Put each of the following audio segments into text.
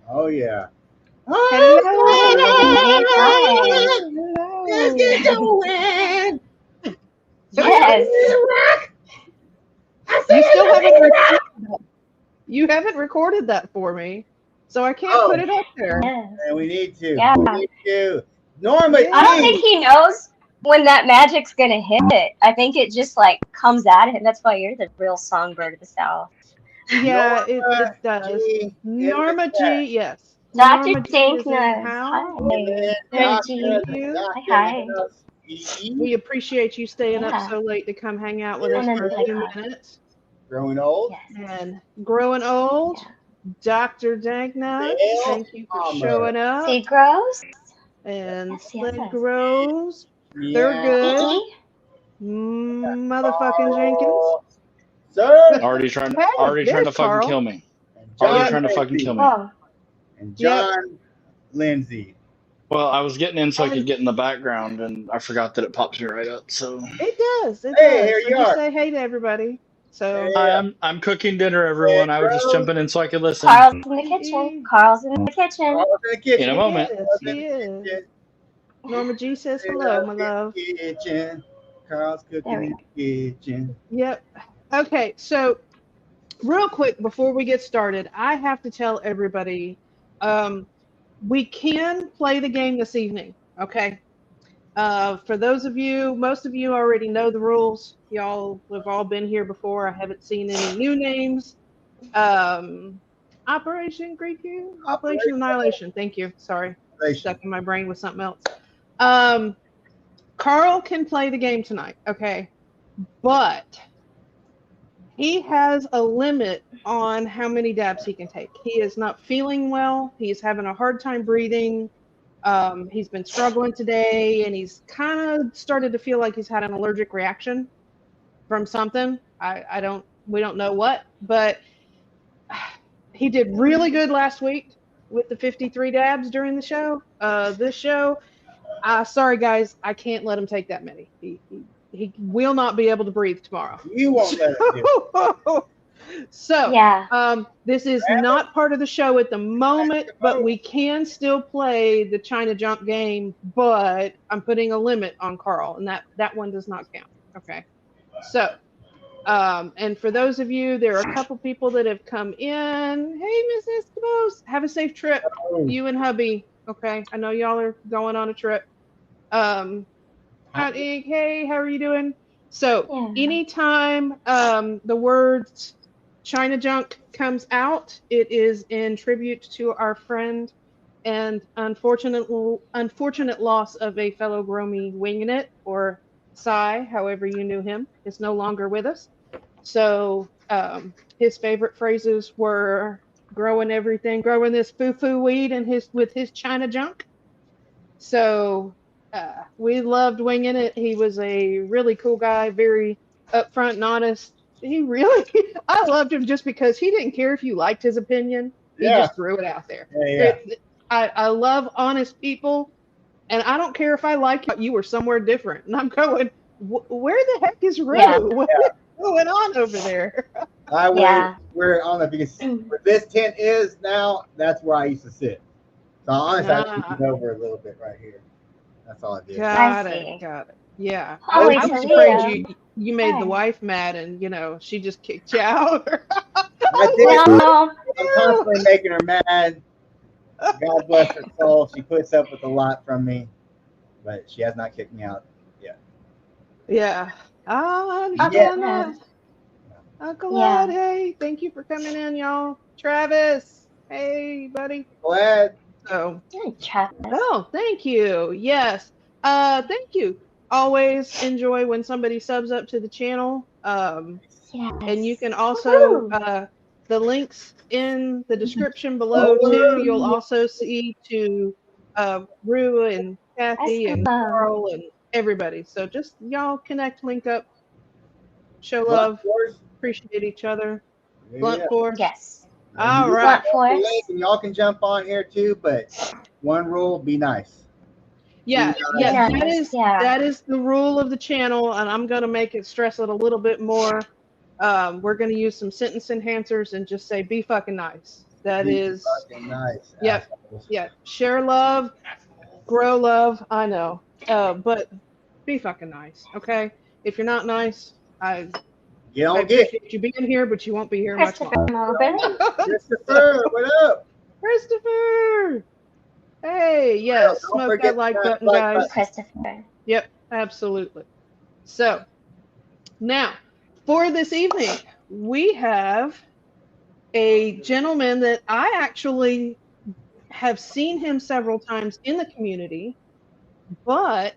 Oh yeah. Hi. Let's Hello. get going. Yes. I You said still let's haven't get it recorded up. that. You haven't recorded that for me, so I can't Oh, put it up there. Yes. and we need to. Yeah. We need to. Norma I don't Yeah. think G. he knows when that magic's gonna hit. I think it just like comes at him. That's why you're the real songbird of the South. Yeah, it Norma does. G in the Norma G, chat. yes. Dr. Norma G is in the Dankness. house. And Hi. Norma Thank Dr. G. you. Hi, Dr. hi. House E. We appreciate you staying up Yeah. so late to come hang out with us And for then a like few hi. minutes. Growing old. Yes. And growing old, Yeah. Dr. Danknuts, Dale thank you for Palmer. showing up. Seed grows. And Yes, yes, Sled yes. Grows, Yeah. Thurgood, E. motherfucking Jenkins. Carl. Sir. Hey, Already trying there's to fucking Carl. kill me. And Already John Yep, trying to fucking kill Lindsay. me. Oh. And yep. John Lindsay. Well, I was getting in so I could And get in the background, and I forgot that it pops me right up. So it does, it Hey, does. here So you just are. say hey to everybody. So, hi, Hey, I'm cooking dinner, Red everyone. I was just Rose. jumping in so I could listen. Carl's in the kitchen. he, Carl's in the kitchen. Carl's in the In a kitchen. he moment. is, Carl's in he the is. kitchen. Norma G says Sit hello, up my in love. the kitchen. Carl's There cooking we in go. the kitchen. Yep. Okay, so real quick before we get started, I have to tell everybody um, we can play the game this evening. Okay. For those of you, most of you already know the rules. Y'all have all been here before. I haven't seen any new names. Um, Operation Greek you, Operation Annihilation. Thank you. Sorry, Operation. stuck in my brain with something else. Um, Carl can play the game tonight. Okay, but he has a limit on how many dabs he can take. He is not feeling well. He's having a hard time breathing. He's been struggling today, and he's kind of started to feel like he's had an allergic reaction from something. I don't, we don't know what, but he did really good last week with the 53 dabs during the show. This show, sorry guys, I can't let him take that many. He will not be able to breathe tomorrow. You won't let it do it. So, Yeah. this is Rabbit, not part of the show at the moment, but oh, we can still play the China Junk game. But I'm putting a limit on Carl, and that one does not count. Okay. So, and for those of you, there are a couple people that have come in. Hey, Miss Eskimos, have a safe trip, oh. you and hubby. Okay, I know y'all are going on a trip. Hot Ink, hey, how are you doing? So Yeah. anytime the words China Junk comes out, it is in tribute to our friend and unfortunate loss of a fellow Gromy winging it, or Psy, however you knew him, is no longer with us. So his favorite phrases were growing everything, growing this foo-foo weed and his with his China Junk. So we loved winging it. He was a really cool guy, very upfront and honest. He really, I loved him just because he didn't care if you liked his opinion. He Yeah, just threw it out there. yeah, yeah. I love honest people, and I don't care if I like you were somewhere different. And I'm going, where the heck is Yeah. Rue? What is going on over there? I would. Yeah. Where on the because where this tent is now, that's where I used to sit. So honestly, I moved Ah, it over a little bit right here. That's all I did. I got it, see. got it. Yeah, I, Holy I was afraid Toledo. you made the Hi. wife mad, and she just kicked you out. I I was like, did. what No. I'm do constantly making her mad. God bless her soul. She puts up with a lot from me, but she has not kicked me out yet. Yeah, I Okay. Yet. understand Yeah. that. Uncle Ed, Yeah. hey, thank you for coming in, y'all. Travis, hey, buddy. Glad. So, Hi, Travis. oh, thank you. Yes, thank you. Always enjoy when somebody subs up to the channel. And you Yes. can also Woohoo. the links in the description below too. You'll Oh, also see to Rue and Kathy and Eskimo. Carl and everybody. So just y'all connect, link up, show blunt love, force. appreciate each other. Blunt Yeah. force. Yes. And All you right. Blunt have the link, force. and y'all can jump on here too. But one rule: be nice. Be Yeah, Be nice. yeah, nice. Yeah. that is the rule of the channel, and I'm gonna make it stress it a little bit more. We're gonna use some sentence enhancers and just say be fucking nice. That is, Fucking nice. Yep. assholes. yeah, share love, grow love. I know, but be fucking nice, okay? If you're not nice, I You don't appreciate you being here, but you won't be here much Christopher longer. Melvin. Christopher, what up? Christopher, hey, yes, Don't smoke forget that like that button, like guys. button. Christopher. Yep, absolutely. So now for this evening, we have a gentleman that I actually have seen him several times in the community, but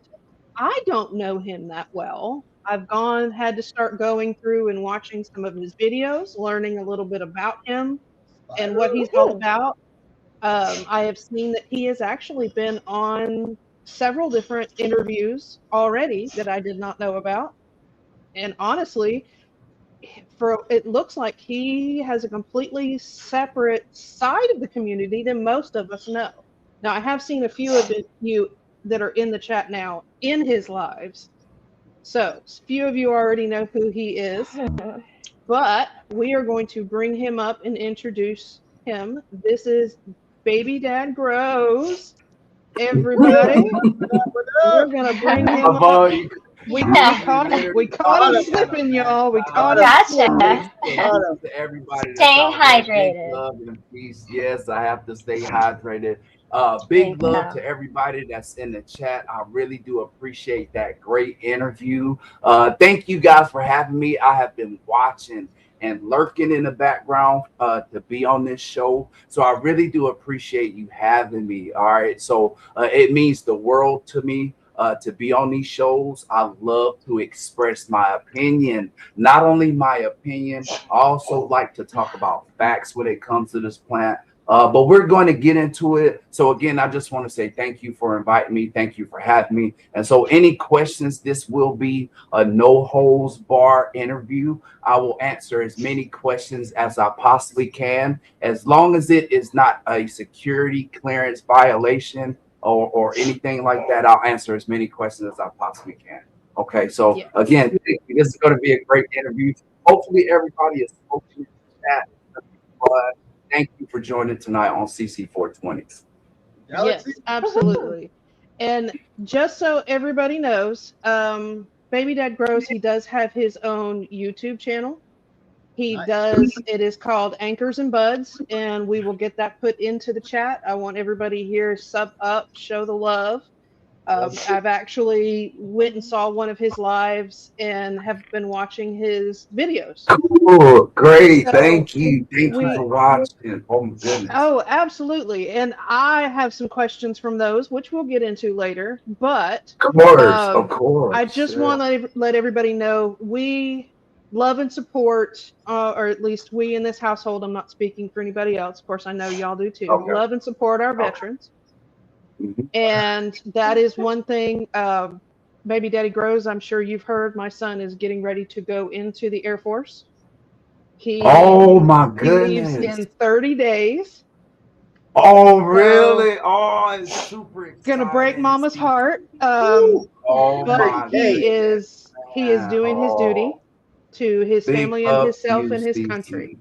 I don't know him that well. Had to start going through and watching some of his videos, learning a little bit about him and what he's all about. I have seen that he has actually been on several different interviews already that I did not know about. And honestly, for it looks like he has a completely separate side of the community than most of us know. Now, I have seen a few of you that are in the chat now in his lives. So, a few of you already know who he is, but we are going to bring him up and introduce him. This is BabyDad Grows. Everybody, we're gonna bring him Of up. all you, We Yeah. caught him Caught him. slipping, y'all. We caught him Gotcha. slipping. to everybody that's Staying out there, big hydrated. love and peace. Yes, I have to stay hydrated. There Big you love go. to everybody that's in the chat. I really do appreciate that great interview. Thank you guys for having me. I have been watching and lurking in the background to be on this show. So I really do appreciate you having me. All right. So it means the world to me. To be on these shows, I love to express my opinion. Not only my opinion, I also like to talk about facts when it comes to this plant. But we're going to get into it. So again, I just want to say thank you for inviting me. Thank you for having me. And so any questions, this will be a no holds bar interview. I will answer as many questions as I possibly can, as long as it is not a security clearance violation or anything like that. I'll answer as many questions as I possibly can. Okay, so Yeah. again, this is going to be a great interview. Hopefully, everybody is spoken in the chat. But thank you for joining tonight on CC 420. Yes, absolutely. And just so everybody knows, BabyDad Grows, he does have his own YouTube channel. He Nice. does, it is called Anchors and Buds, and we will get that put into the chat. I want everybody here sub up, show the love. I've actually went and saw one of his lives and have been watching his videos. Cool, great. So Thank you. Thank you we- for watching. Oh my goodness. Oh, absolutely. And I have some questions from those, which we'll get into later. But Of course. I just want to let everybody know we love and support, or at least we in this household. I'm not speaking for anybody else. Of course, I know y'all do too. Okay. Love and support our veterans. Mhm. And that is one thing. Baby Daddy Grows, I'm sure you've heard, my son is getting ready to go into the Air Force. Oh my He leaves goodness. in 30 days. Oh really? Oh, it's super exciting. Gonna break mama's heart. Oh But my he is doing his duty Oh. to his Big family and love himself to and you, his Steve. country.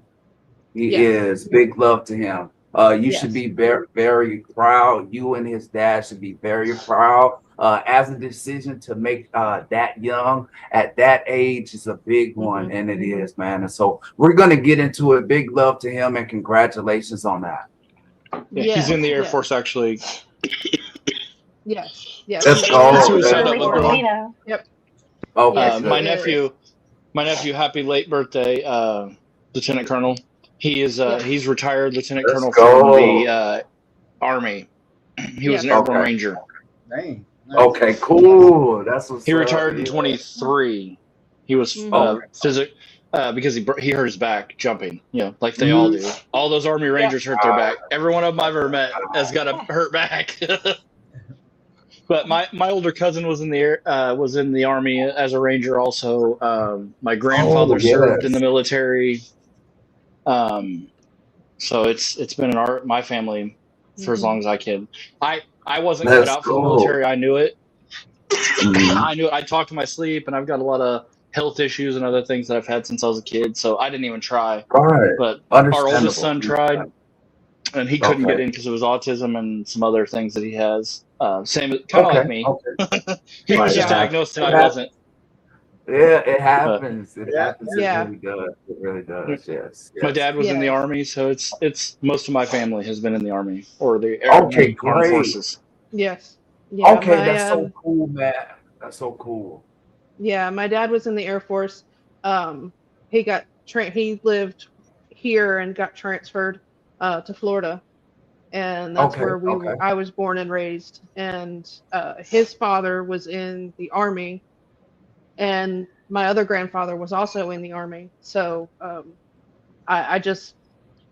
He Yes. is. Big love to him. You should Yes. be very, very proud. You and his dad should be very proud. As a decision to make that young at that age is a big one, and it is, man. And so we're gonna get into it. Big love to him and congratulations on that. Yeah, he's in the Air yes. Force actually. Yes. Yes. Let's he's go. in the Suicide Air at Force. Lagoon. Toledo. Okay, Yes, good. My he nephew, happy late birthday, Lieutenant Colonel. He is Yes. he's retired Lieutenant Let's Colonel go. from the Army. He was Yes. an airborne Okay. ranger. Dang. Nice. Okay, cool. That's what's He up. retired in Yeah. 23. He was because he hurt his back jumping. You know, like they all do. All those Army Rangers hurt their back. Every one of them I've ever met has got a hurt back. But my older cousin was in the Army as a Ranger also. My grandfather served in the military. So it's been in my family for as long as I can. I wasn't cut out for the military. I knew it. I knew it. I talked in my sleep, and I've got a lot of health issues and other things that I've had since I was a kid. So I didn't even try. Right. But our oldest son Understandable. tried. and he couldn't get Okay. in because of his autism and some other things that he has. Same, kind of like Okay. me. Okay. He was Right. just Yeah. diagnosed and I wasn't. Yeah, it But happens. It Yeah. happens. It Yeah. really does. It really does. Yes. my Yes. dad was in the Yeah. army, so it's most of my family has been in the army or Okay, the armed great. forces. Yes. Yeah. Okay, My that's so cool, man. That's so cool. Yeah, my dad was in the Air Force. He got he lived here and got transferred to Florida, and that's Okay, where okay. I was born and raised. And his father was in the Army, and my other grandfather was also in the Army. So I just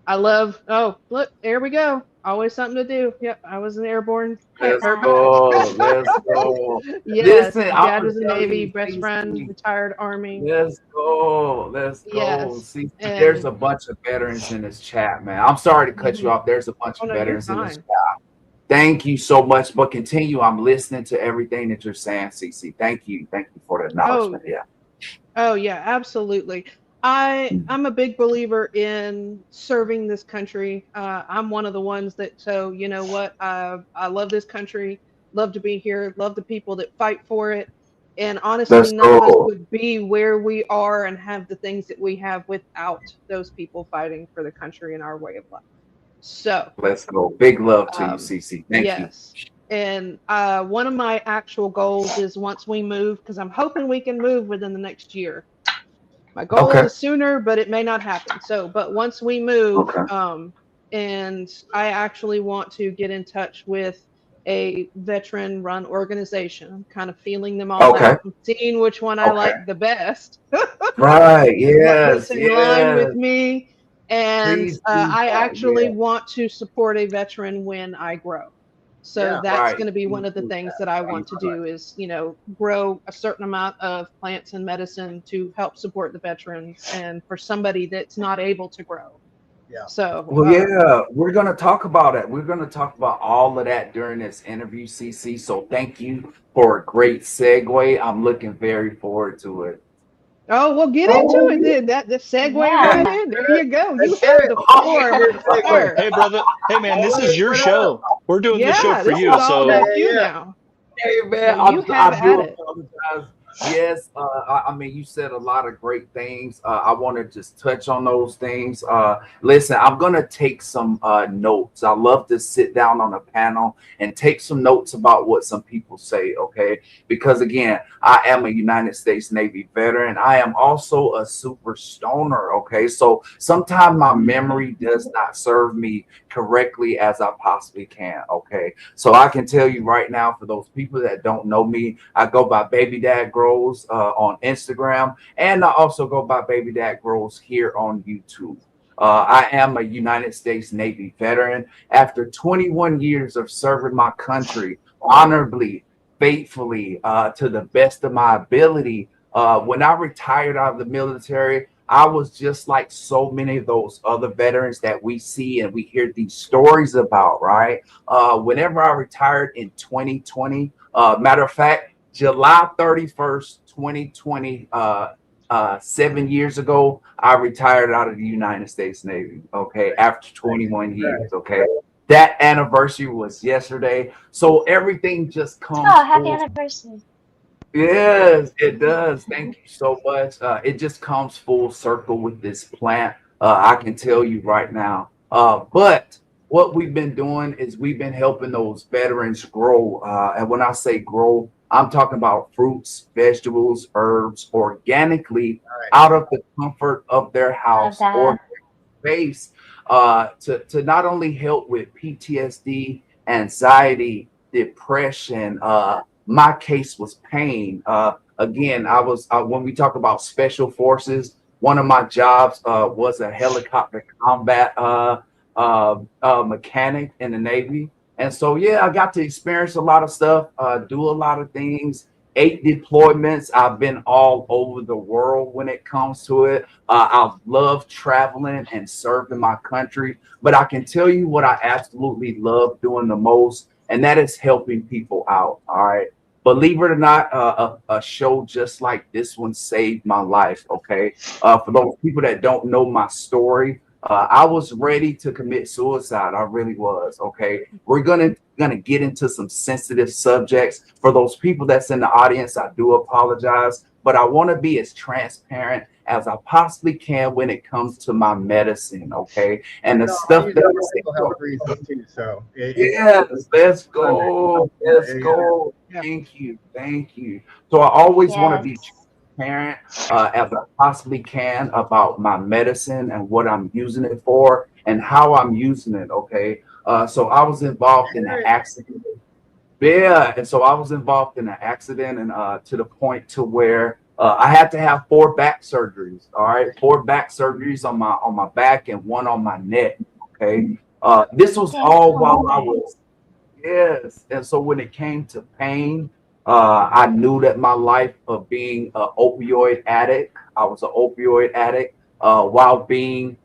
I love. Oh, look, there we go. Always something to do. Yep, I was an airborne Let's herp. go. Let's go. Yes, Listen, I'm dad gonna was in the tell Navy, you, best friend, CC. retired Army. Let's go. Let's go. Yes, See, there's and a bunch of veterans in this chat, man. I'm sorry to cut you mhm. off. There's a bunch Oh of no, you're veterans in this fine. chat. Thank you so much. But continue. I'm listening to everything that you're saying, CC. Thank you. Thank you for the Oh, acknowledgement. Yeah. oh yeah, absolutely. I'm a big believer in serving this country. I'm one of the ones that, so you know what, I love this country, love to be here, love the people that fight for it. And honestly, Let's none of us go. would be where we are and have the things that we have without those people fighting for the country and our way of life. So, Let's go. Big love to you, um, CC. Thank you. yes. And one of my actual goals is once we move, because I'm hoping we can move within the next year. My goal Okay. is sooner, but it may not happen. So, but once we move, Okay. and I actually want to get in touch with a veteran run organization. I'm kind of feeling them all Okay. out and seeing which one I Okay. like the best, Right. what Yes. fits in line Yes. with me. And Please do I that. actually Yeah. want to support a veteran when I grow. So Yeah. that's Right. going to be Please one of the do things that. that I Please want to do do is, grow a certain amount of plants and medicine to help support the veterans and for somebody that's not able to grow. Yeah. So, Well, yeah, we're going to talk about it. We're going to talk about all of that during this interview, CC. So thank you for a great segue. I'm looking very forward to it. oh, we'll get into Oh, it then. That the segue right Yeah. in. There you go. You Let's do have it. the yeah. floor, sir. Hey, brother. Hey, man, this is your What up? show. We're doing the show Yeah, for this is you. all Yeah, So about yeah, you yeah. now. Hey So man, you have I at do it. apologize. Yes, I mean you said a lot of great things. I want to just touch on those things. Listen, I'm gonna take some notes. I love to sit down on a panel and take some notes about what some people say. Okay, because again, I am a United States Navy veteran. I am also a super stoner. Okay, so sometimes my memory does not serve me correctly as I possibly can. Okay, so I can tell you right now, for those people that don't know me, I go by BabyDad Grows on Instagram, and I also go by BabyDad Grows here on YouTube. I am a United States Navy veteran. After 21 years of serving my country honorably, faithfully, to the best of my ability, when I retired out of the military, I was just like so many of those other veterans that we see and we hear these stories about, right? Whenever I retired in 2020, matter of fact, July 31st, 2020, 7 years ago, I retired out of the United States Navy. Okay, after 21 years. Okay, that anniversary was yesterday. So everything just comes Oh, happy full. anniversary. Yes, it does. Thank you so much. It just comes full circle with this plant. I can tell you right now. But what we've been doing is we've been helping those veterans grow. And when I say grow, I'm talking about fruits, vegetables, herbs, organically All right. out of the comfort of their Love house or that. space, to not only help with PTSD, anxiety, depression. My case was pain. Again, I was when we talk about special forces, one of my jobs was a helicopter combat mechanic in the Navy. And so, yeah, I got to experience a lot of stuff, do a lot of things, 8 deployments. I've been all over the world when it comes to it. I love traveling and serving my country, but I can tell you what I absolutely love doing the most, and that is helping people out. All right. Believe it or not, a show just like this one saved my life. Okay. For those people that don't know my story, I was ready to commit suicide. I really was. Okay, we're gonna get into some sensitive subjects. For those people that's in the audience, I do apologize, but I want to be as transparent as I possibly can when it comes to my medicine. Okay, and the No, I stuff use it for mental health that. reasons too. So Yes, let's under. go. Let's Yeah, yeah. go. Yeah. Thank you. Thank you. So I always want to be Yes. transparent as I possibly can about my medicine and what I'm using it for and how I'm using it. Okay. So I was involved in an accident. Yeah, and so I was involved in an accident, and to the point to where I had to have 4 back surgeries. All right, 4 back surgeries on my back and one on my neck. Okay, this was all while I was. Yes, and so when it came to pain, I knew that my life of being an opioid addict, I was an opioid addict while being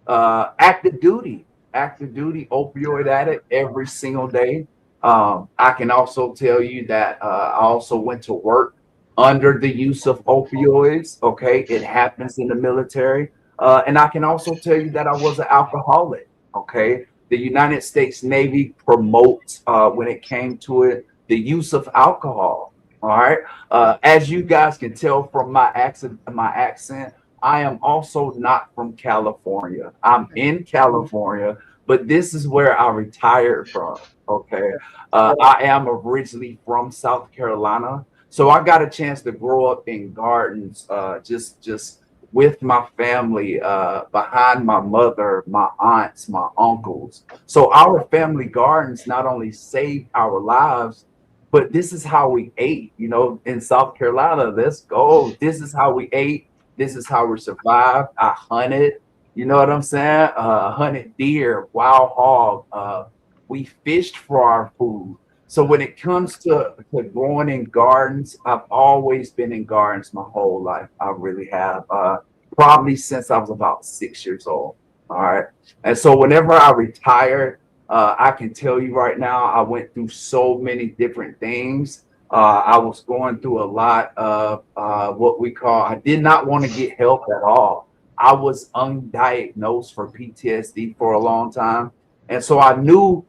active duty opioid addict every single day. I can also tell you that I also went to work under the use of opioids. Okay, it happens in the military. And I can also tell you that I was an alcoholic. Okay, the United States Navy promotes when it came to it the use of alcohol. All right, as you guys can tell from my accent, I am also not from California. I'm in California, but this is where I retired from. Okay. I am originally from South Carolina. So I got a chance to grow up in gardens, just with my family, behind my mother, my aunts, my uncles. So our family gardens not only saved our lives, but this is how we ate, in South Carolina. Let's go. This is how we ate. This is how we survived. I hunted, you know what I'm saying? Hunted deer, wild hog. We fished for our food. So when it comes to growing in gardens, I've always been in gardens my whole life. I really have. Probably since I was about 6 years old. All right. And so whenever I retired, I can tell you right now, I went through so many different things. I was going through a lot of what we call, I did not want to get help at all. I was undiagnosed for PTSD for a long time. And so I knew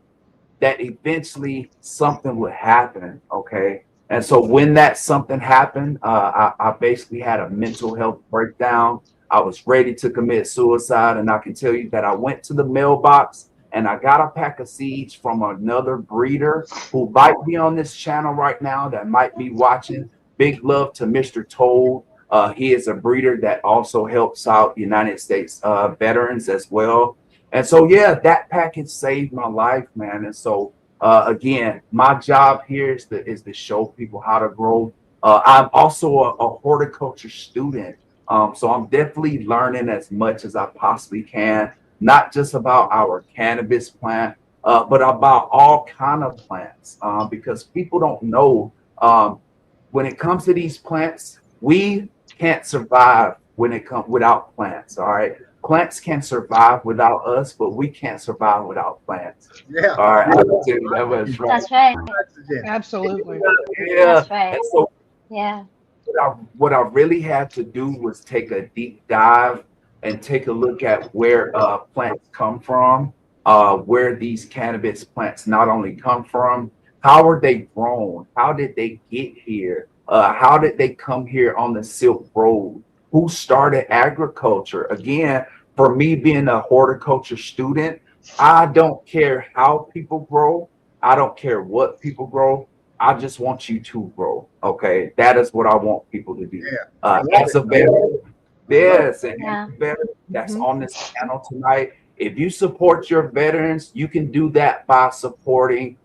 that eventually something would happen. Okay. And so when that something happened, I basically had a mental health breakdown. I was ready to commit suicide. And I can tell you that I went to the mailbox and I got a pack of seeds from another breeder who might be on this channel right now, that might be watching. Big love to Mr. Toad. He is a breeder that also helps out United States veterans as well. And so, yeah, that package saved my life, man. And so, again, my job here is to show people how to grow. I'm also a horticulture student, so I'm definitely learning as much as I possibly can, not just about our cannabis plant, but about all kind of plants, because people don't know. When it comes to these plants, we can't survive when it comes without plants. All right, plants can survive without us, but we can't survive without plants. Yeah. All right, I can tell you that was right. That's right. Oxygen. Absolutely. Yeah, That's right. and so Yeah. what I really had to do was take a deep dive and take a look at where plants come from, where these cannabis plants not only come from, how are they grown, how did they get here, how did they come here on the Silk Road, who started agriculture. Again, for me being a horticulture student, I don't care how people grow, I don't care what people grow. I just want you to grow. Okay, that is what I want people to do. Yeah. As a veteran, yes, and Yeah. as a veteran that's Mhm. on this channel tonight, if you support your veterans, you can do that by supporting.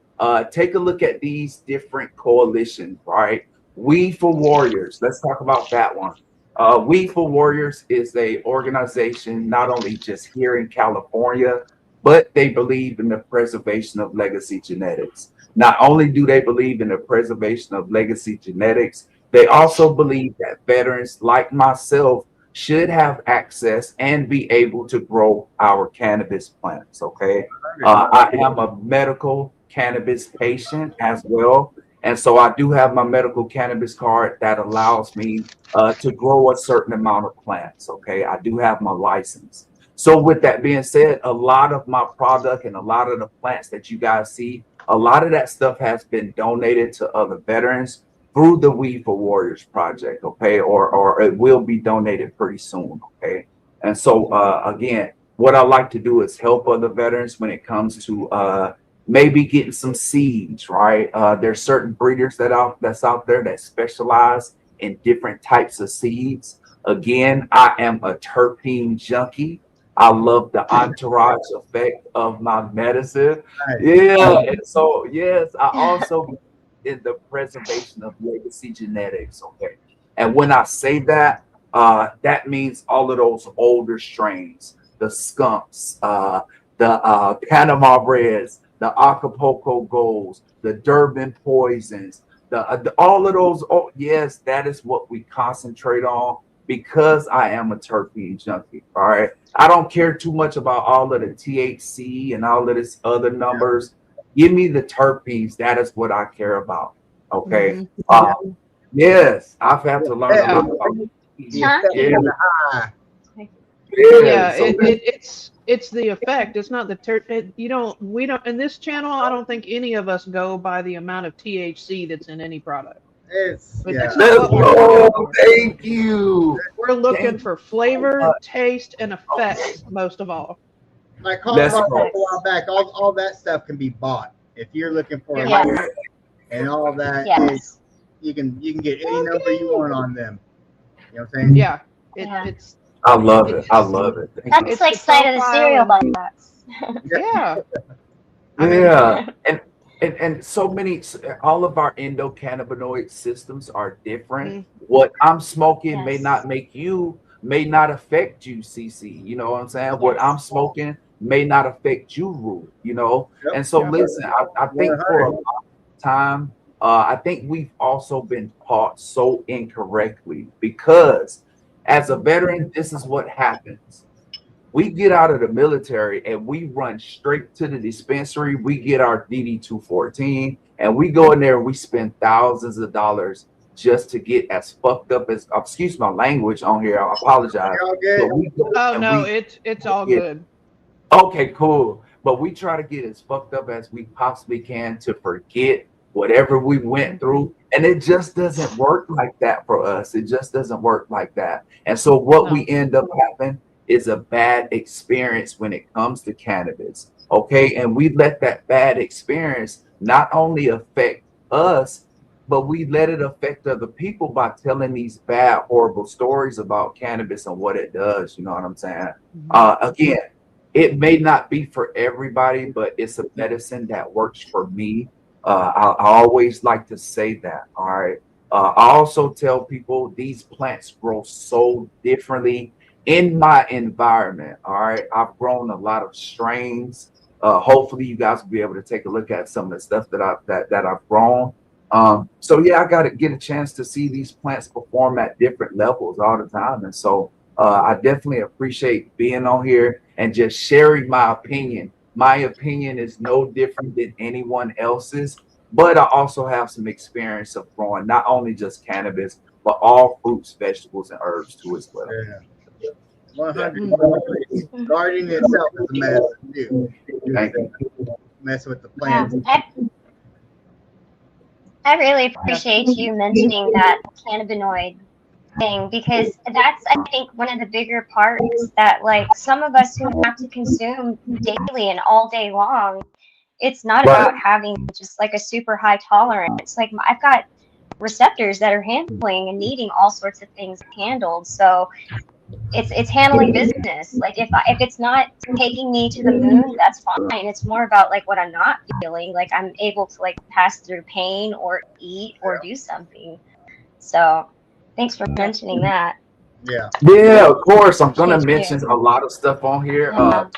Take a look at these different coalitions, right? We for Warriors. Let's talk about that one. We for Warriors is a organization not only just here in California, but they believe in the preservation of legacy genetics. Not only do they believe in the preservation of legacy genetics, they also believe that veterans like myself should have access and be able to grow our cannabis plants. Okay. I am a medical cannabis patient as well. And so I do have my medical cannabis card that allows me to grow a certain amount of plants. Okay. I do have my license. So with that being said, a lot of my product and a lot of the plants that you guys see, a lot of that stuff has been donated to other veterans through the Weed for Warriors project, okay, or it will be donated pretty soon, okay. And so again, what I like to do is help other veterans when it comes to maybe getting some seeds, right? There's certain breeders that's out there that specialize in different types of seeds. Again, I am a terpene junkie. I love the entourage effect of my medicine. Right. Yeah, and so yes, I also in the preservation of legacy genetics. Okay, and when I say that, that means all of those older strains, the skunks, the Panama Reds, the Acapulco Golds, the Durban Poisons, all of those. Oh, yes, that is what we concentrate on because I am a terpene junkie. All right, I don't care too much about all of the THC and all of this other numbers. Give me the terpenes. That is what I care about. Okay. Yes, I've had to learn a lot about. Huh? Yeah, Ah, Yeah, so it's the effect. It's not the we don't in this channel. I don't think any of us go by the amount of THC that's in any product. it's But yeah. that's not let's what we're go. looking for. Thank you. We're looking Thank for flavor, taste, and effect most of all. Like Let's Colorado go. a while back, all that stuff can be bought. If you're looking for a Yes. lead and all that, Yes. you can get any number you want on them. You know what I'm saying? Yeah, Yeah. it's I love it. I love it. Thank That's you. like the sight of the profile cereal and- box. yeah. I mean, Yeah, and so many, all of our endocannabinoid systems are different. What I'm smoking may Yes. not may not affect you, CC. You know what I'm saying? What I'm Yes. smoking may not affect you, Rue. You know, Yep. and so Yep. listen, I think for a long time, I think we've also been taught so incorrectly because as a veteran, this is what happens. We get out of the military and we run straight to the dispensary. We get our DD 214 and we go in there and we spend thousands of dollars just to get as fucked up as, excuse my language on here. I apologize. You're all good. But we go oh and no, we, it's all Yeah. good. okay, cool. But we try to get as fucked up as we possibly can to forget whatever we went through. And it just doesn't work like that for us. It just doesn't work like that. And so what we end up having is a bad experience when it comes to cannabis. Okay. And we let that bad experience not only affect us, but we let it affect other people by telling these bad, horrible stories about cannabis and what it does. You know what I'm saying? Again, it may not be for everybody, but it's a medicine that works for me. I always like to say that. All right. I also tell people these plants grow so differently in my environment. All right. I've grown a lot of strains. Hopefully you guys will be able to take a look at some of the stuff that I've grown. So yeah, I got to get a chance to see these plants perform at different levels all the time. And so I definitely appreciate being on here and just sharing my opinion. My opinion is no different than anyone else's, but I also have some experience of growing not only just cannabis, but all fruits, vegetables, and herbs too as well. Yeah. 100. Gardening itself is a medicine too. Thank you. Mess with the Yeah, plants. I really appreciate you mentioning that cannabinoid thing because that's I think one of the bigger parts that like some of us who have to consume daily and all day long, it's not Right. about having just like a super high tolerance. Like I've got receptors that are handling and needing all sorts of things handled. So it's handling business. Like if it's not taking me to the moon, that's fine. It's more about like what I'm not feeling. Like I'm able to like pass through pain or eat or do something. So thanks for mentioning that. Yeah. Yeah, of course. I'm gonna Appreciate mention a lot of stuff on here. Yeah.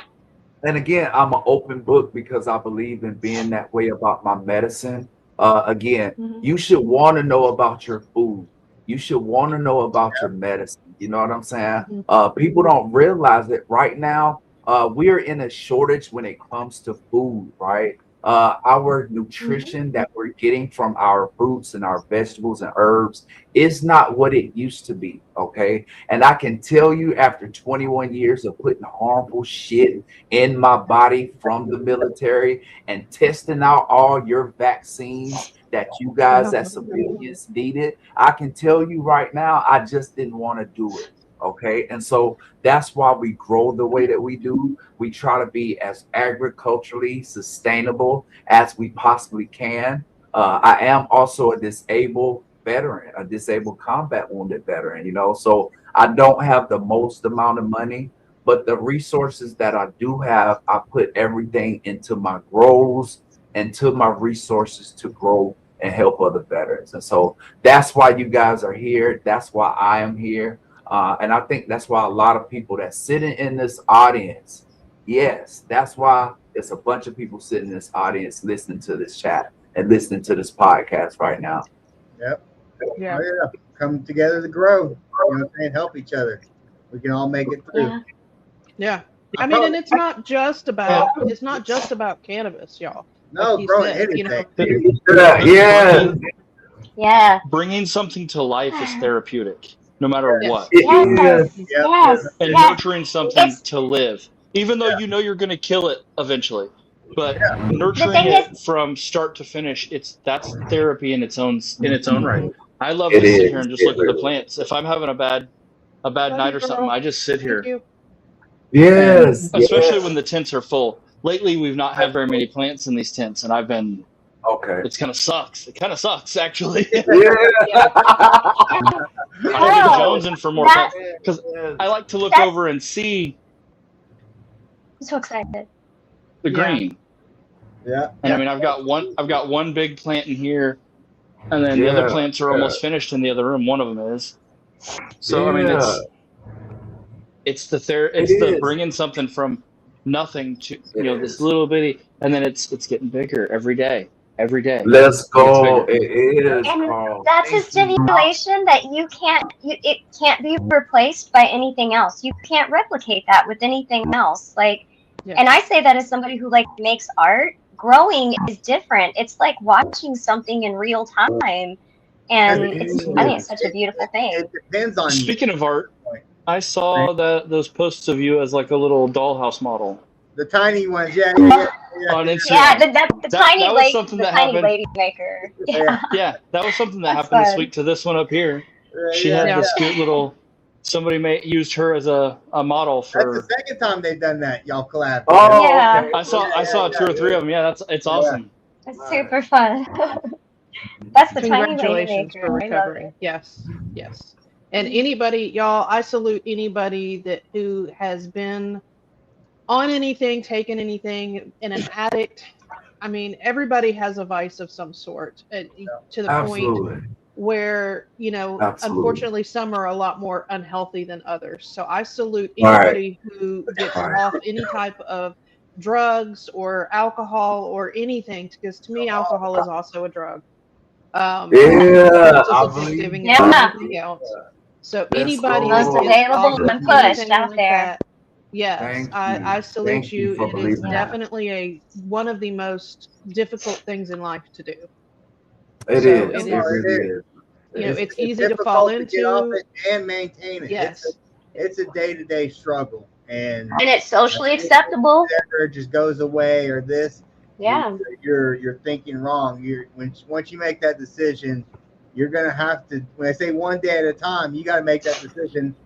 And again, I'm an open book because I believe in being that way about my medicine. Again, you should want to know about your food. You should want to know about your medicine. You know what I'm saying? People don't realize it right now. We're in a shortage when it comes to food, right? Our nutrition that we're getting from our fruits and our vegetables and herbs is not what it used to be. Okay. And I can tell you, after 21 years of putting harmful shit in my body from the military and testing out all your vaccines that you guys as civilians needed, I can tell you right now, I just didn't want to do it. Okay. And so that's why we grow the way that we do. We try to be as agriculturally sustainable as we possibly can. I am also a disabled veteran, a disabled combat wounded veteran, so I don't have the most amount of money, but the resources that I do have, I put everything into my grows and to my resources to grow and help other veterans. And so that's why you guys are here. That's why I am here. And I think that's why a lot of people that sitting in this audience, yes, that's why it's a bunch of people sitting in this audience listening to this chat and listening to this podcast right now. Yep. Yeah. Oh, yeah. Come together to grow. You know what I'm saying? Help each other. We can all make it through. Yeah. Yeah. I mean, and it's not just about cannabis, y'all. No, Like he growing said, anything. Yeah. Yeah. Bringing something to life is therapeutic, no matter Yes. what. Yes. Yep. Yes. And Yes. nurturing something to live, even though you know you're going to kill it eventually. But nurturing thing it from start to finish, that's therapy in its own right. I love It to sit is. here and just It look at the really plants. If I'm having a bad night or something, I just sit here. Thank you. Yes. And especially yes. when the tents are full. Lately, we've not had very many plants in these tents, and I've been. Okay. It's kind of sucks. It kind of sucks, actually. Yeah. I've been Wow. jonesing for more That- plants because I like to look That's- over and see I'm so excited. the Yeah. green. Yeah. And I mean, I've got one big plant in here, and then the other Yeah. plants are almost finished in the other room. One of them is. So I mean, Yeah. it's the It is. bringing something from nothing to It this is. little bitty, and then it's getting bigger every day. Every day. Let's go. It's It is, And Carl. that's a stimulation that it can't be replaced by anything else. You can't replicate that with anything else. And I say that as somebody who makes art. Growing is different. It's like watching something in real time. And I think it's such a beautiful thing. It depends on. Speaking of art, I saw those posts of you as like a little dollhouse model. The tiny ones, yeah. On Instagram. Yeah, the tiny was lady, something the that tiny happened. lady maker. Yeah. Yeah, that was something that That's happened this fun. week to this one up here. She had this cute little. Somebody used her as a model for. That's the second time they've done that. Y'all collab. Oh, Yeah. okay. I saw two or three of them. Yeah, it's awesome. It's super fun. That's the tiny lady Congratulations maker. for I love recovering. it. Yes. And anybody, y'all, I salute anybody who has been on anything, taken anything, and an addict. I mean, everybody has a vice of some sort, to the Absolutely. point where, Absolutely. unfortunately, some are a lot more unhealthy than others. So I salute anybody who gets off any type of drugs or alcohol or anything, because to me, alcohol is also a drug. Yeah, it's I as believe. addicting as anything else. So Let's anybody go. who Most gets available off and of pushed anything out like there. that, yes, Thank I you. salute Thank you for you. It is believing that. definitely one of the most difficult things in life to do. It So is. it It is. really is. It's easy to fall difficult to get off into. it and maintain it. Yes. It's a day-to-day struggle, and it's socially acceptable. It just goes away or this. Yeah. You're thinking wrong. Once you make that decision, you're gonna have to. When I say one day at a time, you got to make that decision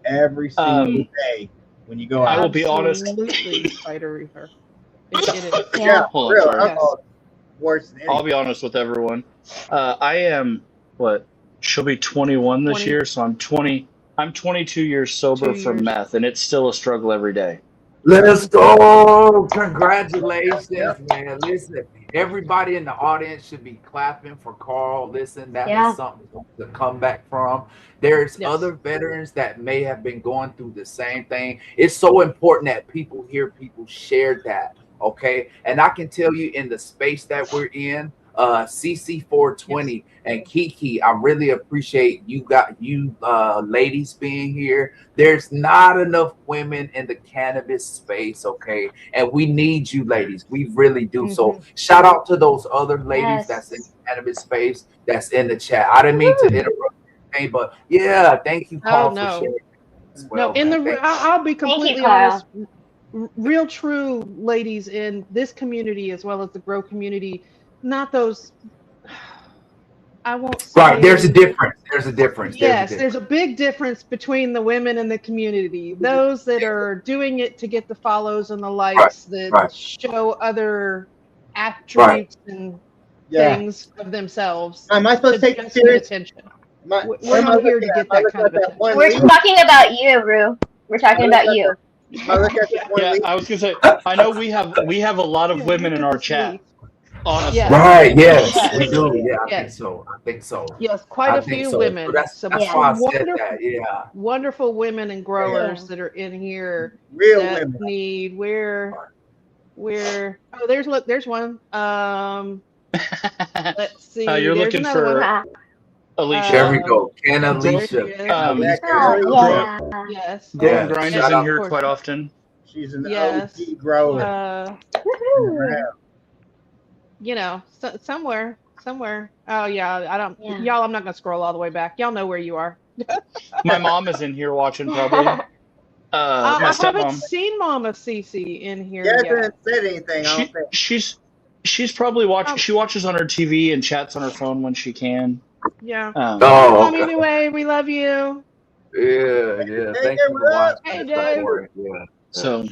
every single day when you go out. I will be honest. Absolutely, Spider Reaper. It is. Yeah, Hold on, real. sorry. Alcohol is worse than I'll be anything. honest with everyone. I am she'll be 21 this 20. year, so I'm 20. I'm 22 years sober 2 from years. meth, and it's still a struggle every day. Let's go. Congratulations, man. Listen, everybody in the audience should be clapping for Carl. Listen, that is something to come back from. There's other veterans that may have been going through the same thing. It's so important that people hear people share that. Okay. And I can tell you, in the space that we're in, CC420 and Kiki. I really appreciate you ladies being here. There's not enough women in the cannabis space, okay? And we need you ladies. We really do. So shout out to those other ladies that's in the cannabis space that's in the chat. I didn't mean to interrupt, but yeah, thank you, Carl, for sharing as well. No, I'll be completely honest. Real true ladies in this community as well as the grow community, not those. I won't say. Right, there's a difference. There's a difference. Yes, there's a big difference between the women in the community. Those that are doing it to get the follows and the likes, that show other attributes and things of themselves. Am I supposed to take it serious? Attention. We're not here to get that kind of attention. We're talking about you, Rue. We're talking about you. Yeah, I was gonna say. I know we have a lot of women in our chat. Honestly. Right. Yes, we do. Yeah, I think so. Yes, quite a few women. So that's why I said that. Yeah. Wonderful women and growers that are in here. Real that women. Need where. Oh, there's one. Let's see. You're there's looking for one. Alicia. There we go. Can Alicia? Yes. Golden Grind is in here quite often. She's an OG grower. Somewhere. Oh yeah, I don't. Y'all, I'm not gonna scroll all the way back. Y'all know where you are. My mom is in here watching probably. I haven't seen Mama Cece in here yet. She hasn't said anything. I don't think. She's probably watching. She watches on her TV and chats on her phone when she can. Yeah. Anyway, we love you. Yeah. Thank you for watching. Hey, Dave. Yeah. So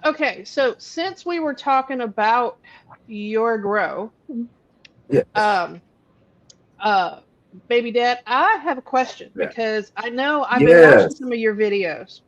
okay. So since we were talking about your grow, Baby Dad, I have a question because I know I've been watching some of your videos.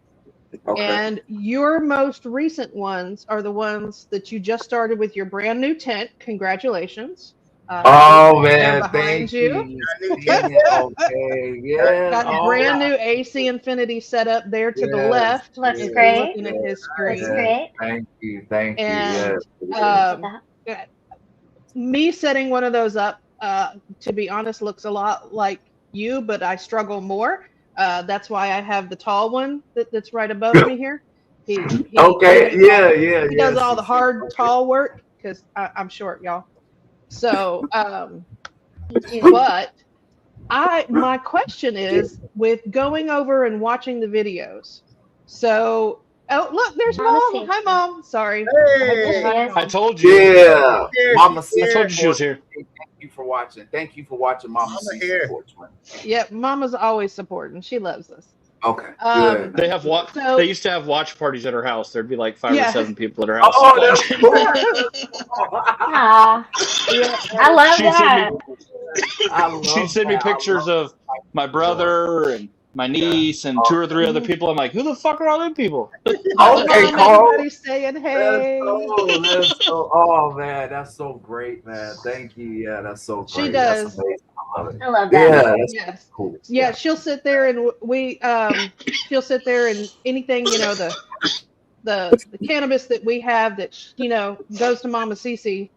Okay. And your most recent ones are the ones that you just started with your brand new tent. Congratulations. Man, thank you. Okay, yeah. Got a brand new AC Infinity set up there to the left. Looks great. Looking at his screen. Looks great. Thank you. And me setting one of those up, to be honest, looks a lot like you, but I struggle more. That's why I have the tall one that's right above me here. He does all the hard, tall work because I'm short, y'all. So, but my question is with going over and watching the videos. So, look, there's Mom. Hi, Mom. Sorry. Hey. I told you. Yeah. Mama, I told you she was here. Thank you for watching. Thank you for watching Mama here. Yeah, Mama's always supporting. She loves us. Okay. Good. They have they used to have watch parties at her house. There'd be like 5 or 7 people at her house. Oh, that's cool. I love that. She'd send me pictures of my brother and my niece and 2 or 3 other people. I'm like, who the fuck are all them people? Okay, Carl. Everybody's saying hey. Oh man, that's so great, man. Thank you. Yeah, that's so great. She does. I love that. Yeah, that's cool. Yeah, she'll sit there and she'll sit there and anything, the cannabis that we have that goes to Mama Cece,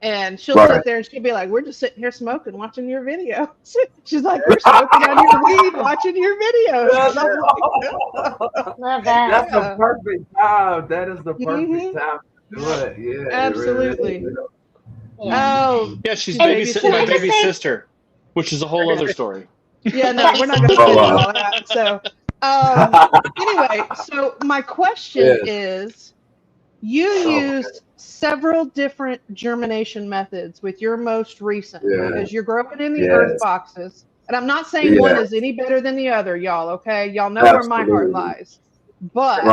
and she'll sit there and she'll be like, "We're just sitting here smoking, watching your video." She's like, "We're smoking on your weed, watching your videos." Love that. That's the perfect time. That is the perfect time to do it. Yeah, absolutely. Really is. Oh, yeah, she's babysitting my baby sister, which is a whole other story. Yeah, no, we're not going to get into all that. So, anyway, so my question is, you used several different germination methods with your most recent because you're growing in the earth boxes. And I'm not saying one is any better than the other, y'all, okay? Y'all know where my heart lies. But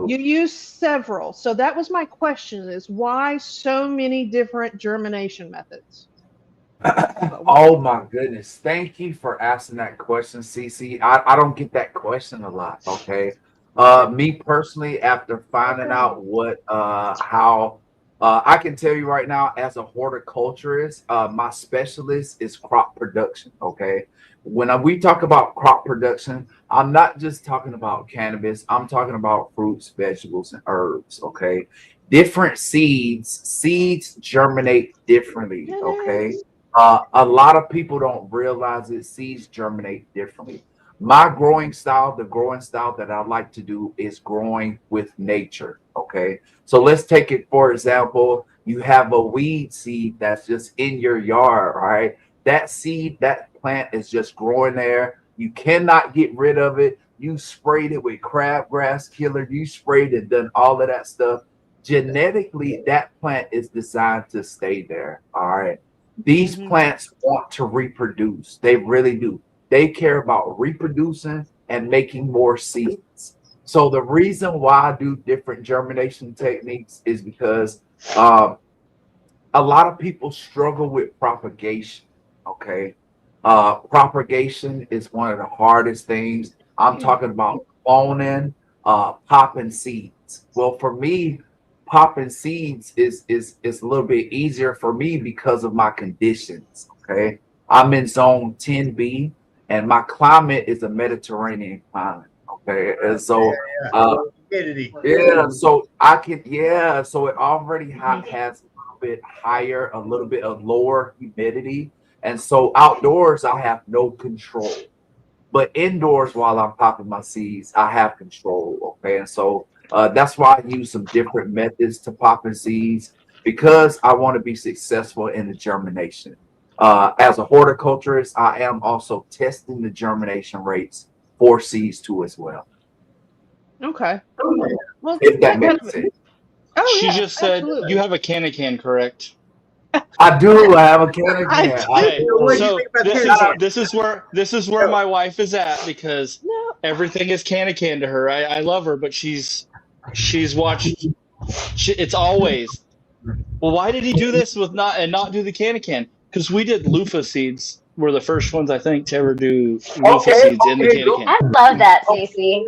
you use several. So that was my question is why so many different germination methods? Oh my goodness. Thank you for asking that question, Cece. I don't get that question a lot, okay? Me personally, after finding out how I can tell you right now, as a horticulturist, my specialist is crop production, okay? When we talk about crop production, I'm not just talking about cannabis. I'm talking about fruits, vegetables, and herbs, okay? different seeds germinate differently. Okay. A lot of people don't realize it. Seeds germinate differently. My growing style, the growing style that I like to do is growing with nature. Okay. So let's take it, for example, you have a weed seed that's just in your yard, right? That seed, that plant is just growing there. You cannot get rid of it. You sprayed it with crabgrass killer. You sprayed and done all of that stuff. Genetically, that plant is designed to stay there. All right. These plants want to reproduce. They really do. They care about reproducing and making more seeds. So the reason why I do different germination techniques is because a lot of people struggle with propagation. Okay. Propagation is one of the hardest things. I'm talking about cloning, popping seeds. Well, for me, popping seeds is a little bit easier for me because of my conditions. Okay. I'm in zone 10B and my climate is a Mediterranean climate. Okay. And so yeah, so I can so it already has bit higher, a little bit of lower humidity. And so outdoors, I have no control. But indoors, while I'm popping my seeds, I have control. Okay. And so that's why I use some different methods to popping seeds because I want to be successful in the germination. As a horticulturist, I am also testing the germination rates for seeds too as well. Okay. Well, if that makes sense. Oh, She yeah, just said absolutely. you have a can, correct? I do. I have a can. Okay, so this is where my wife is at because everything is can to her. I love her, but she's watched. It's always, well, why did he do this with not do the can? Because we did loofah seeds. Were the first ones I think to ever do loofah seeds in the can. I love that, Cece.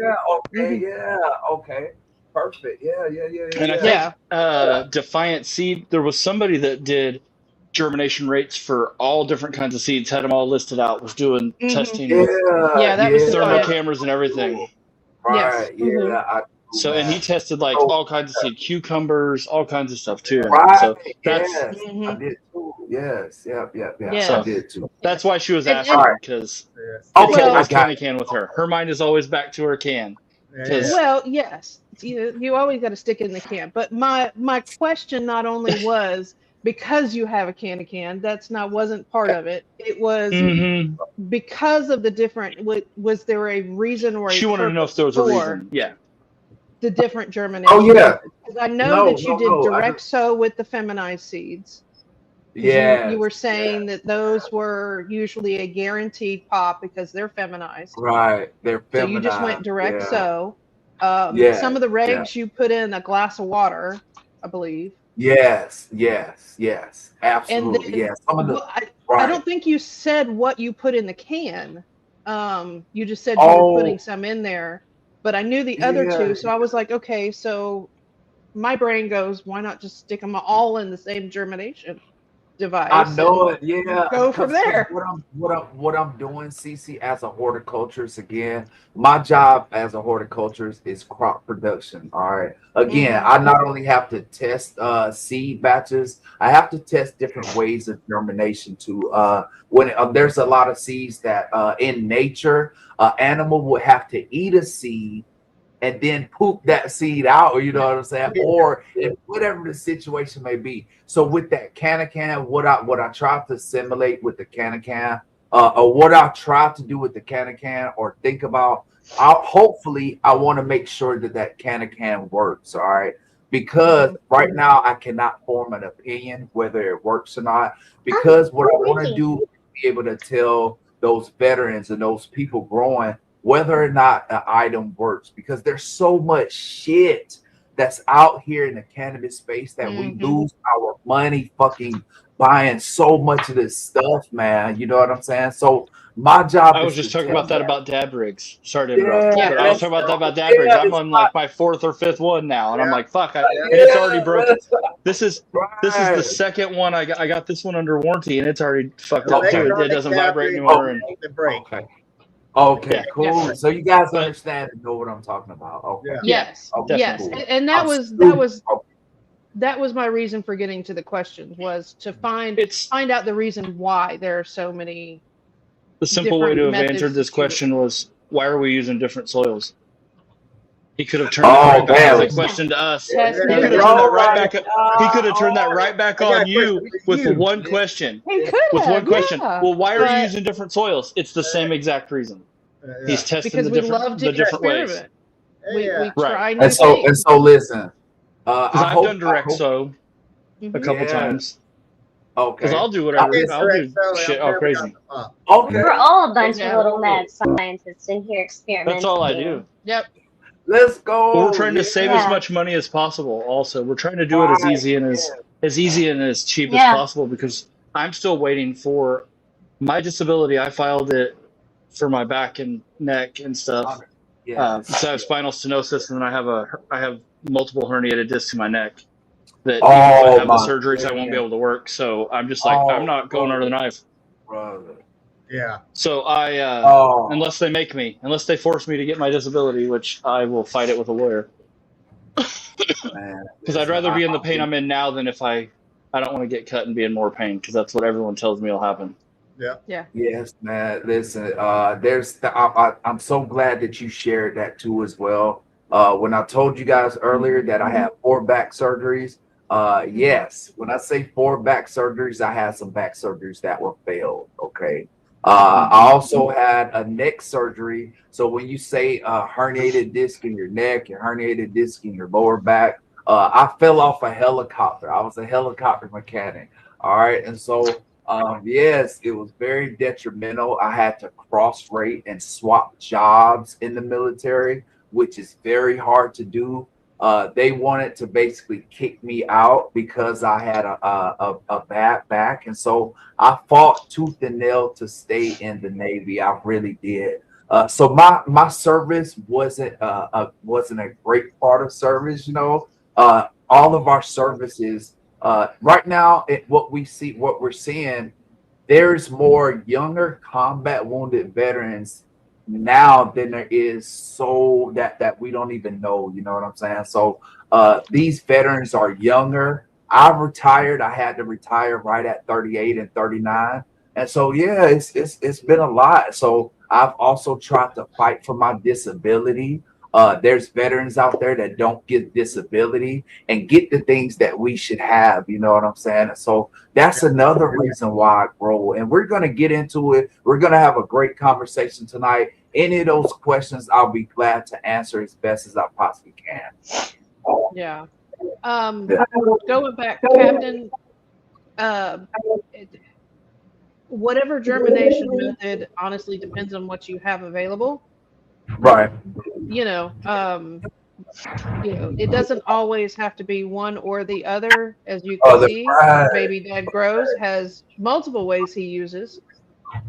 Okay. Perfect. And I think Defiant Seed, there was somebody that did germination rates for all different kinds of seeds, had them all listed out, was doing testing with that was thermal cameras and everything. Right. So and he tested like all kinds of seed, cucumbers, all kinds of stuff too. Right. So that's I did too. Yes. So I did too. that's why she was asking because it's always can with her. Her mind is always back to her can. Well, yes, you always got to stick in the can. But my question not only was because you have a can, wasn't part of it. It was because of the different. Was there a reason or she wanted to know if there was a reason? Yeah. The different germination. Oh yeah. Because I know that you did direct sow with the feminized seeds. Yeah. You were saying that those were usually a guaranteed pop because they're feminized. Right. They're feminized. So you just went direct sow. Some of the regs you put in a glass of water, I believe. Yes. Absolutely. And then, Some of the, I don't think you said what you put in the can. You just said you were putting some in there. But I knew the other two, so I was like, okay, so my brain goes, why not just stick them all in the same germination device? I know it, yeah. Go from there. What I'm doing, Cece, as a horticulturist, again, my job as a horticulturist is crop production. All right. Again, I not only have to test seed batches, I have to test different ways of germination too. When there's a lot of seeds that in nature, animal would have to eat a seed and then poop that seed out, you know what I'm saying? Or whatever the situation may be. So with that can, what I try to simulate with the can, or what I try to do with the can, or think about, hopefully I want to make sure that can works, all right? Because right now I cannot form an opinion whether it works or not. Because what I want to do is be able to tell those veterans and those people growing whether or not an item works, because there's so much shit that's out here in the cannabis space that we lose our money fucking buying so much of this stuff, man. You know what I'm saying? So my job I was just talking about that about dab rigs. Sorry to interrupt. But I was talking about that about dab rigs. I'm on like my 4th or 5th one now, and I'm like, fuck, and it's already broken. This is the second one. I got this one under warranty, and it's already fucked up too. It doesn't vibrate anymore. And Okay, cool. Yeah. So you guys understand and know what I'm talking about. Okay. Yes. Okay, yes. Cool. And that was that was my reason for getting to the questions, was to find It's out the reason why there are so many the simple way to different have answered methods this to do it. question was, why are we using different soils? He could have turned that Oh right back as a man, question to us. Test He it. could have turned that right right. back. He could have turned that right back I got on a question you for with you. one question. He could With one have, question. yeah. Well, why are you But using different soils? It's the same exact reason. He's testing because the we love different to the different ways. experiment. Yeah. We Right. try new And things. so listen. Because I I've hope, done direct I hope- sow a couple Yeah. times. Because Okay. I'll do whatever. It's I'll do direct selling. shit I'm all never crazy. Okay. We're all a bunch Yeah. of little mad scientists in here experimenting. That's all I do. Yep. Let's go. But we're trying to save as Yeah. much money as possible. Also, we're trying to do it as easy and as cheap as Yeah. possible, because I'm still waiting for my disability. I filed it for my back and neck and stuff. Yes. So I have spinal stenosis, and then I have multiple herniated discs in my neck. That even if Oh I have the my surgeries, I won't be able to work. So I'm just like, I'm not going under the knife. brother. Yeah. So Oh unless they force me to get my disability, which I will fight it with a lawyer. man. Because I'd rather be in the pain I'm in now than if I don't want to get cut and be in more pain, because that's what everyone tells me will happen. Yeah. Yes, man. Listen, I'm so glad that you shared that too as well. When I told you guys earlier that I had 4 back surgeries, yes, when I say 4 back surgeries, I had some back surgeries that were failed. Okay. I also had a neck surgery. So when you say herniated disc in your neck, your herniated disc in your lower back, I fell off a helicopter. I was a helicopter mechanic. All right. And so yes, it was very detrimental. I had to cross rate and swap jobs in the military, which is very hard to do. They wanted to basically kick me out because I had a bad back, and so I fought tooth and nail to stay in the Navy. I really did. So my service wasn't a great part of service. All of our services right now, what we're seeing, there's more younger combat wounded veterans now than there is so that we don't even know. You know what I'm saying? So these veterans are younger. I retired. I had to retire right at 38 and 39. And so yeah, it's been a lot. So I've also tried to fight for my disability. There's veterans out there that don't get disability and get the things that we should have. You know what I'm saying? So that's another reason why I grow. And we're going to get into it. We're going to have a great conversation tonight. Any of those questions, I'll be glad to answer as best as I possibly can. Yeah. Going back, Captain, whatever germination method honestly depends on what you have available. Right. It doesn't always have to be one or the other. As you can see, BabyDad Grows has multiple ways he uses,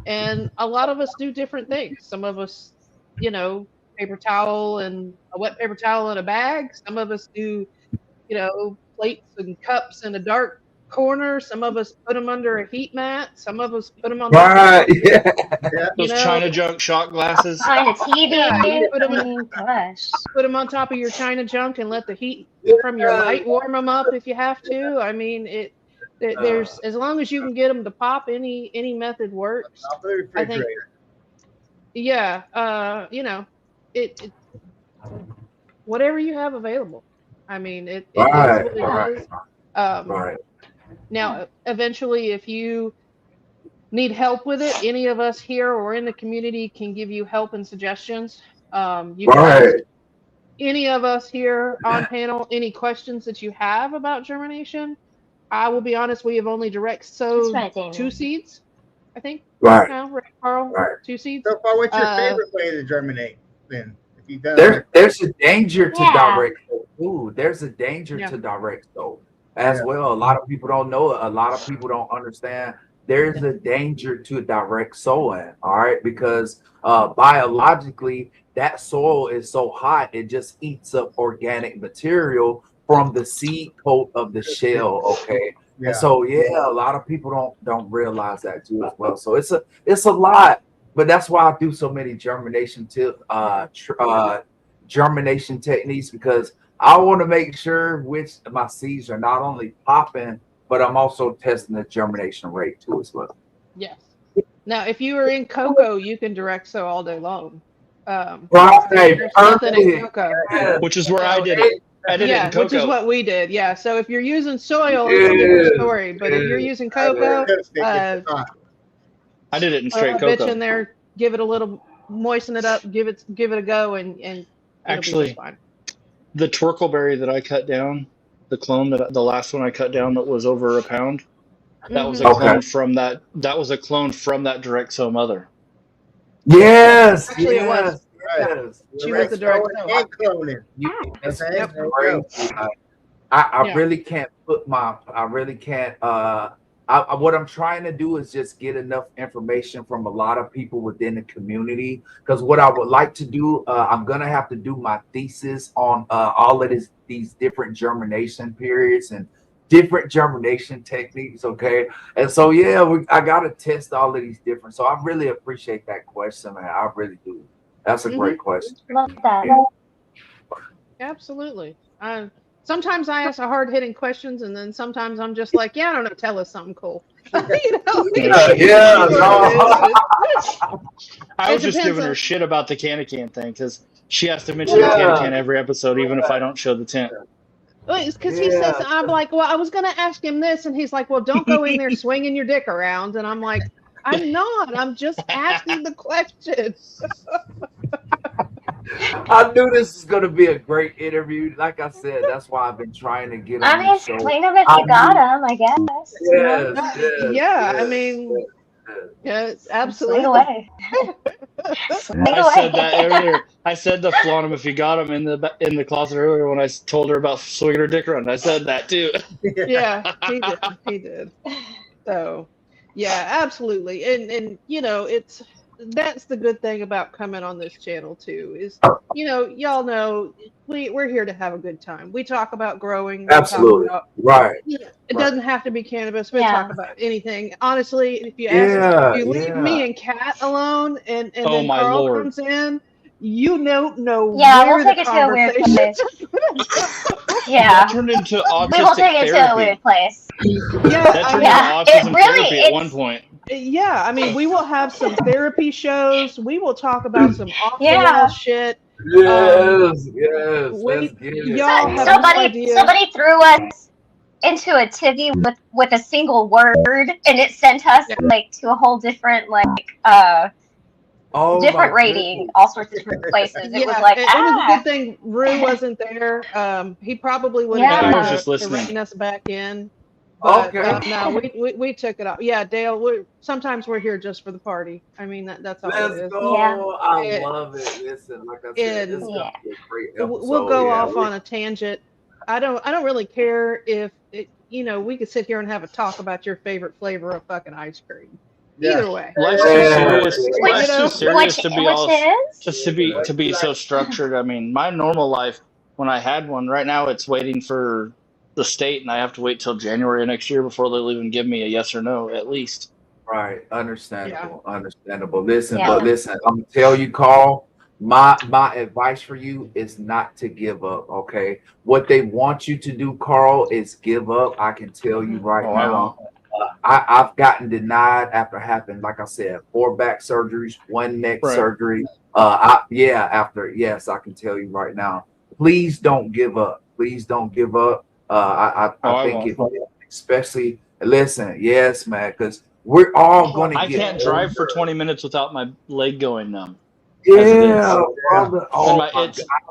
and a lot of us do different things. Some of us, paper towel and a wet paper towel in a bag. Some of us do, plates and cups in a dark corner. Some of us put them under a heat mat. Some of us put them on Right. Yeah. Those China junk shot glasses. Behind a TV. Yeah, you put them, I mean, gosh. put them on top of your China junk and let the heat from your light warm them up if you have to. I mean, there's as long as you can get them to pop, any method works. Off the refrigerator. Yeah, it whatever you have available. I mean, it is what it is. Right. Now, eventually, if you need help with it, any of us here or in the community can give you help and suggestions. You can ask any of us here on panel any questions that you have about germination. I will be honest, we have only direct sowed 2 seeds, I think. Right. Now, right, Carl? Right. 2 seeds. So far, what's your favorite way to germinate then? If you've done There's a danger to direct sow. Ooh, there's a danger to direct sow as well. A lot of people don't know it. A lot of people don't understand. There's a danger to direct sowing, all right? Because biologically, that soil is so hot, it just eats up organic material from the seed coat of the shell, okay? Yeah. And so, a lot of people don't realize that too as well. So it's a lot, but that's why I do so many germination techniques, because I want to make sure which my seeds are not only popping, but I'm also testing the germination rate too as well. Yes. Now, if you are in cocoa, you can direct sow all day long. Right, There's nothing in perfect. cocoa. Yeah. Which is where I did it. I did it Yeah, in cocoa. which is what we did. Yeah. So if you're using soil, it's a different story. But if you're using cocoa, I did it in throw straight a bitch cocoa. in there, give it a little, moisten it up, give it a go, and it'll be Actually, just fine. the Twerkleberry that I cut down, the clone the last one I cut down that was over a pound, that was a clone from that. That was a clone from that direct sow mother. Yes. Actually, it was. Yes. She was the direct sow. And cloning. That's Okay, crazy. I really can't put my. I really can't. What I'm trying to do is just get enough information from a lot of people within the community. Because what I would like to do, I'm gonna have to do my thesis on all of these different germination periods and different germination techniques. Okay, and so yeah, I gotta test all of these different. So I really appreciate that question, man. I really do. That's a great question. Love that. Yeah. Absolutely. Sometimes I ask hard-hitting questions, and then sometimes I'm just like, yeah, I don't know, tell us something cool. Yeah. I was just giving her shit about the can thing because she has to mention the can every episode, even if I don't show the tent. Because he says, I'm like, well, I was going to ask him this, and he's like, well, don't go in there swinging your dick around, and I'm like, I'm not. I'm just asking the question. I knew this was going to be a great interview. Like I said, that's why I've been trying to get on the show. Swing them if you got them, I guess. Yeah, I mean, yes, absolutely. Swing away. I said that earlier. I said to flaunt him if you got him in the closet earlier when I told her about swinging her dick around. I said that too. Yeah, he did. So, yeah, absolutely. And you know, that's the good thing about coming on this channel too, is, you know, y'all know we're here to have a good time. We talk about growing. Absolutely. Right. It doesn't have to be cannabis. We talk about anything. Honestly, if you ask, if you leave me and Kat alone and then Carl comes in, you don't know where we'll take it to a weird place. That turned into autistic we will take it to a weird place. That turned into autism therapy at one point. Yeah, I mean, we will have some therapy shows. We will talk about some off-the-wall shit. Yes. Y'all have no idea. Somebody threw us into a TV with a single word, and it sent us like to a whole different different rating, all sorts of different places. It was like, it was a good thing Rue wasn't there. He probably would have been to rein us back in. But no, we took it off. Yeah, Dale, sometimes we're here just for the party. I mean, that's all it is. Let's go. I love it. Listen, like I said, it's gonna be a great episode. We'll go off on a tangent. I don't really care if you know, we could sit here and have a talk about your favorite flavor of fucking ice cream. Either way, life's too serious to be to be so structured. I mean, my normal life when I had one, right now it's waiting for the state, and I have to wait till January next year before they'll even give me a yes or no, at least. Right, understandable. Listen, but listen, I'm gonna tell you, Carl. My advice for you is not to give up. Okay, what they want you to do, Carl, is give up. I can tell you right now. I've gotten denied after having, like I said, 4 back surgeries, 1 neck surgery. I can tell you right now. Please don't give up. Please don't give up. I think especially listen, yes, man, because we're all going to get. I can't drive for 20 minutes without my leg going numb. Yeah,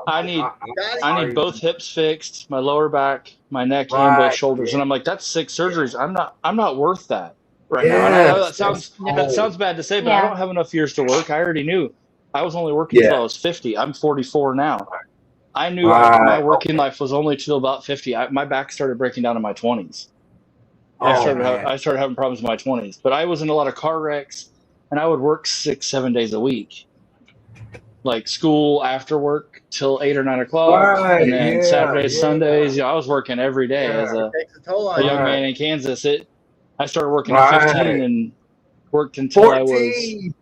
I need both hips fixed, my lower back, my neck, and both shoulders, and I'm like, that's 6 surgeries. I'm not worth that right now. And I know that sounds bad to say, but I don't have enough years to work. I already knew I was only working until I was 50. I'm 44 now. I knew my working life was only till about 50. My back started breaking down in my 20s. I started having problems in my 20s, but I was in a lot of car wrecks, and I would work 6-7 days a week. Like school after work till 8 or 9 o'clock, and then Saturdays, Sundays. I was working every day as a young man in Kansas. I started working at 15 and worked until 14.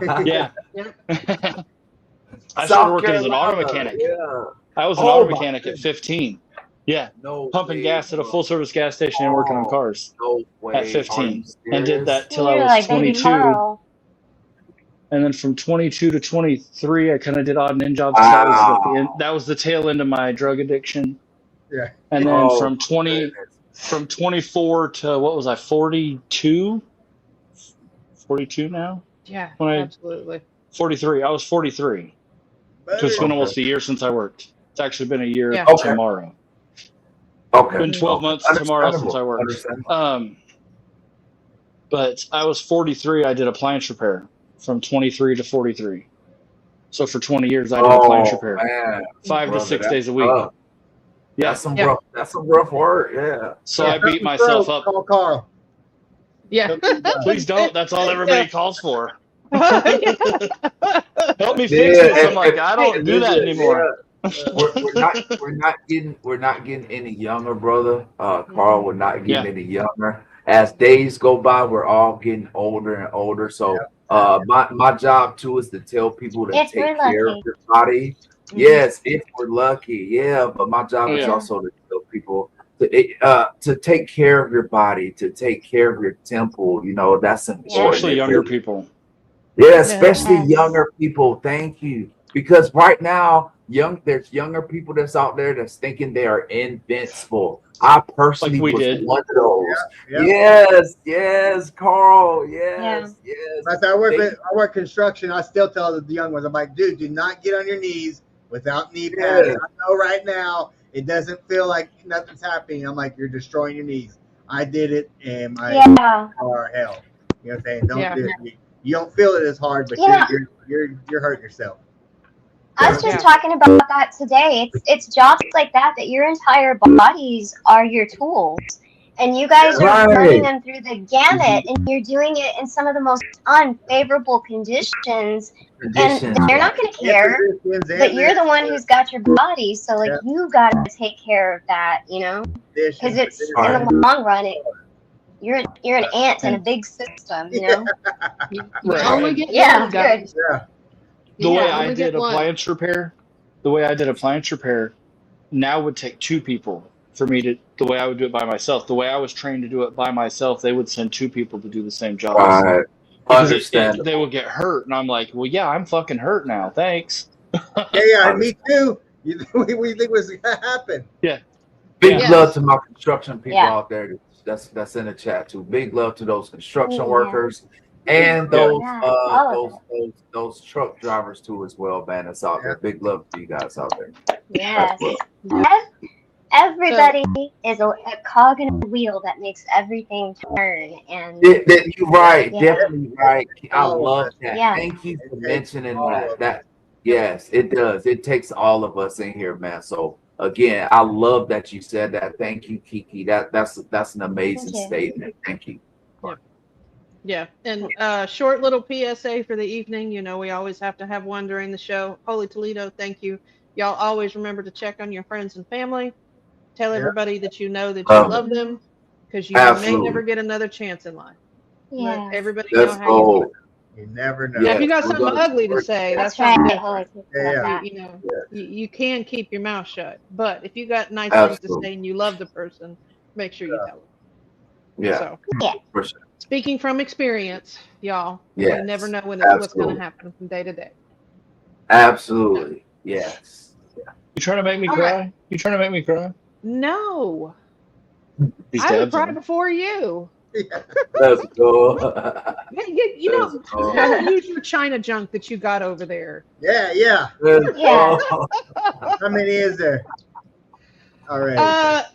I was. I started working as an auto mechanic. I was an auto mechanic at 15. Yeah, No pumping way, gas at a bro. full-service gas station and working on cars No way. at Are you 15, and did serious? that till I You're was like baby 22. Carl. And then from 22 to 23, I kind of did odd and end jobs because that was like Wow. that was the tail end of my drug addiction. Yeah. And then Oh, from 24 to what was I, 42? 42 now? Yeah, When I absolutely. 43. I was 43. So it's been almost a year since I worked. It's actually been a year Yeah. Okay. tomorrow. Okay. Been 12 months tomorrow since I worked. Understandable. But I was 43. I did appliance repair from 23 to 43. So for 20 years, I did appliance repair, Man. 5 to Brother, 6 that's days a week. tough. Yeah. That's some rough work. Yeah. So I beat myself up. Call Carl. Yeah. Please don't. That's all everybody calls for. Yeah. Help me fix this. I'm like, I don't do that Listen, anymore. We're not getting any younger, brother. Carl, we're not getting any younger. As days go by, we're all getting older and older. So my job too is to tell people to If take we're care lucky. of their body. Yes, if we're lucky. Yeah, but my job is Yeah. also to tell people to take care of your body, to take care of your temple. You know, that's important. Especially younger people. Yeah, especially Yes. younger people. Thank you. Because right now, there's younger people that's out there that's thinking they are invincible. I personally Like we was did. one of those. Yeah. Yes, Carl. Yes. As I work construction, I still tell the young ones, I'm like, dude, do not get on your knees without knee pads. I know right now it doesn't feel like nothing's happening. I'm like, you're destroying your knees. I did it, and my are hell. You know what I'm saying? Don't do it. You don't feel it as hard, but you're hurting yourself. I was just talking about that today. It's jobs like that your entire bodies are your tools. And you guys are running them through the gamut, and you're doing it in some of the most unfavorable conditions. And they're not going to care, but you're the one who's got your body, so like you got to take care of that, you know, because it's in the long run, you're an ant in a big system, you know. You only get good. The way I did appliance repair, now would take 2 people for me to, the way I would do it by myself. The way I was trained to do it by myself, they would send 2 people to do the same job. Right. Because they would get hurt, and I'm like, well, yeah, I'm fucking hurt now. Thanks. Yeah, me too. We think what's gonna happen. Yeah. Big love to my construction people out there. That's in the chat too. Big love to those construction workers and those truck drivers too as well, man. That's out there. Big love to you guys out there. Yes. Everybody is a cog in a wheel that makes everything turn. And you're right, definitely right. I love that. Thank you for mentioning that. Yes, it does. It takes all of us in here, man. So again, I love that you said that. Thank you, Kiki. That's an amazing statement. Thank you. Yeah, and short little PSA for the evening. You know, we always have to have one during the show. Holy Toledo, thank you. Y'all always remember to check on your friends and family. Tell everybody that you know that you love them, because you may never get another chance in life. Let everybody know how you feel. You never know. Now, if you got something ugly to say, that's right. You know, you can keep your mouth shut. But if you got nice things to say and you love the person, make sure you tell them. Yeah. So, for sure. Speaking from experience, y'all, you never know what's going to happen from day to day. Absolutely. Yes. You trying to make me cry? You trying to make me cry? No. I would cry before you. Let's go. You know, don't use your China junk that you got over there. Yeah. How many is there? All right.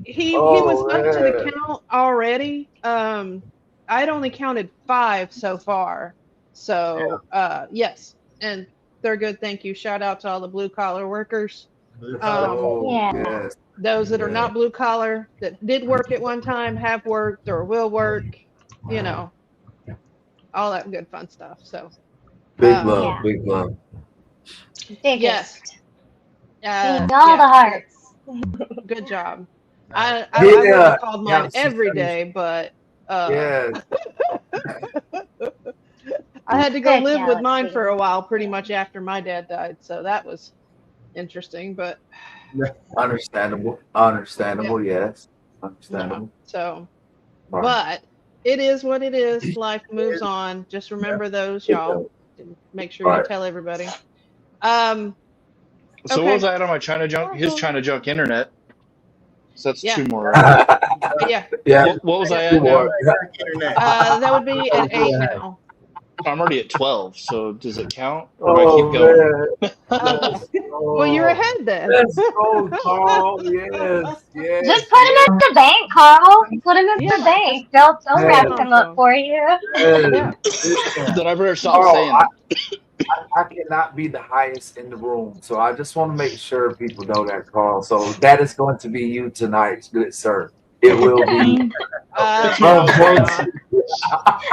He was up to the count already. I'd only counted 5 so far. So yes, and they're good. Thank you. Shout out to all the blue collar workers. Those that are not blue collar, that did work at one time, have worked or will work, you know, all that good fun stuff. So big love. Yes. All the hearts. Good job. I would have called mine every day, but I had to go live with mine for a while, pretty much after my dad died. So that was interesting, but Understandable. Yes. Understandable. so, Right. but it is what it is. Life moves on. Just remember those, y'all. And make sure you Right. tell everybody. Um, So what was okay. I at on my China junk? His China junk internet. So that's Yeah. two more, right? Yeah. Yeah. What was I Two at more. now? Internet. That would be at 8 now. I'm already at 12. So does it count, or do I keep Oh going? man. Let's Well, you're go. ahead then. Let's go, Carl. Yes. Yes. Just put him in the bank, Carl. Put him in Yeah, the bank. They'll Yeah. wrap him up for you. Yeah. Listen, Then I better stop Carl, saying it. I cannot be the highest in the room, so I just want to make sure people know that, Carl. So that is going to be you tonight, good sir. It will be. It's me most nights. Unfortunately.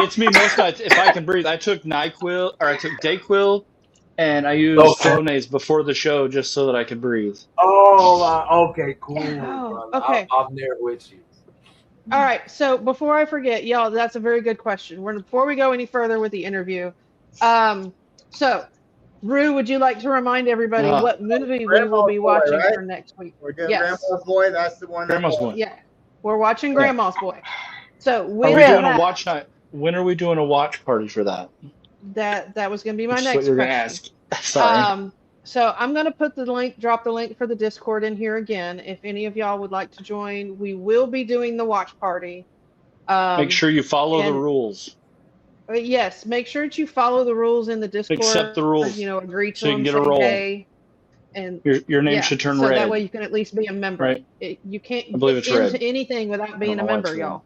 It's me most nights. If I can breathe, I took NyQuil or I took Dayquil, and I used Okay. Flonase before the show just so that I could breathe. Oh, okay, cool, Oh, brother. okay. I'm there with you. All right. So before I forget, y'all, that's a very good question. Before we go any further with the interview, so Rue, would you like to remind everybody Ah, what movie we will Grandma's be Boy, watching right? for next week? We're doing Yes. Grandma's Boy. That's the one. Grandma's Boy. Yeah. We're watching Yeah. Grandma's Boy. So Are with we doing a that, watch night? When are we doing a watch party for that? that was going to be my Which is what next you're going to question. ask. Sorry. So I'm going to put the link, drop the link for the Discord in here again. If any of y'all would like to join, we will be doing the watch party. Make sure you follow the and rules. yes, make sure that you follow the rules in the Discord. Accept the rules. Agree to So you can them, get a say roll. hey, and Your name yeah, should turn so red. that way you can at least be a member. Right. You can't I believe get it's red. into anything without I being don't a know why member, it's red. y'all.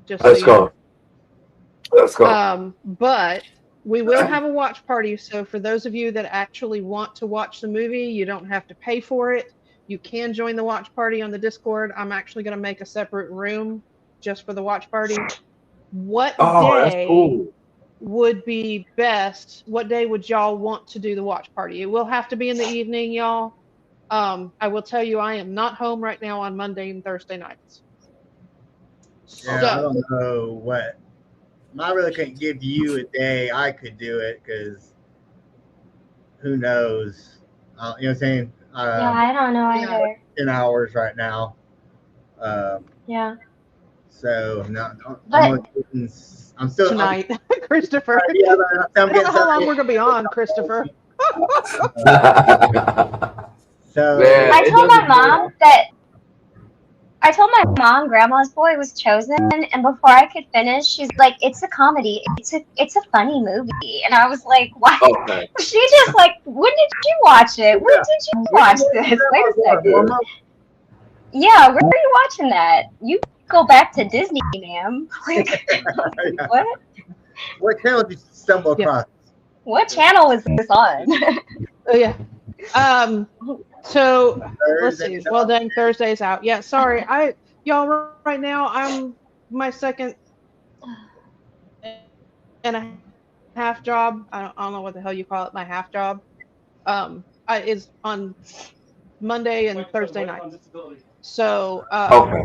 Just Let's so you know. go. Let's go. But we will have a watch party. So for those of you that actually want to watch the movie, you don't have to pay for it. You can join the watch party on the Discord. I'm actually going to make a separate room just for the watch party. What Oh, that's day cool. would be best? What day would y'all want to do the watch party? It will have to be in the evening, y'all. I will tell you, I am not home right now on Monday and Thursday nights. Yeah, So, I don't know what. I really couldn't give you a day I could do it because who knows? You know what I'm saying? Yeah, I don't know Yeah. either. 10 hours right now. Yeah. So I'm not. But I'm still tonight, Christopher. yeah, I'm I don't getting know how long something. we're going to be on, Christopher. So Man, I it told my doesn't mom that I told my mom Grandma's Boy was chosen, and before I could finish, she's like, "It's a comedy. It's a funny movie." And I was like, "Why?" Okay. She just like, "When did you watch it? When did you watch this? Wait a second. Yeah, where are you watching that? You go back to Disney, ma'am. Like, what? What channel did you stumble across? What channel is this on?" Oh, yeah. So let's Thursday, see. Well, dang, Thursday's out. Yeah, sorry. Y'all right now, I'm my second and a half job. I don't know what the hell you call it. My half job. Is on Monday and Thursday night. So Okay.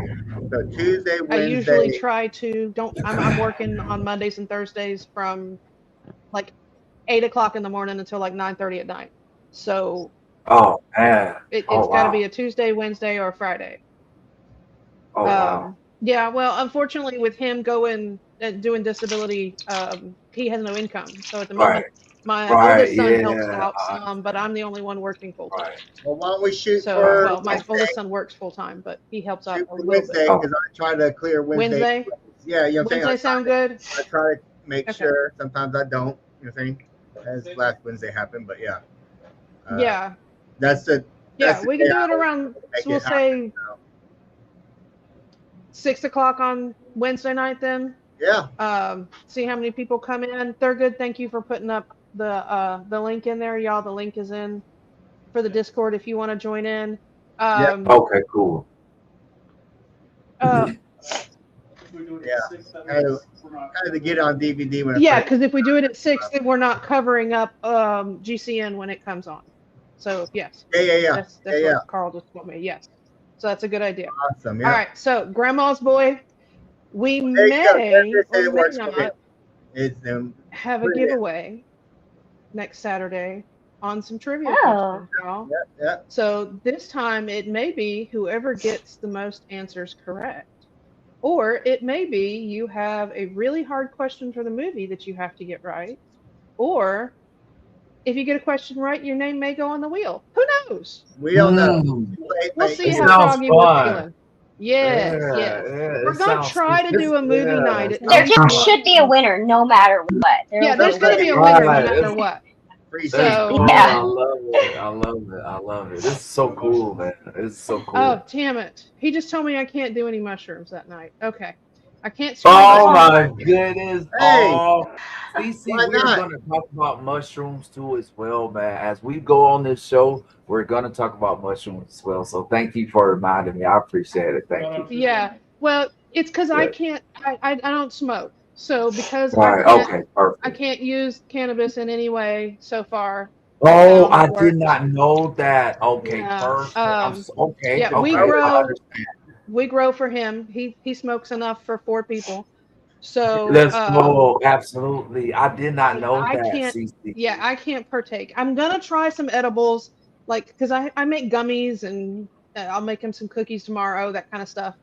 So Tuesday, I usually Wednesday. try to don't. I'm working on Mondays and Thursdays from like 8 o'clock in the morning until like 9:30 at night. So Oh man. it's Oh got to wow. be a Tuesday, Wednesday, or Friday. Oh wow. Yeah, well, unfortunately, with him going and doing disability, he has no income. So at the moment, Right. my Right. oldest son Yeah. helps out some, but I'm the only one working full time. Right. Well, why don't we shoot So, for well, my Wednesday? oldest son works full time, but he helps out Shoot a for little Wednesday bit. because I try to clear Wednesday. Wednesday? Yeah, you know what I'm saying? Wednesday sound good? I try to make Okay. sure. Sometimes I don't. You know what I'm saying? As last Wednesday happened, but yeah. Yeah. That's the. Yeah, that's the we can day do I it around, make so we'll it happen, say 6 o'clock on Wednesday night then. Yeah. See how many people come in. They're good. Thank you for putting up the link in there, y'all. The link is in for the Discord if you want to join in. Okay. Cool. Yeah. Kind of to get it on DVD when. Yeah, because if we do it at 6, then we're not covering up GCN when it comes on. So yes. Yeah. That's what Carl just told me. Yes. So that's a good idea. Awesome. Yeah. All right. So Grandma's Boy, we There you go. may Thursday or may works for me. not It's have a brilliant. giveaway next Saturday. on some trivia Oh. questions, y'all. Yeah. So this time it may be whoever gets the most answers correct. Or it may be you have a really hard question for the movie that you have to get right. Or if you get a question right, your name may go on the wheel. Who knows? We don't know. We'll see It how sounds froggy we're fun. feeling. Yes, Yeah, yes. yeah, We're it gonna sounds try to do a movie yeah, night at There some just point. should be a winner no matter what. Yeah, There'll there's be gonna be a winner. winner no Right, matter it's- what. Free So, It's cool. Yeah. I love it. I love it. I love it. This is so cool, man. It's so cool. oh damn it! He just told me I can't do any mushrooms that night. Okay, I can't swing Oh by my somebody. goodness. Hey, Oh, see, why we're not? gonna talk about mushrooms too as well, man. As we go on this show, we're gonna talk about mushrooms as well. So thank you for reminding me. I appreciate it. Thank you. Yeah. Well, it's because I Yeah. can't. I don't smoke. So because Right. Okay. I Perfect. can't use cannabis in any way so far. Oh, It I did works. not know that. Okay. Yeah. Perfect. Okay. Yeah. Okay. We grow for him. He smokes enough for 4 people. So Let's go. Absolutely. I did not yeah, know I that, can't. CC. Yeah, I can't partake. I'm gonna try some edibles, like because I make gummies and I'll make him some cookies tomorrow, that kind of stuff.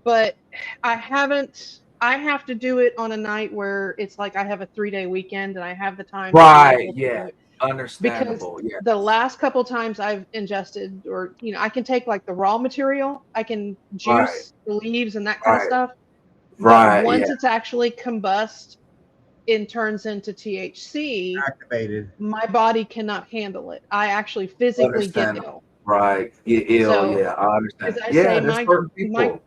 But I haven't. I have to do it on a night where it's like I have a 3-day weekend and I have the time to be Right. able to Yeah. do it. Because Understandable. Yeah. the last couple times I've ingested, or I can take like the raw material, I can Right. juice the leaves and that kind of Right. stuff. But Right. once Yeah. it's actually combust and turns into THC, Activated. my body cannot handle it. I actually physically get Understandable. ill. Right. Get ill. So, Yeah. I understand. as I Yeah. say, There's certain people. my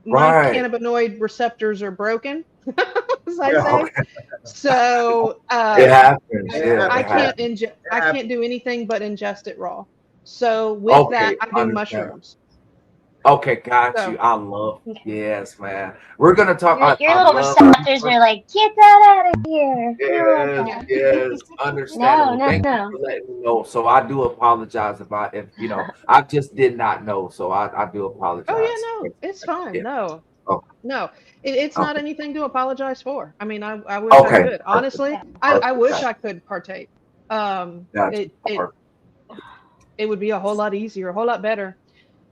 Right. cannabinoid receptors are broken, as I Yeah, say. Okay. So It happens. I, Yeah. I It can't happens. I can't do anything but ingest it raw. So with Okay. that, I do Understand. mushrooms. Okay. Got So you. I love. Yes, man. We're gonna talk. Your I little love. receptors are like, get that out of here. We don't want Yes, that. yes, No, understandable. no, Thank you no. for letting me know. So I do apologize if I just did not know. So I do apologize. oh yeah, no, it's fine. Yeah. No, Okay. no, it's not Okay. anything to apologize for. I mean, I wish I Okay. could. Honestly, I Perfect. wish I could partake. Gotcha. Perfect. It would be a whole lot easier, a whole lot better.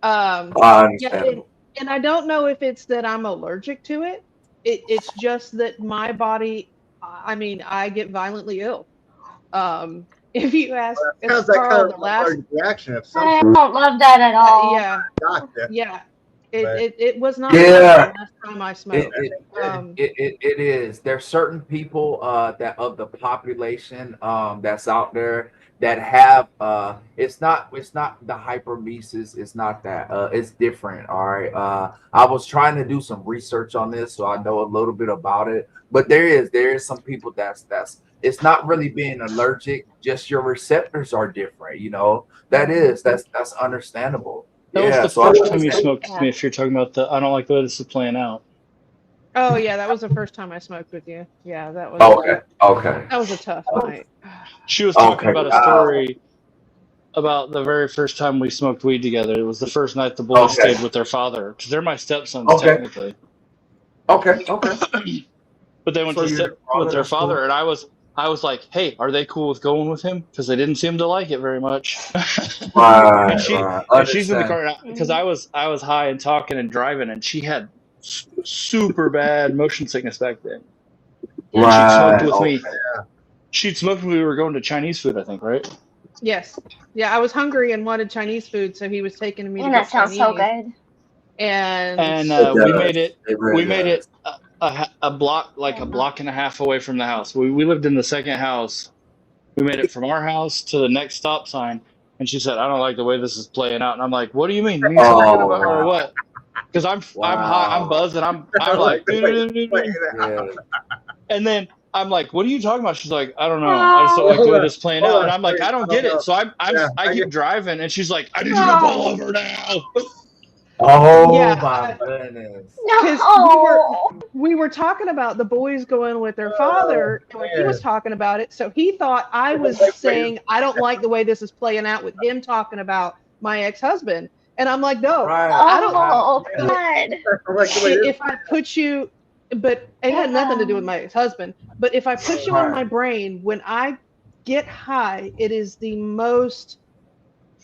I Yeah, understand. and I don't know if it's that I'm allergic to it. It's just that my body, I mean, I get violently ill. If you ask Sounds like kind Carl, of the an last, allergic reaction of some I sort. don't love that at all. yeah, Gotcha. yeah, But- it was not Yeah. pleasant the last time I It, smoked. it, Um, it is. There's certain people that of the population that's out there that have it's not the hypermesis, it's not that it's different. All right. I was trying to do some research on this so I know a little bit about it, but there is some people that's it's not really being allergic, just your receptors are different, that's understandable. That was Yeah, the so I first time you understand. smoked with me. If you're talking about the, I don't like the way this is playing out. oh yeah, that was the first time I smoked with you. Yeah, Okay. that was a tough night. She was talking Okay. about a story about the very first time we smoked weed together. It was the first night the boys Okay. stayed with their father because they're my stepsons Okay. technically, Okay. but they went So to you're stay the father, with their that's cool. father, and I was like, "Hey, are they cool with going with him?" Because they didn't seem to like it very much. Right. and she's in the Understand. car because I was high and talking and driving, and she had super bad motion sickness back then. And she'd smoked with me. She'd smoked when we were going to Chinese food, I think, right? Yes, yeah, I was hungry and wanted Chinese food, so he was taking me to Man, get that sounds Chinese. so good. And We made it. really We made it does. a block, like a block and a half away from the house. We lived in the second house. We made it from our house to the next stop sign. And she said, "I don't like the way this is playing out." And I'm like, "What do you mean? Me talking about or what?" Because I'm high, I'm buzzing, I'm like, Yeah. and then I'm like, "What are you talking about?" She's like, "I don't know. I just don't like the way this is playing out." And I'm like, "I don't get it." So I keep driving, and she's like, "I need you to pull over now." Oh Yeah. my goodness. because No. we were talking about the boys going with their father, and when he was talking about it, so he thought I was saying I don't like the way this is playing out with him talking about my ex-husband, and I'm like, no, Right. I don't. Oh, God. If I put you, but it had nothing to do with my ex-husband. But if I put you in my brain, when I get high, it is the most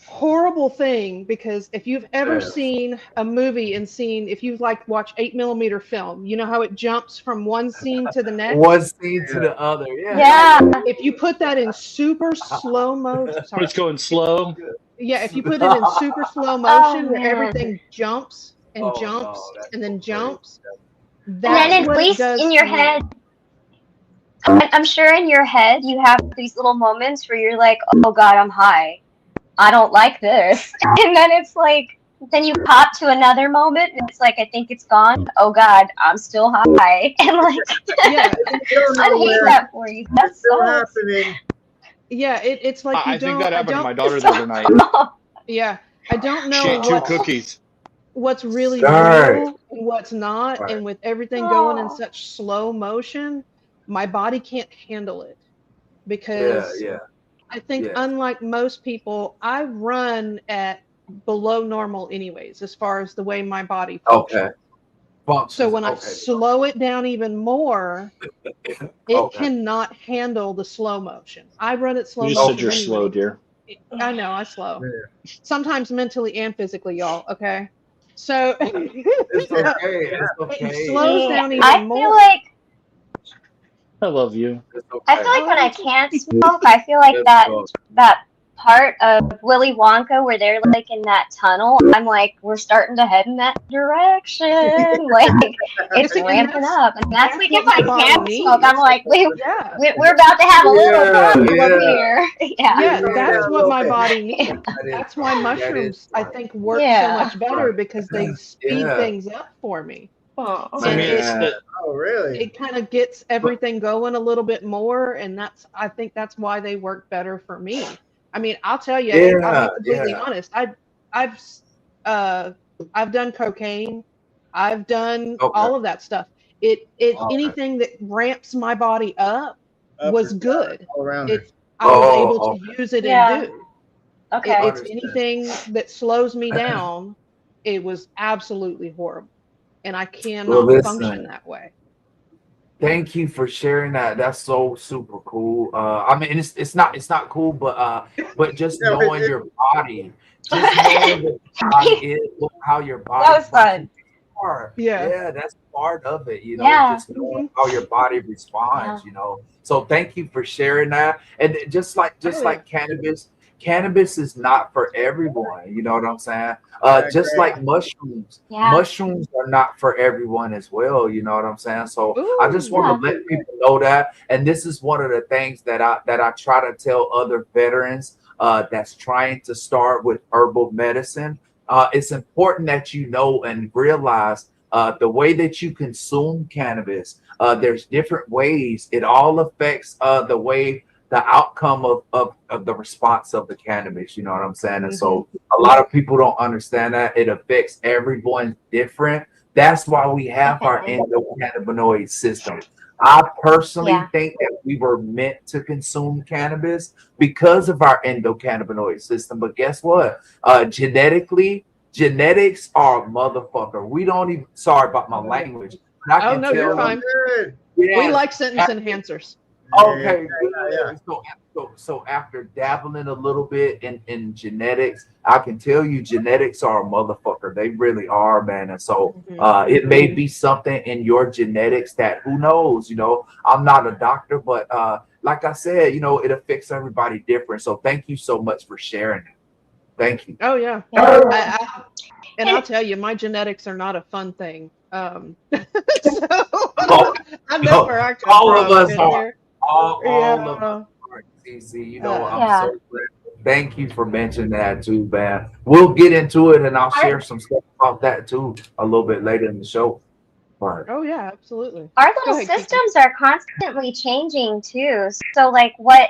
horrible thing, because if you've ever seen a movie and if you've like watched 8mm film, you know how it jumps from one scene to the next? One scene to the other. Yeah. If you put that in super slow motion, When it's going slow. yeah, if you put it in super slow motion where man. everything jumps and Oh, jumps no, that's and then so crazy. jumps, And that's then at what it least does in your to me. head, I'm sure in your head you have these little moments where you're like, oh God, I'm high. I don't like this. And then it's like, then you pop to another moment and it's like, I think it's gone. Oh God, I'm still high. And like, Yeah, I hate that for you. That's It's still sucks. happening. yeah, it's like I think that happened to my daughter the So- other night. Yeah, I don't She ate know 2 cookies. what's really Right. real and what's not, Right. and with everything going in Oh. such slow motion, my body can't handle it, because Yeah. I think Yeah. unlike most people, I run at below normal anyways, as far as the way my body functions. Okay. Functions. So when I Okay. slow it down even more, it Okay. cannot handle the slow motion. I run at slow You just said motion you're anyway. slow, dear. I know, I slow. Yeah. Sometimes mentally and physically, y'all. Okay, so It's okay. It's okay. it slows down even I more. feel like I love you. It's okay. I feel like when I can't smoke, I feel like It's that okay. that part of Willy Wonka where they're like in that tunnel. I'm like, we're starting to head in that direction. Like it's See, and ramping that's- up, and that's like if what I my body can't smoke, needs. I'm like, Yeah, we're about to have a little Yeah, problem yeah. over here. Yeah. yeah, that's what my okay. body needs. That is That's why fine. That mushrooms, is I fine. think, work so Yeah. much better, because they speed Yeah. things up for me. Oh. I mean, And Oh, really? it kind of gets everything going a little bit more, and I think that's why they work better for me. I mean, I'll tell you, I'll Yeah. be completely Yeah. honest. I've I've done cocaine, I've done Okay. all of that stuff. It Okay. anything that ramps my body up Up was and good. all around her. It's I was Oh, able to okay. use it Yeah. and do. Okay. It's Understand. anything that slows me down. It was absolutely horrible, and I Well, cannot listen. function that way. Thank you for sharing that. That's so super cool. I mean, it's not cool, but just Yeah, knowing it- your body, just knowing what your body is, how your body That was fun. functions. Yeah. Yeah, that's part of it. Yeah. Just knowing how your body responds. Yeah. So thank you for sharing that. And just like Oh, yeah. like cannabis is not for everyone. You know what I'm saying? Yeah, Just great. like mushrooms. Yeah. Mushrooms are not for everyone as well. You know what I'm saying? So I just Ooh, want to let people know that. And this is one of the things that I try to tell other veterans that's trying to start with herbal medicine. It's important that you know and realize the way that you consume cannabis. There's different ways. It all affects the way the outcome of the response of the cannabis. You know what I'm saying? And so a lot of people don't understand that it affects everyone different. That's why we have our endocannabinoid system. I personally Yeah. think that we were meant to consume cannabis because of our endocannabinoid system. But guess what? Genetics are a motherfucker. We don't even, sorry about my language, but I Oh, can no, you're tell fine. Good. We yes, like sentence enhancers. okay, Yeah. good. So after dabbling a little bit in genetics, I can tell you genetics are a motherfucker. They really are, man. And so it may be something in your genetics that who knows, I'm not a doctor, but like I said, it affects everybody different. So thank you so much for sharing it. Thank you. Oh yeah. Yeah. And I'll tell you, my genetics are not a fun thing. So I know where I come all from. of us in are. there. All Yeah. of us are. CC, I'm Yeah. so glad. Thank you for mentioning that too, man. We'll get into it and I'll share some stuff about that too a little bit later in the show. All right. Oh yeah, absolutely. Our Go little ahead, Kiki. systems are constantly changing too. So like what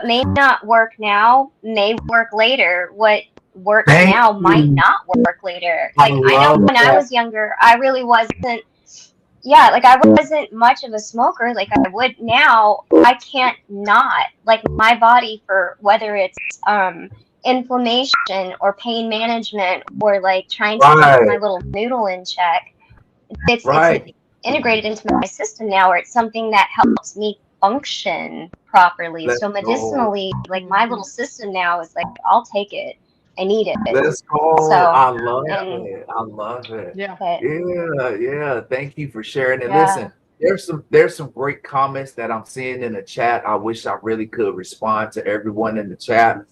may not work now may work later. What works Thank now might you. not work later. I Like I know love when I that. was younger, I really wasn't like I wasn't much of a smoker like I would now. I can't not. Like my body, for whether it's inflammation or pain management or like trying to keep my little noodle in check. It's Right. integrated into my system now, where it's something that helps me function properly. Let's So go. medicinally, like my little system now is like, I'll take it. I need it. Let's go. So, I love and it. I love it. Yeah. but Yeah, yeah. Thank you for sharing it. yeah. Listen, there's some great comments that I'm seeing in the chat. I wish I really could respond to everyone in the chat.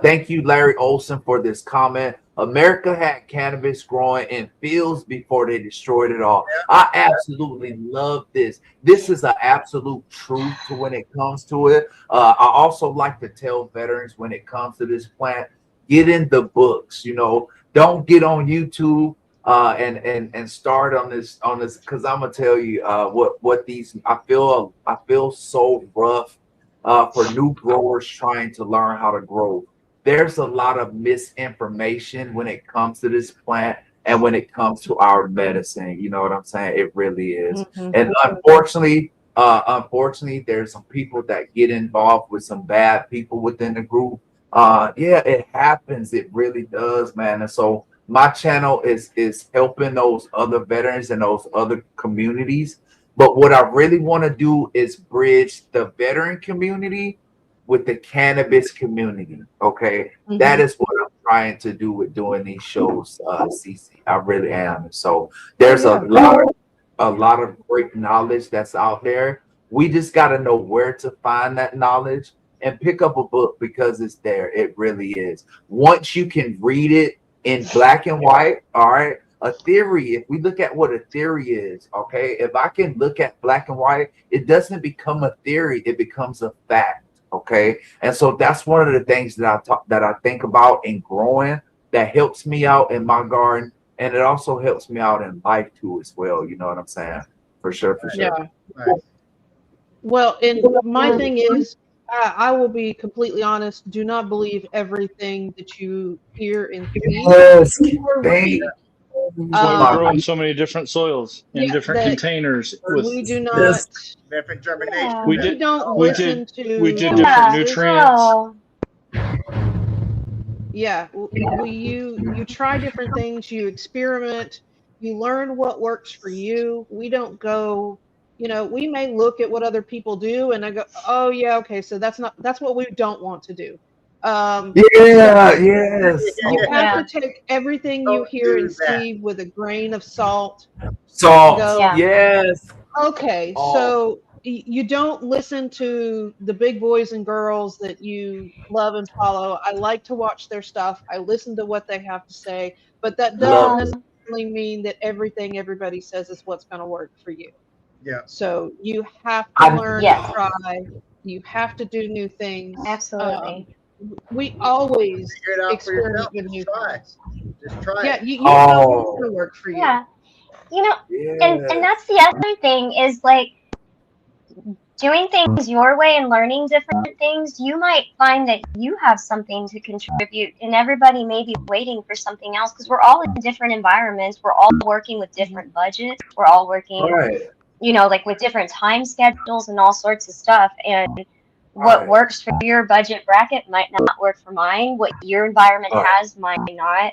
Thank you, Larry Olson, for this comment. America had cannabis growing in fields before they destroyed it all. I absolutely love this. This is an absolute truth to when it comes to it. I also like to tell veterans when it comes to this plant, get in the books. Don't get on YouTube and start on this because I'm gonna tell you what these I feel so rough for new growers trying to learn how to grow. There's a lot of misinformation when it comes to this plant and when it comes to our medicine. You know what I'm saying? It really is. And unfortunately, there's some people that get involved with some bad people within the group. Yeah, it happens. It really does, man. And so my channel is helping those other veterans and those other communities. But what I really want to do is bridge the veteran community with the cannabis community. Okay, that is what I'm trying to do with doing these shows, CC. I really am. So there's a lot of great knowledge that's out there. We just got to know where to find that knowledge and pick up a book because it's there. It really is. Once you can read it in black and white, all right. A theory, if we look at what a theory is, okay, if I can look at black and white, it doesn't become a theory, it becomes a fact, okay? And so that's one of the things that I think about in growing that helps me out in my garden, and it also helps me out in life too as well. You know what I'm saying? For sure, for sure. Yeah. Right. Well, and my thing is, I will be completely honest. Do not believe everything that you hear and see Yes, or thank read. That's why we grow Um, in so many different soils in yeah, different that containers. With we do yes. not. Different germination. Yeah. we We did don't we listen did we to did the different Yeah. voices. nutrients. Oh, Yeah, you try different things, you experiment, you learn what works for you. We don't go, we may look at what other people do and I go, oh yeah, okay, so that's what we don't want to do. Yeah, So yes. you Oh, have yeah. to take everything you Don't hear and do that. see with a grain of salt and salt. go, Yeah. Yes. okay, Oh, so you don't listen to the big boys and girls that you love and follow. I like to watch their stuff. I listen to what they have to say, but that doesn't love it. necessarily mean that everything everybody says is what's going to work for you. Yeah. So you have to I learn and Yes. try. You have to do new things. Absolutely. We always Figure it out for experiment yourself. with Just new try. things. Just try Yeah, it. you don't know what's oh going to work for you. Yeah. You know, and yes. that's the other thing is like doing things your way and learning different things, you might find that you have something to contribute, and everybody may be waiting for something else because we're all in different environments. We're all working with different budgets. We're all working, Right. like with different time schedules and all sorts of stuff. And what Right. works for your budget bracket might not work for mine. What your environment Right. has might not.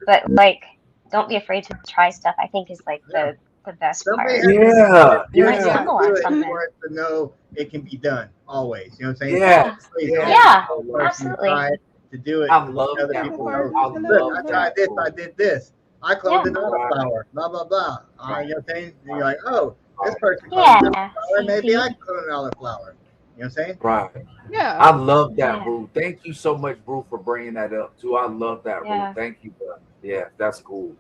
But like, don't be afraid to try stuff. I think is like Yeah. the best Somebody part. has to do it. Yeah. You You might have Yeah. to stumble do on it something. for us to know it can be done always. You know what I'm saying? Yeah. Please Yeah. don't be Yeah, the person to absolutely. try it, to do it. I love Other that, Hey, people bro. know. I Barton. Look, love Hello, I hello. tried that, this. bro. I did this. I cloned Yeah, an Right. autoflower. Blah blah blah. Right. You know what I'm saying? And you're like, oh, this Right. person cloned an yeah, autoflower. Maybe Cece. I can clone an autoflower. You know what I'm saying? Right. Yeah. I love that, Yeah, bro. Thank you so much, bro, for bringing that up too. I love that, bro. yeah, Thank you, bro. Yeah, that's cool.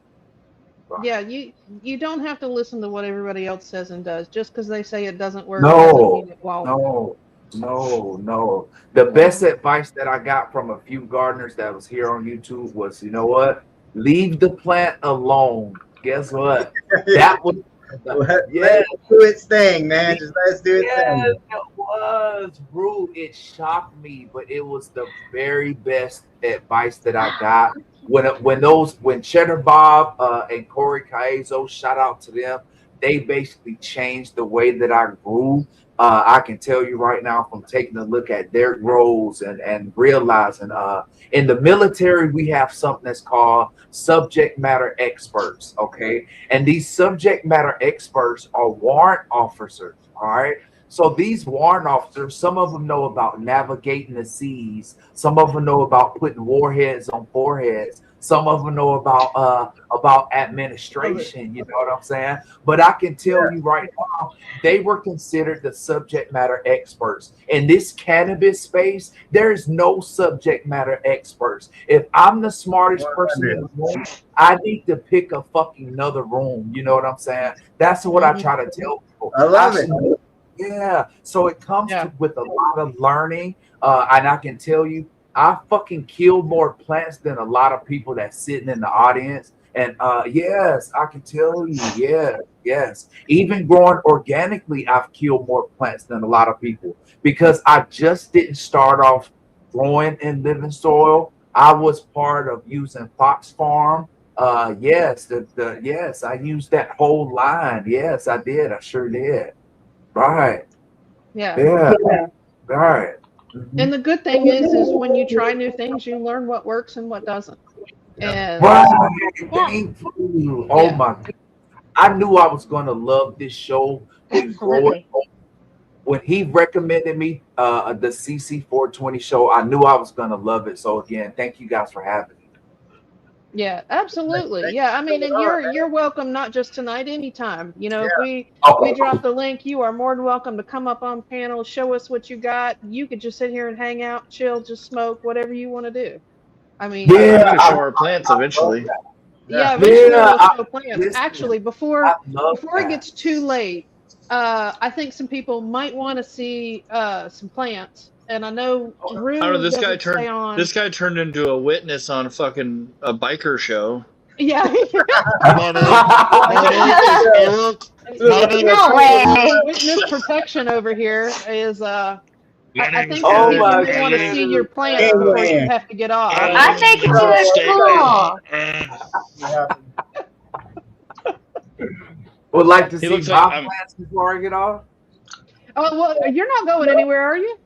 Right. Yeah, you don't have to listen to what everybody else says and does. Just because they say it doesn't work doesn't No, mean it won't. no, no. The best yeah. advice that I got from a few gardeners that was here on YouTube was, you know what? Leave the plant alone. Guess what? Yeah. That was Let yeah, it do its thing, man. Just let it do its yes, thing. it was, bro. It shocked me, but it was the very best advice that I got. When Cheddar Bob and Corey Caizo, shout out to them, they basically changed the way that I grew. I can tell you right now from taking a look at their roles and realizing in the military we have something that's called subject matter experts. Okay, and these subject matter experts are warrant officers. All right. So these warrant officers, some of them know about navigating the seas. Some of them know about putting warheads on foreheads. Some of them know about administration. You know what I'm saying? But I can tell you right now, they were considered the subject matter experts in this cannabis space. There is no subject matter experts. If I'm the smartest person in the room, I need to pick a fucking another room. You know what I'm saying? That's what I try to tell people. I love it. Yeah. So it comes with a lot of learning. And I can tell you, I fucking killed more plants than a lot of people that's sitting in the audience. And yes, I can tell you, yes. Even growing organically, I've killed more plants than a lot of people because I just didn't start off growing in living soil. I was part of using Fox Farm. Yes, yes, I used that whole line. Yes, I did. I sure did. Right. Yeah. Right. And the good thing is when you try new things, you learn what works and what doesn't. And Right. Thank you. Oh my God. I knew I was gonna love this show when growing. When he recommended me the CC 420 show, I knew I was gonna love it. So again, thank you guys for having me. Yeah, absolutely. Yeah, I mean, and you're welcome not just tonight, anytime. You know, if we drop the link, you are more than welcome to come up on panel, show us what you got. You could just sit here and hang out, chill, just smoke, whatever you want to do. I mean, I'm gonna show our plants eventually. Yeah, eventually we'll show plants. Actually, before it gets too late, I think some people might want to see some plants. And I know Rue I don't know. This guy turned into a witness on fucking a biker show. Yeah. No way. Witness protection over here is I think Oh some people my may want to see your plants Yeah. before you have to get off. I think it's cool. Would like to He see looks my like plants before I get off. Oh well, you're not going anywhere, are you?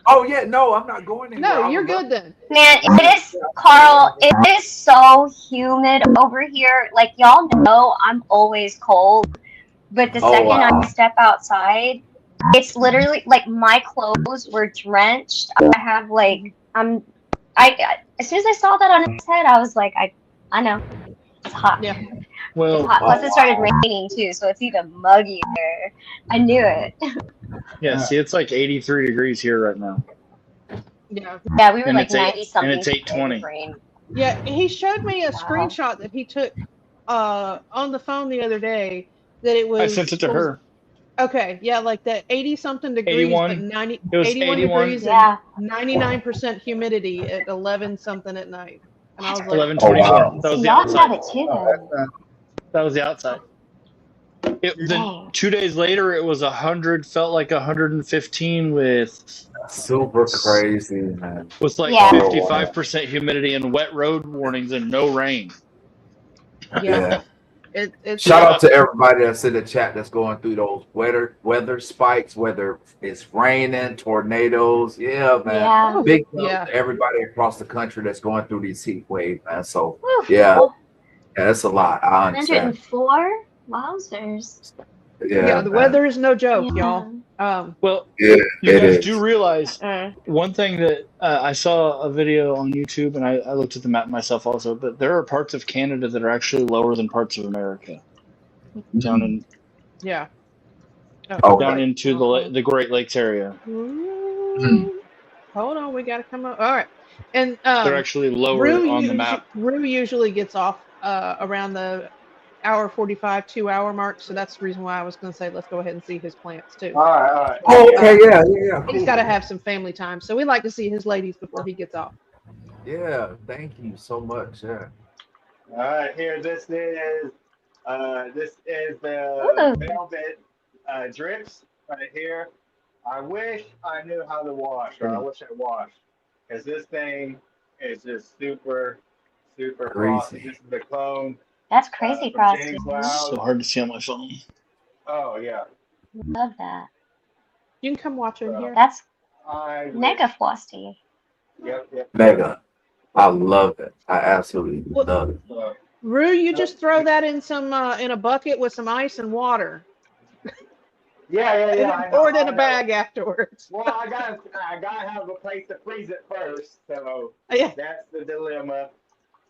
Oh yeah, no, I'm not going anywhere. No, you're good then. Man, it is, Carl, it is so humid over here. Like, y'all know I'm always cold, but the second I step outside, it's literally like my clothes were drenched. I have like, as soon as I saw that on his head, I was like, I know, it's hot. Yeah. Well, it's hot. Plus it started raining too, so it's even muggier. I knew it. Yeah, see, it's like 83 degrees here right now. Yeah, we were like 90 something. And it's 8:20. Yeah, he showed me a screenshot that he took on the phone the other day. That it was. I sent it to her. Okay, yeah, like that 80 something degrees, 81. but 90, it was 81 degrees, yeah. and 99% humidity at 11 something at night. And I was like, 11:24. That was the outside. Y'all have it too, then. That was the outside. Then 2 days later, it was 100. Felt like 115 with super crazy, man. With like 55% humidity and wet road warnings and no rain. Yeah. Shout out to everybody that's in the chat that's going through those weather spikes, whether it's raining, tornadoes. Yeah, man. Yeah. Big to everybody across the country that's going through these heat waves, man. So yeah, that's a lot. I understand. 104? Wowzers. Yeah, the weather is no joke, y'all. Well, you guys do realize one thing that I saw a video on YouTube, and I looked at the map myself also, but there are parts of Canada that are actually lower than parts of America. Down in down into the Great Lakes area. Hold on, we got to come up. All right. And they're actually lower on the map. Rue usually gets off around the hour 45, 2 hour mark. So that's the reason why I was going to say, let's go ahead and see his plants too. All right. Oh, okay, yeah. He's got to have some family time. So we like to see his ladies before he gets off. Yeah, thank you so much. Yeah. All right, here, this is the velvet drips right here. I wish I knew how to wash, or I wish I washed, because this thing is just super frosty. This is the clone. That's crazy frosty. So hard to see on my phone. Oh yeah. Love that. You can come watch it here. That's mega frosty. Yep. Mega. I love it. I absolutely love it. Rue, you just throw that in some in a bucket with some ice and water. and I then know. pour it in I a know. bag afterwards. Well, I gotta have a place to freeze it first, so Yeah. that's the dilemma.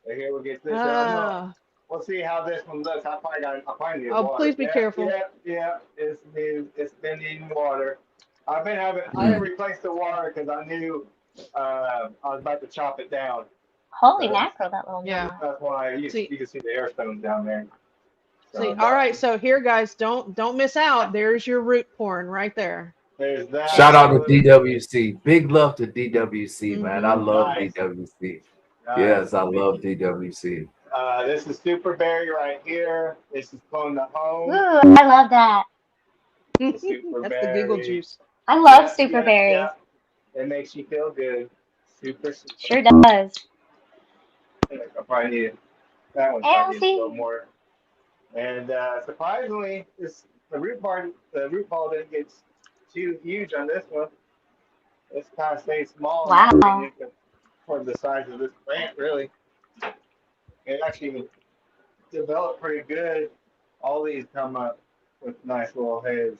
So here we'll get this. Ah. We'll see how this one looks. I probably need Oh, water. please be careful. Yeah. It's been needing water. I Mm. replaced the water because I knew I was about to chop it down. Holy So mackerel, that little Yeah. guy. that's why you See, can see the air stones down there. see. So All right. So here, guys, don't miss out. There's your root porn right there. there's that. Shout out to DWC. Big love to DWC, man. I Mm-hmm. love Nice. DWC. Nice. Yes, I love DWC. This is super berry right here. This is clone the home. Ooh, I love that. That's the Google Berry. juice. I love super berries. It makes you feel good. Super. Sure does. I probably need that one. Probably needs a little more. And surprisingly, the root ball didn't get too huge on this one. This kind of stays small. Wow. For the size of this plant, really. It actually developed pretty good. All these come up with nice little heads.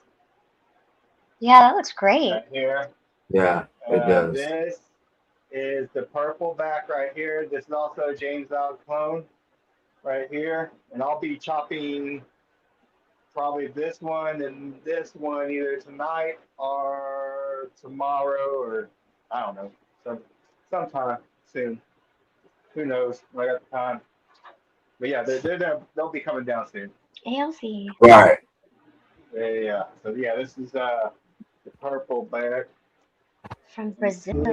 Yeah, that looks great. Right here. Yeah, it does. This is the purple back right here. This is also a James Dog clone right here. And I'll be chopping probably this one and this one either tonight or tomorrow or I don't know, sometime soon. Who knows? When I got the time. But yeah, they'll be coming down soon. ALC. Right. Yeah. So yeah, this is the purple back. From Brazil.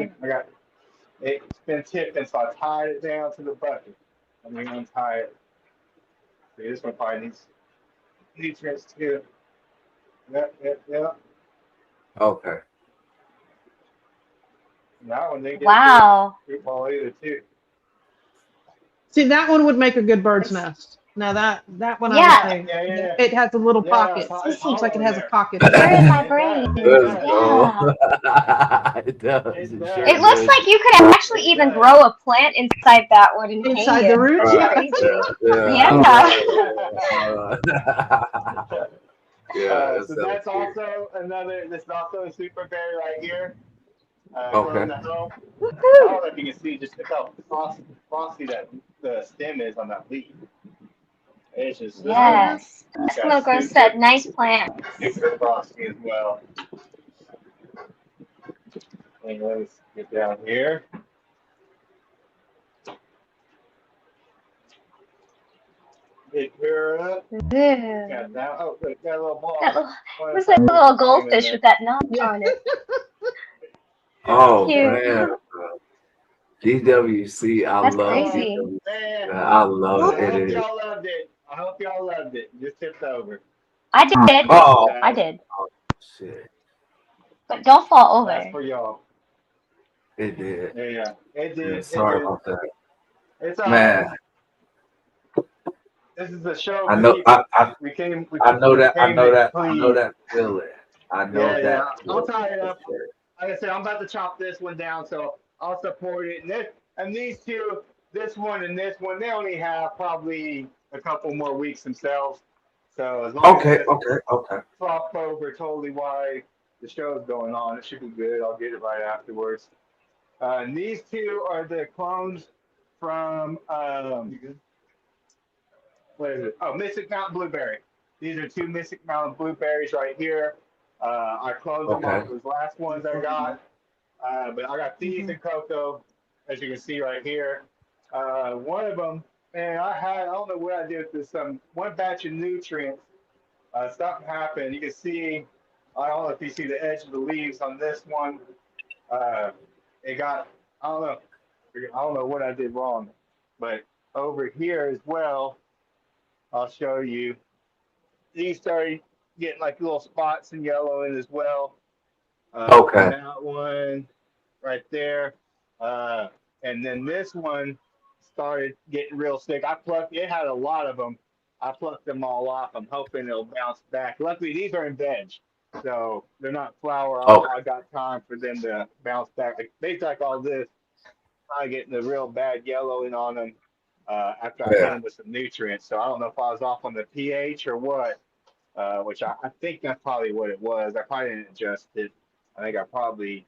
It's been tipped, and so I tied it down to the bucket. I'm gonna untie it. See, this one probably needs nutrients too. Yeah. Okay. That one they get Wow. fruit ball either too. See, that one would make a good bird's nest. Now that one, Yeah. I would say, Yeah. it has a little Yeah, pocket. it's This seems like it hollow has in a there. pocket. Where is my brain? Let's go. Yeah. It does. It It does. sure It looks does. like you could actually even grow a plant inside that one and Inside hang the it. roots, That's yeah. crazy. Yeah. So that's also another. This is also a super berry right here. Okay. From the home. I don't know if you can see just how frosty that the stem is on that leaf. It's just Yes. That's gonna grow set nice plants. super frosty as well. And let's get down here. Pick her up. Ooh. Got that. Oh, look, got a little ball. Looks like a little goldfish with that knot on it. Oh Cute. man. DWC, I That's love crazy. DWC. Man, I love I hope it. y'all loved it. I hope y'all loved it. Just tipped over. I did. Oh I did. shit. But don't fall That's over. for y'all. It did. Yeah, it did. Yeah, sorry about that. It's all Man, right. This is a show. I know We came. I know that feeling. feeling. I know Yeah. that. I'll tie it feeling. up. Like I said, I'm about to chop this one down, so I'll support it. And these two, this one and this one, they only have probably a couple more weeks themselves. So as long as Okay. flop over totally why the show's going on, it should be good. I'll get it right afterwards. And these two are the clones from what is it? Oh, Mystic Mountain Blueberry. These are two Mystic Mountain Blueberries right here. I cloned them off those last ones I got. But I got these in cocoa, as you can see right here. One of them, man, I don't know what I did with this. One batch of nutrients, something happened. You can see, I don't know if you see the edge of the leaves on this one. It got, I don't know what I did wrong. But over here as well, I'll show you. These started getting like little spots and yellow in as well. That one right there. And then this one started getting real sick. It had a lot of them. I plucked them all off. I'm hoping it'll bounce back. Luckily, these are in veg, so they're not flower. I got time for them to bounce back. They like all this, kind of getting the real bad yellowing on them after I hit them with some nutrients. So I don't know if I was off on the pH or what, which I think that's probably what it was. I probably didn't adjust it. I think I probably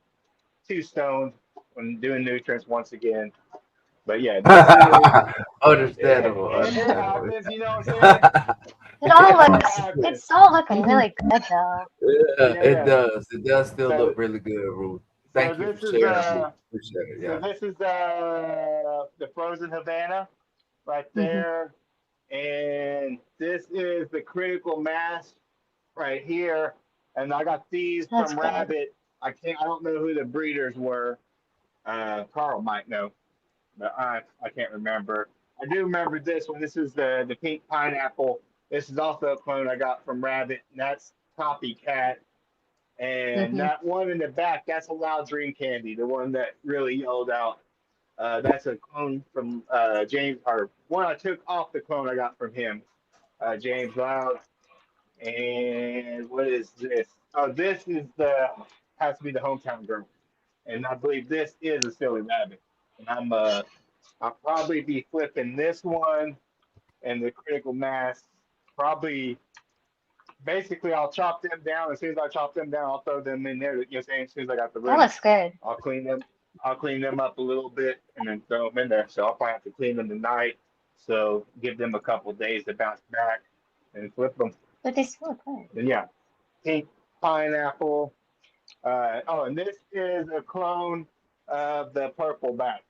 too stoned when doing nutrients once again. But yeah, this is Understandable. it Understandable. happens. You know what I'm saying? It all It looks, happens. it's all looking really good though. Yeah, Yeah, it yeah. does. It does still So look really good, Ruth. so Thank you for this is sharing, Ruth. Appreciate it. so Yeah. this is the frozen Havana right there, and this is the critical mass right here. And I got these That's from good. Rabbit. I don't know who the breeders were. Carl might know, but I can't remember. I do remember this one. This is the pink pineapple. This is also a clone I got from Rabbit, and that's copycat. And Mm-hmm. that one in the back, that's a Loud Dream Candy, the one that really yelled out. That's a clone from James, or one I took off the clone I got from him, James Loud. And what is this? Oh, this is the has to be the hometown girl, and I believe this is a silly rabbit. And I'll probably be flipping this one and the critical mass. Probably, basically, I'll chop them down. As soon as I chop them down, I'll throw them in there. You know, what I'm saying, as soon as I got the That room, looks good. I'll clean them. I'll clean them up a little bit and then throw them in there. So I'll probably have to clean them tonight. So give them a couple of days to bounce back and flip them. But they still look good. And yeah, pink pineapple. And this is a clone of the purple back,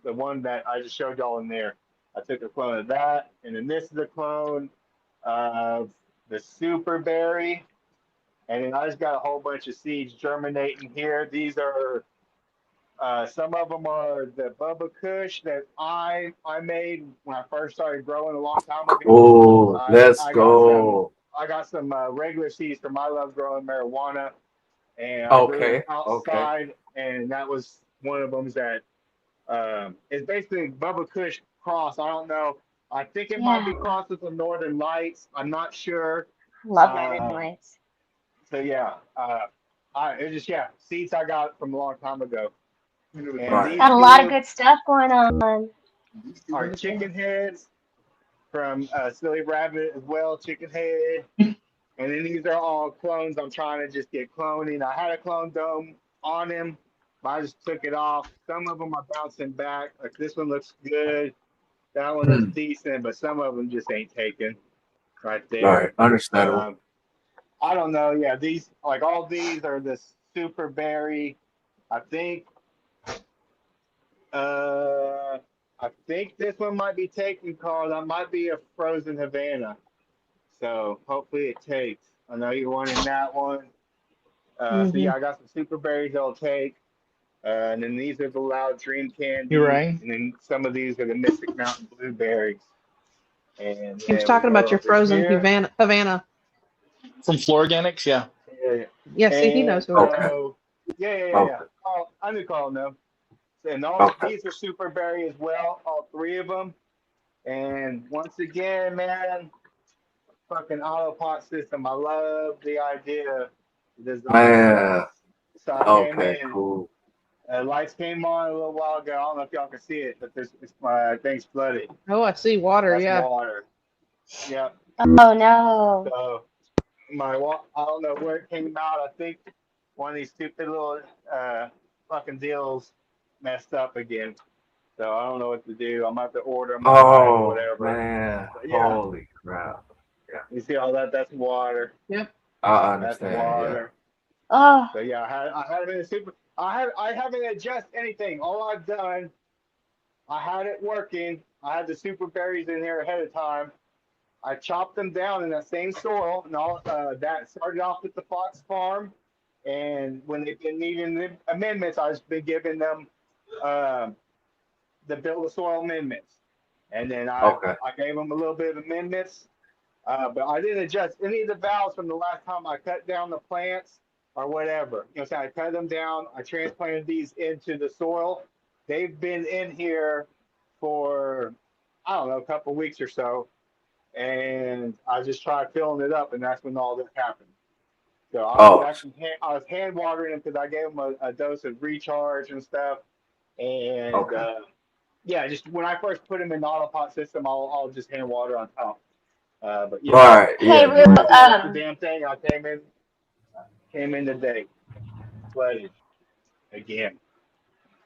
the one that I just showed y'all in there. I took a clone of that, and then this is a clone of the super berry, and then I just got a whole bunch of seeds germinating here. These are some of them are the Bubba Kush that I made when I first started growing a long time ago. Oh, let's I got some go. regular seeds from I Love Growing Marijuana, and I grew them Okay. Okay. outside, and that was one of them that it's basically Bubba Kush cross. I don't know. I think it might Yeah. be crossed with the Northern Lights. I'm not sure. Love Northern Uh, Lights. so yeah, it just seeds I got from a long time ago, and Right. these Got a lot of two good stuff going on. are chicken heads from Silly Rabbit as well. Chicken head. And then these are all clones I'm trying to just get cloning. I had a clone dome on him, but I just took it off. Some of them are bouncing back. Like this one looks good. That one looks Hmm. decent, but some of them just ain't taken right Right. there. Understandable. I don't know. Yeah, these like all these are the super berry. I think I think this one might be taken, Carl. That might be a frozen Havana. So hopefully it takes. I know you're wanting that one. So Mm-hmm. yeah, I got some super berries I'll take. And then these are the Loud Dream You Candy. rang? And then some of these are the Mystic Mountain Blueberries. And He was then we talking go about your over frozen here. Havana. From Florganics, yeah. Yeah. Yeah, see, he And knows who it is. Okay. so, yeah. Okay. Oh, I knew Carl know. And all Okay. these are super berry as well, all three of them. And once again, man, fucking auto pot system. I love the idea, the design of Man. this. So I came Okay. in. Cool. Lights came on a little while ago. I don't know if y'all can see it, but it's my thing's flooded. Oh, I see water. That's Yeah. water. Yep. Oh no. So I don't know where it came out. I think one of these stupid little fucking deals messed up again. So I don't know what to do. I'm about to order them online or Oh whatever. man. But yeah, Holy crap. Yeah. you see all that? That's water. Yep. I That's understand. Yeah. water. Oh, So yeah, I had it in a super. I haven't adjusted anything. All I've done, I had it working. I had the super berries in here ahead of time. I chopped them down in that same soil, and all that started off with the Fox Farm. And when they've been needing the amendments, I've been giving them uh, the build the soil amendments. And then Okay. I gave them a little bit of amendments, but I didn't adjust any of the valves from the last time I cut down the plants or whatever. You know, so I cut them down. I transplanted these into the soil. They've been in here for I don't know a couple of weeks or so, and I just tried filling it up, and that's when all this happened. So I was Oh. actually I was hand watering them because I gave them a dose of recharge and stuff, and Okay. yeah, just when I first put them in the auto pot system, I'll just hand water on top. But yeah, Right. Hey, Yeah. real, the damn thing. I came in today, flooded again.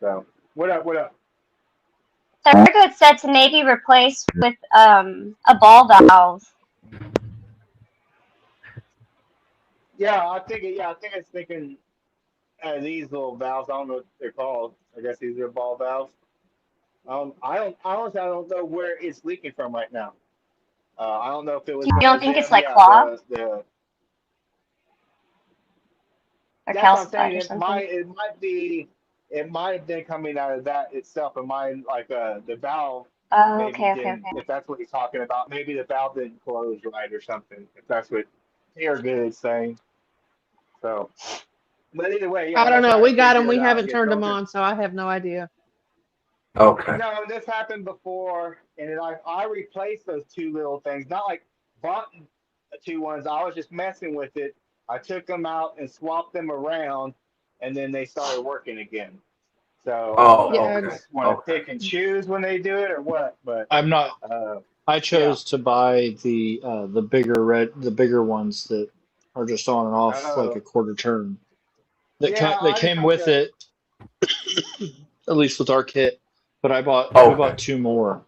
So what up? What up? Sargo had said to maybe replace with a ball valve. Yeah, I think. Yeah, I think it's thinking these little valves. I don't know what they're called. I guess these are ball valves. I don't. Honestly, I don't know where it's leaking from right now. I don't know if it was You one don't of think it's them. like Yeah, clogged the or that's what I'm saying. calcified or something? It might have been coming out of that itself. It might like the valve Oh, maybe okay, okay, didn't. okay. If that's what he's talking about, maybe the valve didn't close right or something. If that's what Air Good is saying. So, but either way, yeah, I I'm don't gonna know. try to We got them. figure We it out. haven't Yeah, turned them don't just on, so I have no idea. Okay. no. This happened before, and then I replaced those two little things. Not like bought two ones. I was just messing with it. I took them out and swapped them around, and then they started working again. So I don't Oh, know if Yeah. they okay. just want to Okay. pick and choose when they do it or what, but I'm not. uh, I yeah. chose to buy the the bigger ones that are just on and off like a quarter turn. Yeah, That I just came have with to. it, at least with our kit. But we Okay. bought two more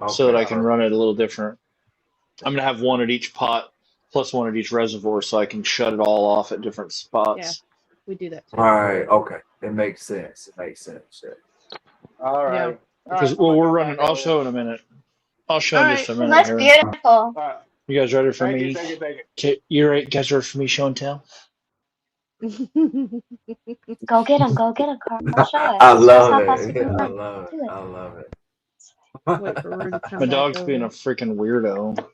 so that Okay. I can run it a little different. I'm gonna have one at each pot plus one at each reservoir so I can shut it all off at different Yeah, spots. we do that too. Right. Okay. It makes sense. It makes sense. Yeah. All Yeah. right. All right. Because I'm well, gonna we're jump running. back I'll out here. show in a minute. I'll show All in right. just a Well, minute that's here. beautiful. All right. You guys ready for Thank you. me? Thank you. Thank you. Okay, you right? Guys ready for me? Show and tell. Go get him, Carl. Show I us. Show us love how fast it. you can I run. love it. Do it. I love it. Wait for Rue to My come back dog's being a over. freaking weirdo.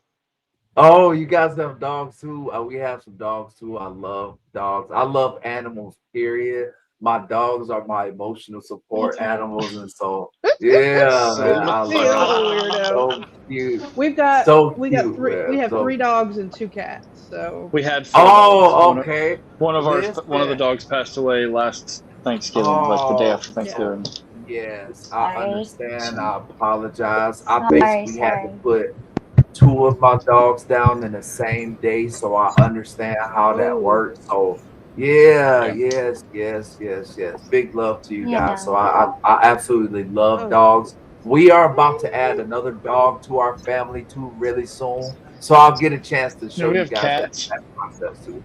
Oh, you guys have dogs too? We have some dogs too. I love dogs. I love animals, period. My dogs are my emotional Me support too. animals. And so, yeah, So man, the I He is a love them. weirdo. So cute. We've got So we got cute, three. We man. have So 3 dogs and 2 cats. So we had 4 dogs. oh, okay. One of the Listen. dogs passed away last Thanksgiving, like the day Oh, after yeah. Thanksgiving. yes. I Sorry. understand. I apologize. I Sorry, basically had to sorry. put two of my dogs down in the same day, so I understand how that Oh. works. So yeah, Yeah. yes. Big love to you guys. Yeah. So I absolutely love Oh. dogs. We are about to add another dog to our family too really soon. So I'll get a chance to You know, show we you have guys cats. that process too.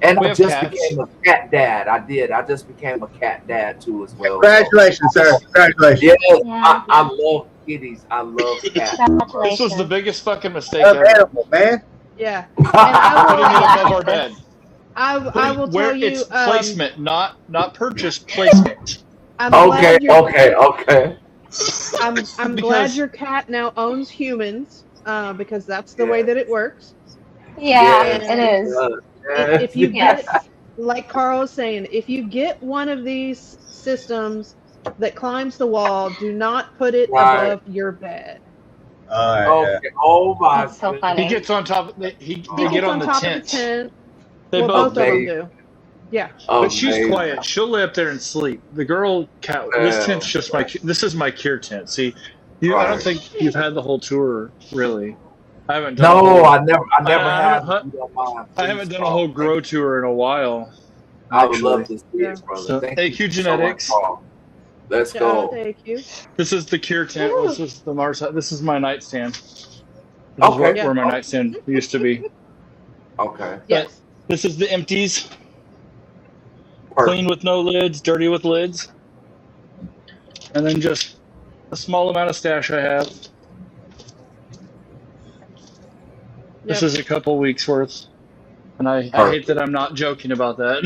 And We I have just cats. became a cat dad. I did. I just became a cat dad too as well. So Congratulations, sir. Congratulations. yes, Yeah. I love kitties. I love cats. This was the Congratulations. biggest fucking mistake Love ever. animal, man. Yeah. And I Putting it will. above our bed. I will tell Where you. it's placement, not purchase placement. I'm Okay, glad your okay. I'm glad Because your cat now owns humans. Because that's the way Yeah, that it works. Yeah, yes, it And it is. does. if you Yes. get, like Carl was saying, if you get one of these systems that climbs the wall, do not put it Right. above your bed. All right, yeah. Okay. Oh my That's so he goodness. funny. gets on top. He They get gets on on the top of the tent. tent. They Well, both both of them Amazing. do. Yeah. But she's Amazing. quiet. She'll lay up there and sleep. The girl cat. This tent's Man. just my. This is my cure tent. See, I don't Right. think you've had the whole tour really. I haven't done a No, whole. I never have. If I you don't mind, haven't please done a call. whole grow tour in a while, I would actually. love to see Yeah. it, brother. So Thank you AQ so much, Genetics. Paul. Let's go. Thank you. This is the cure tent. This is the Mars. This is my nightstand. This is Okay. Yeah. where my nightstand used to be. Okay. But Yes. this is the empties. Clean Perfect. with no lids, dirty with lids, and then just a small amount of stash I have. This Yep. is a couple weeks worth, and I hate Perfect. that I'm not joking about that.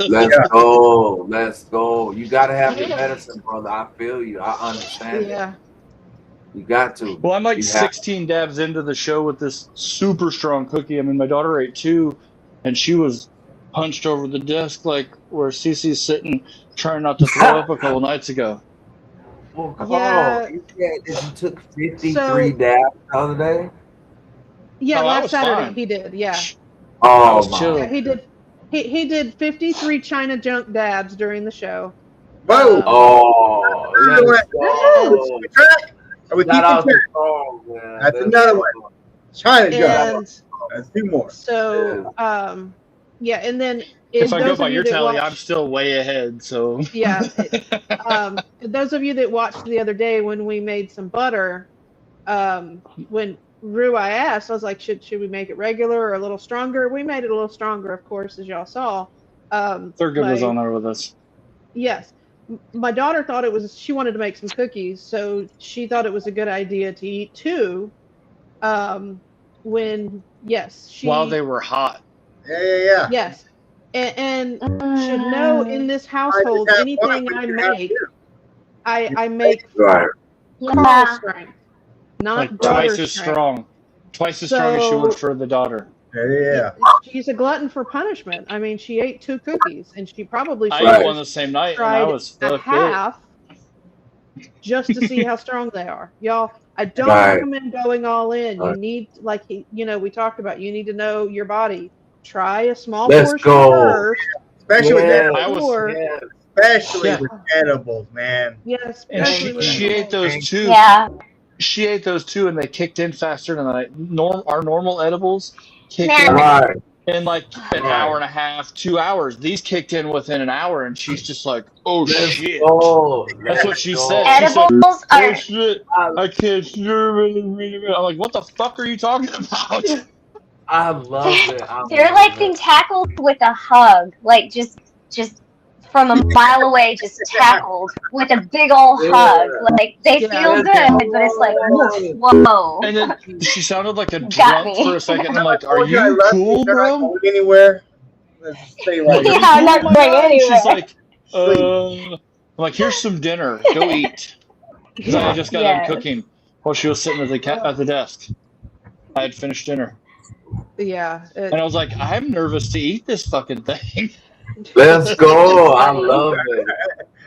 Let's Yeah. go. Let's go. You gotta have your medicine, brother. I feel you. I understand it. Yeah. You got to. Well, I'm like You have 16 dabs into the show with this super strong cookie. I mean, my daughter ate 2, and she was hunched over the desk like where Cece's sitting, trying not to throw up a couple nights ago. Well, Carl, Yeah. you said that you took 53 So dabs the other day. yeah, Oh, I last was Saturday fine. he did. Yeah. I Oh was my. Yeah, chilling. he did. He did 53 China junk dabs during the show. Whoa. Oh, let's Woo! go. Track? Are we Shout keeping out to track? Carl, man. That's Let's another go. one. China jar. And That's two more. so, yeah, and then If I go those by of you your that tally, watch, I'm still way ahead. So yeah, those of you that watched the other day when we made some butter, when Rue, I asked, I was like, should we make it regular or a little stronger? We made it a little stronger, of course, as y'all saw. Thurgood was on there with us. Yes, my daughter thought she wanted to make some cookies, so she thought it was a good idea to eat two. While they were hot. Yeah. Yes, and should know in this I household, just have one, anything but I you have make, two. I make Right. Carl strength, not Like daughter twice as strength. strong. Twice as strong as she would for the daughter. Yeah. She's a glutton for punishment. I mean, she ate two cookies, and she probably I should ate have one the same night, and I tried was a fucked up. half just to see how strong they are. Y'all, I don't Right. recommend going all in. You Right. need, like, we talked about, you need to know your body. Try a small Let's portion go. first. Especially with Yeah. that, I was, especially Yeah. with edibles, man. Yes, and especially with she ate those two. Yeah. She ate those two, and they kicked in faster than our normal edibles kick Nah. in Right. in like an hour and a half, 2 hours. These kicked in within an hour, and she's just like, "Oh Let's shit!" go. That's what she said. Let's She said, Edibles "Oh are shit, I can't hear it." I'm like, "What the fuck are you talking about?" I love it. they're like can tackle with a hug, like just from a mile away, just tackled with a big old hug. Like they feel Let's good, but it's like go. whoa. And then she sounded like a Got drunk me. for a second. I'm like, I "Are told you I you love you. cool, You're not bro? going anywhere. Let's stay right Are here. you Yeah, I'm cool, not my going guy?" And she's anywhere. like, I'm like, "Here's some dinner. Go eat." Because I had just got done Yes. cooking while she was sitting at the desk. I had finished dinner, Yeah. and I was like, "I'm nervous to eat this fucking thing." Let's go. I love it.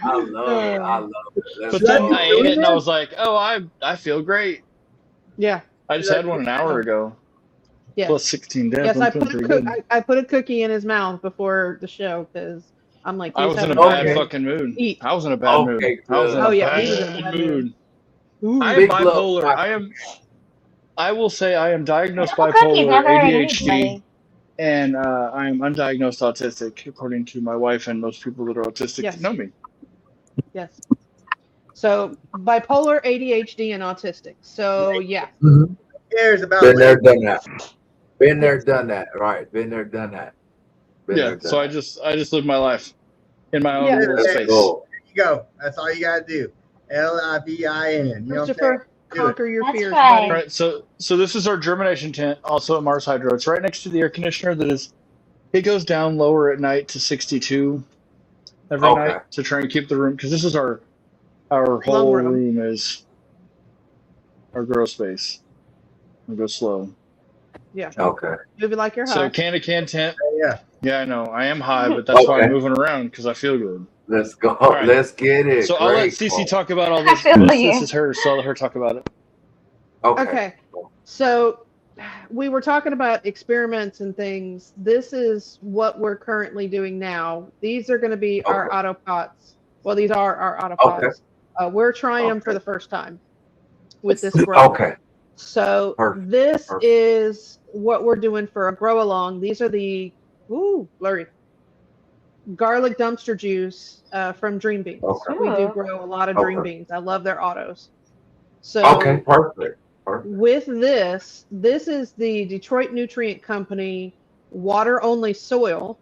I love it. I love it. Let's But then go. I ate it, and I was like, "Oh, I feel great. Yeah. I just had one an hour ago. Yes. Plus 16 days. Yes, I'm feeling pretty good." I put a cookie in his mouth before the show because I'm like, I he's was in a having bad Okay. fucking mood. Eat. I was in a bad mood. Okay, I was in good. a yeah, he was in a bad bad mood. Ooh. I am Big love. bipolar. I will say I am diagnosed No cookies, bipolar, never hurt ADHD, anybody. and I am undiagnosed autistic, according to my wife and most people that are autistic Yes. that know me. Yes. So bipolar, ADHD, and autistic. So yeah. Mhm. Who cares about Been there, labels? done that. Been there, done that. Right. Been there, done that. Been Yeah, there, done so I that. just live my life in my own Yeah. little Let's space. Go. There you go. That's all you gotta do. LIVIN. You know what I'm saying? Christopher, Do it. conquer your That's fears, right. buddy. All right, so this is our germination tent, also at Mars Hydro. It's right next to the air conditioner. It goes down lower at night to 62 every Okay. night to try and keep the room, because this is our Long whole room. room is our grow space. We'll go slow. Yeah. Okay. Move it like you're So high. can tent. Yeah. Yeah, I know. I am high, but that's why I'm Okay. moving around, because I feel good. Let's go. right. Let's get it. So I'll let Great. Cece talk about all I this. feel This you. is hers, so I'll let her talk about it. Okay. So we were talking about experiments and things. This is what we're currently doing now. These are going to be our Okay. autopots. Well, these are our autopots. We're trying them for Okay. the first time with this grow. Okay. So Perfect. this Perfect. is what we're doing for a grow along. These are the blurry garlic dumpster juice from Dream Beans. Okay. We do grow a lot of Dream Okay. Beans. I love their autos. So Okay. Perfect. Perfect. with this is the Detroit Nutrient Company water only soil.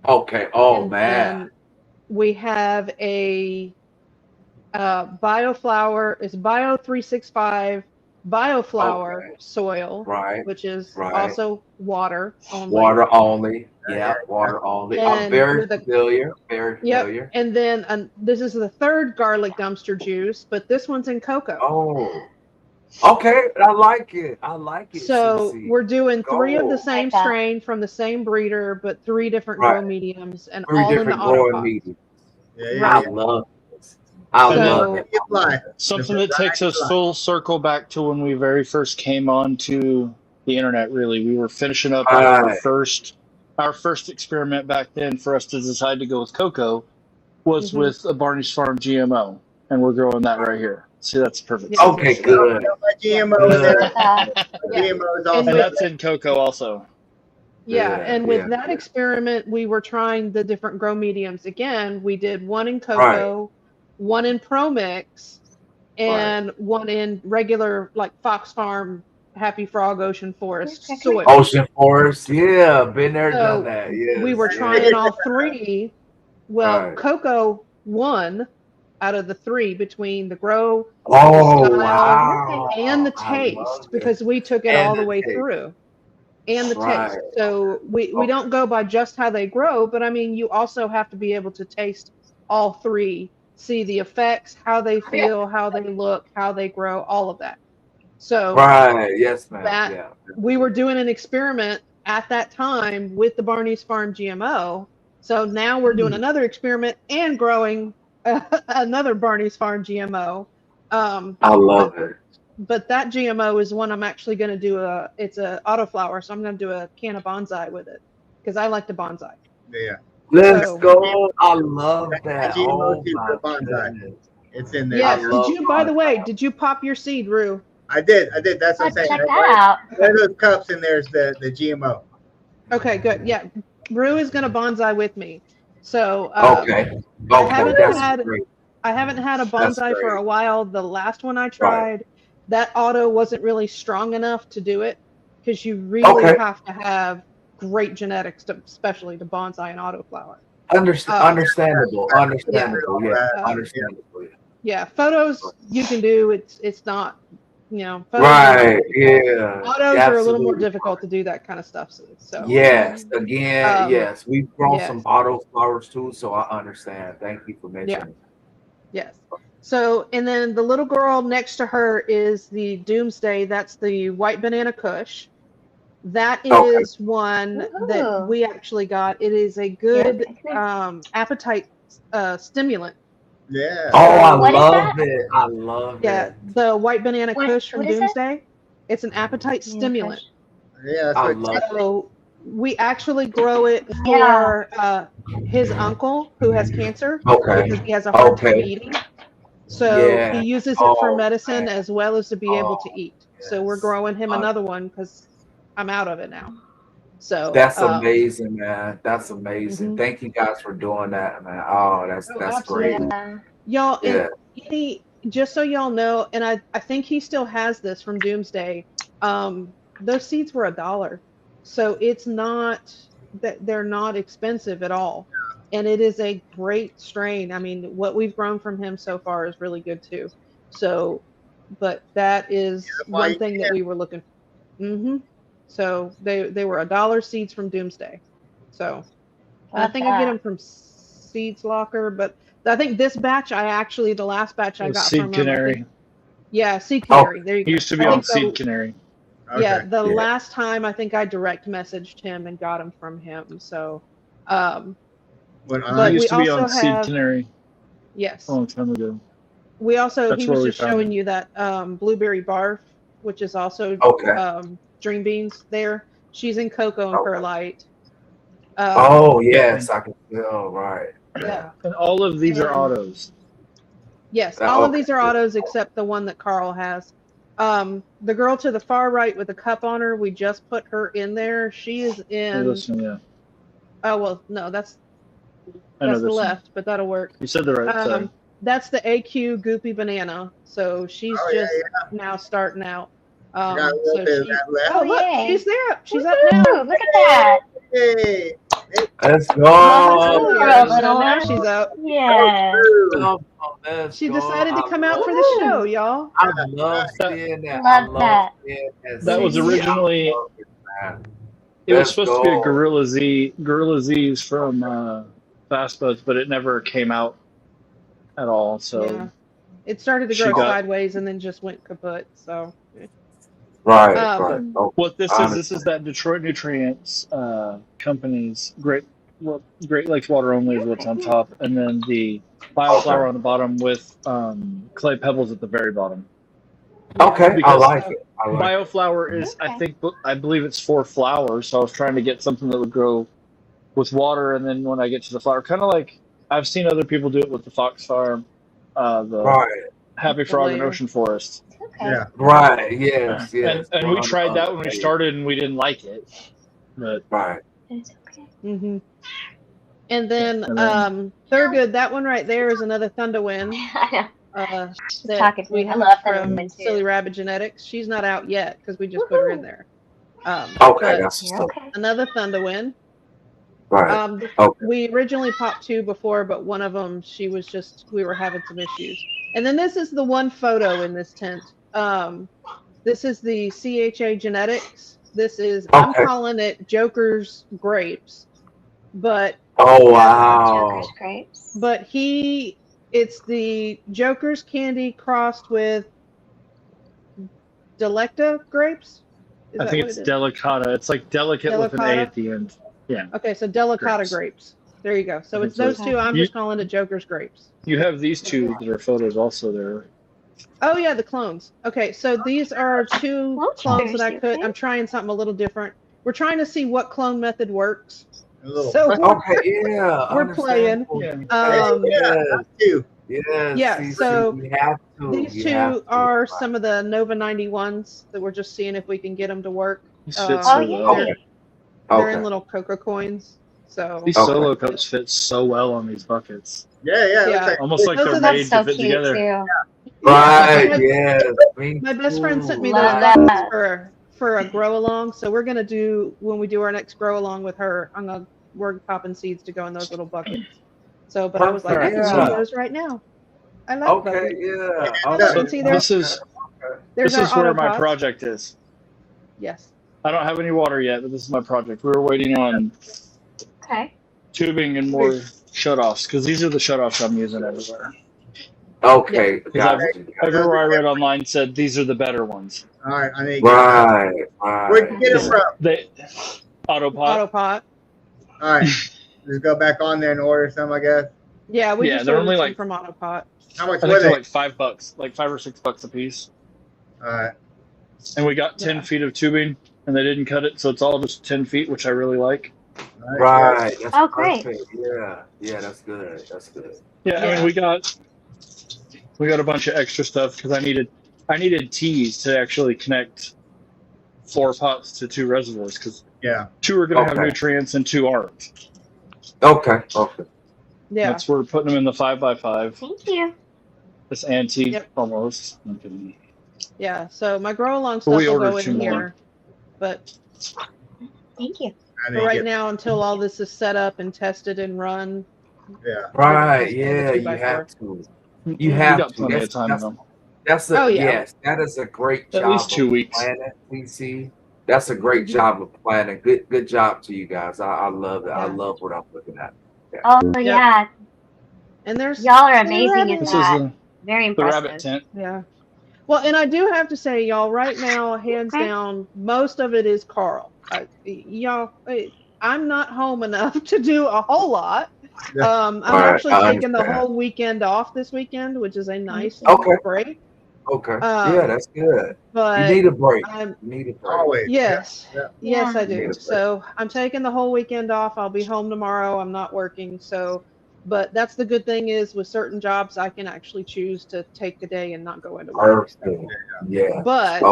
Okay. Oh And man. then we have a bioflower. It's Bio 365 bioflower Okay. soil, Right. which is Right. also water only. Water only. Yeah. Water only. I'm And very with a- familiar. Very Yep. familiar. And then this is the third garlic dumpster juice, but this one's in cocoa. Oh. Okay. I like it. I like it. So Cece. we're doing 3 of the Go. same Like that. strain from the same breeder, but 3 different Right. grow mediums and 3 all in the different growing autopot. mediums. Yeah. I love this. I And love then- it. Give life. Something that takes us full circle back to when we very first came onto the internet. Really, we were finishing up our Right. first experiment back then for us to decide to go with cocoa was Mhm. with a Barney's Farm GMO, and we're growing that right here. See, that's perfect. Yeah. Okay, good. My GMO in there. Yeah. GMO is also And And that's in cocoa also. Yeah, and with Yeah, that experiment, we were trying the different grow mediums. Again, we did one in Right. cocoa, one in Pro Mix, and one in regular, like Fox Farm, Happy Frog, Ocean Forest soil. Ocean Forest, yeah, been there, So done that. Yes. we were trying all three. Well, Right. cocoa won out of the three between the grow, Oh style, wow! and the I love taste, it. because we took it And all the the way taste. through. And the Right. taste. So we Okay. don't go by just how they grow, but I mean, you also have to be able to taste all three, see the effects, how they feel, how they look, how they grow, all of that. So Right. Yes, ma'am. that Yeah. we were doing an experiment at that time with the Barney's Farm GMO. So now we're doing another experiment and growing another Barney's Farm GMO. I love it. But that GMO is one I'm actually going to do it's a autoflower, so I'm going to do a can of bonsai with it because I like to bonsai. Yeah. Let's So- go. I love that. GMO Oh too my for bonsai. goodness. It's in there. Yes. I love Did you, by the way, bonsai. did you pop your seed, Rue? I did. That's what I'm Let's saying. check that out. One of those cups in there is the GMO. Okay, good. Yeah. Rue is going to bonsai with me. So Okay. I Okay. haven't That's had great. I haven't had a That's bonsai for great. a while. The last one I tried, that auto wasn't really strong enough to do it because you really Okay. have to have great genetics, especially to bonsai and autoflower. Understandable. Understandable. Yeah. Yeah. Uh, Understandable. Yeah, photos you can do. It's not, photos are Right. not, Yeah. autos are a little more Absolutely. difficult to do that kind of stuff. So Yes. Again, yes. We've grown some yes. auto flowers too, so I understand. Thank you for mentioning. Yes. So, and then the little girl next to her is the Doomsday. That's the white banana kush. That is one that Ooh. we actually got. It is a good appetite stimulant. Yeah. Oh, I What is love that? it. I love Yeah, it. the white banana What- kush from what is it? Doomsday. It's an appetite stimulant. Yeah. That's I what love it. So we actually grow it Yeah. for his uncle who has cancer Okay. because he has a hard time Okay. eating. So Yeah. he uses it for Oh, medicine man. as well as to be able to Oh, eat. So we're yes. growing him another one because I'm out of it now. So That's amazing, man. That's amazing. Mhm. Thank you guys for doing that, man. Oh, that's great. absolutely. Yeah. Y'all, Yeah. and just so y'all know, and I think he still has this from Doomsday. Those seeds were $1, so it's not that they're not expensive at all, and it is a great strain. I mean, what we've grown from him so far is really good too. So, but that is one thing that we were looking. So they were $1 seeds from Doomsday. So and I Love think I get that. them from Seeds Locker, but I think this batch the last batch I got Seed from him. Canary. Seed Canary. There you He go. used to be I on think Seed Canary. Yeah, the last time I think I direct messaged him and got him from him. So, but He used we to be also on Seed have Canary yes. a long time ago. We also That's he where was we just found showing him. you that blueberry barf, which is also Dream Beans there. She's in cocoa and perlite. Oh yes, I can tell. Right. Yeah. And all of these are autos. Yes, all of these are autos except the one that Carl has. The girl to the far right with the cup on her, we just put her in there. She is in. Oh, this one, yeah. Oh well, no, that's I know the this left, but that'll work. You said the right side. That's the AQ Goopy Banana. So she's now starting out. Got a little bit of that left. Oh look, yay. she's there. She's up Woo, now. look at that. Hey. Let's go. Little So now one. she's up. Yes. She decided to come out for the show, y'all. I love seeing that. Love that. That was originally. It was supposed to be a Gorilla Z's from Fast Buds, but it never came out at all. So yeah. It started to grow sideways and then just went kaput. So right. What this is that Detroit Nutrients company's Great Lakes Water Only is what's on top, and then the bioflower on the bottom with clay pebbles at the very bottom. Okay, Because I like it. Bioflower is, I believe it's for flowers, so I was trying to get something that would grow with water, and then when I get to the flower, kind of like I've seen other people do it with the Fox Farm, Happy Frog and Ocean Forest. Okay. Yeah. Right. Yes. Yes. And we tried that when we started, and we didn't like it. But Right. It's okay. Mm-hmm. And then, And then- Thurgood, that one right there is another Thunderwind. I know. That talking to we me. I have love from Thunderwind, too. Silly Rabbit Genetics. She's not out yet because we just put her in there. Okay. But That's You're okay. another Thunderwind. right. Okay. We originally popped 2 before, but one of them, we were having some issues. And then this is the one photo in this tent. This is the CHA Genetics. This is, I'm calling it Joker's Grapes. But Oh wow. Joker's grapes. But it's the Joker's candy crossed with Delecta grapes? I think it's Delicata. It's like delicate with an A at the end. Yeah. Okay, so Delicata grapes. There you go. So it's those two. I'm just calling it Joker's grapes. You have these 2 that are photos also there. Oh yeah, the clones. Okay, so these are 2 clones that I could. I'm trying something a little different. We're trying to see what clone method works. So we're playing. Yeah, so these 2 are some of the Nova 91s that we're just seeing if we can get them to work. They're in little cocoa coins. So these solo cups fit so well on these buckets. Yeah. Almost like they're made to fit together. Too. Right. Yeah. My best friend sent me those buckets for a grow along. So we're gonna do when we do our next grow along with her. We're popping seeds to go in those little buckets. So, but I was like, I can see those right now. I like those. This is where my project is. Yes. I don't have any water yet, but this is my project. We were waiting on tubing and more shutoffs because these are the shutoffs I'm using everywhere. Okay. Everywhere I read online said these are the better ones. All right. I need right. Where'd you get them from? Autopot. All right. Just go back on there and order some, I guess. Yeah, we just they're ordered only some like from Autopot. How much I were think they? they're like $5, like $5 or $6 a piece. All right. And we got 10 feet of tubing, and they didn't cut it, so it's all just 10 feet, which I really like. Right. That's great. Perfect. Yeah. Yeah. That's good. That's good. Yeah, I mean we got a bunch of extra stuff because I needed tees to actually connect 4 pots to 2 reservoirs because 2 are going to have nutrients and 2 aren't. Okay. Yeah. That's where we're putting them in the 5x5. Thank you. This antique almost. Yeah. So my grow along stuff will go in here, but thank you. For right now, until all this is set up and tested and run. Yeah. Right. Yeah. You have to. You have to. Plenty of time. That's yes. That is a great job. At least 2 weeks. Planning, PC. That's a great job of planning. Good job to you guys. I love it. I love what I'm looking at. Yeah. Oh yeah. And y'all are amazing at that. Very impressive. The rabbit tent. Yeah. Well, and I do have to say, y'all, right now, hands down, most of it is Carl. Y'all, I'm not home enough to do a whole lot. I'm actually taking the whole weekend off this weekend, which is a nice break. Okay. Yeah, that's good. But you need a break. Need a break. Always. Yes. Yeah. Yes, I do. So I'm taking the whole weekend off. I'll be home tomorrow. I'm not working. So, but that's the good thing is with certain jobs, I can actually choose to take the day and not go into work. Yeah. But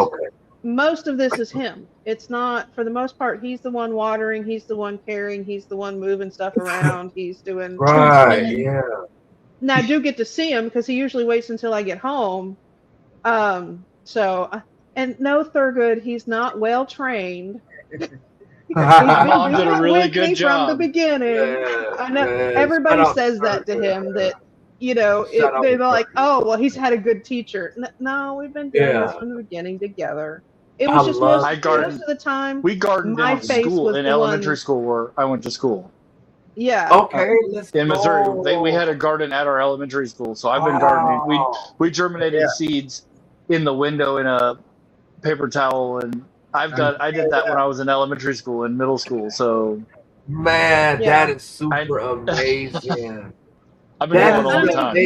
most of this is him. It's not, for the most part, he's the one watering. He's the one carrying. He's the one moving stuff around. He's doing. Right. Yeah. Now I do get to see him because he usually waits until I get home. So, and no, Thurgood, he's not well trained. Mom did a really good job from the beginning. I know everybody says that to him. That they're like, "Oh, well, he's had a good teacher." No, we've been doing this from the beginning together. It was just most of the time. We gardened in school, in elementary school where I went to school. Yeah. Okay. In Missouri, we had a garden at our elementary school, so I've been gardening. We germinated seeds in the window in a paper towel, and I did that when I was in elementary school and middle school. So, man, that is super amazing. I've been doing it all the time.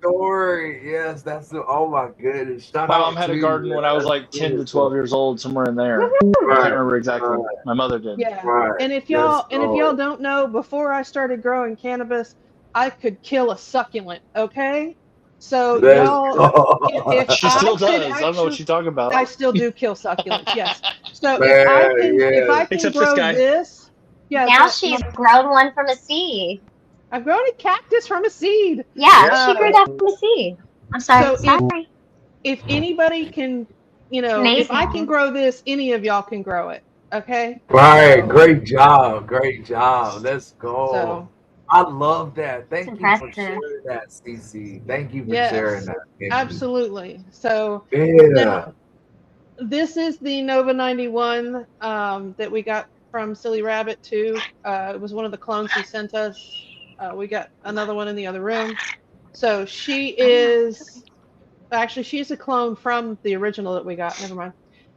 Story, yes, oh my goodness. My mom had a garden when I was like 10 to 12 years old, somewhere in there. I can't remember exactly. My mother did. Yeah. And if y'all don't know, before I started growing cannabis, I could kill a succulent. Okay. So Let's y'all, go. if She I still could does. I don't know what you're talking about. I still do kill succulents. Yes. So Man, if I can Except this grow guy. this, yeah. Now So she's grown one from a seed. I've grown a cactus from a seed. Yeah, she grew that from a seed. I'm sorry. So Sorry. if anybody can, if I can Amazing. grow this, any of y'all can grow it. Okay. Right, So, great job, great job. Let's go. so I love that. It's Thank you for impressive. sharing that, CC. Thank you for sharing yes, that. absolutely. So Yeah. now this is the Nova 91 that we got from Silly Rabbit too. It was one of the clones he sent us. We got another one in the other room. So she's a clone from the original that we got. Never mind.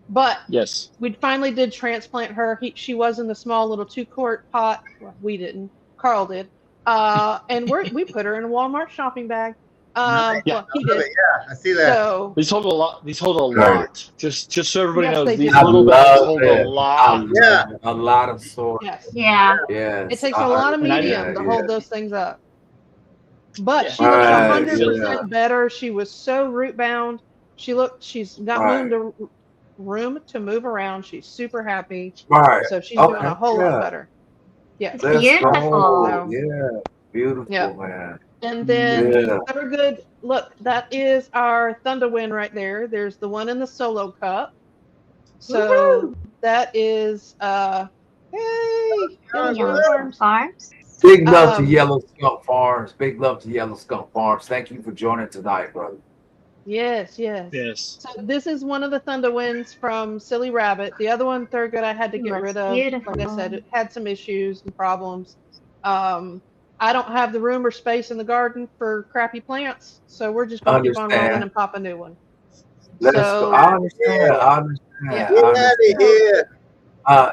But Yes. we finally did transplant her. She was in the small little 2-quart pot. Well, we didn't. Carl did. And we put her in a Walmart shopping bag. Nice. Yeah. Well, he I love did. it. Yeah, I see that. So These hold a lot. These hold a Right. lot. Just so everybody Yes, knows, they these do. I little bags love hold a it. I lot. Yeah. love it. A lot of source. yes, Yeah. Yes. it takes a lot of And I- medium to hold those things up. But Yeah. she looks Right, 100% better. She was so root bound. She's got Right. room to move around. She's super happy. Right. So she's doing Okay. a whole Yeah. lot better. Yes. It's Let's beautiful. go. So, Yeah. Beautiful, yeah. man. And then Yeah. Thurgood, look, that is our Thunderwind right there. There's the one in the solo cup. So that is hey, Yellow Yellow Skunk Farms. Farms. Big love to Um, Yellow Skunk Farms. Big love to Yellow Skunk Farms. Thank you for joining tonight, brother. Yes. Yes. So this is one of the Thunderwinds from Silly Rabbit. The other one, Thurgood, I had to get Looks rid of. beautiful. Like I said, it had some issues and problems. I don't have the room or space in the garden for crappy plants, so we're just gonna keep on rolling Understand. and pop a new one. Let's So go. I understand. I understand. Yeah. I Get out of understand. here.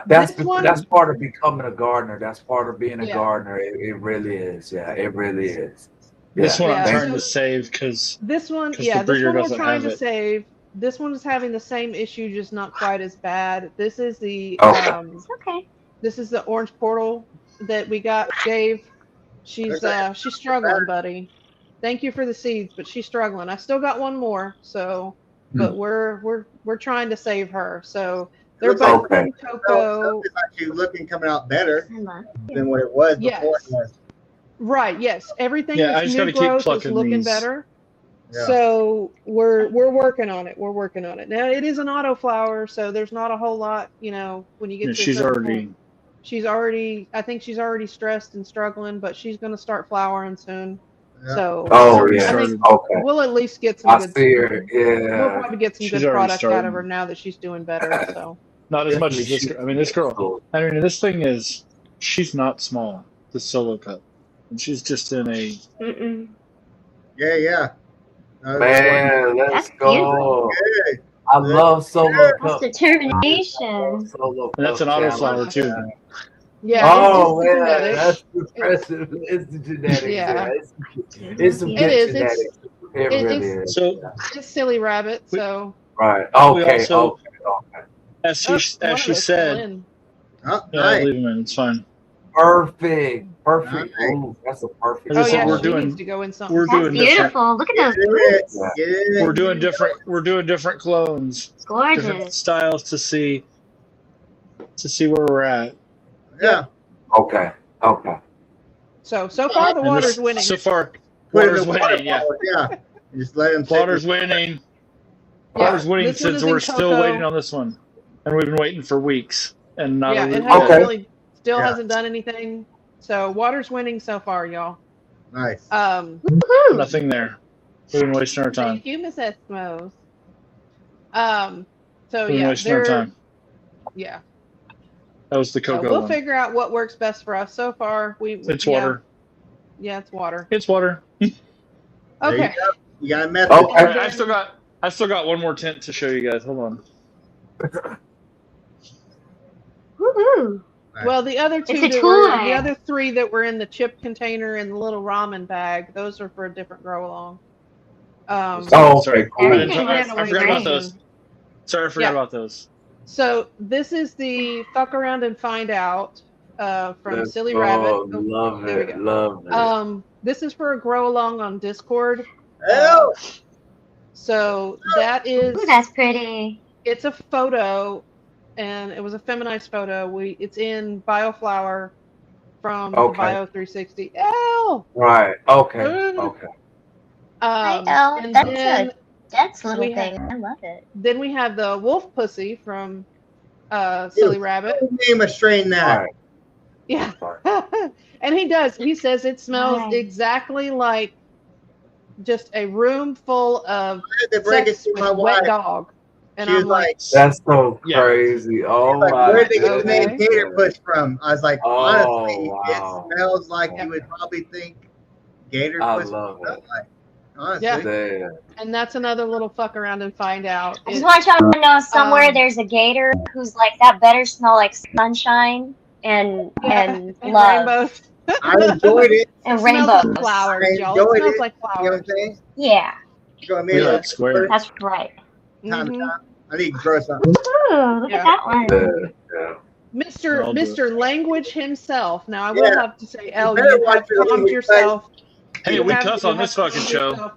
That's This one- that's part of becoming a gardener. That's part of being a Yeah. gardener. It really is. Yeah, it really is. This Yeah. one I'm Yeah. trying to save because this one, 'cause yeah, the this breeder one we're doesn't trying have to it. save. This one is having the same issue, just not quite as bad. This is the Okay. It's okay. this is the orange portal that we gave. She's struggling, buddy. Thank you for the seeds, but she's struggling. I still got one more, so but we're trying to save her. So they're Looks like both Okay. in cocoa. It's actually looking coming out better I love than what it was Yes. before. Right, yes. Everything Yeah, I that's just new gotta keep growth is plucking looking these. better. Yeah. So we're working on it. We're working on it. Now it is an auto flower, so there's not a whole lot, when you get Yeah, to a she's certain already. point. I think she's already stressed and struggling, but she's gonna start flowering soon. Yeah. So Oh already yeah. I think started. Okay. we'll at least get some I good. see her. We'll Yeah. probably get some She's good already product out of her started. now that she's doing better. So Not as much Definitely as this shoot girl. I mean, this girl. for I mean, this thing is. She's not small. The solo cup, and she's just in a. Mm-mm. Yeah. Man, let's That's go. Good. I love solo That's cup. determination. Solo And that's cup an auto challenge. flower too. yeah, Oh it's the man, genetics. that's impressive. It's the genetics. Yeah. Yeah. It's some It good is. genetics. It It- really it's- is. So It's Silly Rabbit. We- So Right. we Okay. also- Okay. as one she of us fell said, in. Oh, yeah, I'll nice. leave him in. It's fine. Perfect. Nice. Ooh, that's a perfect. As I Oh said, yeah, we're she doing- needs to go in something. we're That's doing different. beautiful. Look at Get those it. roots. Get it. We're doing different. We're doing different clones, different Gorgeous. styles to see where we're at. Yeah. Okay. So far the And water's this- winning. So far, Put it in water's the winning. Yeah, water. Yeah. Just let him. water's winning. Yeah, Water's winning this one since is in we're still cocoa. waiting on this one, and we've been waiting for weeks and not Yeah, a it root hasn't yet. really still Yeah. hasn't done anything. So water's winning so far, y'all. Nice. Woohoo! Nothing there. We've been wasting our time. Thank you, Miss Eskimos. So We've been yeah, wasting our time. yeah. That was the So cocoa we'll one. figure out what works best for us. So far, It's water. Yeah, it's water. It's water. There you Okay. go. You got a method. Okay. All right, I still got one more tent to show you guys. Hold on. Woohoo! Well, the other two, It's a the toy. other three that were in the chip container and the little ramen bag, those are for a different grow along. Oh, Sorry. okay. Cool. Everything I is forgot great. about those. Sorry, I forgot Yeah. about those. So this is the fuck around and find out from Let's Silly go. Rabbit. Oh, Love there we it. go. Love it. This is for a grow along on Discord. Hell, So that is. Ooh, that's pretty. It's a photo, and it was a feminized photo. It's in Bioflower from the Bio 360. L. Right. Okay. Ooh. Okay. Hi, Elle. And That's then a dense little we thing. I love it. then we have the wolf pussy from Silly Rabbit. name a strain that. All right. Yeah. And he does. He says it smells Right. exactly like just a room full of I had to break it sex to with my wet wife. dog. And She was I'm like, like, That's so Yeah. crazy. Oh like, my where'd they get the Okay. name Gator Push from? I was like, Oh, honestly, wow. it smells like Yeah. you would probably think Gator I Push love smelled it. like. Honestly. Yeah. Damn. and that's another little fuck around and find out. I just want y'all to know somewhere there's a gator who's like, that better smell like sunshine and and love. rainbows. I enjoyed it. And It smells rainbows. like flowers, I y'all. It enjoyed smells it. like You know what flowers. I'm saying? Yeah. You go We me like square. That's right. time to Mhm. time. I need to grow something. Ooh, look Yeah. at that one. Yeah. Mr. Mr. Language himself. Now I will Yeah. have to say, Elle, better you watch have your calmed language, yourself. Hey, You we have- cuss you on have this fucking calmed show. yourself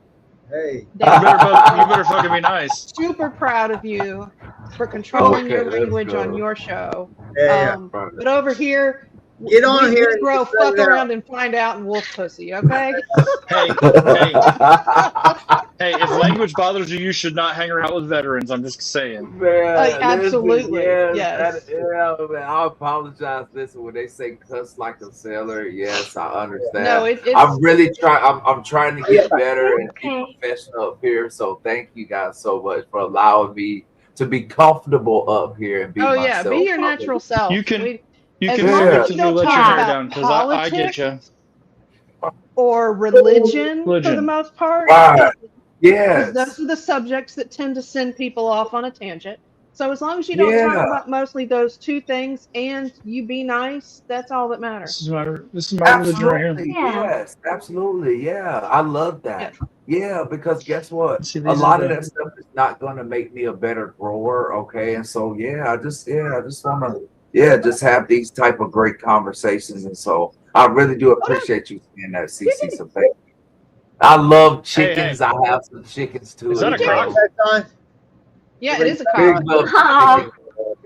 Hey. down. You better fucking be nice. Super proud of you for controlling Okay, your let's language go. on your show. Yeah. But over here, Get on we here and grow just let fuck it out. around and find out in wolf pussy, okay? Hey, hey, if language bothers you, you should not hang around with veterans. I'm just saying. Man, Absolutely, listen, yes. yeah, man, I apologize. Listen, when they say cuss like a sailor, yes, I understand. No, it's I'm really trying. I'm trying to get better and be Okay. professional up here. So thank you guys so much for allowing me to be comfortable up here and be oh myself. yeah, be your natural self. You can As can long as you effectively don't let talk your hair about down because I get politics you. or religion for the Religion. most part. Right. Because Yes. those are the subjects that tend to send people off on a tangent. So as long as you don't talk Yeah. about mostly those two things and you be nice, that's all that matters. This is my religion right here. Absolutely. Yeah. Yes. Absolutely. Yeah. I love that. Yeah, because guess what? See, A these lot are of the- that stuff is not going to make me a better grower. Okay. And so, I just want to, just have these type of great conversations. And so I really do appreciate you saying that, CC. So thank you. I love chickens. Hey. I have some chickens too. Is that a as well. cock? That's on. Yeah, it is a Big cock. love Aw. chicken.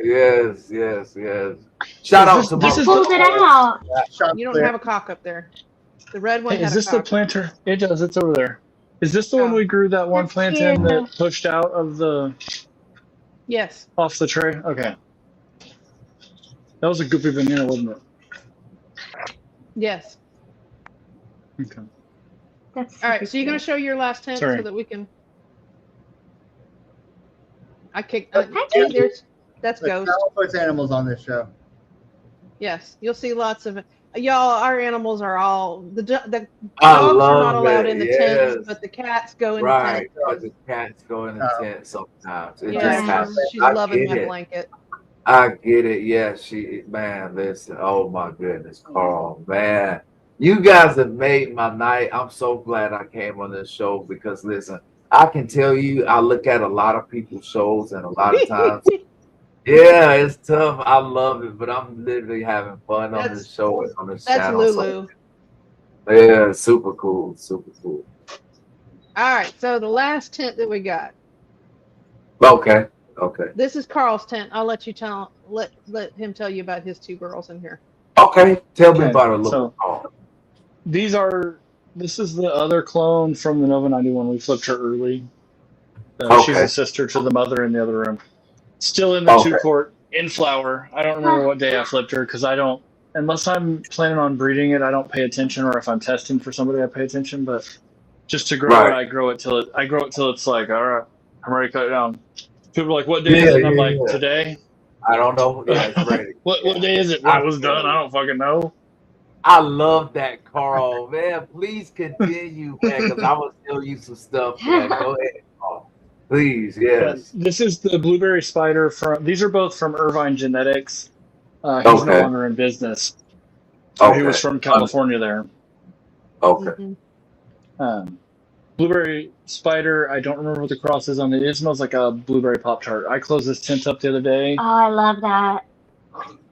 Yes, yes, yes. Shout out to my He pulled it out. You don't have a cock up there. The red one Hey, had is a this the cock. planter? It does. It's over there. Is this the one we grew that one That's plant in cute. that pushed out of the Yes. off the tray? Okay. That was a goopy banana, wasn't it? Yes. Okay. That's All right. So you're gonna show your last tent Sorry. so that we can. I kicked. Hi, see, there's that's There's Ghost. all sorts of animals on this show. Yes, you'll see lots of y'all. Our animals are all the I dogs are love not allowed it, in the yes. tents, but the cats go in Right, the tent. but the cats go in the tent sometimes. It just Yeah, happens. she's I loving get my it. blanket. I get it. Yeah, man, listen. Oh my goodness, Carl, man. You guys have made my night. I'm so glad I came on this show because listen, I can tell you, I look at a lot of people's shows and a lot of times, yeah, it's tough. I love it, but I'm literally having fun on this show and on this That's channel. Lulu. So, yeah, super cool, super cool. All right, so the last tent that we got. Okay. This is Carl's tent. I'll let you let him tell you about his two girls in here. Okay, tell me Okay, about it a little so- bit. Oh, This is the other clone from the Nova 91. We flipped her early. She's Okay. a sister to the mother in the other room. Still in the Okay. 2-quart in flower. I don't remember what day I flipped her because I don't, unless I'm planning on breeding it, I don't pay attention, or if I'm testing for somebody, I pay attention. But just to grow it, I grow it till it's like, all right, I'm ready to cut it down. People are like, what day is it? And I'm like, today. I don't know. Yeah, it's ready. What day is it? When it was done, I don't fucking know. I love that, Carl. Man, please continue, man, because I will tell you some stuff, man. Go ahead, Carl. Please, yes. This is the blueberry spider from. These are both from Irvine Genetics. He's no longer in business. He was from California there. Okay. Blueberry spider. I don't remember what the cross is on it. It smells like a blueberry Pop-Tart. I closed this tent up the other day. Oh, I love that.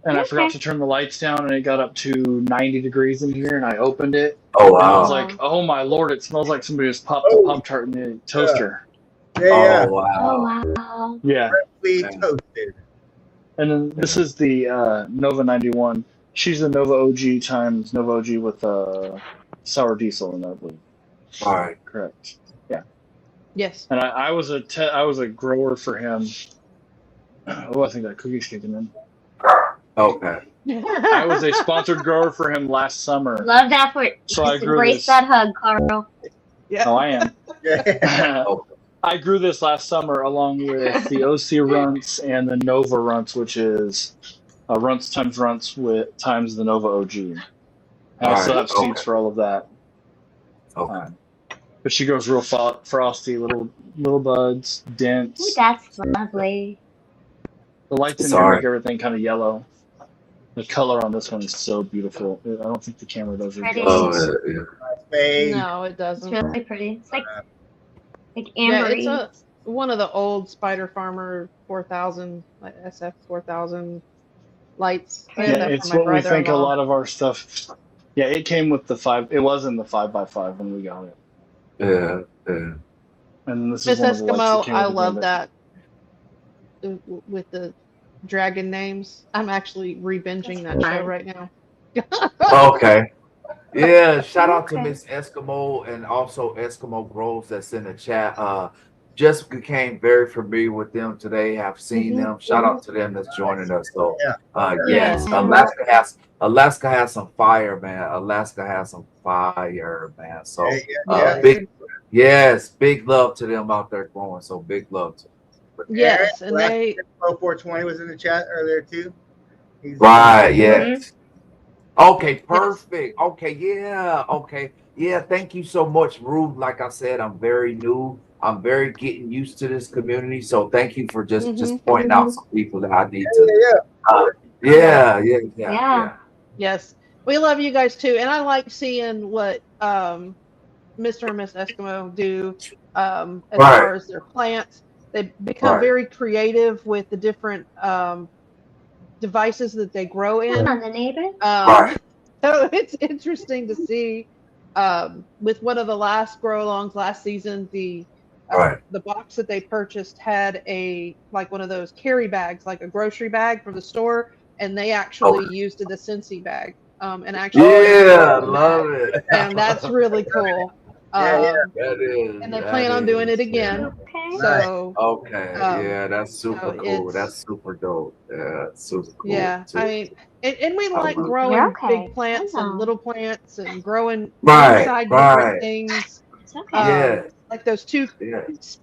and I forgot to turn the lights down, and it got up to 90 degrees in here, and I opened it. Oh And I was wow. like, oh my Lord, it smells like somebody just popped a Pop-Tart in the toaster. Yeah. Oh wow. Oh wow. Yeah. Freshly Man. toasted. And then this is the Nova 91. She's the Nova OG times Nova OG with sour diesel in that, I believe. All right. Correct. Yeah. Yes. And I was a grower for him. Oh, I think that cookie's kicking in. Okay. I was a sponsored grower for him last summer. Love that for So I just grew embrace this. that hug, Carl. Yeah. Oh, I am. Yeah. I grew this last summer along with the OC runts and the Nova runts, which is runts with times the Nova OG. And I still have seeds for all of that. Okay. But she grows real frosty, little buds, dense. Ooh, that's lovely. The lights in here make everything kind of yellow. The color on this one is so beautiful. I don't think the camera does it Pretty. justice. No, it It's doesn't. really pretty. It's like Yeah, ambery. it's one of the old Spider Farmer 4000, like SF 4000 lights. I got Yeah, that it's for my what we think a brother-in-law. lot of our stuff. Yeah, it came with the 5. It was in the 5x5 when we got it. Yeah. Yeah. And this Miss is one of the lights that Eskimo, came I with the love gambit. that with the dragon names. I'm actually re-binging that show right now. Okay. Yeah, shout out to Okay. Miss Eskimo and also Eskimo Groves that's in the chat. Jessica came very familiar with them today. Have seen them. Shout out to them that's joining us. So yes, Yeah. Alaska has some fire, man. Alaska has some fire, man. So Yeah. big love to them out there growing. So big love to them. Yes, and they 420 was in the chat earlier too. Right, yes. Okay, perfect. Okay, yeah, okay. Yeah, thank you so much, Ruth. Like I said, I'm very new. I'm very getting used to this community. So thank you for just pointing out some people that I need to. Yeah. Yes, we love you guys too, and I like seeing what Mr. and Miss Eskimo do as far as their plants. They become very creative with the different devices that they grow in. On the neighbor. So it's interesting to see with one of the last grow alongs last season, the box that they purchased had one of those carry bags, like a grocery bag from the store, and they actually used it as a Scentsy bag. And actually love it. And that's really cool. That is. And they plan on doing it again. Okay. So that's super cool. That's super dope. Yeah, super cool. Yeah, too. I mean, and we like growing big plants and little plants and growing inside different things. Like those two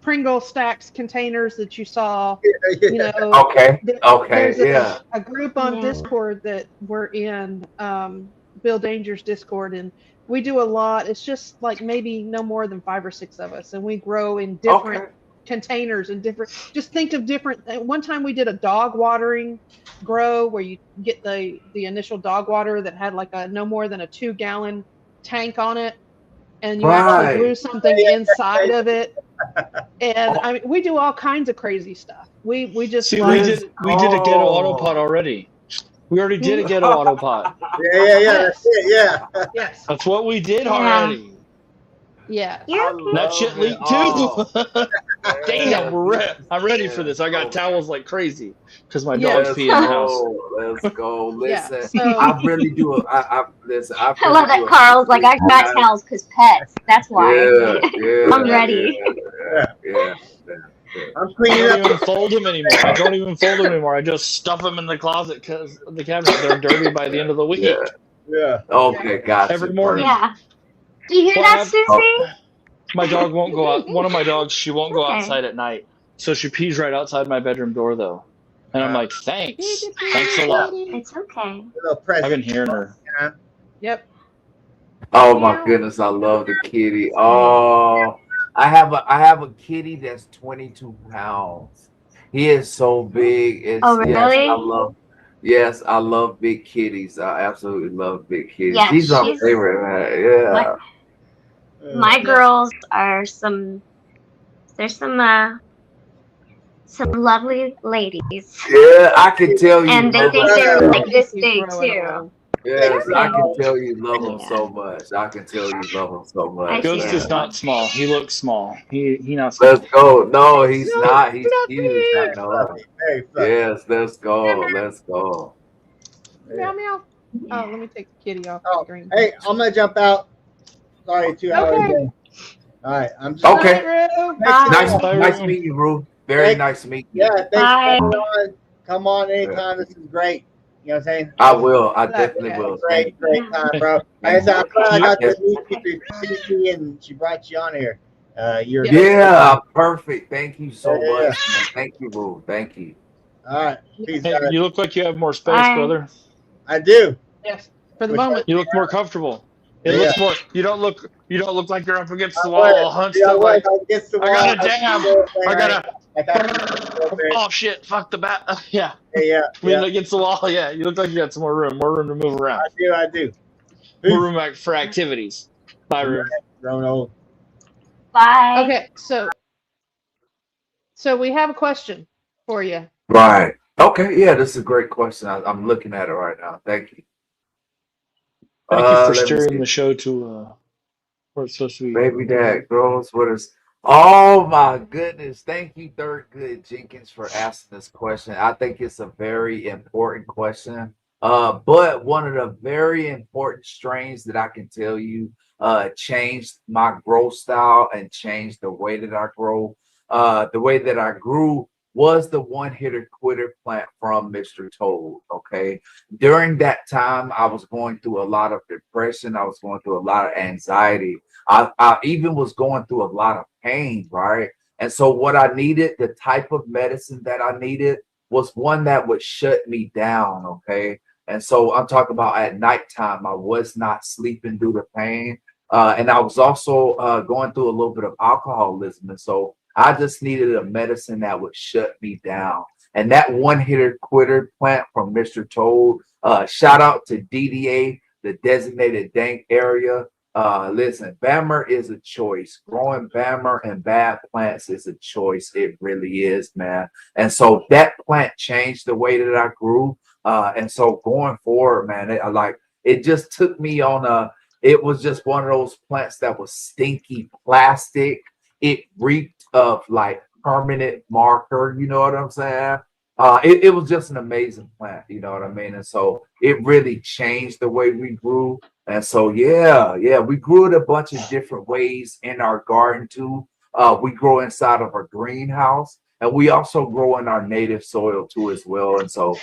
Pringle Stacks containers that you saw. You know. There's a group on Discord that we're in, Bill Danger's Discord, and we do a lot. It's just like maybe no more than 5 or 6 of us, and we grow in different containers and different. Just think of different. One time we did a dog watering grow where you get the initial dog water that had like a no more than a 2-gallon tank on it, and you actually grew something inside of it. And I mean, we do all kinds of crazy stuff. We just we did a ghetto auto pot already. We already did a ghetto auto pot. That's it. Yes. That's what we did already. Yeah. That shit leaked too. Damn, I'm ready for this. I got towels like crazy because my dogs pee in the house. Let's go. Listen, I really do. Listen. I love that Carl's like, I got towels because pets. That's why. I'm ready. I'm cleaning I don't even fold them anymore. I don't even fold them anymore. I just stuff them in the closet because the cabinets they're dirty by the end of the week. Okay, gotcha. Every morning. Yeah. Do you hear that, Susie? My dog won't go out. One of my dogs, she won't go outside at night. So she pees right outside my bedroom door, though. And I'm like, thanks. Thanks a lot. It's okay. I've been hearing her. Yep. Oh my goodness, I love the kitty. Oh, I have a kitty that's 22 pounds. He is so big. Really? Yes, I love big kitties. I absolutely love big kitties. Yeah, She's my favorite, man. Yeah. My girls are there's some some lovely ladies, Yeah, I can tell you and they love them think they're so like much. this You big throw it too. on. Yes, I Right. can tell you love them Yeah, so much. I can tell you love them so I much, Ghost is man. do. not small. He looks small. He not Let's small. go. No, he's No, not. He's not huge. I big. Very know. fluffy. Very fluffy. Yes, let's go. Let's go. Meow Yeah. meow. Yeah. Oh, let me take the kitty off the Oh, screen. hey, I'm gonna jump out. Sorry, 2 hours Okay. in. All right, I'm just. Good Okay. night, Rue. Thanks for Nice, Bye. Bye, nice Rue. meeting you, Rue. Very thank, nice meeting you. yeah, thanks for Bye. coming on. Come on anytime. This is great. You know what I'm saying? I will. I Exactly. definitely will. Thank Great, you. great time, Hey, bro. Like I Thank said, I'm glad I you, got you. to meet you through Cece and she brought you on here. You're Yeah. Yeah, perfect. Thank you so yeah. much, man. Thank you, Rue. Thank you. All right, peace, hey, guys. you look like you have more space, Bye. brother. I do. Yes. For the Which moment. You look more comfortable. It yeah, looks more. You don't look. You don't look like you're up against I the wall, was. all hunched Yeah, I up. was. Like I gets the I wall. got a I was jab. the thing. I got I thought you a little a. bit. Oh shit! Fuck the bat. Yeah. Yeah, Leaning yeah. against the wall. Yeah. You look like you got some more room. More room to move around. I do. More Peace. room for activities. Bye, Yeah, Rue. grown old. Bye. Okay, so we have a question for you. Right. Okay. Yeah, this is a great question. I'm looking at it right now. Thank you. Thank you for Let me steering see. the show to where it's supposed to be. Baby dad girls, what is oh my goodness. Thank you, Third Good Jenkins, for asking this question. I think it's a very important question. But one of the very important strains that I can tell you changed my growth style and changed the way that I grow. The way that I grew was the one hitter quitter plant from Mr. Toad. Okay. During that time, I was going through a lot of depression. I was going through a lot of anxiety. I even was going through a lot of pain, right? And so, what I needed, the type of medicine that I needed, was one that would shut me down, okay? And so, I'm talking about at nighttime, I was not sleeping due to pain. And I was also going through a little bit of alcoholism. And so, I just needed a medicine that would shut me down. And that one hitter quitter plant from Mr. Toad, shout out to DDA, the designated dank area. Listen, Bammer is a choice. Growing Bammer and bad plants is a choice. It really is, man. And so that plant changed the way that I grew. And so going forward, man, it just took me on it was just one of those plants that was stinky plastic. It reeked of like permanent marker, you know what I'm saying? It was just an amazing plant, you know what I mean? And so it really changed the way we grew. And so, yeah, we grew it a bunch of different ways in our garden too. We grow inside of our greenhouse, and we also grow in our native soil too as well. And so,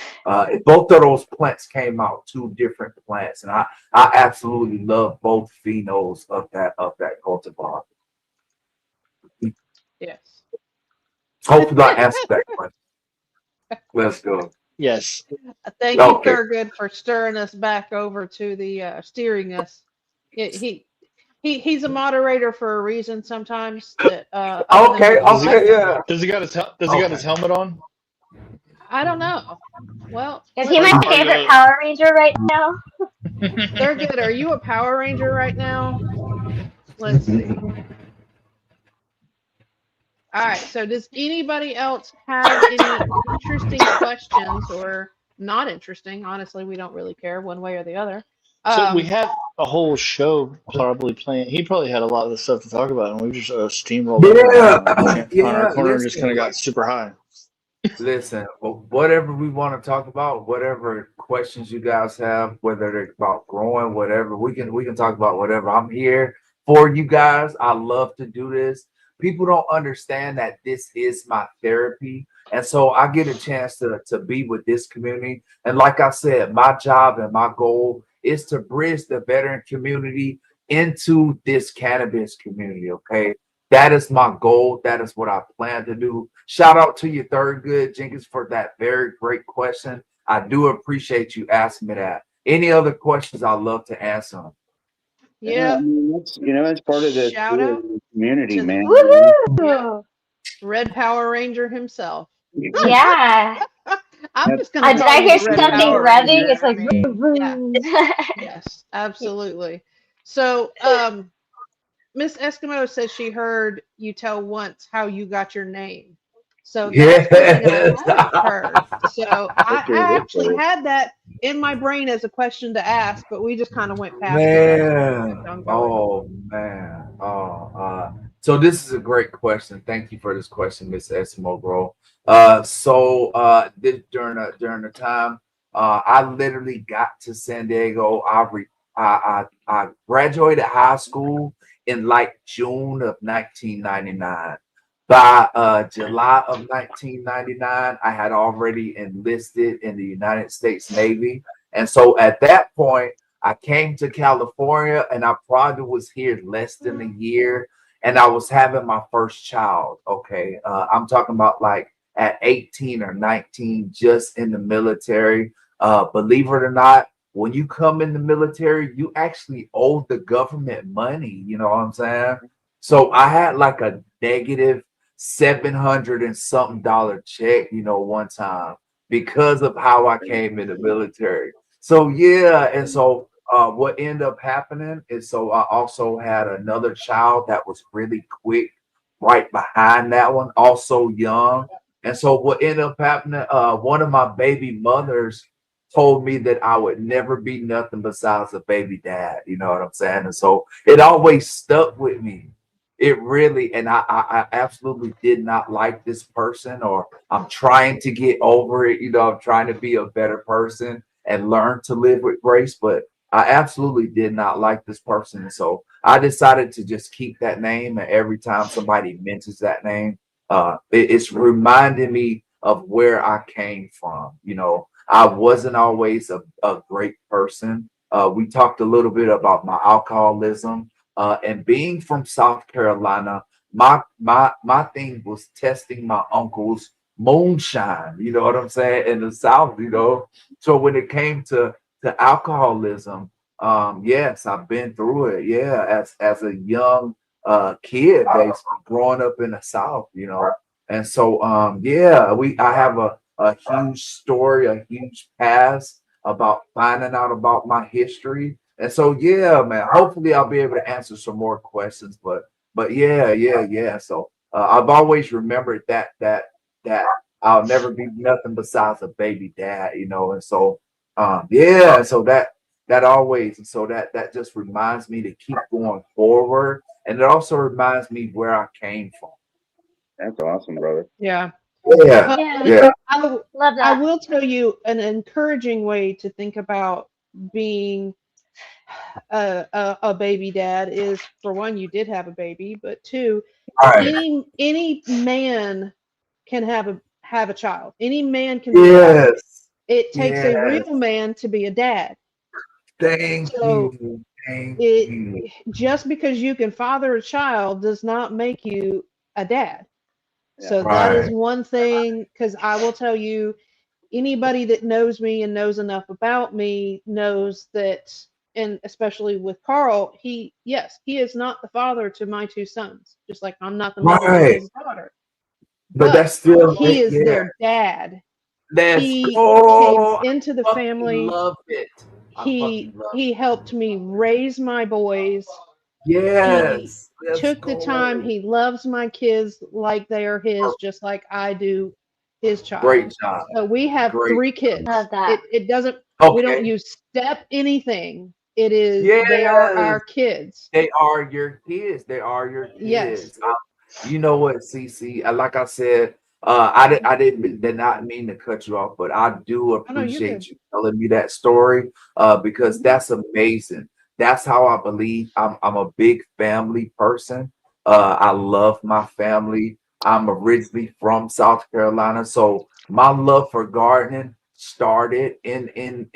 both of those plants came out two different plants, and I absolutely love both phenols of that cultivar. Yes. Hopefully, I answered that question. Let's go. Yes. Thank you, Okay. Thurgood, for stirring us back over to the steering us. He's a moderator for a reason sometimes. That other than Okay. being Does he? Okay. licensed, Yeah. Does he got his? Does he got his Okay. helmet on? I don't know. Well, Is he let's my see. Are favorite you? Power Ranger right now? Thurgood, are you a Power Ranger right now? Let's see. All right. So, does anybody else have any interesting questions or not interesting? Honestly, we don't really care one way or the other. So we Um, had a whole show probably playing. He probably had a lot of the stuff to talk about, and we just steamrolled everything Yeah. on on our Yeah. corner and just Listen. kind of got super high. Listen, whatever we want to talk about, whatever questions you guys have, whether they're about growing, whatever, we can talk about whatever. I'm here for you guys. I love to do this. People don't understand that this is my therapy. And so I get a chance to be with this community. And like I said, my job and my goal is to bridge the veteran community into this cannabis community. Okay. That is my goal. That is what I plan to do. Shout out to you, Third Good Jenkins, for that very great question. I do appreciate you asking me that. Any other questions? I'd love to answer them. Yeah, I yep. mean, that's part of the Shout spirit out of the community, to the man. yeah, Woohoo! Red Power Ranger himself. Yeah. I'm That's just going to Did call I you hear the Red something Power revving? Ranger. It's I like mean, vroom, yeah, vroom. yes, absolutely. So, Miss Eskimo says she heard you tell once how you got your name. So that's something I've Yes. always heard. So I actually Victory. had that in my brain as a question to ask, but we just kind of went past it and kept Man. on going. Oh man. So this is a great question. Thank you for this question, Miss Eskimo Girl. During the time, I literally got to San Diego. I graduated high school in like June of 1999. By July of 1999, I had already enlisted in the United States Navy. And so at that point, I came to California and I probably was here less than a year and I was having my first child. Okay. I'm talking about like at 18 or 19, just in the military. Believe it or not, when you come in the military, you actually owe the government money. You know what I'm saying? So I had like a negative 700 and something dollar check, one time because of how I came in the military. So yeah, and so what ended up happening is so I also had another child that was really quick right behind that one, also young. And so what ended up happening, one of my baby mothers told me that I would never be nothing besides a baby dad. You know what I'm saying? And so it always stuck with me. It really, and I absolutely did not like this person, or I'm trying to get over it. I'm trying to be a better person and learn to live with grace. But I absolutely did not like this person. So I decided to just keep that name. And every time somebody mentions that name, it's reminding me of where I came from. I wasn't always a great person. We talked a little bit about my alcoholism. And being from South Carolina, my thing was testing my uncle's moonshine. You know what I'm saying? In the South. So when it came to alcoholism, yes, I've been through it. Yeah, as a young kid, basically growing up in the South. And so yeah, I have a huge story, a huge past about finding out about my history. And so yeah, man, hopefully I'll be able to answer some more questions. But yeah. So I've always remembered that I'll never be nothing besides a baby dad. And so yeah, so that always, and so that just reminds me to keep going forward. And it also reminds me where I came from. That's awesome, brother. Yeah. Yeah, Yeah, yeah, love I that. will tell you an encouraging way to think about being a baby dad is, for one, you did have a baby, but two, all right. any man can have a child. Any man can be a father. Yes, It takes a yes. real man to be a dad. Thank So you. Thank it you. just because you can father a child does not make you a dad. Yeah. So that is Right. one thing, because I will tell you, anybody that knows me and knows enough about me knows that, and especially with Carl, yes, he is not the father to my two sons, just like I'm not the mother to Right. his daughter, But but that's still, he is yeah. their dad. Let's He came go. into the I fucking family. love it. I he fucking love he helped me raise my boys. it. He Yes. Let's took the time. go. He loves my kids like they are his, just like I do his child. Great job. So we have Great. three kids. Love that. It doesn't, we don't Okay. use step anything. It is, they are Yes. our kids. They are your kids. They are your Yes. kids. You know what, CC? Like I said, I did not mean to cut you off, but I do Oh no, you're good. appreciate you telling me that story. Because Mhm. that's amazing. That's how I believe. I'm a big family person. I love my family. I'm originally from South Carolina, so my love for gardening started in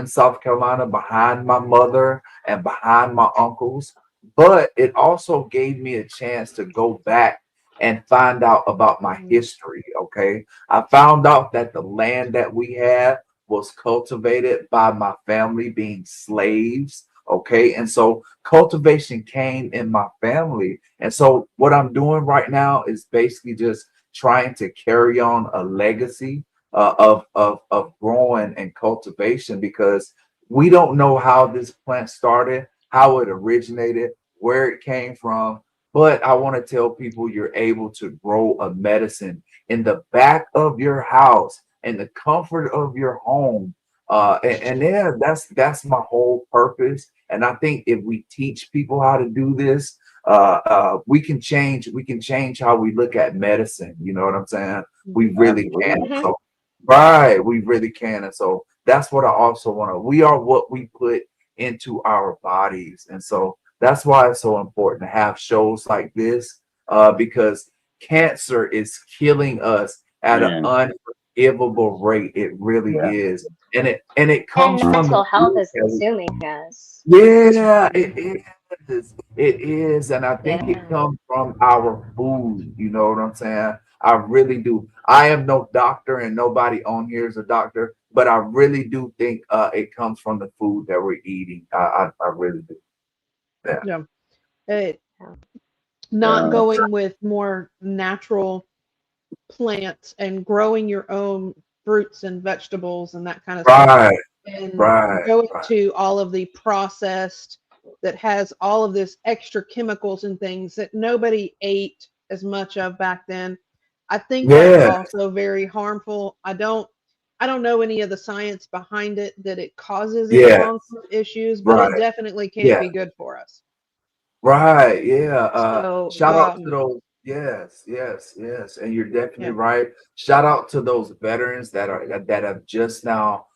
South Carolina behind my mother and behind my uncles. But it also gave me a chance to go back and find out about my Mhm. history. Okay. I found out that the land that we had was cultivated by my family being slaves. Okay. And so cultivation came in my family. And so what I'm doing right now is basically just trying to carry on a legacy of growing and cultivation, because we don't know how this plant started, how it originated, where it came from, But I want to tell people you're able to grow a medicine in the back of your house, in the comfort of your home. And yeah, that's my whole purpose. And I think if we teach people how to do this, we can change how we look at medicine. You know what I'm saying? We really can. Mhm. So right, we really can. And so that's what I also want to. We are what we put into our bodies, and so that's why it's so important to have shows like this, because cancer is killing us at an Man. unforgivable rate. It really Yeah. is, and it And comes from the mental health food is that we. consuming us. Yeah, it is. It is, and I think it Yeah. comes from our food. You know what I'm saying? I really do. I am no doctor, and nobody on here is a doctor, but I really do think it comes from the food that we're eating. I really do. Yeah. Yeah. It, Yeah. not Uh, going with more natural plants and growing your own fruits and vegetables and that kind of stuff, Right, and right, going right. to all of the processed that has all of this extra chemicals and things that nobody ate as much of back then. I think that's Yeah, also very harmful. I don't know any of the science behind it that it causes any yeah, long-term issues, but it right. definitely can't Yeah. be good for us. Right, yeah. So, Shout out to those, yes, yes, yes. And you're definitely yeah. right. Shout out to those veterans that have just now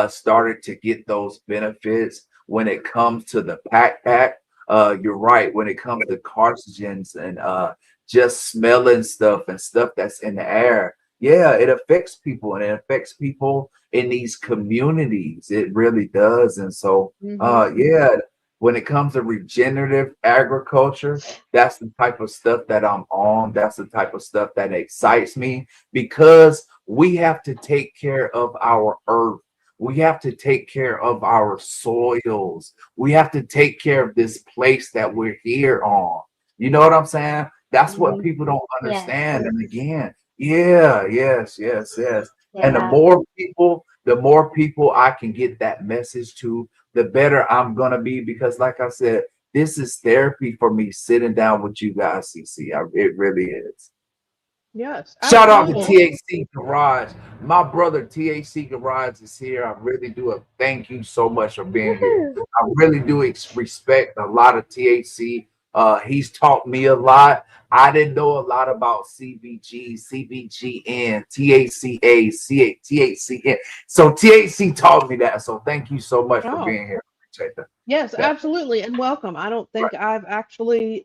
started to get those benefits when it comes to the pack. You're right. When it comes to carcinogens and just smelling stuff and stuff that's in the air, yeah, it affects people and it affects people in these communities. It really does. And so, Mhm. yeah, when it comes to regenerative agriculture, that's the type of stuff that I'm on. That's the type of stuff that excites me because we have to take care of our earth. We have to take care of our soils. We have to take care of this place that we're here on. You know what I'm saying? That's what Mhm. people don't Yes. understand. And again, yeah, yes, yes, yes. And Yeah. the more people I can get that message to, the better I'm gonna be because, like I said, this is therapy for me sitting down with you guys, CC. It really is. Yes, Shout out to absolutely. THC Garage. My brother THC Garage is here. I really do thank you so much for being here. Woohoo. I really do respect a lot of THC. He's taught me a lot. I didn't know a lot about CBG, CBGN, THCA, THCN. So THC taught me that. So thank you so much for Oh, being here. Appreciate that. yes, Yeah. absolutely, and welcome. I don't Right. think I've actually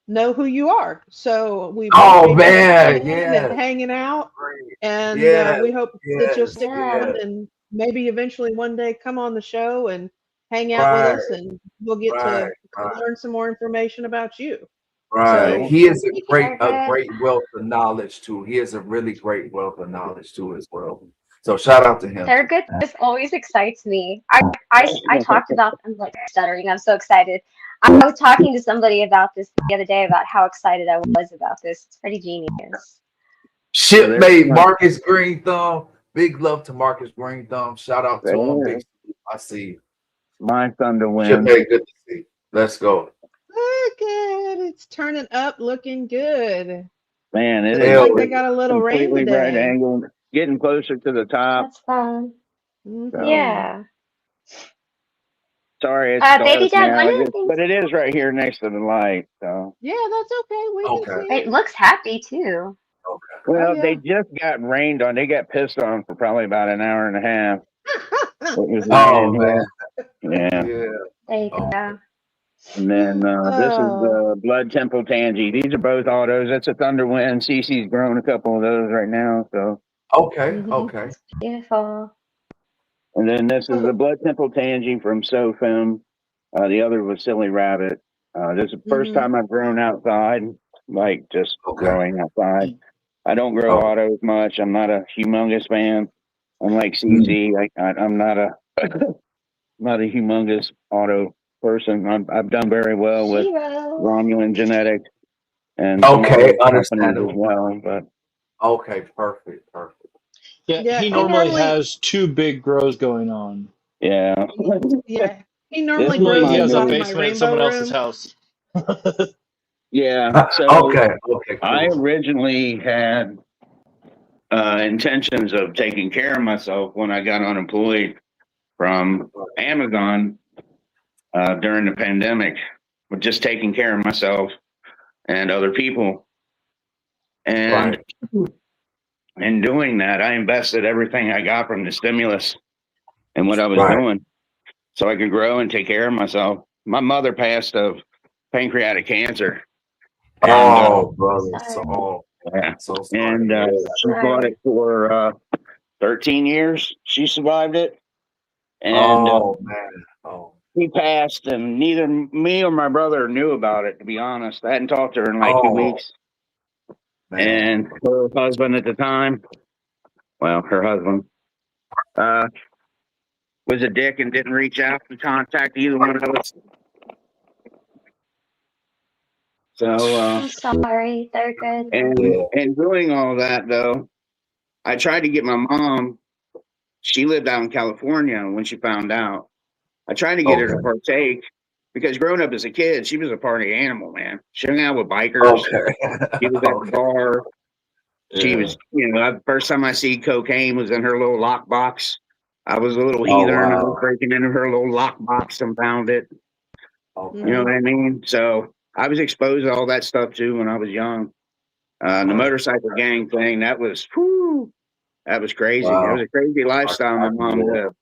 know who you are, so we Oh appreciate you coming man, in and yes. hanging out, Great. and Yes, we hope that you'll yes, stick Yeah. around yes. and maybe eventually one day come on the show and hang out with Right, us, and we'll get right, to right. learn some more information about you. Right. So, He is a Perfect. great wealth of knowledge too. He is a really great wealth of knowledge too as well. So shout out to him too. Thurgood just always excites me. I talked about, I'm like stuttering. I'm so excited. I was talking to somebody about this the other day about how excited I was about this. It's pretty genius. so there's Shipmate my, Marcus Green Thumb. Big love to Marcus Green Thumb. Shout out to him. Big I see you. my thunder win. Shipmate, good to see you. Let's go. look at it's turning up, looking good. Man, it Looks is like Hell they yeah. got a little rain completely right today. angled, getting closer to the top. That's fun. So Hmm. Yeah. sorry it's Baby dark Dad, now. one I of the just, things, but it is right here next to the light. So Yeah, that's okay. We can Okay. see it it. looks happy too. Okay. Oh well, they yeah. just got rained on. They got pissed on for probably about an hour and a half. It was Oh raining man. here. Yeah. Yeah. There you Okay. go. And then this is Oh. the Blood Temple Tangy. These are both autos. That's a Thunderwind. CC's grown a couple of those right now. So, Okay. Hmm. Okay. Beautiful. and then this is the Blood Temple Tangy from SoFim. The other was Silly Rabbit. This is the first Hmm. time I've grown outside, like just Okay. growing outside. I don't grow Okay. autos much. I'm not a humongous fan. Unlike Mm. CC, I'm not a not a humongous auto person. I've done very well with Hero. Romulan genetics and some Okay. other companies as Understandable. well. But Okay. Perfect. Perfect. Yeah, Yeah, he he normally normally. has two big grows going on. yeah, Yeah, he this normally is Usually grows he my has a inside of new. my basement at rainbow someone else's room. house. Yeah. So Okay, I cool. originally had intentions of taking care of myself when I got unemployed from Amazon during the pandemic, with just taking care of myself and other people. And in doing that, I invested everything I got from the stimulus and what I was doing so I could grow and take care of myself. My mother passed of pancreatic cancer. And, brother, yeah. so sorry. And she fought it for 13 years. She survived it. And man. he passed, and neither me or my brother knew about it, to be honest. I hadn't talked to her in like 2 weeks. Man. And her husband at the time, well, her husband, was a dick and didn't reach out and contact either one of us. So, I'm sorry, Thurgood. and doing all that, though, I tried to get my mom. She lived out in California when she found out. I tried to get her to partake because growing up as a kid, she was a party animal, man. She hung out with bikers. She was at the bar. She was, the first time I see cocaine was in her little lockbox. I was a little heathen. I was breaking into her little lockbox and found it. You know what I mean? So I was exposed to all that stuff too when I was young. The motorcycle gang thing, that was crazy. It was a crazy lifestyle my mom lived.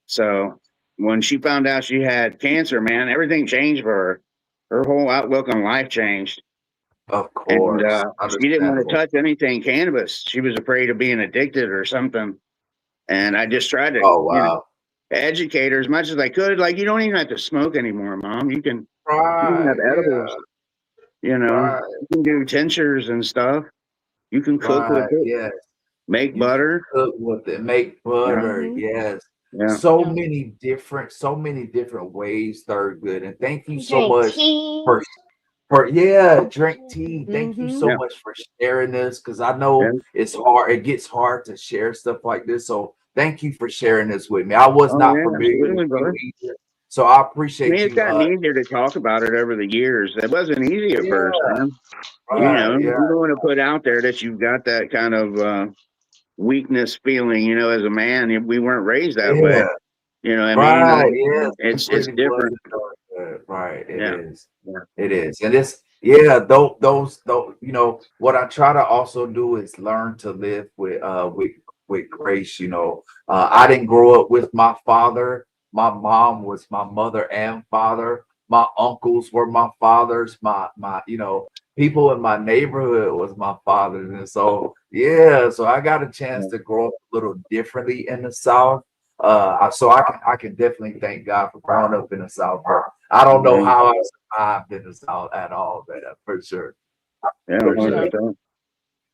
So when she found out she had cancer, man, everything changed for her. Her whole outlook on life changed. Of course. And she didn't want to touch anything cannabis. She was afraid of being addicted or something. And I just tried to educate her as much as I could. Like, you don't even have to smoke anymore, Mom. You can have edibles. You can do tinctures and stuff. You can cook with it. Yes. Make butter. Cook with it. Make butter. Yes. Yeah. So many different ways, Thurgood. And thank you so Drink much tea. for drink tea. Thank you so much for sharing this, because I know it's hard. It gets hard to share stuff like this. So thank you for sharing this with me. I was not familiar with you either. So I appreciate you. It's gotten easier to talk about it over the years. It wasn't easy at first, man. You don't want to put out there that you've got that kind of weakness feeling, as a man. We weren't raised that way. You know what I mean? Yes. It's different. Right. It is. It is. And it's those what I try to also do is learn to live with grace. I didn't grow up with my father. My mom was my mother and father. My uncles were my fathers. My people in my neighborhood was my fathers. And so so I got a chance to grow up a little differently in the South. So I can definitely thank God for growing up in the South. But I don't know how I survived in the South at all, man, for sure. Yeah, 100%.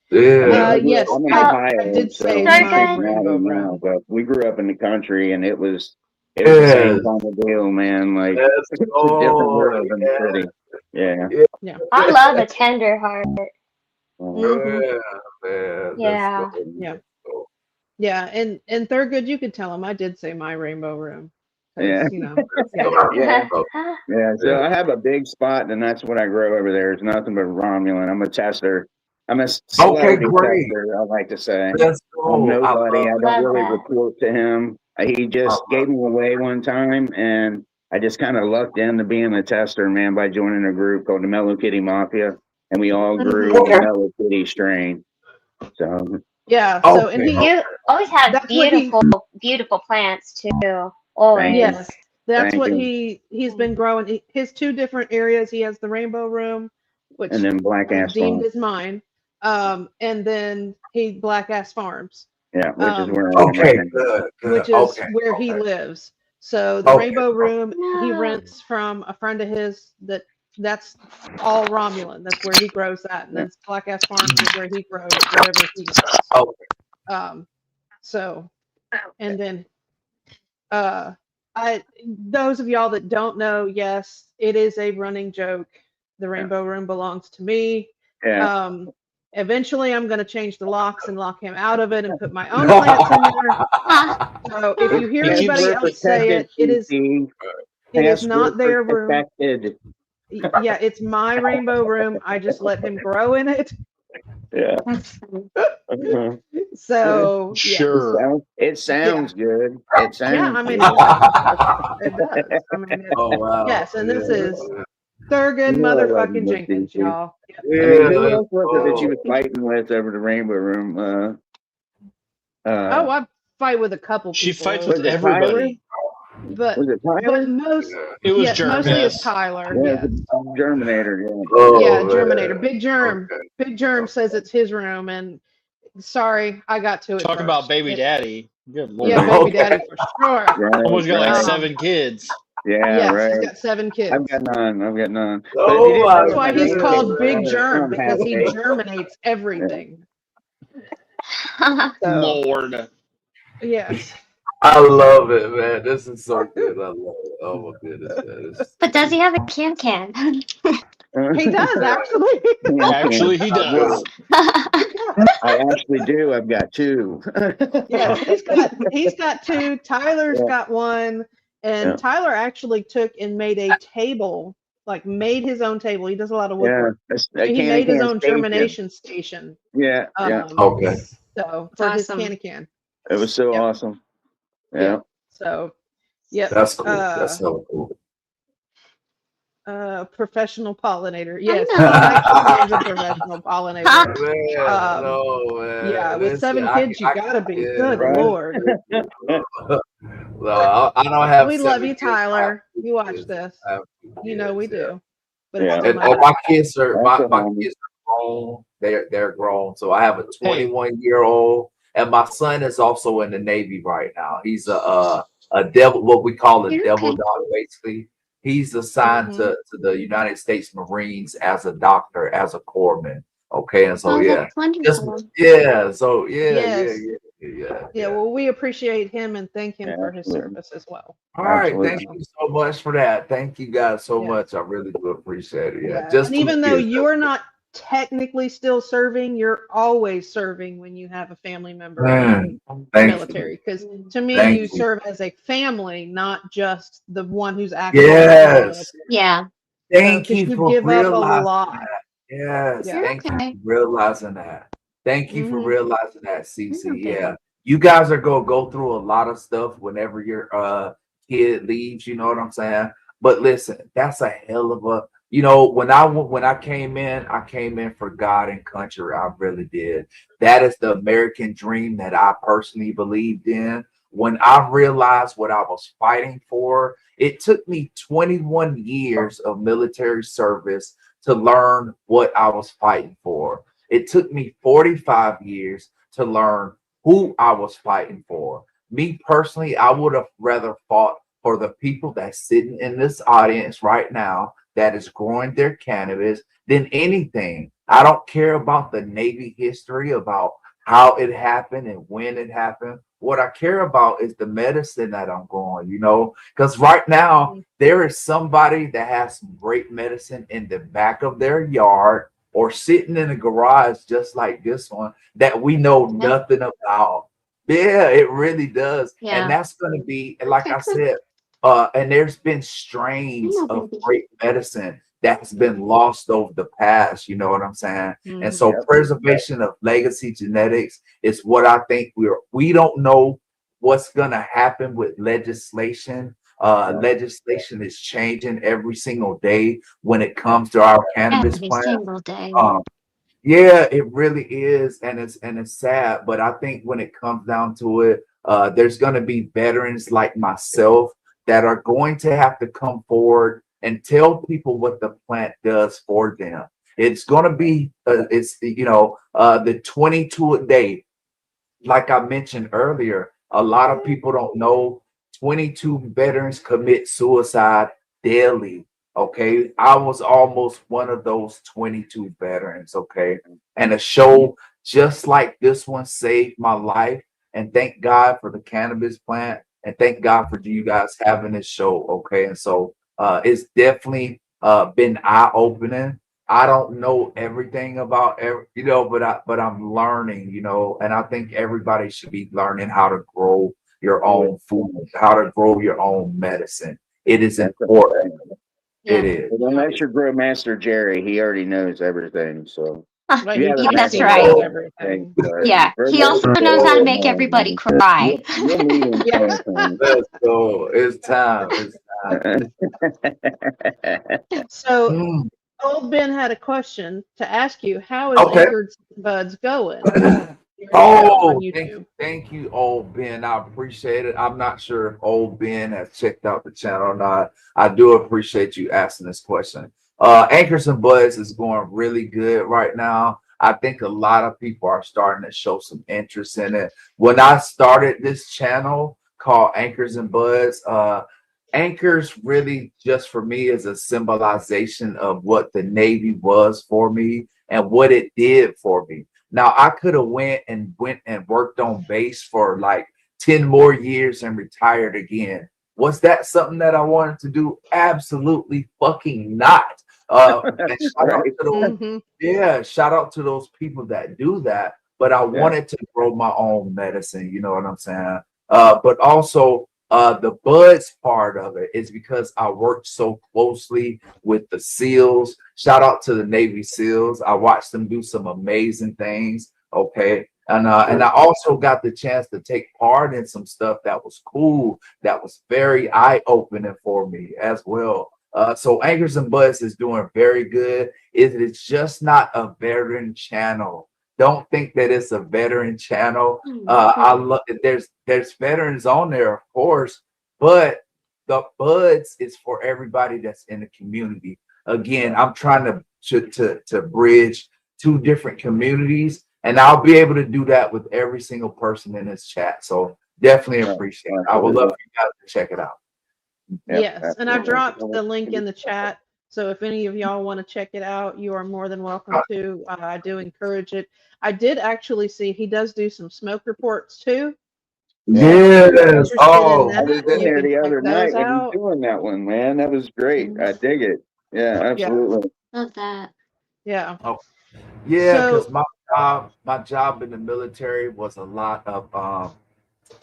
Yes, I'm in I Ohio, did so say Very my good. rainbow now, room. but we grew up in the country, and it was the same kind of deal, man. Like, it's a different world than the city. Yeah. I love a tender heart. Yeah. Yeah, and Thurgood, you could tell him I did say my rainbow room. Yeah. So I have a big spot, and that's what I grow over there. It's nothing but Romulan. I'm a tester. I'm a celebrity tester, I like to say. I'm nobody. I don't really report to him. He just gave me away one time, and I just kind of lucked into being a tester, man, by joining a group called the Mellow Kitty Mafia, and we all grew the Mellow Kitty strain. So so and you always have beautiful plants too. Always. Yes, that's what he's been growing. His two different areas. He has the rainbow room, which and then Black Ass deemed Farm. as mine. And then Black Ass Farms. Yeah, which is where I am right now. Which is where he lives. So the rainbow room he rents from a friend of his that's all Romulan. That's where he grows that. And then Black Ass Farms is where he grows whatever he grows. So and then those of y'all that don't know, yes, it is a running joke. The rainbow room belongs to me. Eventually I'm going to change the locks and lock him out of it and put my own plants in there. So if you hear anybody else say it, it is not their room. Yeah, it's my rainbow room. I just let him grow in it. Yeah. That's funny. Uh-huh. So yeah, Sure. It sounds good. It sounds yeah. I mean, good. it does. I mean, it's, Oh wow. yes, and this Yeah. is Thurgood You know I love you, motherfucking Miss Jenkins, DC. y'all. Yeah. I mean, who That's else was it that you cool. was fighting with over the Rainbow Room? Oh, I fight with a couple She people fights over with Was it there, Tyler? everybody. but Was it Tyler? It was yes, Germ, mostly it's yes. Tyler. Yeah, Yes, it's a Germinator. yeah, Oh Germinator, man. Big Germ. Okay. Big Germ says it's his room, and sorry, I got to it Talk about first. baby daddy. Good Yeah, lord. baby Okay. daddy for sure. Yeah, Almost got like right. 7 kids. Yeah, Yes, he's right. got 7 I've kids. got none. I've got none. But if you Oh didn't my know That's what why my he's namesake called goodness, Big was, man. Germ, I'm because he happy. germinates everything. So Lord. yes. I love it, man. This is so good. I love it. Oh my goodness, man. But does he have a can? He does actually. Actually, he I does. do. I actually do. I've got two. Yes, he's got 2. Tyler's Yeah, got 1, yeah, and Tyler actually took and made a table, like made his own table. He does a lot of yeah. woodwork. A So he can of made his can own station. germination station. Yeah, yeah. Okay. So It's for his awesome. can. It was so Yep. awesome. Yeah. Yep. So yep. That's cool. That's so cool. Professional pollinator. I Yes, he know. actually is a professional pollinator. Man, no, Yeah, man. with Listen, 7 kids, you gotta be. Good Right. Lord. Well, I don't have We love 7 you, kids. I have Tyler. 2 You watch kids. this. I have 2 You know we kids, yeah. do. But it's Yeah. still And nice. my kids are That's a my homie. kids are grown. They're grown. So I have a Hey, 21-year-old, and my son is also in the Navy right now. He's a devil, what we call a You're devil okay. dog, basically. He's assigned Mhm. to the United States Marines as a doctor, as a corpsman. Okay, and so Oh, yeah, that's just wonderful. yeah, so Yes. yeah. Well, we appreciate him and thank him Yeah, for his absolutely. service as well. All right, thank Absolutely. you so much for that. Thank you guys so Yeah. much. I really do appreciate it. Yeah, Yeah. just And for the even though kids. you're not technically still serving, you're always serving when you have a family member in Man, the thank you. military. Because to me, Thank you you. serve as a family, not just the one who's active in the Yes. military. Yeah. Thank Because you you for give up a realizing lot. that. Yes. Yeah. You're Thank you okay. for realizing that. Thank you for Hmm. realizing that, You're CC. okay. Yeah. You guys are gonna go through a lot of stuff whenever your kid leaves, you know what I'm saying? But listen, that's a hell of a when I I came in for God and country. I really did. That is the American dream that I personally believed in. When I realized what I was fighting for, it took me 21 years of military service to learn what I was fighting for. It took me 45 years to learn who I was fighting for. Me personally, I would have rather fought for the people that's sitting in this audience right now that is growing their cannabis than anything. I don't care about the Navy history, about how it happened and when it happened. What I care about is the medicine that I'm growing, because right now there is somebody that has some great medicine in the back of their yard or sitting in a garage just like this one that we know Yep. nothing about. Yeah, it really does. And Yeah. that's going to be, like Okay, I cool. said, and there's been I strains know, of baby. great medicine that's been lost over the past. You know what I'm saying? And so Yep. preservation of legacy genetics is what I think we don't know what's gonna happen with legislation. Legislation is changing every single day when it comes to our cannabis Every plants. single day. Yeah, it really is, and it's sad. But I think when it comes down to it, there's going to be veterans like myself that are going to have to come forward and tell people what the plant does for them. It's going to be, the 22 a day, like I mentioned earlier, a lot of people don't know 22 veterans commit suicide daily. Okay. I was almost one of those 22 veterans. Okay. And a show just like this one saved my life. And thank God for the cannabis plant. And thank God for you guys having this show. Okay. And so it's definitely been eye opening. I don't know everything about but I'm learning, and I think everybody should be learning how to grow your own food, how to grow your own medicine. It is That's important. It is. But unless you're Grow Master Jerry, he already knows everything. So But you he haven't thinks met That's he him right. knows yet, everything. but Yeah. for He those also that knows how to don't make know, everybody man, cry. you'll meet him Yeah. sometime. Let's go. It's time. It's time. So old Ben had a question to ask you. How is Okay. Anchored Buds going? Your channel Oh, on YouTube. thank you, old Ben. I appreciate it. I'm not sure if old Ben has checked out the channel or not. I do appreciate you asking this question. Anchors and Buds is going really good right now. I think a lot of people are starting to show some interest in it. When I started this channel called Anchors and Buds, Anchors really just for me is a symbolization of what the Navy was for me and what it did for me. Now I could have went and worked on base for like 10 more years and retired again. Was that something that I wanted to do? Absolutely fucking not. And shout out to those, yeah, shout out to those people that do that. But I wanted to grow my own medicine, you know what I'm saying? But also the buds part of it is because I worked so closely with the SEALs. Shout out to the Navy SEALs. I watched them do some amazing things. Okay. And I also got the chance to take part in some stuff that was cool, that was very eye-opening for me as well. So Anchors and Buds is doing very good. It's just not a veteran channel. Don't think that it's a veteran channel. I love there's veterans on there, of course, but the buds is for everybody that's in the community. Again, I'm trying to bridge two different communities, and I'll be able to do that with every single person in this chat. So definitely appreciate it. I would love for you guys to check it out. Yes, and I've dropped the link in the chat. So if any of y'all want to check it out, you are more than welcome to. I do encourage it. I did actually see he does do some smoke reports too. Yes. Oh, I was in you there can the check other those night when out. he's doing that one, man. That was great. I dig it. Yeah, absolutely. Love that. Yeah. Oh, yeah, because So my job in the military was a lot of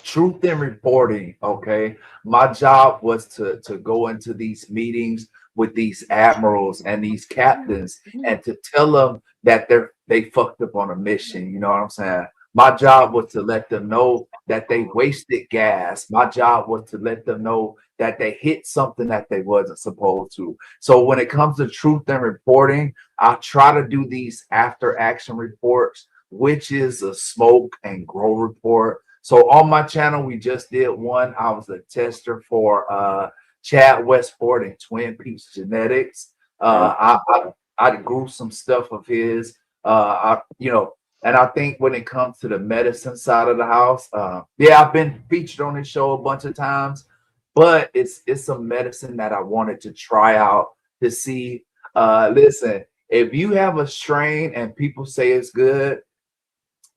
truth in reporting. Okay, my job was to go into these meetings with these admirals and these captains and to tell them that they fucked up on a mission. You know what I'm saying? My job was to let them know that they wasted gas. My job was to let them know that they hit something that they wasn't supposed to. So when it comes to truth and reporting, I try to do these after action reports, which is a smoke and grow report. So on my channel, we just did one. I was a tester for Chad Westport and Twin Peaks Genetics. I grew some stuff of his. And I think when it comes to the medicine side of the house, I've been featured on this show a bunch of times, but it's some medicine that I wanted to try out to see. Listen, if you have a strain and people say it's good,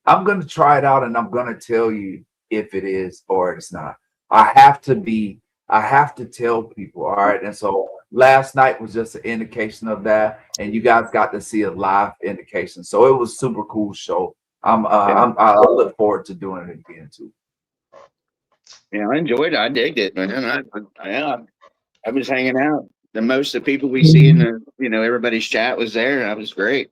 I'm going to try it out and I'm going to tell you if it is or it's not. I have to tell people. All right. And so last night was just an indication of that. And you guys got to see a live indication. So it was super cool show. I look forward to doing it again too. Yeah, I enjoyed it. I digged it, man. I was hanging out. The most of the people we see in the, everybody's chat was there. That was great.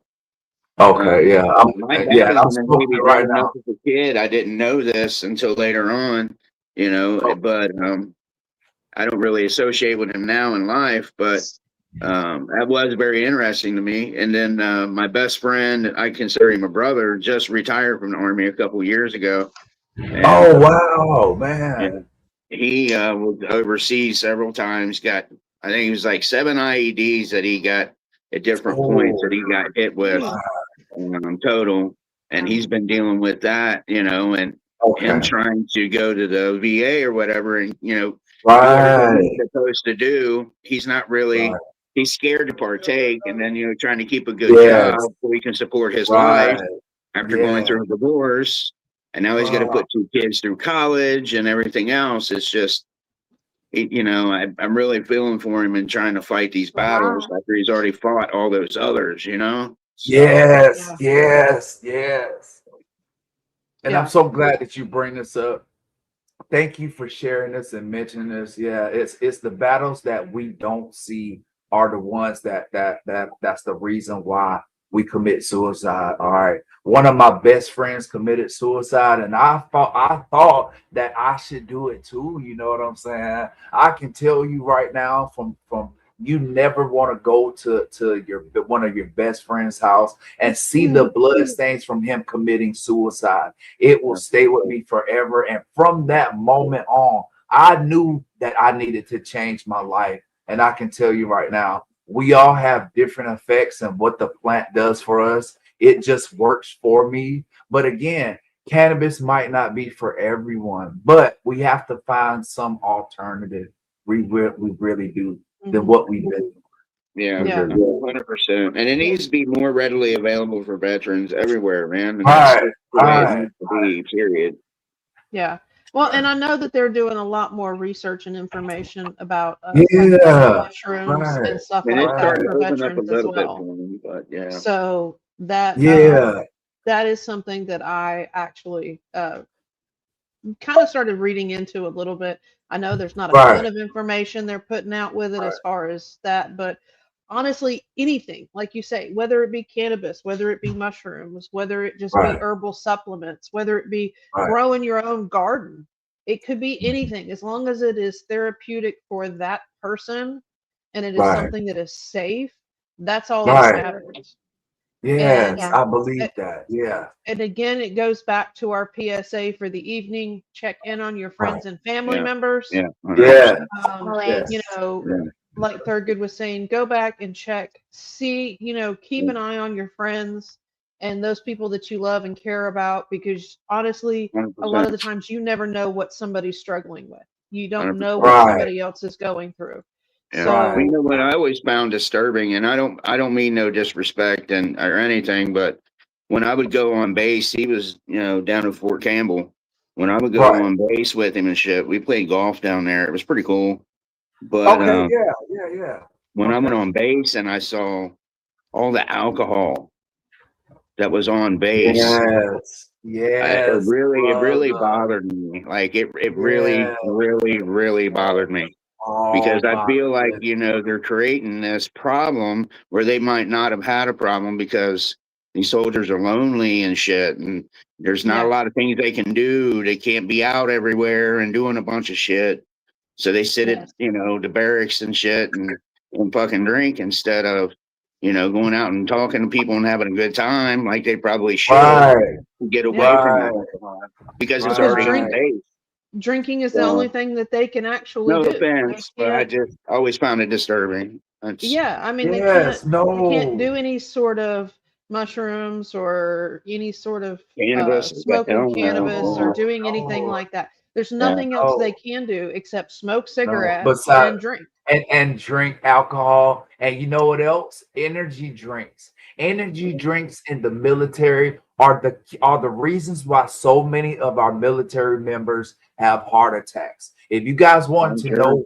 Okay, My dad I'm was in the Navy right growing up now. as a kid. I didn't know this until later on, but I don't really associate with him now in life, but that was very interesting to me. And then my best friend, I consider him a brother, just retired from the Army a couple of years ago. And, oh, wow, man. he was overseas several times, I think it was like 7 IEDs that he got at different points that he got hit with total. And he's been dealing with that, and him trying to go to the VA or whatever, and, do everything he's supposed to do. He's not really, he's scared to partake. And then, trying to keep a good job so he can support his life after going through a divorce. And now he's got to put 2 kids through college and everything else. It's just, I'm really feeling for him and trying to fight these battles after he's already fought all those others, Yes. And I'm so glad that you bring this up. Thank you for sharing this and mentioning this. Yeah, it's the battles that we don't see are the ones that's the reason why we commit suicide. All right. One of my best friends committed suicide, and I thought that I should do it too. You know what I'm saying? I can tell you right now from you never want to go to your one of your best friend's house and see the blood stains from him committing suicide. It will stay with me forever. And from that moment on, I knew that I needed to change my life. And I can tell you right now, we all have different effects and what the plant does for us. It just works for me. But again, cannabis might not be for everyone, but we have to find some alternative. We really do than what we've been. Yeah, Yeah. 100%. And it needs to be more readily available for veterans everywhere, man. And that's Right, just the way it right. needs to be, period. Yeah. Well, and I know that they're doing a lot more research and information about Yeah, mushrooms right, and stuff And like it's right. that starting to for open up a veterans as little bit well. for me, but yeah. So that Yeah, that is something that I actually kind of started reading into a little bit. I know there's not a ton right, of information they're putting out with it right, as far as that, but honestly, anything, like you say, whether it be cannabis, whether it be mushrooms, whether it just be right, herbal supplements, whether it be right, growing your own garden, it could be anything as long as it is therapeutic for that person and it is right, something that is safe. That's all that right. matters. And Yes, Yeah. I believe that. Yeah, and again, it goes back to our PSA for the evening. Check in on your right. friends and family Yeah, members. yeah, Yeah, 100%. yes, You Always. know, Yeah, like Thurgood was saying, go back and check, see, keep an eye on your friends and those people that you love and care about, because honestly, a lot 100%. of the times you never know what somebody's struggling with. You don't know what 100%. right, somebody else is going through. Yeah. Well, right, you So, know what I always found disturbing, and I don't mean no disrespect and or anything, but when I would go on base, he was, down at Fort Campbell. When I would go right. on base with him and shit, we played golf down there. It was pretty cool. But Okay, yeah, yeah, yeah. when I went Okay. on base and I saw all the alcohol that was on base, Yes, yes, it really brother. bothered me. Like it really, Yeah. really, really bothered me. Oh Because I my feel like, goodness. they're creating this problem where they might not have had a problem because these soldiers are lonely and shit. And there's not a yeah, lot of things they can do. They can't be out everywhere and doing a bunch of shit. So they sit at, yes, the barracks and shit and fucking drink instead of, going out and talking to people and having a good time like they probably should Right, to get yeah. away from right, alcohol because it's Because already on right. base. drinking is the only So thing that they can actually no do. They offense, but I can't. just always found it disturbing. That's Yeah, I mean Yes, they can't no. do any sort of mushrooms or any sort of cannabis. The smoking hell no. cannabis or No, doing anything no, like that. There's Yeah. nothing else they no, can do except smoke no. cigarettes Besides, and drink. and drink alcohol, and you know what else? Energy drinks. Energy drinks in the military are the reasons why so many of our military members have heart attacks. If you guys want I'm to sure. know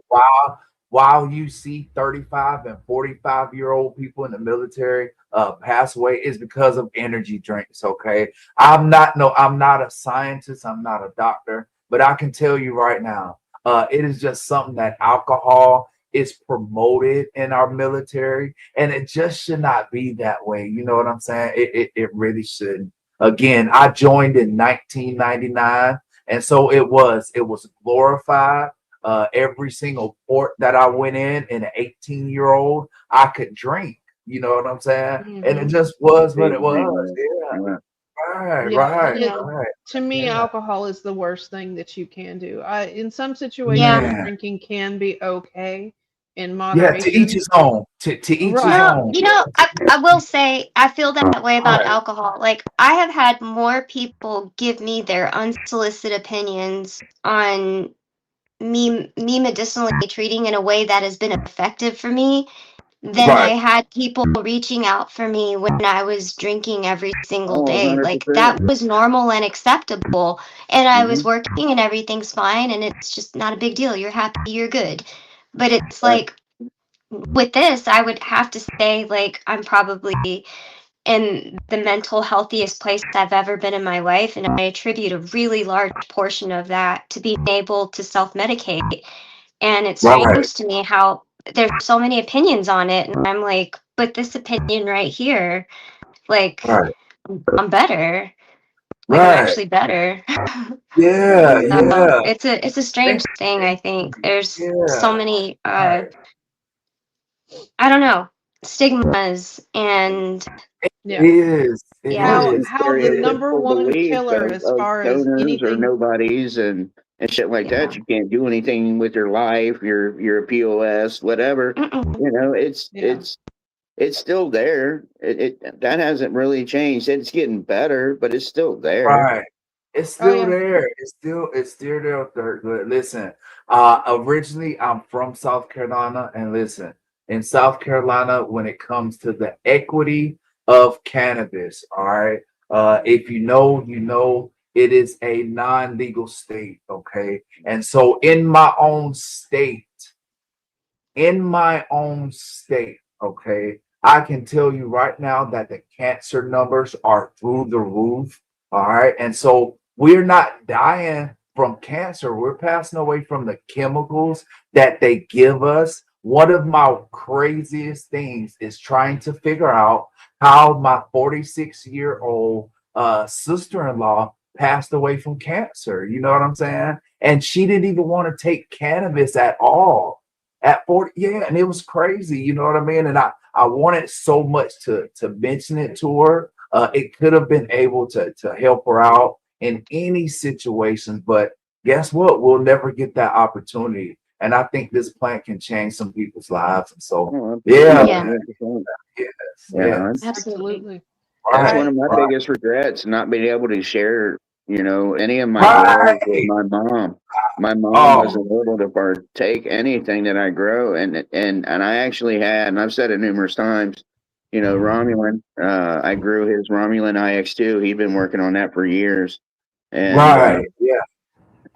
why you see 35 and 45-year-old people in the military pass away, is because of energy drinks. Okay. I'm not a scientist, I'm not a doctor, but I can tell you right now, it is just something that alcohol is promoted in our military, and it just should not be that way. You know what I'm saying? It really shouldn't. Again, I joined in 1999, and so it was glorified. Every single port that I went in an 18-year-old, I could drink. You know what I'm saying? And it Hmm. just was what it was. Amen. Yeah. Yeah. Right. Yeah, Right. it Yeah. Right. to me, Yeah. alcohol is the worst thing that you can do. In some situations, Yeah. Man. drinking can be okay in Yeah. To each moderation. his own. To each his Right. No, own. I will say I feel that way about Right. alcohol. Like I have had more people give me their unsolicited opinions on me medicinally treating in a way that has been effective for me than I Right. had people reaching out for me when I was drinking every single Oh, day. Like 100%. that was normal and acceptable, and I was Mm-hmm. working and everything's fine and it's just not a big deal. You're happy, you're good. But it's Right. like with this, I would have to say like I'm probably in the mental healthiest place I've ever been in my life, and I attribute a really large portion of that to being able to self-medicate. And it's Right. strange to me how there's so many opinions on it, and I'm like, but this opinion right here, like, Right. I'm better. Like, I'm Right. actually better. Yeah. So Yeah. it's a strange thing. I think there's so Yeah. many Right. I don't know, stigmas and Yeah. It yeah. How is. how the number Stereotypical one beliefs killer as of far as stoners or anything. nobodies and shit like Yeah. that. You can't do anything with your life. You're a POS, whatever. Mm-mm. You know, Yeah. it's still there. It that hasn't really changed. It's getting better, but it's still there. Right. It's Oh still yeah. there. It's still there. But listen, originally I'm from South Carolina, and listen, in South Carolina, when it comes to the equity of cannabis, all right, if you know, you know, it is a non-legal state, okay, and so in my own state, okay, I can tell you right now that the cancer numbers are through the roof. All right. And so we're not dying from cancer. We're passing away from the chemicals that they give us. One of my craziest things is trying to figure out how my 46-year-old sister-in-law passed away from cancer. You know what I'm saying? And she didn't even want to take cannabis at all at 40. Yeah, and it was crazy, you know what I mean? And I wanted so much to mention it to her. It could have been able to help her out in any situation, but guess what? We'll never get that opportunity. And I think this plant can change some people's lives. And so, Oh, yeah, Yeah. 100%. yes, Yeah, yes, Absolutely. that's right, one of my right, biggest regrets, not being able to share, any of my right. grows with my mom. My mom Oh, wasn't able to partake anything that I grow, and I actually had, and I've said it numerous times, Romulan. I grew his Romulan IX2. He'd been working on that for years, and right, yeah,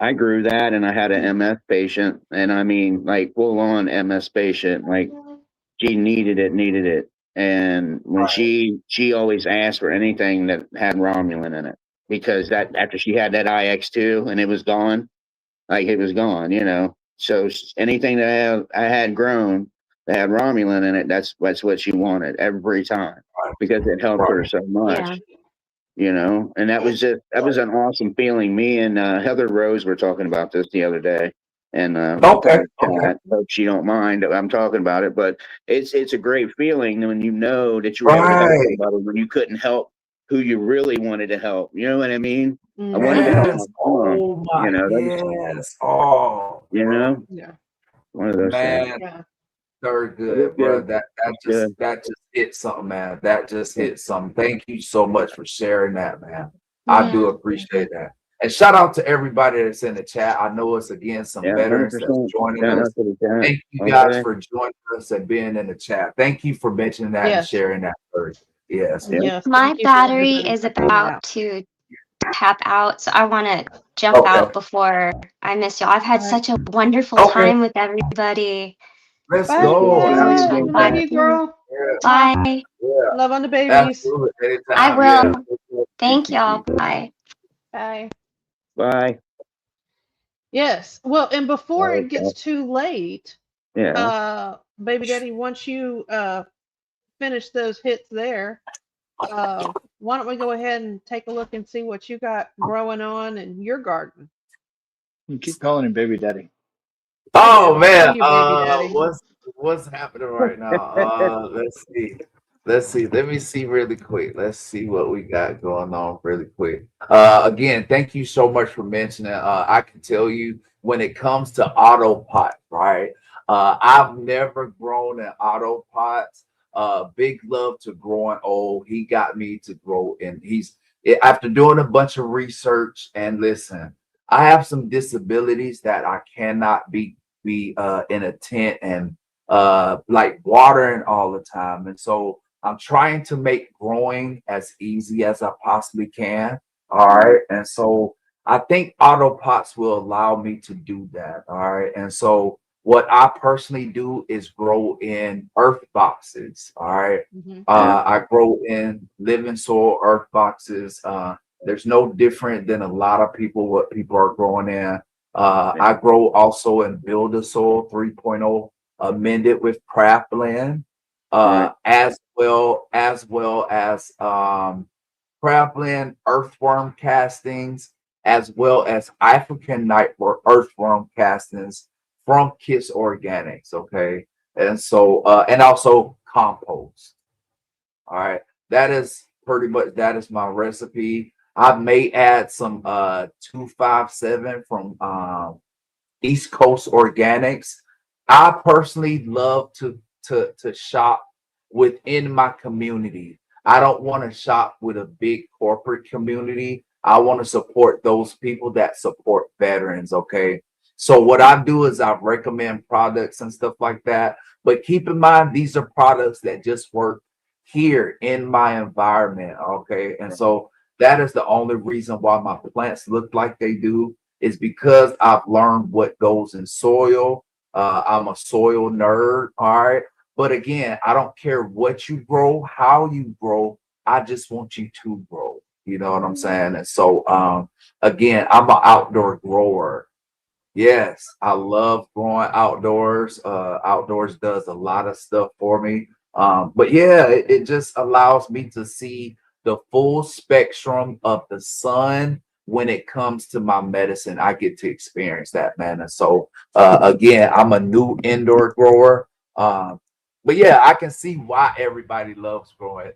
I grew that, and I had an MS patient, and I mean, like full on MS patient, like she needed it. And when right, she always asked for anything that had Romulan in it, because that after she had that IX2 and it was gone, like it was gone. So anything that I had grown that had Romulan in it, that's what she wanted every time because it helped her right, so Yeah. much. And that was an awesome feeling. Me and Heather Rose were talking about this the other day, and we'll put okay, it in the okay, chat. Hope she don't mind that I'm talking about it, but it's a great feeling when you know that you were able to help right, somebody when you couldn't help who you really wanted to help. You know what I mean? I wanted to Mm-hmm. help my yes, mom. oh my, That was yes, oh, you know Yeah. one of those things. man. Yeah. Very It was good, bro. good. That It's good. that just hit something, man. That just Yeah, hit something. Thank you so much for sharing that, man. I Yeah. do appreciate that. And shout out to everybody that's in the chat. I know it's again some yeah, veterans that's 100%. joining Shout us. out to the chat. Thank you guys Okay. for joining us and being in the chat. Thank you for mentioning that and Yes. sharing that first. Yes. Yeah. Yes. My Thank you for battery everybody is for coming about out. to tap out, so I want to jump Okay. out before I miss y'all. I've had All right. such a wonderful Okay. time with everybody. Let's Bye, go. Kia. Yeah. Love Absolutely. you, girl. Yeah. Bye. Yeah. Love on the babies. Absolutely. I Anytime. Yeah. will. Thank y'all. Bye. Bye. Bye. Yes. Well, and before it Okay. gets too late, Yeah. baby daddy, once you finish those hits there, why don't we go ahead and take a look and see what you got growing on in your garden? You keep calling him baby daddy. Oh I man, call you baby daddy. what's happening right now? Let's see. Let's see. Let me see really quick. Let's see what we got going on really quick. Again, thank you so much for mentioning. I can tell you when it comes to auto pot, right? I've never grown in auto pots. Big love to growing old. He got me to grow, and after doing a bunch of research and listen. I have some disabilities that I cannot be in a tent and like watering all the time. And so I'm trying to make growing as easy as I possibly can. All right. And so I think auto pots will allow me to do that. All right. And so what I personally do is grow in earth boxes. All right. Mm-hmm. I grow in living soil earth boxes. There's no different than a lot of people, what people are growing in. I grow also in builder soil 3.0 amended with craftland, Right. as well as craftland earthworm castings, as well as African night earthworm castings from Kiss Organics. Okay, and so and also compost. All right, that is pretty much that is my recipe. I may add some 257 from East Coast Organics. I personally love to shop within my community. I don't want to shop with a big corporate community. I want to support those people that support veterans. Okay. So what I do is I recommend products and stuff like that. But keep in mind, these are products that just work here in my environment. Okay. And so that is the only reason why my plants look like they do is because I've learned what goes in soil. I'm a soil nerd. All right. But again, I don't care what you grow, how you grow. I just want you to grow. You know what I'm saying? And so, again, I'm an outdoor grower. Yes, I love growing outdoors. Outdoors does a lot of stuff for me. But yeah, it just allows me to see the full spectrum of the sun when it comes to my medicine. I get to experience that, man. And so, again, I'm a new indoor grower. But yeah, I can see why everybody loves growing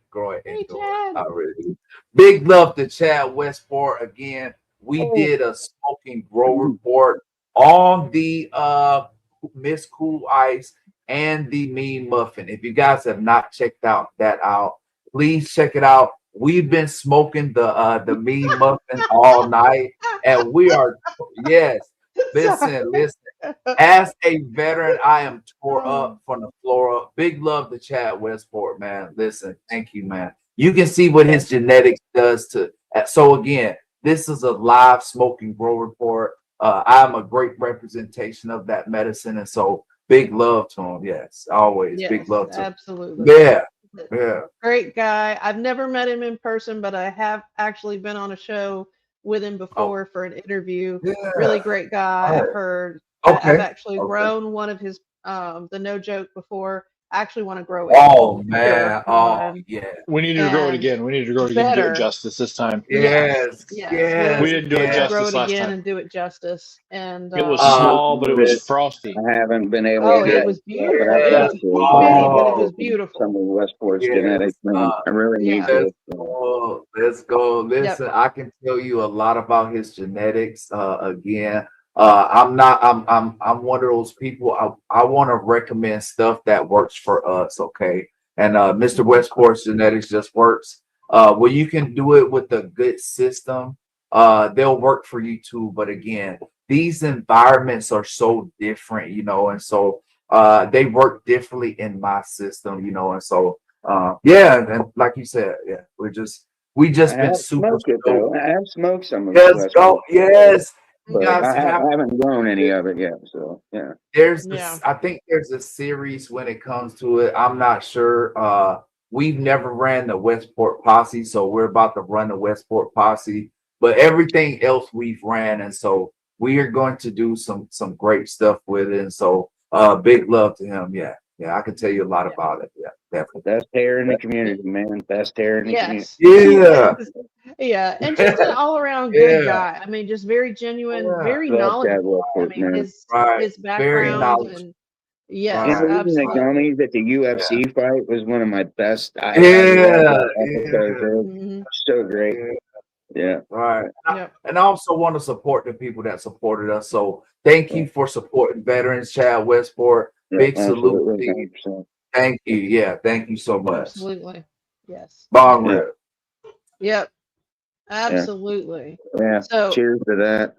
Hey, indoors. Chad. I really do. Big love to Chad Westport again. We Oh. did a smoking grow report on the Miss Cool Ice and the Mean Muffin. If you guys have not checked that out, please check it out. We've been smoking the Mean Muffin all night, and we are yes. Listen. As a veteran, I am tore up from the floor up. Big love to Chad Westport, man. Listen, thank you, man. You can see what his genetics does to. So again, this is a live smoking grow report. I'm a great representation of that medicine, and so big love to him. Yes, always Yes, big love to him. absolutely. Yeah. Great guy. I've never met him in person, but I have actually been on a show with him before for an interview. Yeah. Really great guy. I've Oh, heard. okay. I've actually Okay. grown one of his the no joke before. I actually want to grow it. Oh man. Oh yeah. We need to grow it And again. We need to grow it again and do it better. justice this time. Yes. Yes. We didn't do it We'll grow justice it last again time. and do it justice. And It was Uh, small, but it was frosty. I haven't been able oh, to it get was it, beautiful. but I've It got was to. itty bitty, but it was beautiful. Some of Westport's Yes. genetics, man. I really need Yeah. to. Let's go. Listen, I can tell you a lot about his genetics. Again, I'm one of those people. I want to recommend stuff that works for us. Okay, and Mr. Westport's genetics just works. Well, you can do it with a good system. They'll work for you too. But again, these environments are so different, and so they work differently in my system, and so yeah, and like you said, yeah, we just I been have super smoked it though. I have smoked some of Yes, Westport. go. Yes, you But guys I have. haven't grown any of it yet. So yeah. There's this. I think there's a series when it comes to it. I'm not sure. We've never ran the Westport Posse, so we're about to run the Westport Posse. But everything else we've ran, and so we are going to do some great stuff with it. And so, big love to him. Yeah, I can tell you a lot about it. Yeah, definitely. Best hair in the community, man. Best hair in the community. Yeah. Yeah, and just an all-around good guy. I mean, just very genuine, very knowledgeable. I mean, his Very background knowledgeable. and yes, And the reason they absolutely. told me that the UFC fight was one of my best. I so great. Yeah. Right. And I also want to support the people that supported us. So thank you for supporting veterans, Chad Westport. Big salute to you. Thank you. Yeah, thank you so much. Absolutely. Yes. Bong rip. Yep. Absolutely. Yeah. So cheers to that.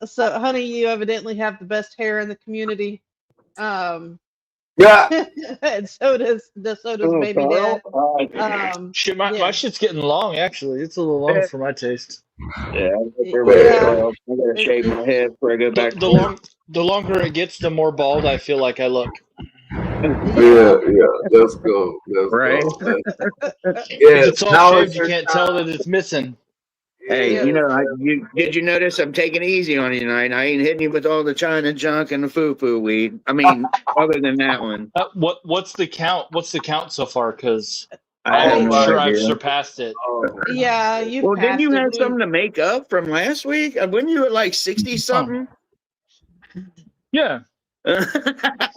So honey, you evidently have the best hair in the community. Yeah. And so does baby dad. Shit, my shit's getting long. Actually, it's a little long for my taste. Yeah, I gotta shave my head before I go back. The longer it gets, the more bald I feel like I look. Yeah. Let's go. If it's all shaved, you can't tell that it's missing. Hey, Yeah. you know, did you notice I'm taking it easy on you tonight? I ain't hitting you with all the China junk and the foo weed. I mean, other than that one, What's the count? What's the count so far? Because I have I'm no sure I've idea. surpassed it. Yeah, you've Well, didn't passed you it. have something to make up from last week? Weren't you at like 60 something? Yeah.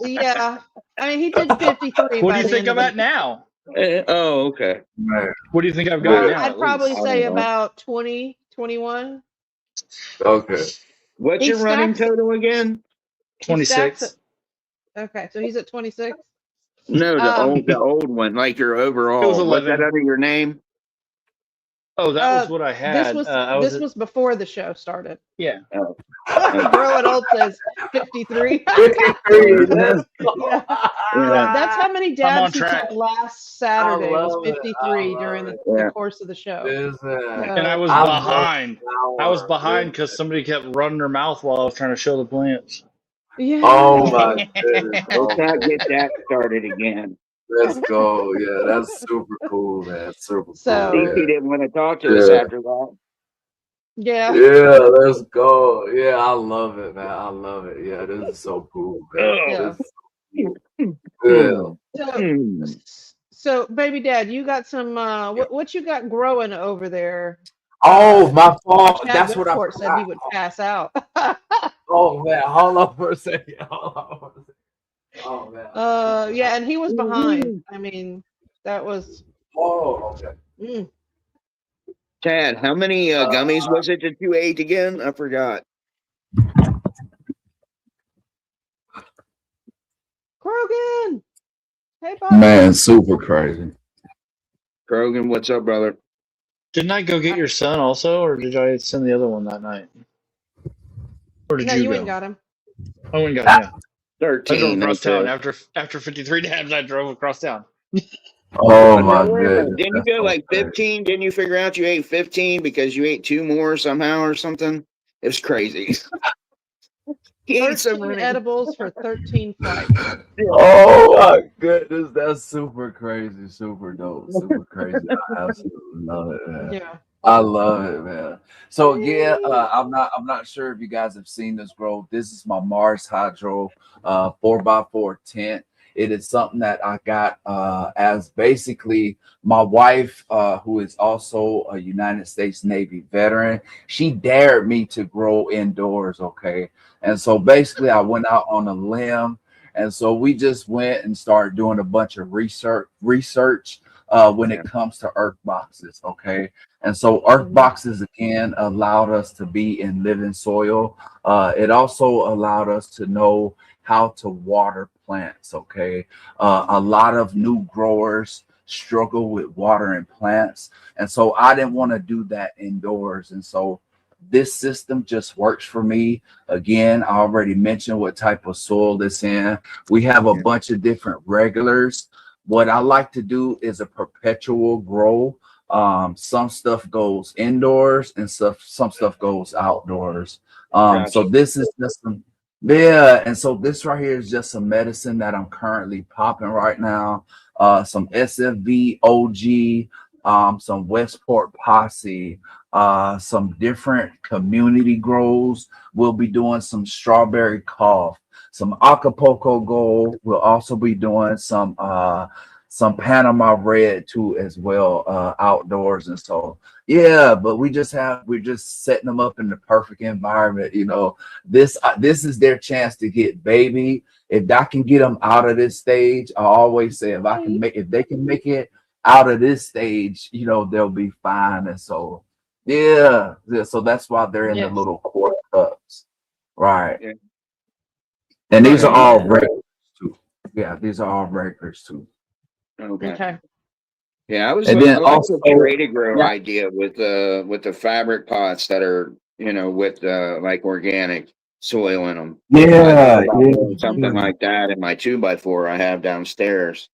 Yeah. I mean, he did 53 What do by you the think end of I'm the at now? Oh, okay. Man. What do you think I've got now? I'd At probably least. I say don't know. about 20, 21. Okay. What's He your running stacks. total again? He stacks 26. it. Okay, so he's at 26. No, the Um, old one, like your It was overall. What's that 11. under your name? Oh, that was what I this had. was I this was was before the show started. yeah. Oh, okay. Growing Old says 53. 53. Let's Yeah. Yeah, That's how many I'm on dabs he track. took last Saturday. Was love it. 53 I during love the yeah. course of the show. Listen, And I So, was I love behind. I was flower. behind because somebody kept running their mouth while I was trying to show the plants. Oh yeah. my goodness. Let's Oh, not get that started again. let's go. Yeah, that's super cool, man. Super So- cool. DC Yeah. didn't want to talk to us Yeah. after that. Yeah. Yeah, let's go. Yeah, I love it, man. I love it. Yeah, this is so cool, man. Yeah. Yeah. Hmm. So, baby dad, you got some what you got growing over there? Oh, my fault. Chad That's what I Westport said he forgot. would pass out. Oh man, hold on for a second. Hold on for a second. Oh man. Yeah, and he was behind. I mean, that was Oh, okay. mm. Chad, how many gummies was it that you ate again? I forgot. Krogan. Hey, buddy. Man, super crazy. Krogan, what's up, brother? Didn't I go get your son also, or did I send the other one that night? Or did No, you you go? ain't got him. I went and got him. Yeah. I drove 13. across Okay. town after 53 dabs. I drove across town. Oh No, my wait a minute. goodness. Didn't you That's go so like crazy. 15? Didn't you figure out you ate 15 because you ate 2 more somehow or something? It was crazy. He ate so 13 many. edibles for 13 flights. Oh my goodness, that's super crazy, super dope, super crazy. I absolutely love it, man. Yeah. I love it, man. So again, I'm not sure if you guys have seen this grow. This is my Mars Hydro 4x4 tent. It is something that I got as basically my wife, who is also a United States Navy veteran. She dared me to grow indoors, okay? And so basically I went out on a limb. And so we just went and started doing a bunch of research when it comes to earth boxes, okay? And so earth boxes again allowed us to be in living soil. It also allowed us to know how to water plants, okay? A lot of new growers struggle with watering plants. And so I didn't want to do that indoors. And so this system just works for me. Again, I already mentioned what type of soil it's in. We have a bunch of different regulars. What I like to do is a perpetual grow. Some stuff goes indoors and some stuff goes outdoors. So this is just some, yeah, and so this right here is just some medicine that I'm currently popping right now. Some SFV OG, some Westport Posse, some different community grows. We'll be doing some strawberry cough, some Acapulco Gold. We'll also be doing some Panama Red too as well, outdoors. And so yeah, but we're just setting them up in the perfect environment. You know, this is their chance to get baby. If I can get them out of this stage, I always say if they can make it out of this stage, you know, they'll be fine. And so yeah, so that's why they're in the little quart cups, right? Yeah. And these are all regulars too. Yeah, these are all regulars too. Okay. Yeah, I then like also, the curated grow idea with the fabric pots that are, you know, with like organic soil in them. Yeah, something like that in my 2x4 I have downstairs.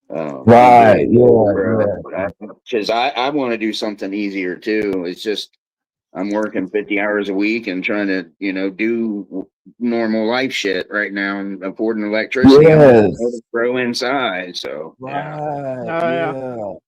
Right. Yeah. Because I want to do something easier too. It's just I'm working 50 hours a week and trying to, you know, do normal life shit right now and affording electricity. Yes. I'm grow inside. So Right. Oh,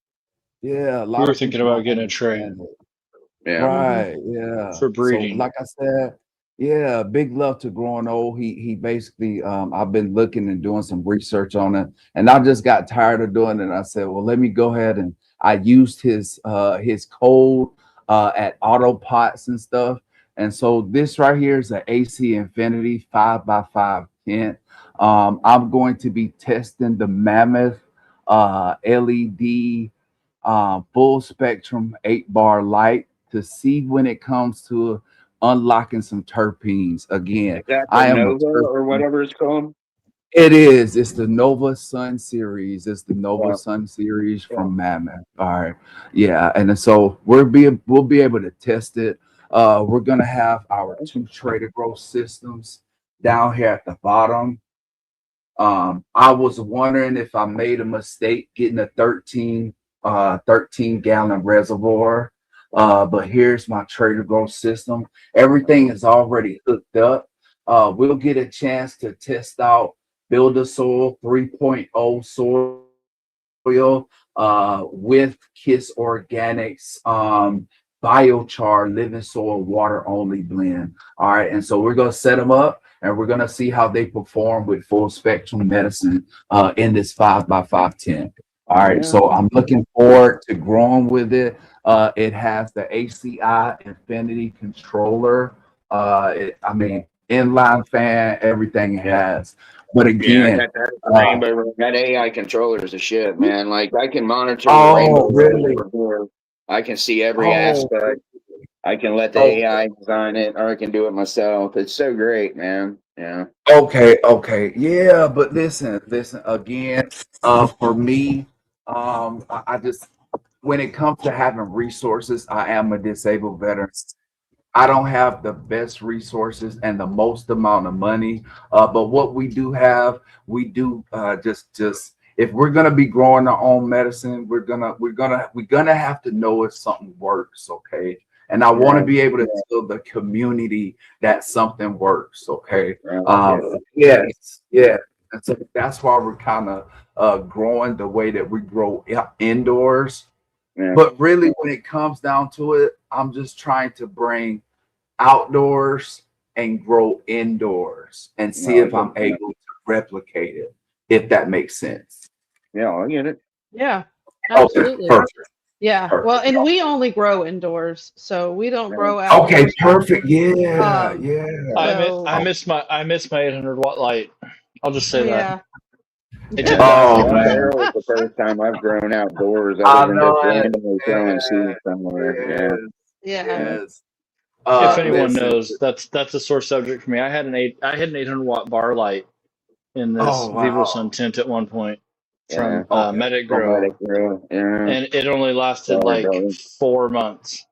yeah. Yeah. A We lot were of thinking people about don't getting a tray. understand it. Yeah. Right. Yeah. For So, breeding. like I said, yeah, big love to Growing Old. He basically, I've been looking and doing some research on it, and I just got tired of doing it. And I said, well, let me go ahead, and I used his code at Auto Pots and stuff. And so this right here is an AC Infinity 5x5 tent. I'm going to be testing the Mammoth LED full spectrum 8-bar light to see when it comes to unlocking some terpenes. Again, Is that the I am a Nova or terpene. whatever it's called? It is. It's the Nova Sun series. It's the Nova Yeah. Sun series Yeah. from Mammoth. All right. Yeah. And so we'll be able to test it. We're gonna have our 2 Trader Growth systems down here at the bottom. I was wondering if I made a mistake getting a 13 gallon reservoir. But here's my Trader Growth system. Everything is already hooked up. We'll get a chance to test out Builder Soil 3.0 soil with Kiss Organics biochar living soil water only blend. All right. And so we're going to set them up and we're going to see how they perform with full spectrum medicine in this 5x5 tent. All right. Yeah. So I'm looking forward to growing with it. It has the ACI Infinity controller. Inline fan, everything it has. But Yeah, I again, got that rainbow. That AI controller is a shit, man. Like I can monitor the oh, rainbow really? over here. I can see every Oh, aspect. I can let the okay. AI design it, or I can do it myself. It's so great, man. Yeah. Okay. Yeah, but listen again. For me, I just when it comes to having resources, I am a disabled veteran. I don't have the best resources and the most amount of money. But what we do have, we do just if we're gonna be growing our own medicine, we're gonna have to know if something works, okay? And I want to Right. be able to tell the community that something works, okay? Right. Yes, yeah. And so that's why we're kind of growing the way that we grow indoors. Yeah. But really, when it comes down to it, I'm just trying to bring outdoors and grow indoors and see if I'm able to replicate it, if that makes sense. Yeah, I get it. Yeah, Okay, absolutely. perfect. Yeah. Well, and we only grow indoors, so we don't grow Okay, outdoors. perfect. Yeah, Um, yeah. I So miss my 800-watt light. I'll just say that. yeah. It did die Oh for me. That man, was the first time I've grown outdoors I other than know just it. randomly throwing seeds somewhere. Yeah. Yeah. Yes. If anyone Listen. knows, that's a sore subject for me. I had an 800-watt bar light in this Oh VivoSun wow. tent at one point Yeah. from Okay. Medic Don't let Grow, it grow. Yeah. and it only lasted Sorry, like brother. 4 months.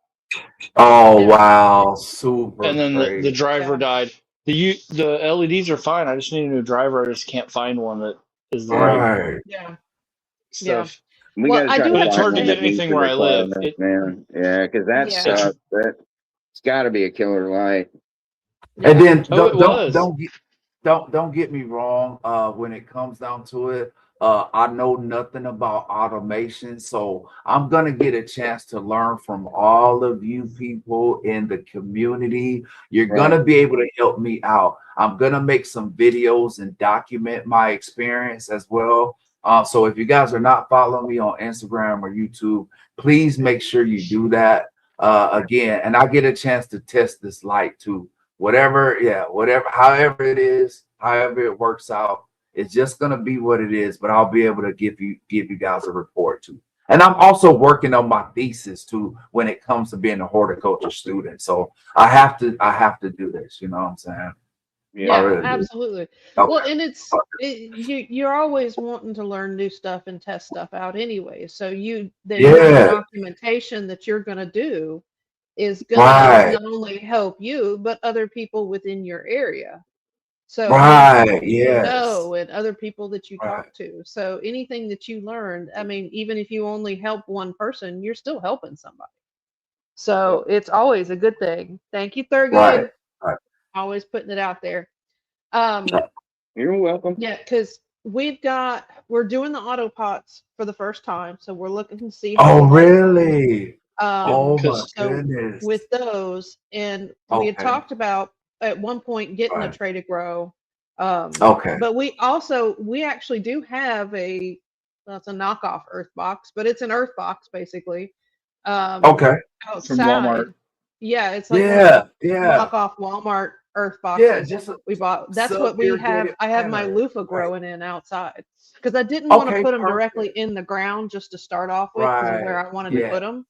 Oh Yeah. wow. Super And then the great. driver Yeah. died. The LEDs are fine. I just need a new driver. I just can't find one that is the right Right. Yeah. Yeah. stuff. We Well, got to I try do to But it's have to find hard to one get that say, meets anything the where I live. requirements, man. Yeah, because that yeah. It's stuff, it's got to be a killer light. And Yeah. then oh, it was. don't get me wrong. When it comes down to it, I know nothing about automation, so I'm gonna get a chance to learn from all of you people in the community. You're Right. gonna be able to help me out. I'm gonna make some videos and document my experience as well. So if you guys are not following me on Instagram or YouTube, please make sure you do that. Again, and I get a chance to test this light too. Whatever, however it is, however it works out, it's just gonna be what it is. But I'll be able to give you guys a report too. And I'm also working on my thesis too when it comes to being a horticulture student. So I have to do this. You know what I'm saying? I Yeah. Yeah, really do. absolutely. Well, Okay. and you're always wanting to learn new stuff and test stuff out anyway. So your Yeah. documentation that you're going to do is going to Right. not only help you but other people within your area. So new Right. people you Yes. know and other people that you Right. talk to. So anything that you learned, I mean, even if you only help one person, you're still helping somebody. Yeah. So it's always a good thing. Thank you, Right. Thurgood. Right. Always putting it out there. Um, You're welcome. yeah, because we're doing the auto pots for the first time, so we're looking to see how Oh, we like them. really? Oh my So goodness. with those, and we had Okay. talked about at one point getting a Right. tray to grow. Okay. But we actually do have well, it's a knockoff earth box, but it's an earth box basically. Okay. From Outside. Walmart. Yeah, it's like one of those Yeah. knockoff Walmart earth Yeah. boxes Just a we bought. That's what we have. sub-irrigated I have my planter. loofah Right. growing in outside because I didn't want to Okay. put them Perfect. directly in the ground just to start off with because of where Right. I wanted to Yeah. put them.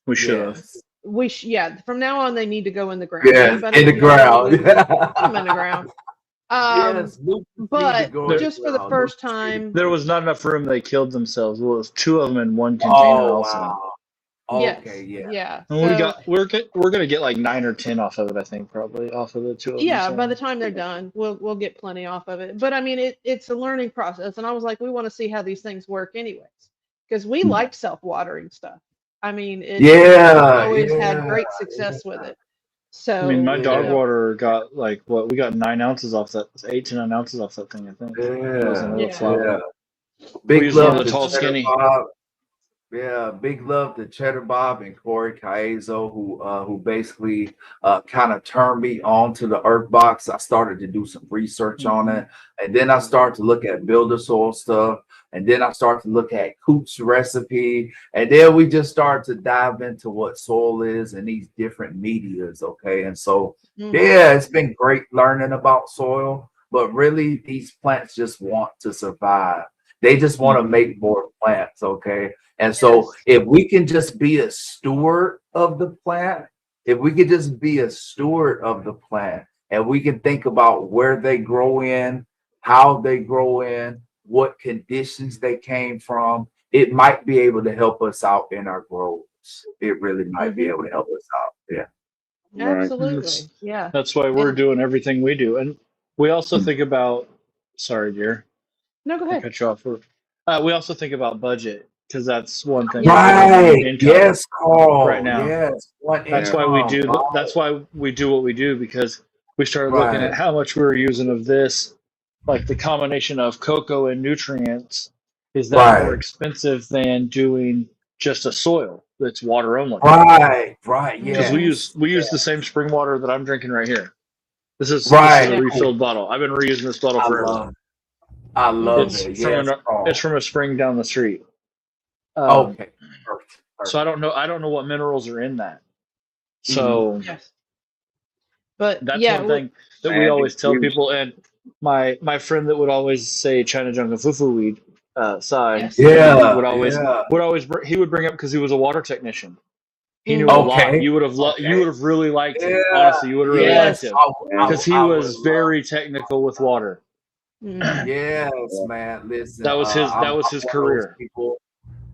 We should have. Yes. Yeah. From now on, they need to go in the ground. Yes. Anybody In the who has any ground. loofahs, put them in the ground. Yes. Loofahs need to But go in the just for the ground. first Loofahs need to time, go There in was not enough room. They killed themselves. Well, it was two of them in one the- container Oh also. wow. yes, Okay. Yeah. yeah. And So we're gonna get like 9 or 10 off of it. I think probably off of the two of them. yeah, by So. the time they're done, we'll get plenty off of it. But I mean, it's a learning process, and I was like, we want to see how these things work, anyways, because we like self-watering stuff. I mean, we've Yeah. always had Yeah. great success with it. I mean, So my dog Yeah. water got like what we got 9 ounces off that, 8 to 9 ounces off that thing. I think it wasn't a Yeah. little flower. Yeah. We Big used one of love the to tall, Cheddar skinny. Bob. Yeah, big love to Cheddar Bob and Corey Caizo, who basically kind of turned me on to the Earth Box. I started to do some research on it, and then I started to look at builder soil stuff, and then I started to look at Coop's recipe, and then we just started to dive into what soil is and these different medias. Okay, and so yeah, it's been great learning about soil, but really these plants just want to survive. They just want to make more plants. Okay. And so if we can just be a steward of the plant, if we could just be a steward of the plant and we can think about where they grow in, how they grow in, what conditions they came from, it might be able to help us out in our growth. It really might be able to help us out. Yeah. absolutely, yeah. That's why we're And doing everything we do, and we also think about. Sorry, dear. no, go I ahead. cut you off. We also think about budget because that's one thing. Right. Income Yes, Carl. right now. Yes. That's why we do. That's why we do what we do because we started looking at how much we were using of this, like the combination of cocoa and nutrients. Is that more expensive than doing just a soil that's water only? Right. Right. Because Yes. we use the same spring water that I'm drinking right here. This is Right. a refilled bottle. I've been reusing this bottle forever. I love It's it. from Yes. it's from a spring down the street. Okay. Perfect. So I don't know what minerals are in that. So Yes. But that's yeah, one thing that we always tell people. And my friend that would always say China jungle fufu weed, Sai, yes. Yeah. would always he would bring up because he was a water technician. He knew a lot. You would have you would have really liked him. Honestly, you would have really liked him because he was very technical with water. Yes, man. Listen, that was his career.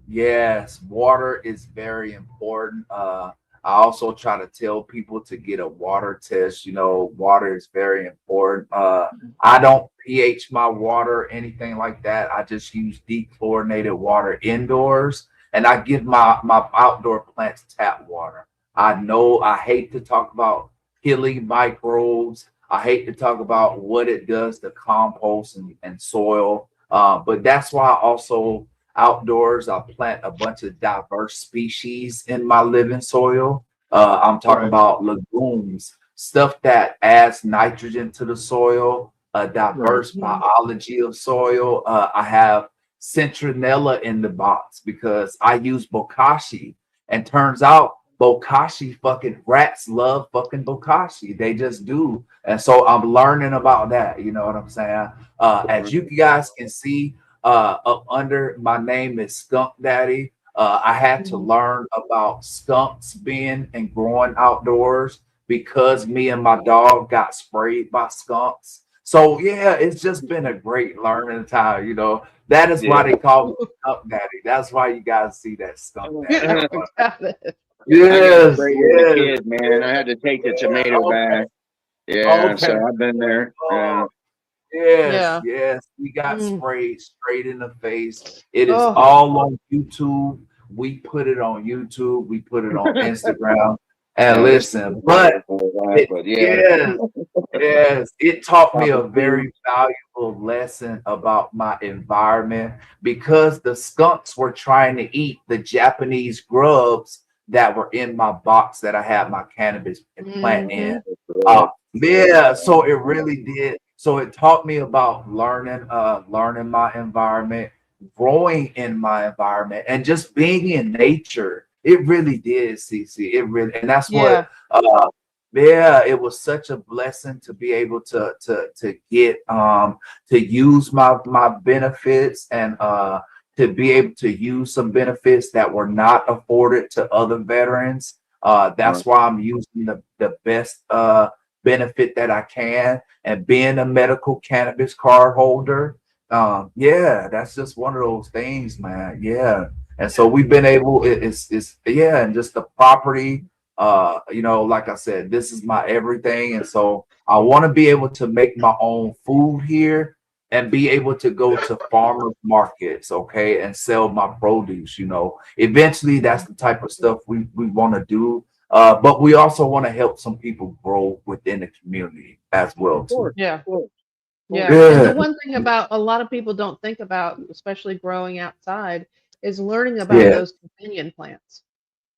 Yes, water is very important. I also try to tell people to get a water test. You know, water is very important. I don't pH my water or anything like that. I just use deep chlorinated water indoors, and I give my outdoor plants tap water. I know I hate to talk about killing microbes. I hate to talk about what it does to compost and soil. But that's why also outdoors I plant a bunch of diverse species in my living soil. I'm talking about legumes, stuff that adds nitrogen to the soil, a diverse biology of soil. I have citronella in the box because I use bokashi, and turns out bokashi fucking rats love fucking bokashi. They just do. And so I'm learning about that. You know what I'm saying? As you guys can see, up under my name is Skunk Daddy. I had to learn about skunks being and growing outdoors because me and my dog got sprayed by skunks. So yeah, it's just been a great learning time. You know, that is why they call me Skunk Daddy. That's why you guys see that Skunk Daddy. Yes, yes. Kid, man, I had to take the tomato back. Yeah, so I've been there. Yes. We got sprayed straight in the face. It is all on YouTube. We put it on YouTube. We put it on Instagram. And listen, but yes, it taught me a very valuable lesson about my environment because the skunks were trying to eat the Japanese grubs that were in my box that I had my cannabis plant in. Right. Yeah, so it really did. So it taught me about learning my environment, growing in my environment, and just being in nature. It really did, CC. It really, and that's Yeah. what yeah, it was such a blessing to be able to get to use my benefits and to be able to use some benefits that were not afforded to other veterans. That's why I'm using the best benefit that I can, and being a medical cannabis card holder. Yeah, that's just one of those things, man. Yeah. And so we've been able, it's yeah, and just the property, you know, like I said, this is my everything. And so I want to be able to make my own food here and be able to go to farmers markets, okay, and sell my produce. You know, eventually that's the type of stuff we want to do. But we also want to help some people grow within the community as well too. Yeah. Cool. Yeah. And the one thing about a lot of people don't think about, especially growing outside, is learning about Yeah. those companion plants.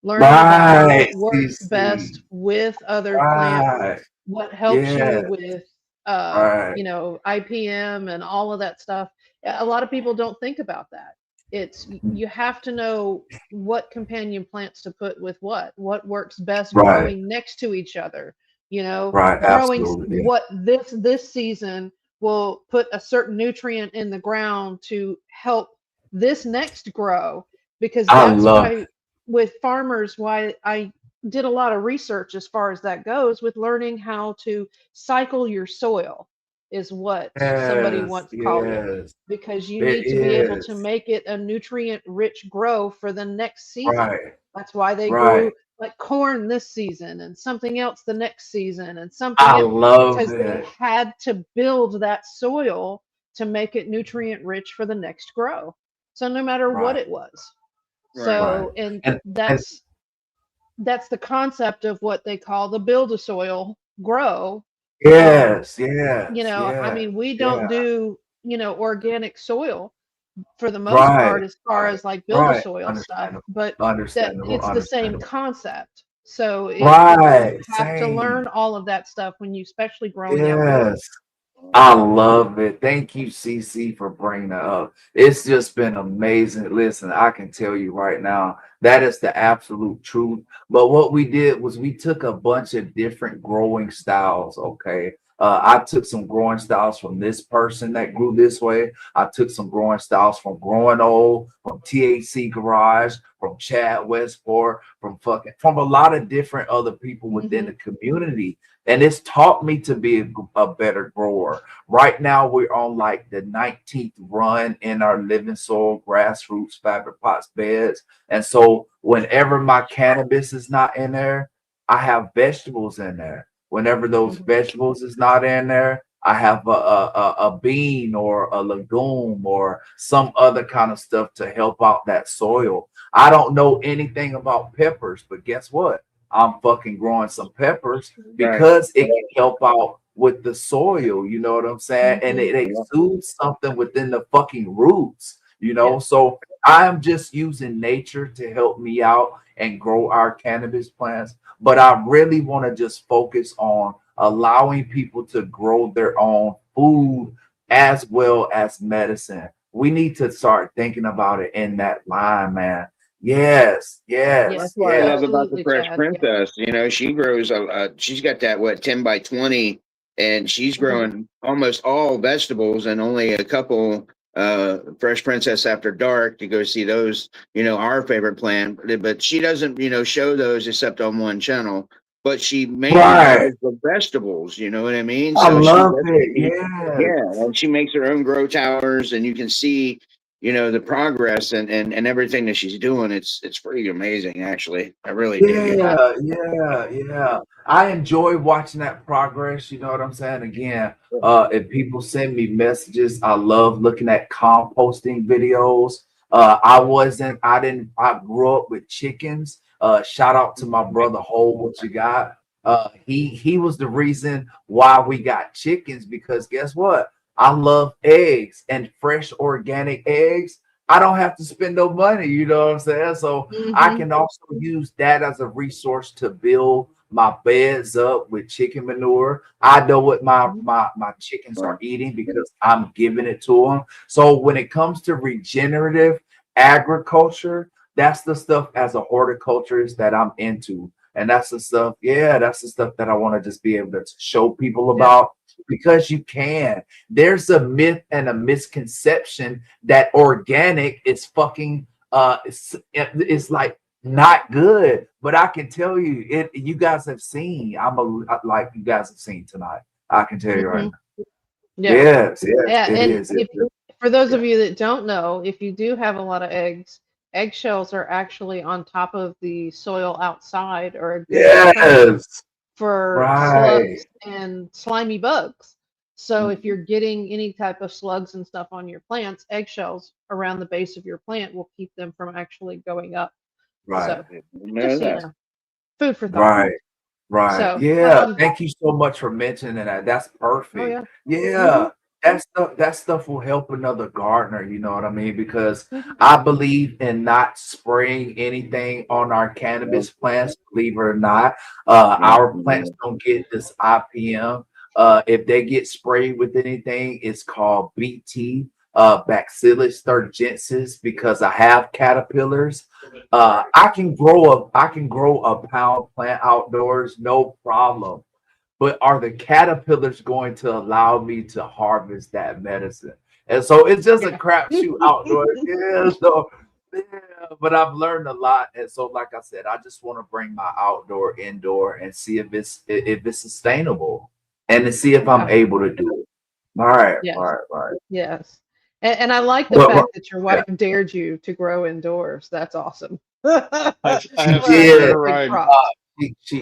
Learning about what Right, works CC. best with other plants, Right. what helps Yeah. you with Right. you know, IPM and all of that stuff. A lot of people don't think about that. It's you have to know what companion plants to put with what works best Right. growing next to each other. You know, Right. growing Absolutely. Yeah. what this season will put a certain nutrient in the ground to help this next grow, because I that's love why with farmers, why I did a lot of research as far as that goes, with learning how to cycle your soil is what somebody Yes. once called it, Yes. because you It need to be able to is. make it a nutrient rich grow for the next season. Right. That's why they Right. grew like corn this season and something else the next season and I something else, love because they it. had to build that soil to make it nutrient rich for the next grow. So no matter what Right. it was. Right. Right. So, and And that's the concept of what they call the build a soil grow. yes. You Yes. know, I Yeah. mean, we don't Yeah. do, you know, organic soil for the most Right. part as far Right. as like build a Right. soil stuff, Understandable. but that Understandable. it's the same Understandable. concept. So you Right. have to Same. learn all of that stuff when you, especially growing Yes. outdoors. I love it. Thank you, CC, for bringing that up. It's just been amazing. Listen, I can tell you right now, that is the absolute truth. But what we did was we took a bunch of different growing styles. Okay. I took some growing styles from this person that grew this way. I took some growing styles from Growing Old, from THC Garage, from Chad Westport, from a lot of different other people within the community. And it's taught me to be a better grower. Right now, we're on like the 19th run in our Living Soil Grassroots Fabric Pots beds. And so whenever my cannabis is not in there, I have vegetables in there. Whenever those vegetables is not in there, I have a bean or a legume or some other kind of stuff to help out that soil. I don't know anything about peppers, but guess what? I'm fucking growing some peppers Right. because it can help out with the soil, you know what I'm saying? And it Yeah. exudes something within the fucking roots, you know? Yeah. So I'm just using nature to help me out and grow our cannabis plants. But I really want to just focus on allowing people to grow their own food as well as medicine. We need to start thinking about it in that line, man. Yes, Yes, yes, That's what I yes. love about the absolutely, Fresh Chad. Yeah. Princess. You know, she grows she's got that what 10 by 20, and she's growing almost all vegetables and only a couple Fresh Princess After Dark to go see those. You know, our favorite plant, but she doesn't show those except on one channel. But she mainly Right. grows the vegetables. You know what I mean? I So she love it. definitely, Yes. yeah, and she makes her own grow towers, and you can see the progress and everything that she's doing. It's pretty amazing, actually. I really dig it. Yeah. Yeah. I enjoy watching that progress. You know what I'm saying? Again, if people send me messages, I love looking at composting videos. I grew up with chickens. Shout out to my brother Hole, what you got? He was the reason why we got chickens, because guess what? I love eggs and fresh organic eggs. I don't have to spend no money. You know what I'm saying? So I can also use that as a resource to build my beds up with chicken manure. I know what my chickens are eating because I'm giving it to them. So when it comes to regenerative agriculture, that's the stuff as a horticulturist that I'm into. And that's the stuff, that's the stuff that I want to just be able to show people about because you can. There's a myth and a misconception that organic is fucking it's like not good, but I can tell you it. You guys have seen. Like you guys have seen tonight. I can tell you right now. Yes, Yeah, it and is. for those of you that don't know, if you do have a lot of eggs, eggshells are actually on top of the soil outside or a good deterrent Yes, for right. slugs and slimy bugs. So if you're getting any type of slugs and stuff on your plants, eggshells around the base of your plant will keep them from actually going up. Right. So just so you know, food for thought. Right. Right. So Yeah. Thank you so much for mentioning that. That's perfect. oh yeah. Yeah. That stuff will help another gardener, you know what I mean? Because I believe in not spraying anything on our cannabis plants, believe it or not. Our plants don't get this IPM. If they get sprayed with anything, it's called BT, Bacillus thuringiensis, because I have caterpillars. I can grow a pound plant outdoors, no problem. But are the caterpillars going to allow me to harvest that medicine? And so it's just a crapshoot outdoors. Yeah, so yeah, but I've learned a lot. And so, like I said, I just want to bring my outdoor indoor and see if it's sustainable and to see if I'm able to do it. All right, Yes. all right, all right. Yes. And I like the fact that your wife dared you to grow indoors. That's awesome. I have She did. her ride.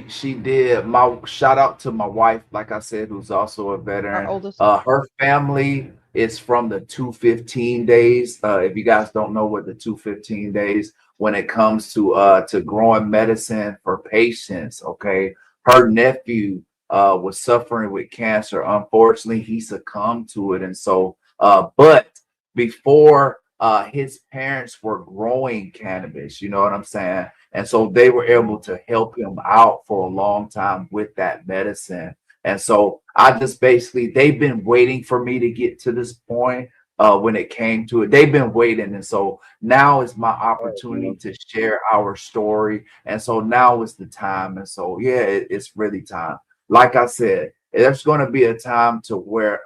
She did. My shout out to my wife, like I said, who's also a Our veteran. oldest. Her family is from the 215 days. If you guys don't know what the 215 days when it comes to growing medicine for patients, okay. Her nephew was suffering with cancer. Unfortunately, he succumbed to it, and so but before his parents were growing cannabis, you know what I'm saying? And so they were able to help him out for a long time with that medicine. And so I just basically, they've been waiting for me to get to this point when it came to it. They've been waiting. And so now is my opportunity to share our story. And so now is the time. And so, yeah, it's really time. Like I said, there's going to be a time to where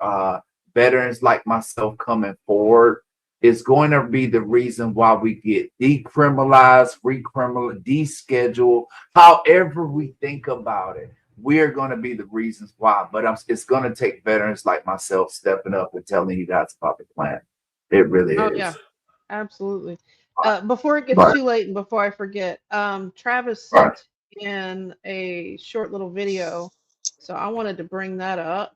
veterans like myself coming forward is going to be the reason why we get decriminalized, recriminalized, descheduled, however we think about it. We're going to be the reasons why, but it's going to take veterans like myself stepping up and telling you guys about the plan. It really is. Yeah, absolutely. Before it gets too late and before I forget, Travis sent in a short little video, so I wanted to bring that up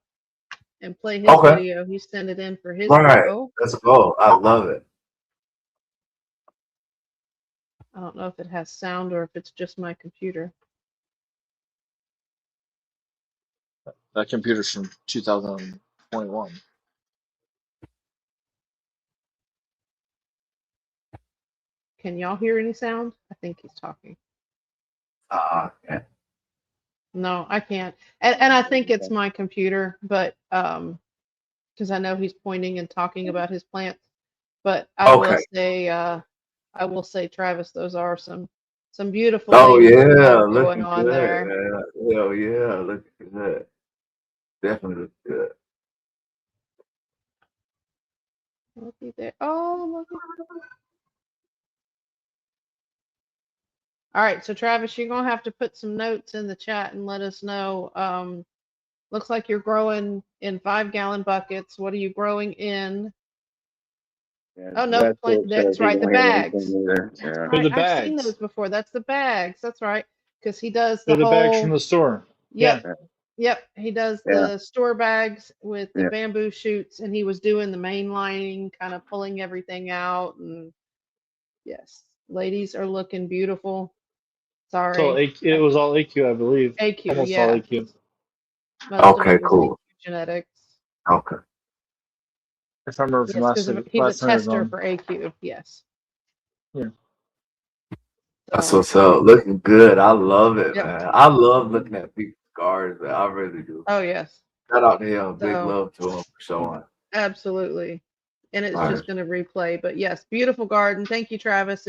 and play his video. He sent it in for his grow. Let's go. I love it. I don't know if it has sound or if it's just my computer. That computer's from 2021. Can y'all hear any sound? I think he's talking. Yeah. No, I can't. And I think it's my computer, but because I know he's pointing and talking about his plants. But I will say, Travis, those are some beautiful ladies you have going on good. there. Hell yeah, looking good. Definitely looks good. Looky there. Oh, look. All right, so Travis, you're gonna have to put some notes in the chat and let us know. Looks like you're growing in 5-gallon buckets. What are you growing in? Oh no, that's right, the bags. The bags. I've seen those before. That's the bags. That's right, because he does the They're the whole bags from the store. Yep. Yep. He does the store bags with the bamboo shoots, and he was doing the main lining, kind of pulling everything out. And yes, ladies are looking beautiful. Sorry. So it was all AQ, I believe. AQ, almost yeah. all AQ. Most of it was AQ genetics. Okay. If I remember from Yes, because he's a last time I was tester on. for AQ. Yes. Yeah. That's So, what's up. Looking good. I love it, yep. man. I love looking at people's gardens, man. I really do. Oh yes. Shout out to him. Big So love to him for showing. absolutely. And it's Right. just going to replay. But yes, beautiful garden. Thank you, Travis.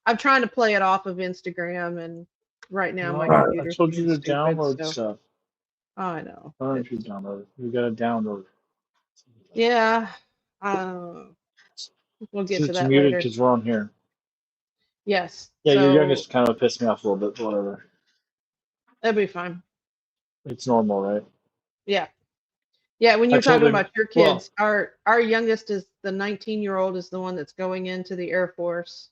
I'm trying to play it off of Instagram, and right now my No, I computer's told being you to stupid. download So stuff. I know. Why don't you download it? You gotta download it. Yeah. We'll get to It's that muted later. because we're on here. Yes. Yeah, your So youngest kind of pissed me off a little bit, but whatever. that'll be fine. It's normal, right? Yeah. Yeah, when I you're told talking him, about your well, kids, our youngest is the 19-year-old is the one that's going into the Air Force.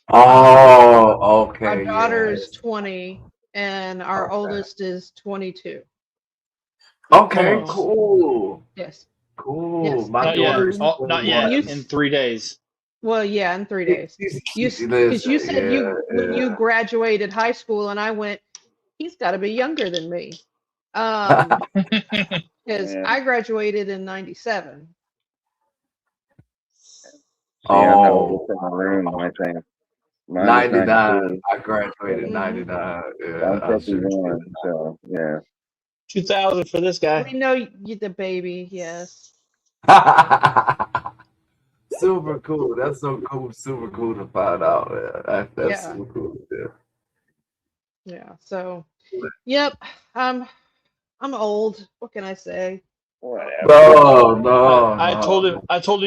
Oh, okay. Our daughter is Yes. 20 and our Okay. oldest is 22. Okay, So, cool. yes. Cool. Yes. My not yet. daughter's And Oh, not when yet. you 21. In 3 days. well, yeah, in 3 days. Because Listen, you said yeah, when you yeah. graduated high school, and I went, he's got to be younger than me. Because Yeah. I graduated in 97. See, I'm the Oh, oldest in the room, I think. Mine is 99. 92. I graduated Mhm. 99. Yeah, I'm I sure 51, so yeah. 2000 for this guy. We know you the baby, yes. did. Super cool. That's so cool. Super cool to find out. Man. That's Yeah. super cool. Yeah. Yeah. So, yep. I'm old. What can I say? Whatever. No, I told him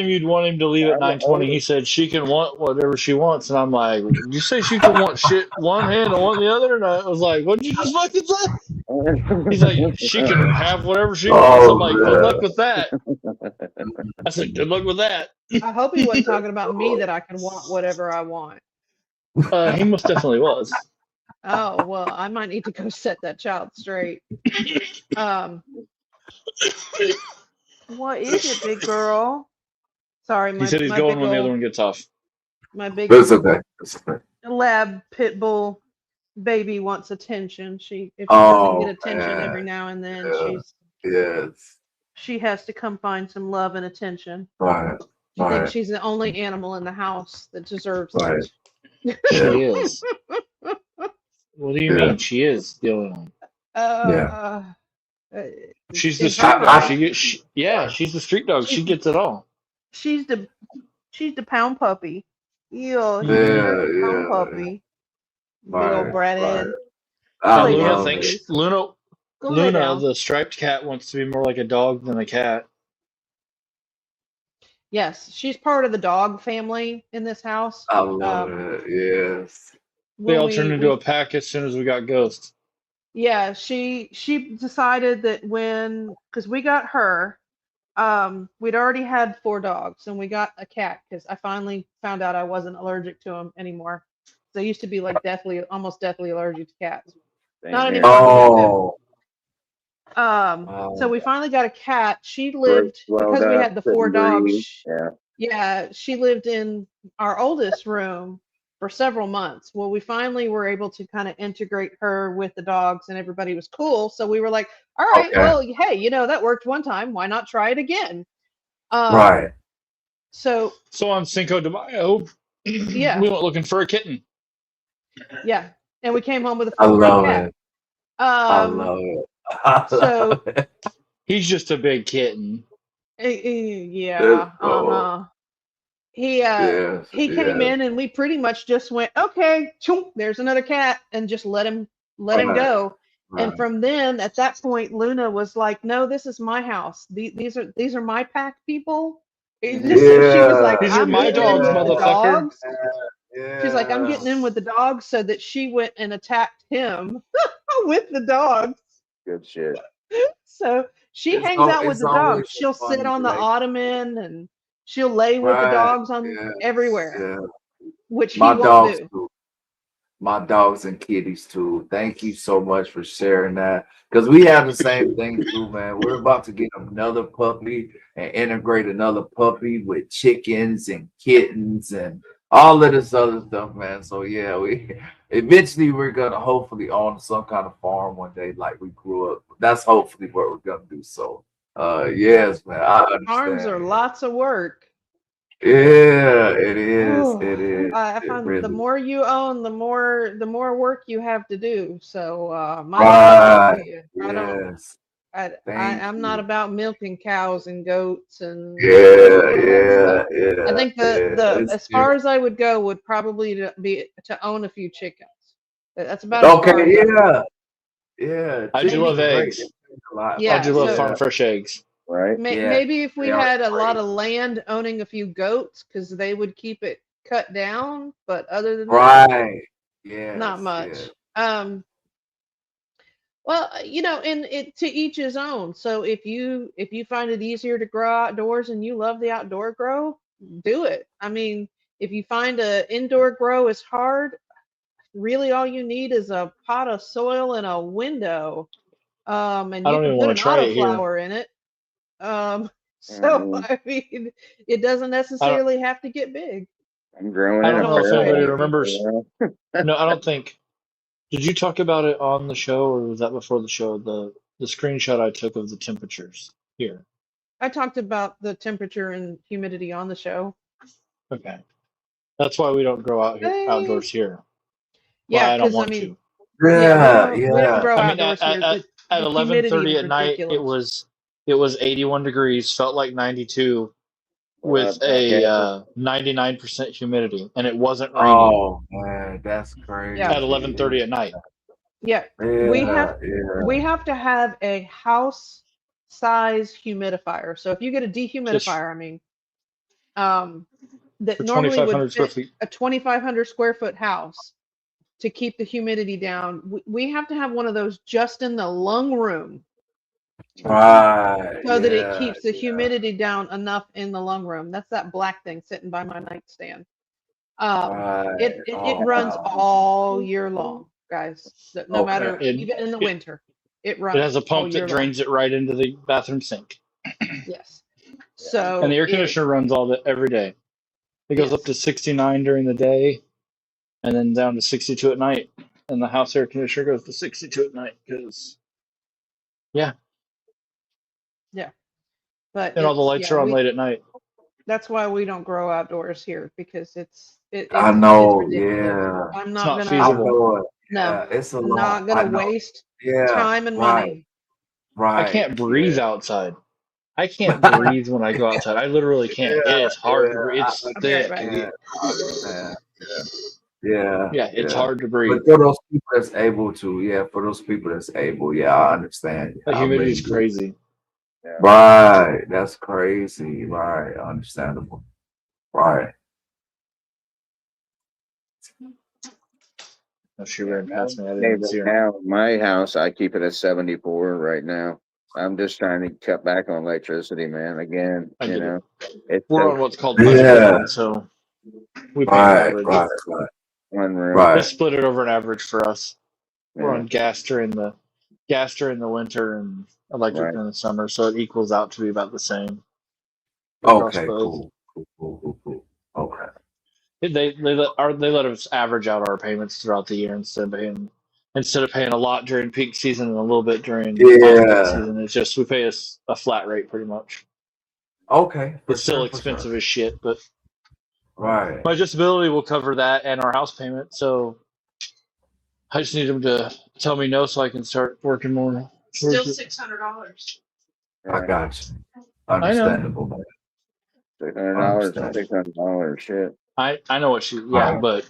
no. you'd want him to leave at I'm the 9:20. He oldest. said she can want whatever she wants, and I'm like, did you say she can want shit one hand and one the other? And I was like, what did you just fucking say? He's like, she can have whatever she wants. I'm like, good luck Oh, with that. I said, good luck with that. I hope he wasn't talking about me that I can want whatever I want. He most definitely was. Oh, well, I might need to go set that child straight. What is it, big girl? Sorry, He said he's my going big when the other old one gets off. my big that's okay. That's okay. lab pit bull baby wants attention. If she doesn't get Oh, attention every man. now and then, Yeah. Yes. she has to come find some love and attention. Right. She thinks Right. she's the only animal in the house that deserves Right. it. She Yeah. is. What do you Yeah. mean? She is the only one. Yeah. Uh, She's the in her street dog. mind, She's the street dog. She she's gets it all. she's the pound puppy. Yo, she's the Yeah. perfect pound Yeah. puppy. Big old Right. Right. bratthead. I Lay Luna down, love thinks it. please. Luna Go lay Luna, down. the striped cat, wants to be more like a dog than a cat. Yes, she's part of the dog family in this house. I love it. Yes. They When all turned into a we pack as soon as we got Ghost. yeah, she decided that because we got her, we'd already had 4 dogs and we got a cat because I finally found out I wasn't allergic to them anymore. So I used to be like almost deathly allergic to cats. Same Not here. anymore. We got 2. Oh. So we finally got a cat. She We're lived swelled because we up, had the 4 couldn't breathe. dogs. Yeah. Yeah, she lived in our oldest room for several months. Well, we finally were able to kind of integrate her with the dogs and everybody was cool. So we were like, all right, Okay. well, hey, that worked one time. Why not try it again? Right. So So on Cinco de Mayo, yeah, we went looking for a kitten. yeah. And we came home with a I full-grown love cat. it. I Um, love it. I so love it. He's just a big kitten. yeah, Oh, He yes. he came Yes. in and we pretty much just went, okay, choom, there's another cat, and just let him Right. go. And Right. from then, at that point, Luna was like, no, this is my house. These are my pack people. She was like, Yeah. These are I'm my getting in dogs, with the motherfucker. dogs. She's like, I'm Yeah. getting in with the dogs, so that she went and attacked him with the dogs. Good shit. So she hangs out with It's the always dogs. so She'll fun sit to on be the like, ottoman and she'll lay with the right. dogs on Yeah. everywhere, Yeah. which he My won't dogs do. too. My dogs and kitties too. Thank you so much for sharing that. Because we have the same thing too, man. We're about to get another puppy and integrate another puppy with chickens and kittens and all of this other stuff, man. So yeah, we eventually we're gonna hopefully own some kind of farm one day like we grew up. That's hopefully what we're gonna do. So Yes, man. I Farms are understand. lots of work. Yeah, it is. Oh, It is. I It find the really. more you own, the more work you have to do. So my hat's off to Right. you. I don't. Yes. I Thank I'm not you. about milking cows and goats and Yeah, all that yeah, stuff. I yeah, think yeah. the It's as far different. as I would go would probably to own a few chickens. That's about as far Okay, as I would yeah, go. yeah. I do Chickens love Maybe, are great. They eggs. change a lot. I do yeah. love So farm Yeah, fresh eggs. Right? yeah. maybe if we They are had a lot great. of land owning a few goats, because they would keep it cut down. But other than that, Right. not Yes, yes. much. Well, and it to each his own. So if you find it easier to grow outdoors and you love the outdoor grow, do it. I mean, if you find a indoor grow is hard, really all you need is a pot of soil and a window. And I you don't can even put want an to try it here. autoflower in it. So Mm, I mean, it doesn't I don't. necessarily have to get big. I'm growing I in I don't a don't know want if to say anybody barrel. anything. remembers. No, I don't think. Did you talk about it on the show, or was that before the show? The screenshot I took of the temperatures here. I talked about the temperature and humidity on the show. Okay, that's why we don't grow out here Hey, outdoors here. Why yeah, I don't because I want mean, to. yeah, Yeah, we don't yeah. grow I mean, outdoors here. at The humidity is 11:30 at night, ridiculous. it was 81 degrees, felt like 92, with Okay. a 99% humidity, and it wasn't raining Oh man, that's Yeah, at crazy. 11:30 at night. yeah. We have Yeah, yeah. we have to have a house size humidifier. So if you get a Just dehumidifier, I mean, um, that for normally would 2,500 square fit feet. a 2,500 square foot house to keep the humidity down. We have to have one of those just in the lung room Right. so that it Yeah, keeps the yeah. humidity down enough in the lung room. That's that black thing sitting by my nightstand. Um, Right. it Oh runs wow. all year long, guys. No Okay. matter, even in the It winter, it it has runs a all pump that year long. drains it right into the bathroom sink, Yes. and the So air conditioner runs every day. It goes up yes, to 69 during the day, and then down to 62 at night. And the house air conditioner goes to 62 at night because yeah, yeah. But and all the it's lights yeah, are on late at night. that's why we don't grow outdoors here because I it's know. ridiculous. Yeah. I'm It's not not I gonna feasible. know it. no, Yeah. It's a I'm lot. not I gonna know. waste Yeah. time and Right. money. I Right. can't Yeah. breathe outside. I can't breathe when I go outside. I literally can't. It Yeah. is hard to Yeah. breathe. I It's I'll be right thick. back. understand. I understand. Yeah. Yeah, it's Yeah. hard to But breathe. for those people that's able to, yeah, for those people that's able, yeah, I understand. The I humidity really is do. crazy. Yeah. Right. That's crazy. Right. Understandable. Right. Oh, she Yeah. ran past me. I didn't Hey, even right see her. now, my house, I keep it at 74 right now. I'm just trying to cut back on electricity, man. Again, I get it. it's We're so on what's called Yeah. budgeting, so we pay an Right. Right. average. Right. one room. They Right. split it over an average for us. We're Yeah, on gas during the winter and electric right. during the summer, so it equals out to be about the same across Okay. both. Cool. Cool. Cool. Cool. Cool. Okay. They let us average out our payments throughout the year instead of paying a lot during peak season and a little bit during off peak Yeah. season. It's just we pay a flat rate pretty much. Okay. For It's still sure. For sure. expensive as shit, but Right. my disability will cover that and our house payment. So I just need them to tell me no so I can start working more. Still $600. I Yeah. got you. I know. Understandable, man. $600 and Understandable. $600. Shit. I know what yeah, Right. but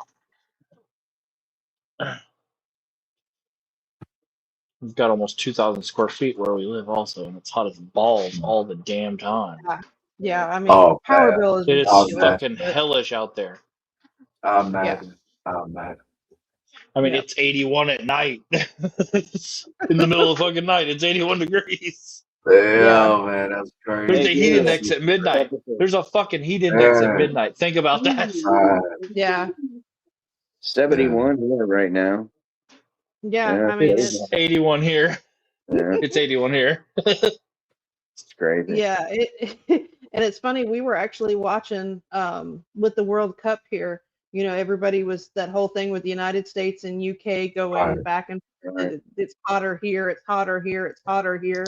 we've got almost 2,000 square feet where we live also, and it's hot as balls all the damn time. Yeah. Yeah, I mean, Oh power man. bill is It I'm is mad. ridiculous, fucking but hellish out there. I'm yeah, mad. I'm mad. I mean, yeah. it's 81 at night. In the middle of fucking night, it's 81 degrees. Yeah. Yeah, man. That's There's Hey, a crazy. heat Gary, That's index super at midnight. temperature. There's a fucking heat index at man. midnight. Think about that. Yeah. 71 here right now. Yeah. Yeah, I mean, crazy. It's 81 here. Yeah, It's 81 here. it's crazy. yeah. And it's funny, we were actually watching with the World Cup here. Everybody was that whole thing with the United States and UK going Right. back and forth. Right. It's hotter here, it's hotter here, it's hotter here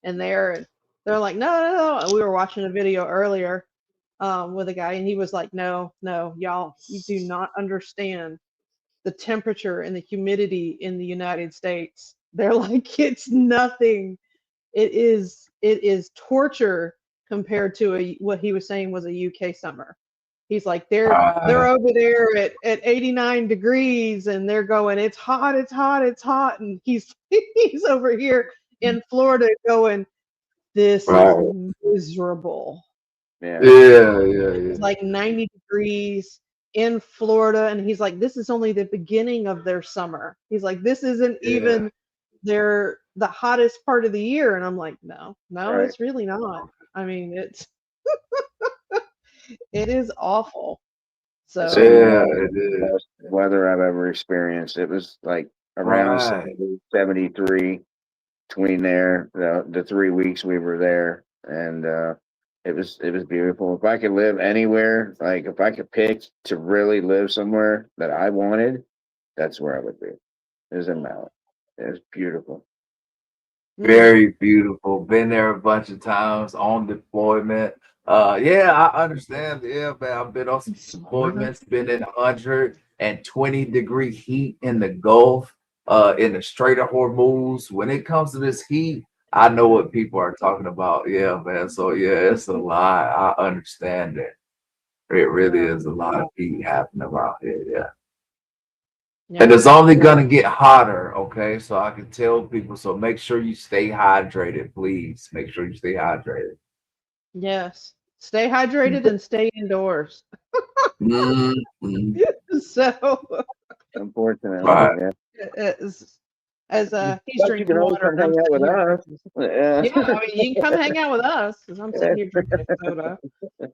and there. They're like, no, no, no. And we were watching a video earlier with a guy, and he was like, no, no, y'all, you do not understand the temperature and the humidity in the United States. They're like, it's nothing. It is torture compared to what he was saying was a UK summer. He's like, they're over there at 89 degrees and they're going, it's hot, it's hot, it's hot. And he's he's over here in Florida going, this is miserable. Yeah. Yeah. It's like 90 degrees in Florida, and he's like, this is only the beginning of their summer. He's like, this isn't even the hottest part of the year. And I'm like, no, it's really not. I mean, it is awful. So it is the best weather I've ever experienced. It was like around 73 between there, the 3 weeks we were there, and it was beautiful. If I could live anywhere, like if I could pick to really live somewhere that I wanted, that's where I would be. It was in Maui. It was beautiful. Very beautiful. Been there a bunch of times on deployment. Yeah, I understand. Yeah, man, I've been on some deployments, been in 120-degree heat in the Gulf, in the Strait of Hormuz. When it comes to this heat, I know what people are talking about. Yeah, man. So yeah, it's a lot. I understand it. It really is a lot of heat happening around here. Yeah. And it's only gonna get hotter, okay? So I can tell people. So make sure you stay hydrated, please. Make sure you stay hydrated. Yes, stay hydrated and stay indoors. So, unfortunately, as he's drinking water, come hang out with us. Yeah, I mean, you can come hang out with us because I'm sitting here drinking a soda.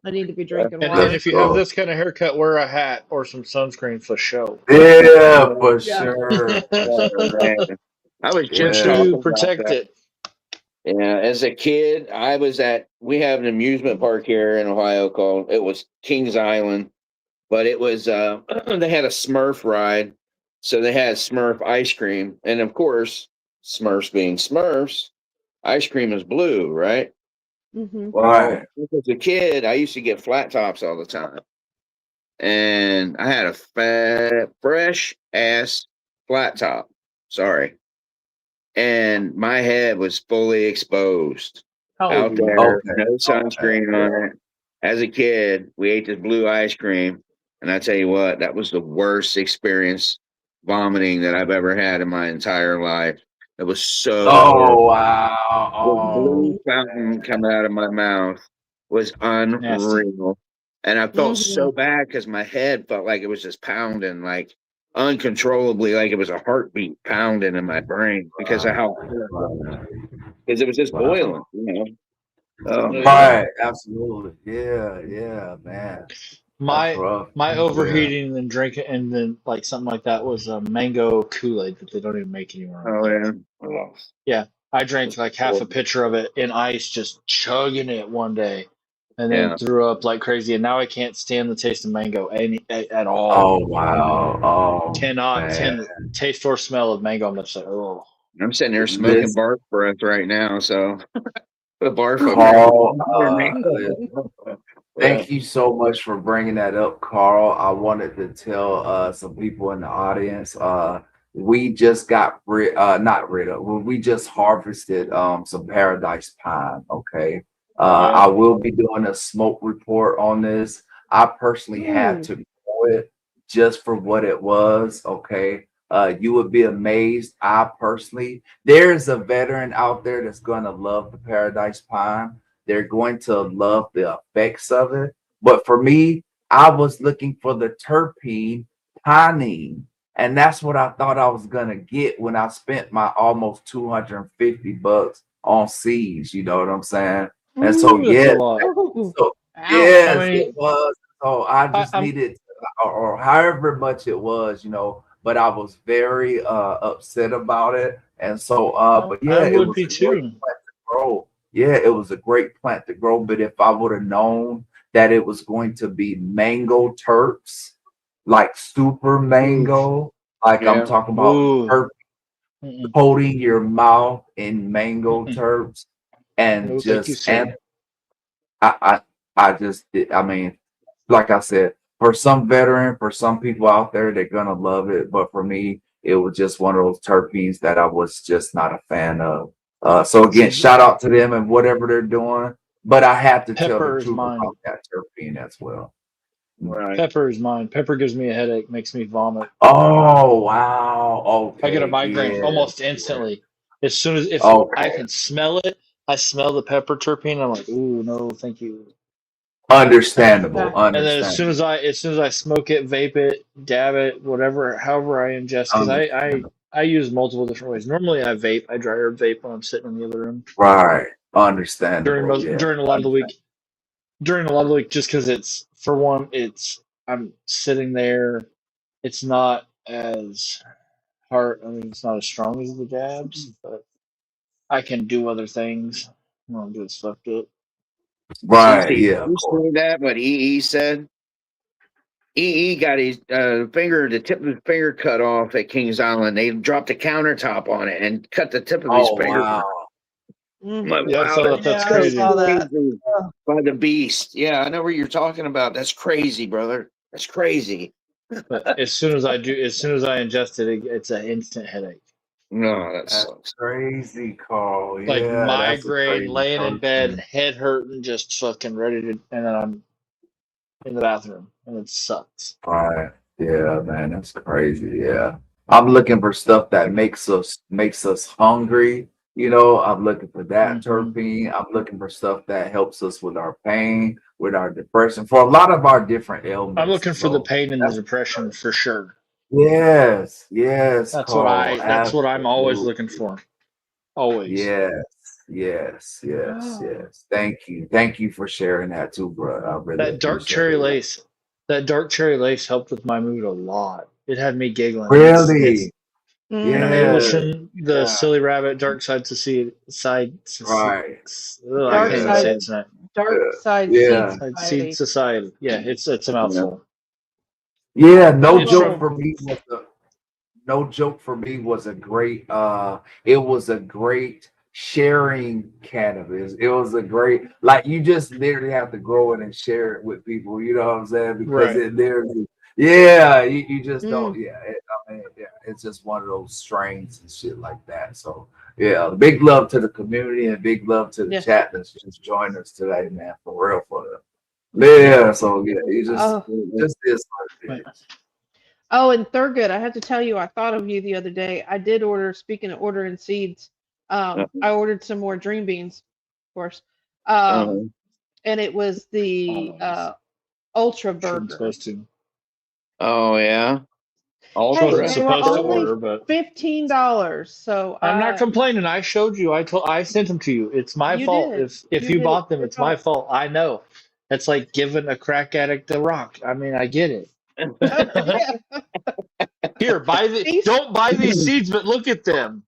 I need to be drinking water. And if you have this kind of haircut, wear a hat or some sunscreen for show. Yeah, for sure. I was just to protect it. Yeah, as a kid, we have an amusement park here in Ohio it was Kings Island, but it was they had a Smurf ride, so they had Smurf ice cream, and of course, Smurfs being Smurfs, ice cream is blue, right? Right. As a kid, I used to get flat tops all the time, and I had a fresh ass flat top. Sorry. And my head was fully exposed out there, no sunscreen on it. As a kid, we ate this blue ice cream, and I tell you what, that was the worst experience vomiting that I've ever had in my entire life. It was so horrible. Wow. The blue fountain coming out of my mouth was unreal. And I felt so bad because my head felt like it was just pounding, like uncontrollably, like it was a heartbeat pounding in my brain because of how because it was just boiling, Right, absolutely. Yeah, man. My overheating and drinking and then like something like that was a mango Kool-Aid that they don't even make anymore. Yeah, I drank like half a pitcher of it in ice, just chugging it one day, and then threw up like crazy. And now I can't stand the taste of mango at all. Oh wow! Oh, cannot stand the taste or smell of mango. I'm just like, oh. I'm sitting there smoking barf breath right now, so the barf. Thank you so much for bringing that up, Carl. I wanted to tell some people in the audience. We just got we just harvested some paradise pine. Okay. I will be doing a smoke report on this. I personally had to grow it just for what it was. Okay. You would be amazed. There's a veteran out there that's going to love the paradise pine. They're going to love the effects of it. But for me, I was looking for the terpene pinene. And that's what I thought I was going to get when I spent my almost $250 on seeds. You know what I'm saying? And so, it was. So I just needed, or however much it was, but I was very upset about it. And so, but yeah, it was a great plant to grow. Yeah, it was a great plant to grow. But if I would have known that it was going to be mango terps, like super mango, like I'm talking about terp coating your mouth in mango terps, and No, thank you, just and sir. I just I mean, like I said, for some veteran, for some people out there, they're gonna love it. But for me, it was just one of those terpenes that I was just not a fan of. So again, See, shout out to them and whatever they're doing. But I have to tell the pepper is truth mine. about that terpene as well. Right. Pepper is mine. Pepper gives me a headache, makes me vomit. Oh wow. I get a Okay. migraine Yeah. almost Yeah. instantly. As soon as if I Okay. can smell it, I smell the pepper terpene. I'm like, ooh, no, thank you. Understandable. And then Understandable. as soon as I smoke it, vape it, dab it, whatever, however I ingest, because Understandable. I use multiple different ways. Normally I vape, I dry herb vape when I'm sitting in the other room Right. Understandable. Yeah. during a lot of the week. During a lot of the week, just because it's for one, it's I'm sitting there. It's not as hard. I mean, it's not as strong as the dabs, but I can do other things. I don't get stuff to it. Right. CC, Yeah. Of you course. see that? What EE said? EE got his finger, the tip of his finger cut off at Kings Island. They dropped a countertop on it and cut the tip of his Oh finger. wow. I'm like, Yeah, I wow, saw that. that's That's Yeah, I so crazy. saw that. crazy. By the beast. Yeah, I know what you're talking about. That's crazy, brother. That's crazy. But as soon as as soon as I ingest it, it's an instant headache. No, that That's sucks. crazy, Carl. Like Yeah, that's a migraine, crazy laying in bed, person. head hurting, just fucking ready to, and then I'm in the bathroom, and it sucks. Right. Yeah, man, that's crazy. Yeah. I'm looking for stuff that makes us hungry. I'm looking for that Hmm. terpene. I'm looking for stuff that helps us with our pain, with our depression, for a lot of our different I'm ailments. looking for the So pain and the that's depression for sure. yes, yes, Carl. That's what I'm always Absolutely. looking for. Always. Yes, yes, yes, yes. Thank you. Thank you for sharing that too, bro. I really That dark appreciate cherry it. lace, that dark cherry lace helped with my mood a lot. It had me giggling, and it's Really? and I'm Mm-hmm. able Yes. to the Yeah. silly rabbit dark side Right. ugh, I Dark can't even Yeah. say side, it tonight. dark side seed Yeah. Side seed society. society. Yeah, it's a Yeah. mouthful. Yeah. No It's joke Oh, from for me was a no joke for me was a great it was a great sharing cannabis. It was a great like you just literally have to grow it and share it with people, you know what I'm saying? Because right. it literally yeah, you just don't mm, I mean yeah, it's just one of those strains and shit like that. So yeah, big love to the community and big love to the yeah. chat that's just joined us today, man. For real, for real. Yeah, so yeah, you Oh, just is what Right. it is. oh, and Thurgood, I have to tell you, I thought of you the other day. I did order. Speaking of ordering seeds, Uh-huh. I ordered some more dream beans, of course, Uh-huh. and it was the Always. Ultra Shouldn't Burger, supposed to. Oh yeah. hey, Wasn't Ultra. they were supposed to only order, but $15. So I'm not complaining. I showed you. I sent them to you. It's my you fault. did. If You you did. bought It's them, your it's my fault. fault. I know. That's like giving a crack addict a rock. I mean, I get it. Yeah. Here, These, don't buy these seeds, but look at them.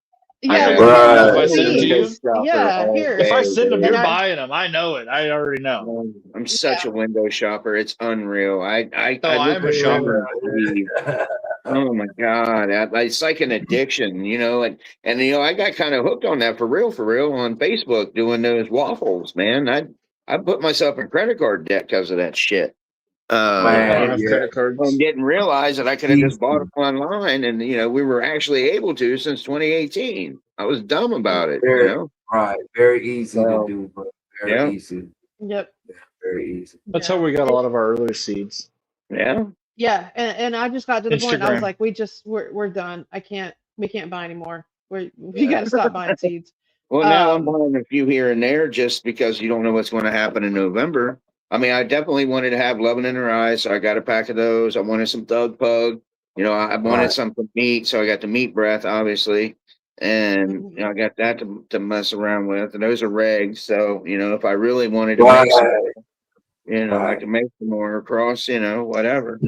I yeah, know look what at you mean. these If I Right. I'm a send them to window you, seeds. shopper Yeah, all here. if I day, send them, And you're dude. I, buying them. I know it. I already know. I'm such yeah. a window shopper. It's unreal. I Oh, I look am at a something shopper. and believe. Oh my God. It's like an addiction, and I got kind of hooked on that for real on Facebook doing those waffles, man. I put myself in credit card debt because of that shit. I don't Man, have yeah. credit And cards. didn't realize that I could have just bought Easy. them online and we were actually able to since 2018. I was dumb about it, Very right. Very easy to So do, but very yeah, easy. Yep. Yeah, very easy. That's how Yeah. we got a lot of our earlier seeds. yeah. Yeah. And I just got to the point. I was Instagram. like, we're done. We can't buy anymore. We got to stop buying seeds. Well, now I'm Um, buying a few here and there just because you don't know what's going to happen in November. I mean, I definitely wanted to have Loving in Her Eyes, so I got a pack of those. I wanted some Thug Pug. I wanted Right. something meat, so I got the meat breath, obviously, and mhm. I got that to mess around with. And those are regs, so if I really wanted to make some, Right. I Right. can make some more across, whatever.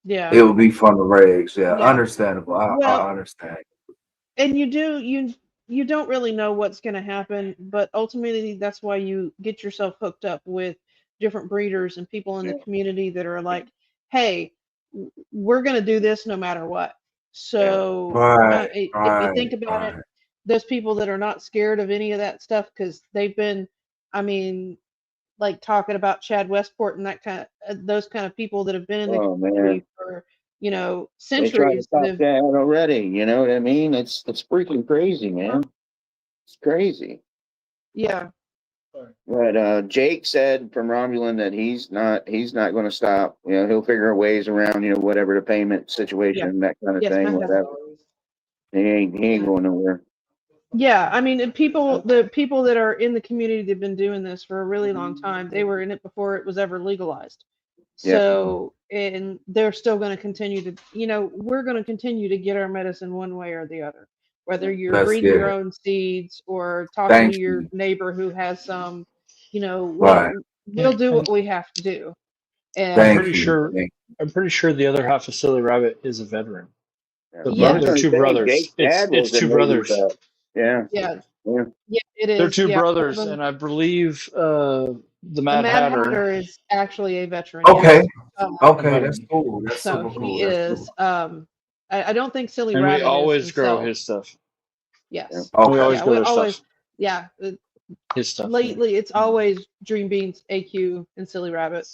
Yeah. It would be fun to raise. Yeah. Yeah. Understandable. I Well, understand. and you don't really know what's going to happen, but ultimately that's why you get yourself hooked up with different breeders and people in the community that are like, hey, we're going to do this no matter what. Yeah. So Right. if you think Right. about it, Right. there's people that are not scared of any of that stuff because they've been, I mean, like talking about Chad Westport and that kind of those kind of people that have been in the Oh community man, for, you know, they try to centuries that stop have, that already. You know what I mean? It's freaking crazy, man. It's crazy. yeah. But Jake said from Romulan that he's not going to stop. You know, he'll figure ways around, you know, whatever the payment situation, that kind of Yes, thing, Matt has. whatever. He ain't going nowhere. Yeah, I mean, the people that are in the community, they've been doing this for a really long time. They were in it before it was ever legalized. Yeah. So, and they're still going to continue to, you know, we're going to continue to get our medicine one way or the other, whether you're Let's breeding get your it. own seeds or talking Thank to your you. neighbor who has some, you know, Right. we'll do what we have to do. I'm And pretty sure. I'm pretty sure the other half of Silly Rabbit is a veteran. Yeah. They're, Yeah. I was they're going to two say brothers. Jake's dad It's was a two Navy brothers. vet. Yeah. yeah, Yeah. yeah, it They're is. two Yeah, one of brothers, them, and I believe the the Mad Mad Hatter Hatter is actually a veteran. Okay. Yes. a Okay, that's veteran, cool. That's So super he cool. That's is. cool. I don't think Silly and we Rabbit is always grow himself. his stuff. Yes. We Okay. always Yeah, grow we their always. stuff. Yeah. His stuff. Lately, it's always Dream Beans, AQ, and Silly Rabbit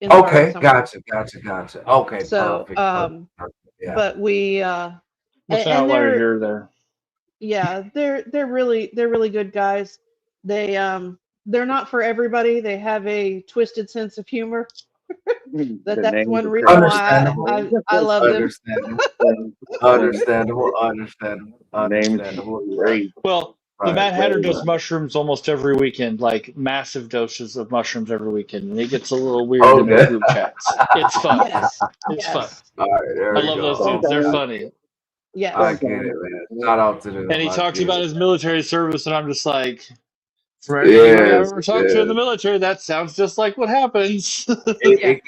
in the garden Okay. somewhere. Gotcha. Okay. So, Perfect. Yeah. but we With an and outlier here or there. yeah, they're really good guys. They're not for everybody. They have a twisted sense of humor. The That's names one are reason crazy. why Understandable. I love them. Understandable. The names Understandable. are Yeah. crazy. Well, the Right. Mad Hatter does mushrooms almost every weekend, like massive doses of mushrooms every weekend, and it gets a little weird in those Okay. group chats. It's fun. Yes. It's fun. Yes. All right. There I we love those go. dudes. They're Okay. funny. Yes. I get it, man. Shout out to them. And he I talks get about it. his military service, and I'm just like, for anybody I've Yes. ever talked to in the military, that sounds just like what happens. Yeah. It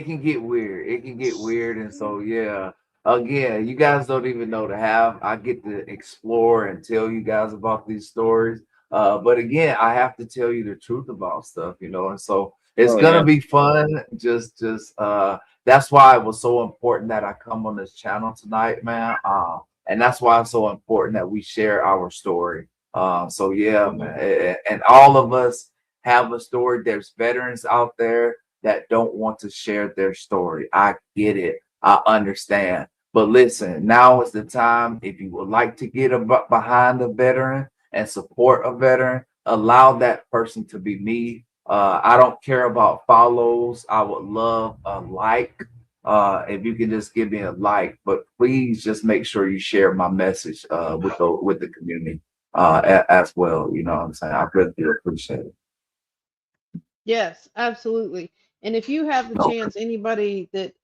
can get weird. It can get weird, and so yeah. Again, you guys don't even know to have. I get to explore and tell you guys about these stories. But again, I have to tell you the truth about stuff, you know, and so it's Oh yeah. gonna be fun. Just that's why it was so important that I come on this channel tonight, man. And that's why it's so important that we share our story. So yeah, man, and all of us have a story. There's veterans out there that don't want to share their story. I get it. I understand. But listen, now is the time. If you would like to get behind a veteran and support a veteran, allow that person to be me. I don't care about follows. I would love a like. If you can just give me a like, but please just make sure you share my message with the community as well. You know what I'm saying? I really do appreciate it. Yes, absolutely. And if you have the Okay. chance,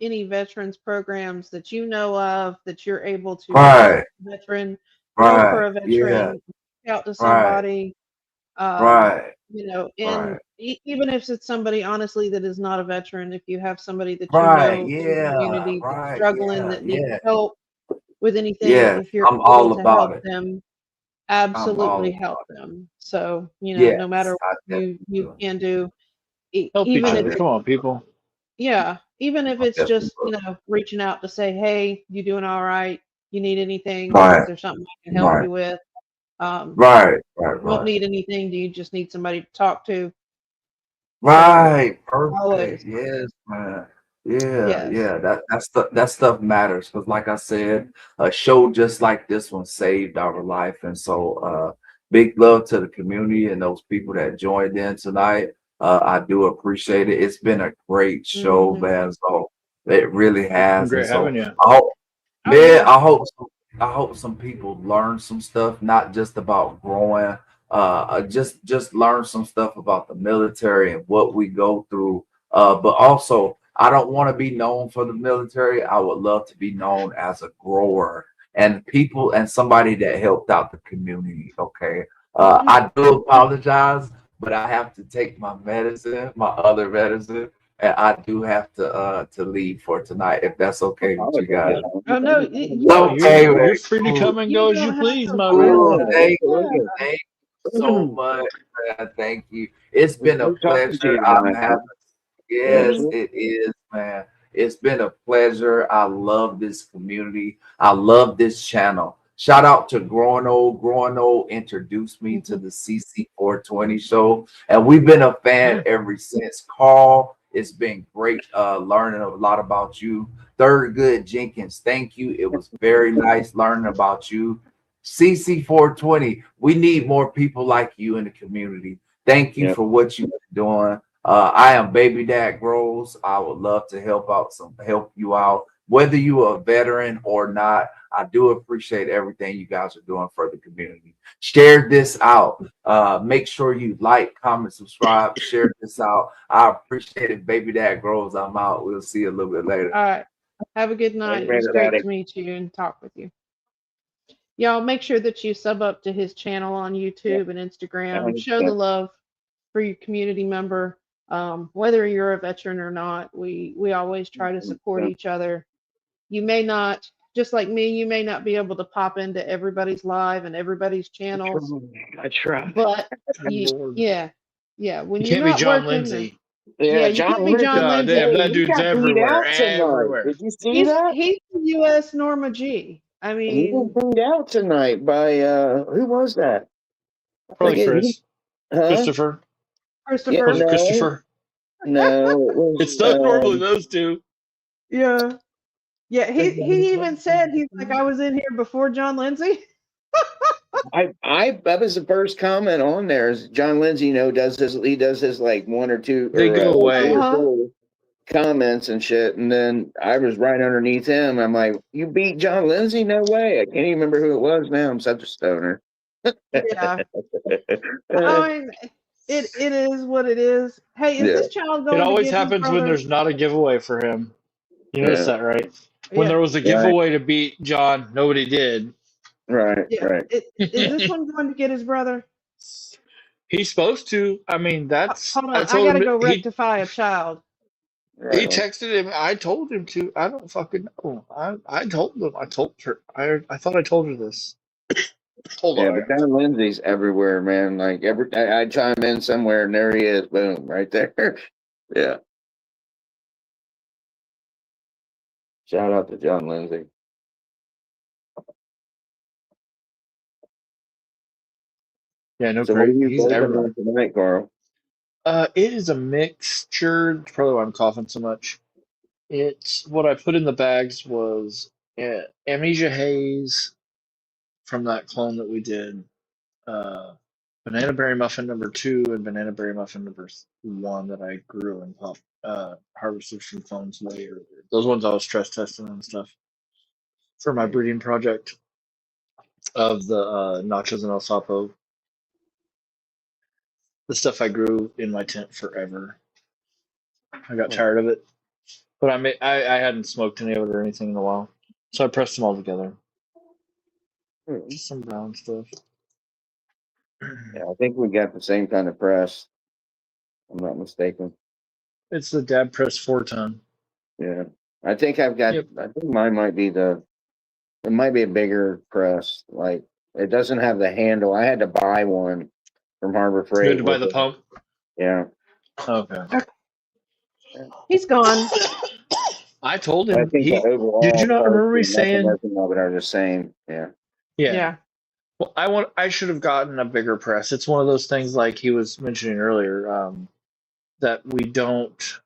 any veterans programs that you know of that you're able to Right. help a veteran, know Right. for a Yeah. veteran, reach out to Right. somebody, Right. you know, and Right. even if it's somebody honestly that is not a veteran, if you have somebody that you Right. know in the Yeah. community that's Right. struggling, Yeah. that needs Yeah. help with anything, Yes. if you're I'm able all to about help it. them, I'm all absolutely about help it. them. So, you know, no matter Yes. I what you definitely can do, Help each even if other. Come on, people. yeah, even if it's definitely just, you know, reaching out to say, hey, you doing all right? You need anything? Is Right. there something I can help Right. you with? Right. You don't need anything. Do you just need somebody to talk to? So, Right. Perfect. always. Yes, man. Yeah, Yes. yeah. That stuff matters because, like I said, a show just like this one saved our life, and so big love to the community and those people that joined in tonight. I do appreciate it. It's been a great show, Mhm. man. So it really has, and Great so having you. I hope, Oh, man, yeah. I hope some people learn some stuff, not just about growing just learn some stuff about the military and what we go through. But also, I don't want to be known for the military. I would love to be known as a grower and people and somebody that helped out the community. Okay. I do apologize, but I have to take my medicine, my other medicine, and I do have to leave for tonight if that's okay with you guys. Oh, no, No, Okay, you're man. free to Cool. come and you go as you don't have please, to my man. Cool. apologize. Yeah. Thank you so much, man. Thank you. It's been a Good talking to you pleasure. I'm tonight, having, man. yes, Mhm. it is, man. It's been a pleasure. I love this community. I love this channel. Shout out to Growing Old. Growing Old introduced me to the CC420 show, and we've been a fan ever since. Carl, it's been great learning a lot about you. Thurgood Jenkins, thank you. It was very nice learning about you. CC420, we need more people like you in the community. Thank you for what you've been doing. I am BabyDad Grows. I would love to help you out, whether you are a veteran or not. I do appreciate everything you guys are doing for the community. Share this out. Make sure you like, comment, subscribe, share this out. I appreciate it. BabyDad Grows. I'm out. We'll see you a little bit later. All right. Have a good night. It was great to meet you and talk with you. Y'all make sure that you sub up to his channel on YouTube and Instagram. Show the love for your community member. Whether you're a veteran or not, we always try to support each other. You may not, just like me, you may not be able to pop into everybody's live and everybody's channels. I try. But when you you're can't be not John working, Lindsay. you can't be John Lindsay. Damn, that dude's everywhere. Everywhere. Did you see that? He's the U.S. Norma G. I He mean, was beat out tonight by who was that? Probably Chris. Christopher. Christopher. Was it Christopher? No, it was, It's not normally those two. Yeah. Yeah, he even said, he's like, I was in here before John Lindsay. that was the first comment on there. Is John Lindsay, does his like one or two They go away. Comments and shit, and then I was right underneath him. I'm like, you beat John Lindsay? No way. I can't even remember who it was now. I'm such a stoner. Yeah. I mean, it is what it is. Hey, is this child going? It always to get happens when there's not a giveaway for him. You notice that, right? When there was a Right. giveaway to beat John, nobody did. Right. Is this one going to get his brother? He's supposed to. I mean, that's. Hold on, I gotta go rectify a child. Right. He texted him. I told him to. I don't fucking know. I told him. I told her. I thought I told her this. Hold on. But John Lindsay's everywhere, man. Like I chime in somewhere and there he is. Boom, right there. Yeah. Shout out to John Lindsay. Yeah, no, so great. What are you He's everywhere tonight, Carl. It is a mixture. That's probably why I'm coughing so much. It's what I put in the bags was Amnesia Haze from that clone that we did. Banana Berry Muffin number 2 and Banana Berry Muffin number 1 that I grew and harvested from clones way earlier. Those ones I was stress testing and stuff for my breeding project of the Nachos and El Sapo. The stuff I grew in my tent forever. I got tired of it, but I hadn't smoked any of it or anything in a while, so I pressed them all together. Just some brown stuff. Yeah, I think we got the same kind of press. I'm not mistaken. It's the Dab Press 4-ton. Yeah, I think I've got. Yep. I think mine might be it might be a bigger press. Like it doesn't have the handle. I had to buy one from Harbor Freight. You had to buy the pump. Yeah. Okay. He's gone. I told him. Did you not remember me saying? But are the same. Yeah. Yeah. Well, I should have gotten a bigger press. It's one of those things like he was mentioning earlier, that we don't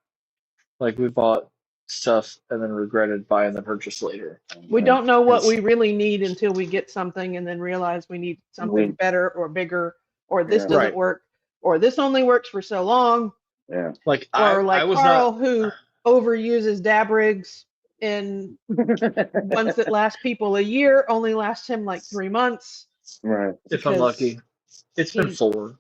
like. We bought stuff and then regretted buying the purchase later. We don't know what we really need until we get something and then realize we need something better or bigger, or this doesn't work, or this only works for so long. Yeah. Like I was Carl who overuses dab rigs and ones that last people a year only last him like 3 months. Right. If I'm lucky. It's been 4.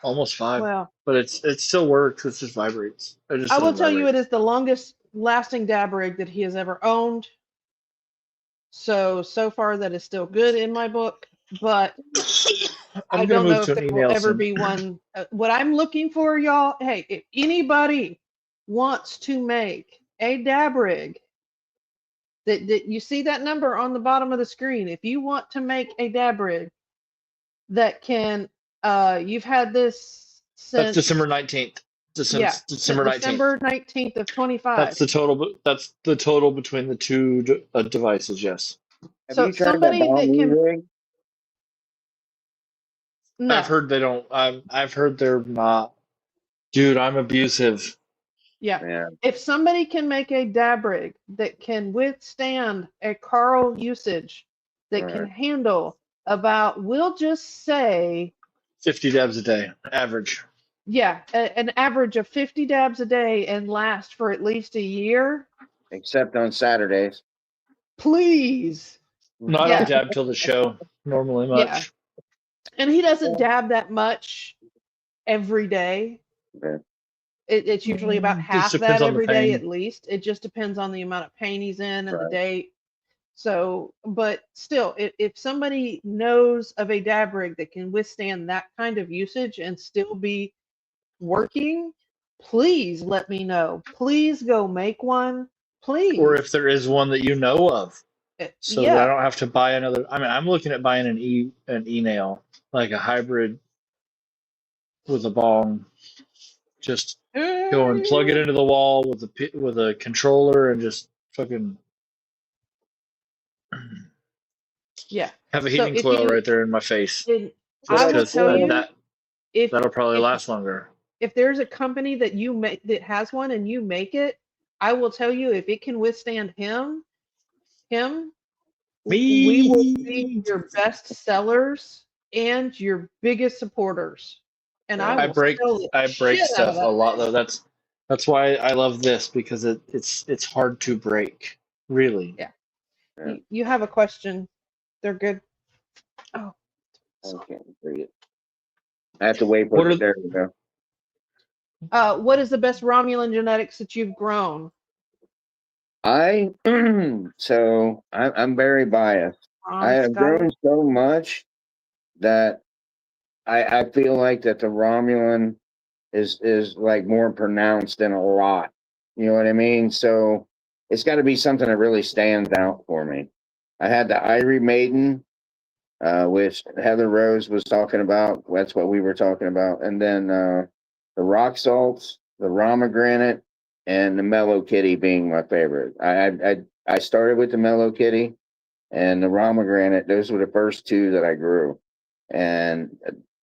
Almost 5. Well, but it still works. It just vibrates. I will tell you, it is the longest lasting dab rig that he has ever owned. So far that is still good in my book, but I don't know if there will ever be one. What I'm looking for, y'all, hey, if anybody wants to make a dab rig, that you see that number on the bottom of the screen. If you want to make a dab rig that can, you've had this since that's December 19th. December 19th. December 19th of 25. That's the total. That's the total between the two devices. Yes. Have So you tried that somebody ball that can rig? no. I've heard they don't. I've heard they're not. Dude, I'm abusive. Yeah. Yeah, If somebody can make a dab rig that can withstand a Carl usage, that can right. handle about, we'll just say, 50 dabs a day, average. yeah, an average of 50 dabs a day and last for at least a year, Except on Saturdays. please. No, I don't Yeah, dab till the show normally yeah. much. And he doesn't dab that much every day. Yeah, It's usually about Just half depends that on the every day pain. at least. It just depends on the amount of pain he's in and the right. date. So, but still, if somebody knows of a dab rig that can withstand that kind of usage and still be working, please let me know. Please go make one. Or Please. if there is one that you know of, so that I Yeah. don't have to buy another. I mean, I'm looking at buying an nail, like a hybrid with a bong. Just go and plug it into the wall with a controller and just fucking Yeah. have a So heating coil right there in my face. I Just will because tell you, if that'll probably if last longer. if there's a company that you make that has one and you make it, I will tell you if it can withstand him, we will be Me, your best sellers and your biggest supporters. And I Yeah. will sell the I break shit out of stuff a that lot thing. though. That's why I love this because it's hard to break. Really. Yeah. Yeah. You have a question. They're good. Oh, I sorry. can't read it. I have to wait for What it. are There we go. What is the best Romulan genetics that you've grown? I I'm very biased. I Ron have grown Scotty? so much that I feel like that the Romulan is like more pronounced than a lot. You know what I mean? So it's got to be something that really stands out for me. I had the Irie Maiden, which Heather Rose was talking about. That's what we were talking about, and then the Rock Salts, the Ramagranate, and the Mellow Kitty being my favorite. I started with the Mellow Kitty and the Ramagranate. Those were the first two that I grew, and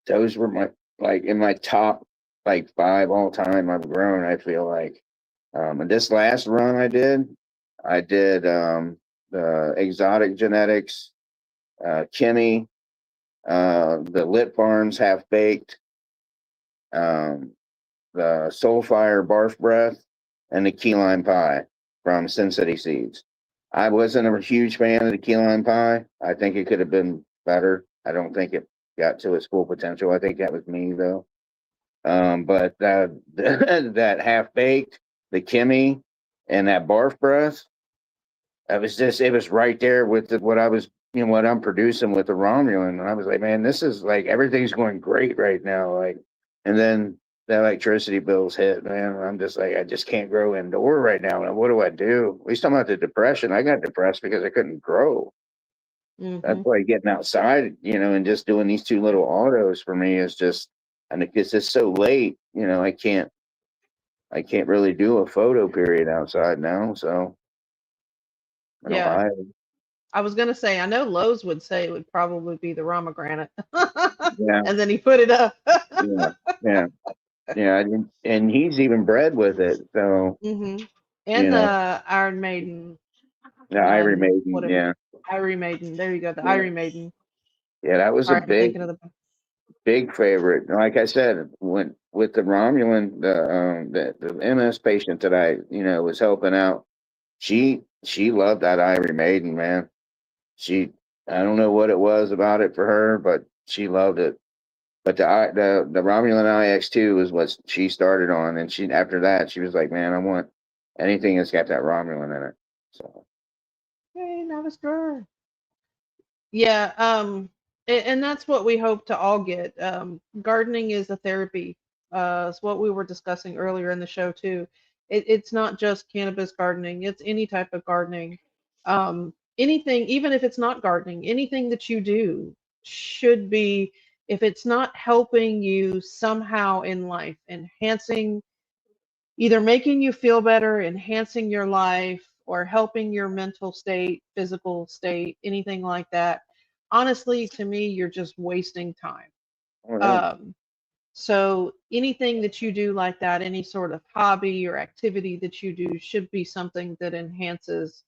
those were my like in my top like five all time I've grown. I feel like, and this last run I did the Exotic Genetics, Kimmy, the Lit Farms Half Baked, um, the Soulfire Barf Breath, and the Key Lime Pie from Sin City Seeds. I wasn't a huge fan of the key lime pie. I think it could have been better. I don't think it got to its full potential. I think that was me though. But that half baked, the Kimmy, and that barf breath, it was right there with what I was, what I'm producing with the Romulan. And I was like, man, this is like everything's going great right now. Like, and then the electricity bills hit, man. I'm just like, I just can't grow indoor right now. And what do I do? At least I'm not the depression. I got depressed because I couldn't grow. That's Mm-hmm. why getting outside, and just doing these two little autos for me is just, and it's just so late, I can't really do a photo period outside now. So in Yeah. Ohio, I was gonna say, I know Lowe's would say it would probably be the Ramagranate. yeah, And then he put it up. yeah, yeah, yeah. And he's even bred with it. So, hmm you And know, the Iron Maiden. the Ivory Maiden, Whatever. yeah, Irie Maiden. There you go. The yeah, Irie Maiden. yeah. That was a Sorry, I'm thinking of the. big favorite. Like I said, when with the Romulan, the MS patient that I, was helping out, she loved that Ivory Maiden, man. She, I don't know what it was about it for her, but she loved it. But the Romulan IX2 is what she started on, and she after that she was like, man, I want anything that's got that Romulan in it. So Hey, now it's good. Yeah, and that's what we hope to all get. Gardening is a therapy. It's what we were discussing earlier in the show too. It's not just cannabis gardening, it's any type of gardening. Anything, even if it's not gardening, anything that you do should be, if it's not helping you somehow in life, enhancing, either making you feel better, enhancing your life, or helping your mental state, physical state, anything like that, honestly, to me, you're just wasting time. So anything that you do like that, any sort of hobby or activity that you do should be something that enhances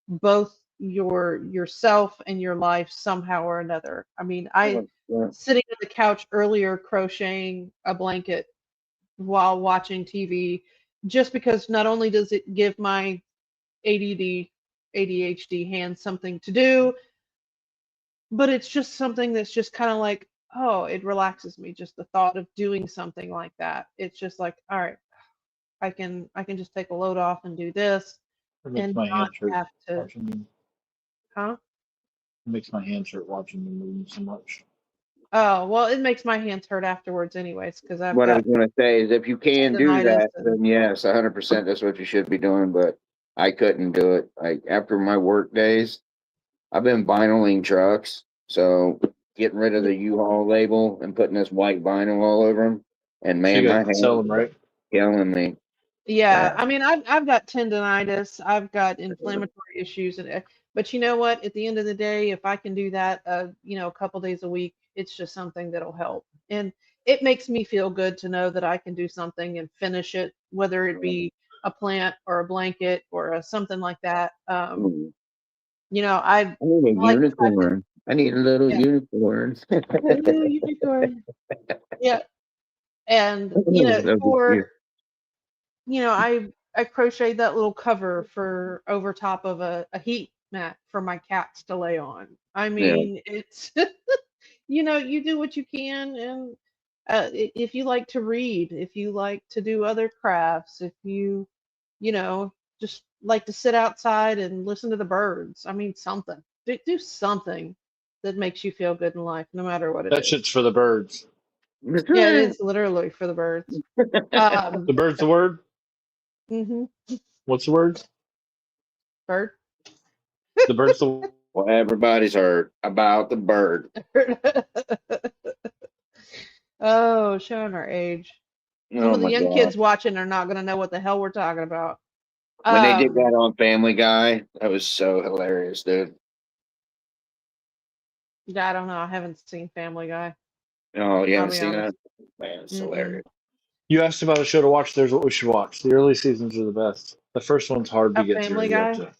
both yourself and your life somehow or another. I mean, I sitting on the couch earlier crocheting a blanket while watching TV, just because not only does it give my ADD, ADHD hands something to do, but it's just something that's just kind of like, oh, it relaxes me. Just the thought of doing something like that. It's just like, all right, I can just take a load off and do this It makes and my not hands hurt have to, watching them. huh? It makes my hands hurt watching them move so much. Oh, well, it makes my hands hurt afterwards anyways, because I've What I got was going to say is if you can do tendonitis that, then yes, 100% that's what you should be doing. But I couldn't do it. Like after my work days, I've been vinyling trucks. So getting rid of the U-Haul label and putting this white vinyl all over them. And So you man, my guys can sell hands them, are right? killing me. Yeah, I mean, I've got tendonitis, I've got inflammatory issues, and but you know what? At the end of the day, if I can do that, a couple days a week, it's just something that'll help, and it makes me feel good to know that I can do something and finish it, whether it be a plant or a blanket or something like that. I I need a like the fact that unicorn. I need a little yeah, unicorn. ooh, unicorn, yeah, and That'd be cute. I crocheted that little cover for over top of a heat mat for my cats to lay on. I Yeah. mean, it's you do what you can, and if you like to read, if you like to do other crafts, if you know just like to sit outside and listen to the birds. I mean, something. Do something that makes you feel good in life, no matter what it That is. shit's for the birds. Yeah, it is literally for the birds. The bird's the word? hmm What's the word? Bird. The bird's the Well, everybody's heard about the bird. Oh, showing our age. Some Oh of the my young God. kids watching are not going to know what the hell we're talking about. When they did Um, that on Family Guy, that was so hilarious, dude. yeah, I don't know. I haven't seen Family Guy. Oh, you I'll haven't be seen honest. that? Man, it's Mm-mm. hilarious. You asked about a show to watch. There's what we should watch. The early seasons are the best. The first one's hard to A get through. Family You have Guy. to.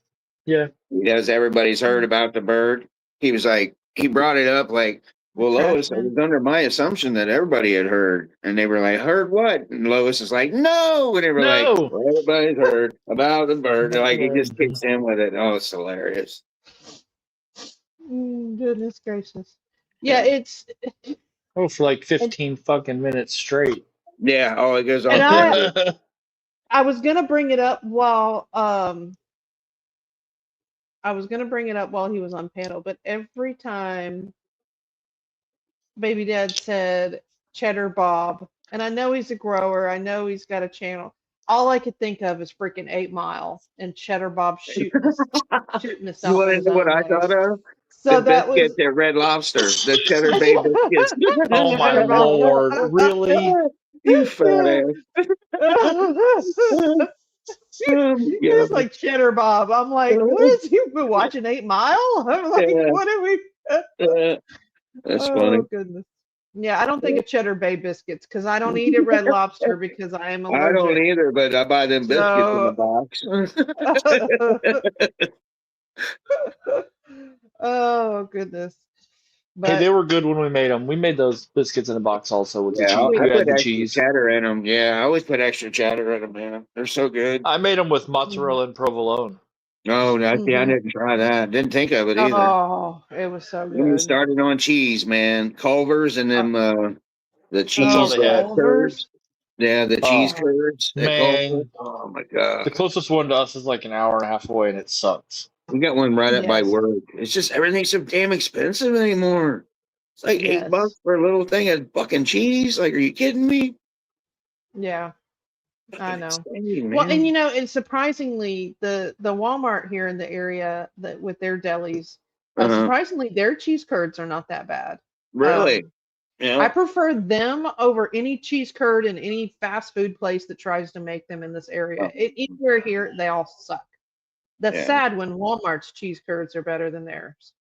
Yeah. Because everybody's heard about the bird. He was like, he brought it up like, The well, trash Lois, I bin. was under my assumption that everybody had heard. And they were like, heard what? And Lois is like, no. And they were like, No. well, everybody's heard about the bird. About the Like, he bird. just kicks in with it. Oh, it's hilarious. Goodness gracious. Yeah, Yeah. it's Oh, for like and, 15 fucking minutes straight. Yeah. Oh, it goes and on forever. I was gonna bring it up while I was gonna bring it up while he was on panel, but every time Baby Dad said Cheddar Bob, and I know he's a grower, I know he's got a channel. All I could think of is freaking 8 Mile and Cheddar Bob shooting You himself want in to his know what own I leg. thought of? The So that was biscuits at Red Lobster, the Cheddar Bay biscuits. the Oh my Cheddar Bob. lord. Really? You fat Yeah. ass. Oh my It's God. like Cheddar Bob. I'm like, what is he been watching 8 Mile? I'm like, Yeah, what are we? that's funny. Oh goodness. Yeah, I don't think of Cheddar Bay biscuits because I don't eat at Red Lobster because I am I don't allergic. either, but I buy them biscuits in the So, box. oh goodness. Hey, they But were good when we made them. We made those biscuits in a box also with the Yeah, cheese. we I We had put the extra cheese. cheddar in them. Yeah, I always put extra cheddar in them, man. They're so good. I made them with Mhm. mozzarella and provolone. No, I Mhm. didn't try that. Didn't think of it either. Oh, it was so When you good. started on cheese, man, Culver's and Oh, them the That's all cheese they had. curds. Culver's. Yeah, the cheese Oh, Oh, curds at Culver's. man. Oh my The God. closest one to us is like an hour and a half away, and it sucks. We got one right up by yes, work. It's just everything's so damn expensive anymore. It's like $8 yes, for a little thing of fucking cheese. Like, are you kidding me? yeah. I Fucking know. insane, Well, and man. and surprisingly, the Walmart here in the area that with their delis, Uh-huh. surprisingly, their cheese curds are not that bad. Really? I Yeah. prefer them over any cheese curd in any fast food place that tries to make them in this area. Oh, Anywhere here, they all suck. That's sad when Walmart's cheese curds are better than theirs.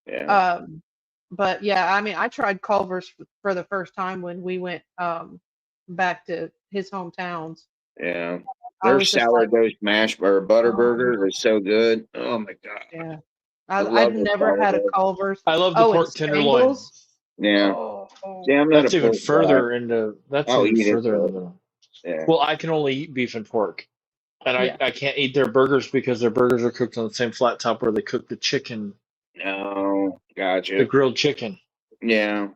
Yeah. But yeah, I mean, I tried Culver's for the first time when we went back to his hometowns. Yeah. I Their was just like, sourdough smash or butter oh, burger is so good. Oh my god. yeah. I I've love the never had a sourdough. Culver's. I love the Oh, and pork tenderloin. Spangles. Yeah. Oh, See, I'm not That's a even pork further guy. into. That's I'll even eat it further into though. the. Yeah. Well, I can only eat beef and pork, and yeah. I can't eat their burgers because their burgers are cooked on the same flat top where they cook the chicken, No. the Gotcha. grilled chicken, Yeah.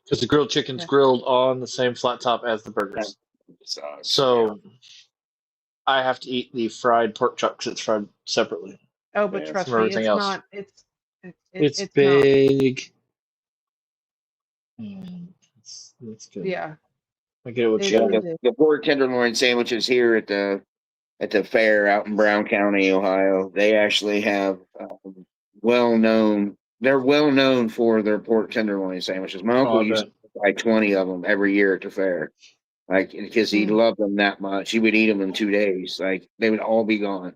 because the grilled chicken's Yeah. grilled on the same flat top as the That burgers. sucks. So I have to eat the fried pork chop because it's fried separately Oh, but Yeah, trust from me, everything it's else. not. It's It's not. big. It's good. Yeah. I get it with It cheddar. is. the pork tenderloin sandwiches here at the fair out in Brown County, Ohio, they actually have they're well known for their pork tenderloin sandwiches. My Oh, uncle I used bet. to buy 20 of them every year at the fair. Like, because he Mm. loved them that much. He would eat them in 2 days. Like, they would all be gone.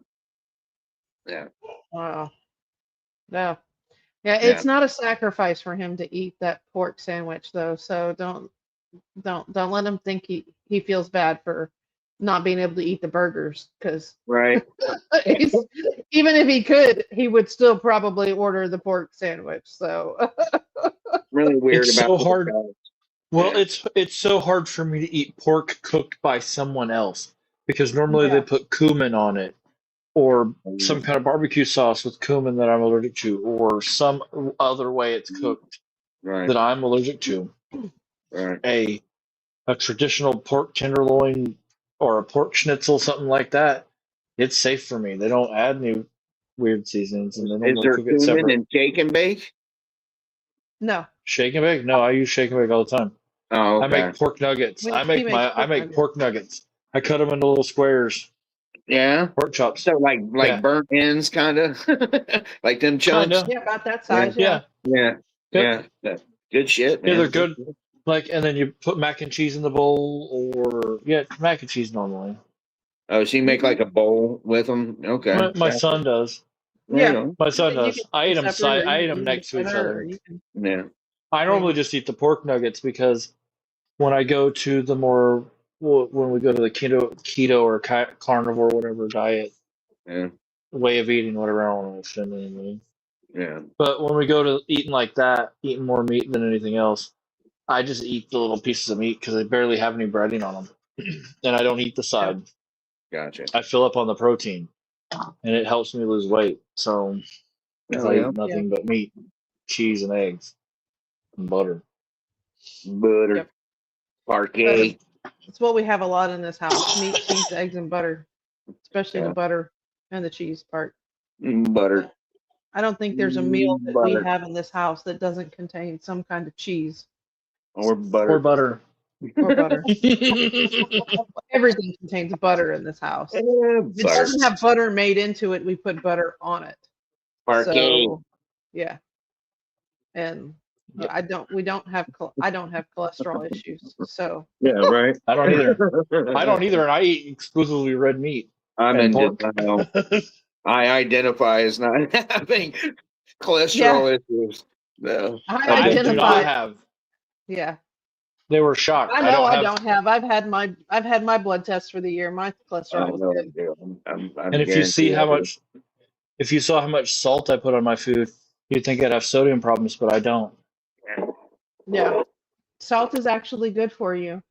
Yeah. Wow. No. Yeah, Yeah. it's not a sacrifice for him to eat that pork sandwich though. So don't let him think he feels bad for not being able to eat the burgers because Right. even if he could, he would still probably order the pork sandwich. So Really weird It's about so those hard. guys. Well, Yeah. it's so hard for me to eat pork cooked by someone else because normally they yeah. put cumin on it or some kind of barbecue sauce with cumin that I'm allergic to or some other way it's cooked Right. that I'm allergic to. Right. A traditional pork tenderloin or a pork schnitzel, something like that, it's safe for me. They don't add any weird seasonings and they Is normally there cook it cumin separate. in shake and bake? No. Shake and bake? No, I use shake and bake all the time. Oh, I okay. make pork nuggets. He makes I make pork nuggets. I cut them into little squares, Yeah. pork chops. So like Yeah. burnt ends, kind of like them chunks. Kinda. Yeah, about that size. Yeah. Yeah. Yep. Yeah. Good shit, Yeah, man. they're good. Like, and then you put mac and cheese in the bowl, or mac and cheese normally. Oh, so you make like a bowl with them? Okay. My son does. Right Yeah. on. My son You does. can I eat eat them. separate, or I you eat can them eat next to each together, or other. you can. Yeah. I normally just eat the pork nuggets because when I go to the more when we go to the keto or carnivore whatever diet Yeah. way of eating whatever I don't want to offend anybody. Yeah. But when we go to eating like that, eating more meat than anything else, I just eat the little pieces of meat because they barely have any breading on them, and I don't eat the side. Gotcha. I fill up on the protein, and it helps me lose weight. So because Oh I yeah. eat nothing but meat, cheese, and eggs, and butter. Butter. Yep. Parquet. It's what we have a lot in this house: meat, cheese, eggs, and butter. Especially the butter and the cheese part. Butter. I don't think there's a meal that we Butter. have in this house that doesn't contain some kind of cheese Or butter. Or butter. or butter. Everything contains butter in this house. If it doesn't have butter made into it, we put butter on it. Parquet. So, yeah. And I don't have cholesterol issues. So Yeah, right. I don't either. I don't either, and I eat exclusively red meat. I'm and in pork. denial. I identify as not having cholesterol issues. No. I do not identify. have. Yeah. They were shocked. I know I don't have. I've had my blood tests for the year. My cholesterol was good. I'm And if you see guaranteed I do. if you saw how much salt I put on my food, you'd think I'd have sodium problems, but I don't. Yeah. Salt is actually good for you.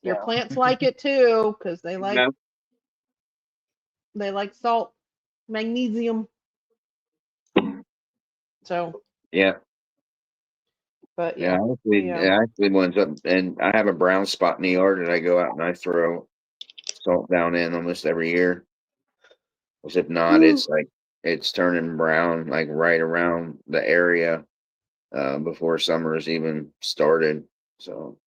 Your plants like it too, because they like salt, magnesium. So Yeah. but Yeah, actually ones up, and I have a brown spot in the yard that I go out and I throw salt down in almost every year. Because if not, it's turning brown like right around the area before summer's even started. So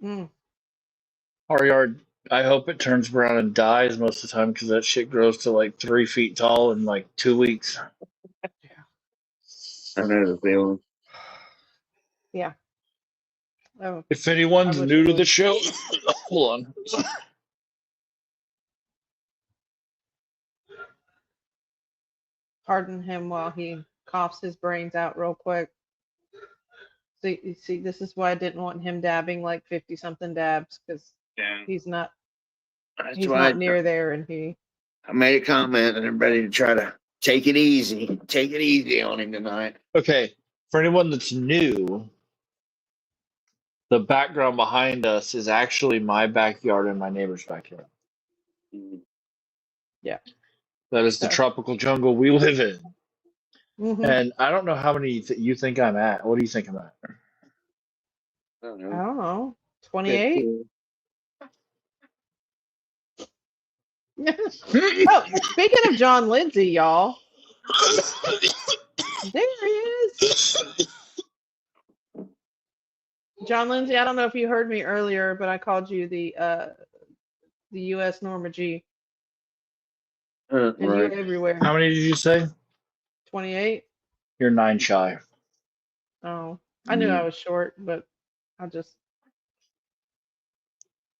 Our yard, I hope it turns brown and dies most of the time because that shit grows to like 3 feet tall in like 2 weeks. I know the feeling. Yeah. Oh, if anyone's new to the show, hold on. Pardon him while he coughs his brains out real quick. See, this is why I didn't want him dabbing like 50 something dabs, because Yeah. he's not That's why near there, and he. I made a comment and I'm ready to try to take it easy. Take it easy on him tonight. Okay, for anyone that's new, the background behind us is actually my backyard and my neighbor's backyard. Yeah. That is the So. tropical jungle we live in. Mhm. And I don't know how many you think I'm at. What do you think I'm at? I don't I know. don't know. 28. Oh, speaking of John Lindsay, y'all. There he is. John Lindsay, I don't know if you heard me earlier, but I called you the US Norma G. And you're Right. everywhere. How many did you say? 28. You're 9 shy. Oh, I knew I was short, but I just.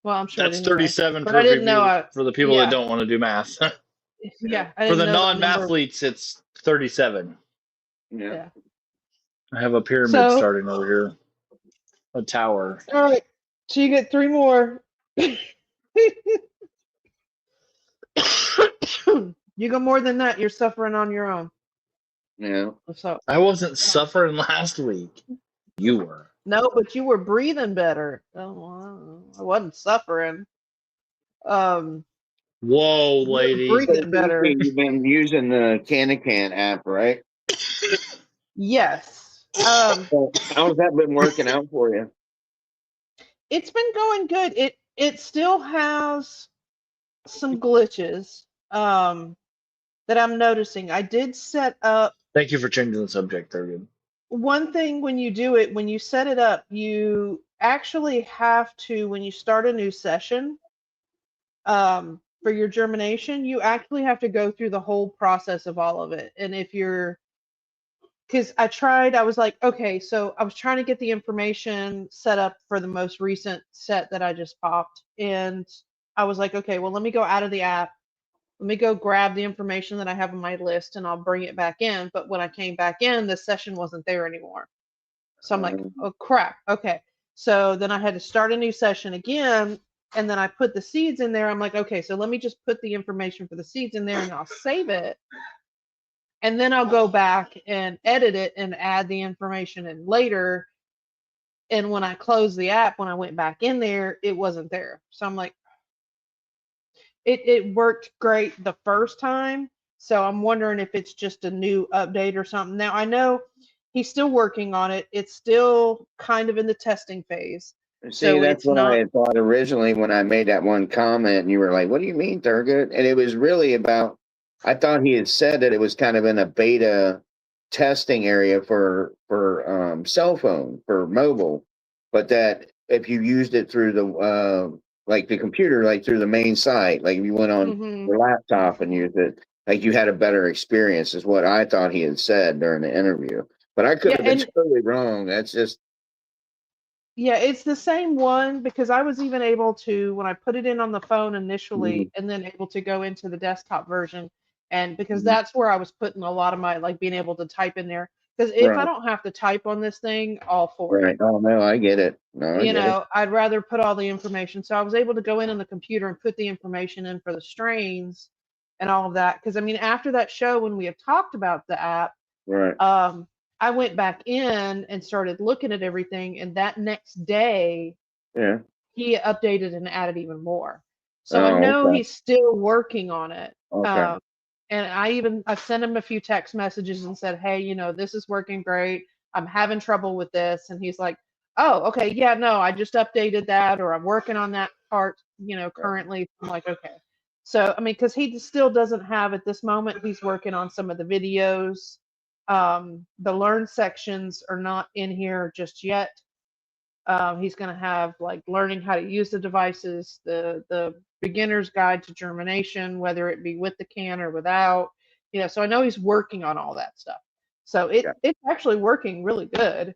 Well, I'm short That's anyway. 37 But I didn't know. for the people that don't want to do math. Yeah, I For didn't the know that number. non-mathletes, it's 37. Yeah. I have a pyramid So. starting over here. A tower. All right. So you get 3 more. You go more than that, you're suffering on your own. Yeah. So I wasn't suffering last week. You were. no, but you were breathing better. Oh, I wasn't suffering. Whoa, You were lady. breathing better. You've been using the Can app, right? Yes. So how's that been working out for you? It's been going good. It still has some glitches that I'm noticing. I did set up. Thank you for changing the subject, Thurgood. One thing when you do it, when you set it up, you actually have to, when you start a new session, for your germination, you actually have to go through the whole process of all of it. And if you're, because I was like, okay, so I was trying to get the information set up for the most recent set that I just popped. And I was like, okay, well, let me go out of the app. Let me go grab the information that I have on my list and I'll bring it back in. But when I came back in, the session wasn't there anymore. So I'm like, oh crap. Okay. So then I had to start a new session again. And then I put the seeds in there. I'm like, okay, so let me just put the information for the seeds in there and I'll save it. And then I'll go back and edit it and add the information in later. And when I closed the app, when I went back in there, it wasn't there. So I'm like, it worked great the first time. So I'm wondering if it's just a new update or something. Now I know he's still working on it. It's still kind of in the testing phase. See, So that's it's what I not. had thought originally when I made that one comment, and you were like, "What do you mean, Thurgood?" And it was really about. I thought he had said that it was kind of in a beta testing area for cell phone for mobile, but that if you used it through the like the computer, like through the main site, like if you went on your laptop and used it, like you had a better experience, is what I thought he had said during the interview. But I could have been totally wrong. That's just. Yeah, it's the same one because I was even able to, when I put it in on the phone initially and then able to go into the desktop version. And because that's where I was putting a lot of my, like being able to type in there. Because if I don't have to type on this thing, all for it. Right. Oh, no, I get it. No, I get it. I'd rather put all the information. So I was able to go in on the computer and put the information in for the strains and all of that. Because I mean, after that show, when we had talked about the app, Right. I went back in and started looking at everything, and that next day, he updated and added even more. So I know he's still working on it. Okay. And I sent him a few text messages and said, hey, this is working great. I'm having trouble with this. And he's like, oh, okay, yeah, no, I just updated that, or I'm working on that part, currently. I'm like, okay. So, I mean, because he still doesn't have at this moment, he's working on some of the videos. The learn sections are not in here just yet. He's going to have like learning how to use the devices, the beginner's guide to germination, whether it be with the can or without. So I know he's working on all that stuff. So it's actually working really good.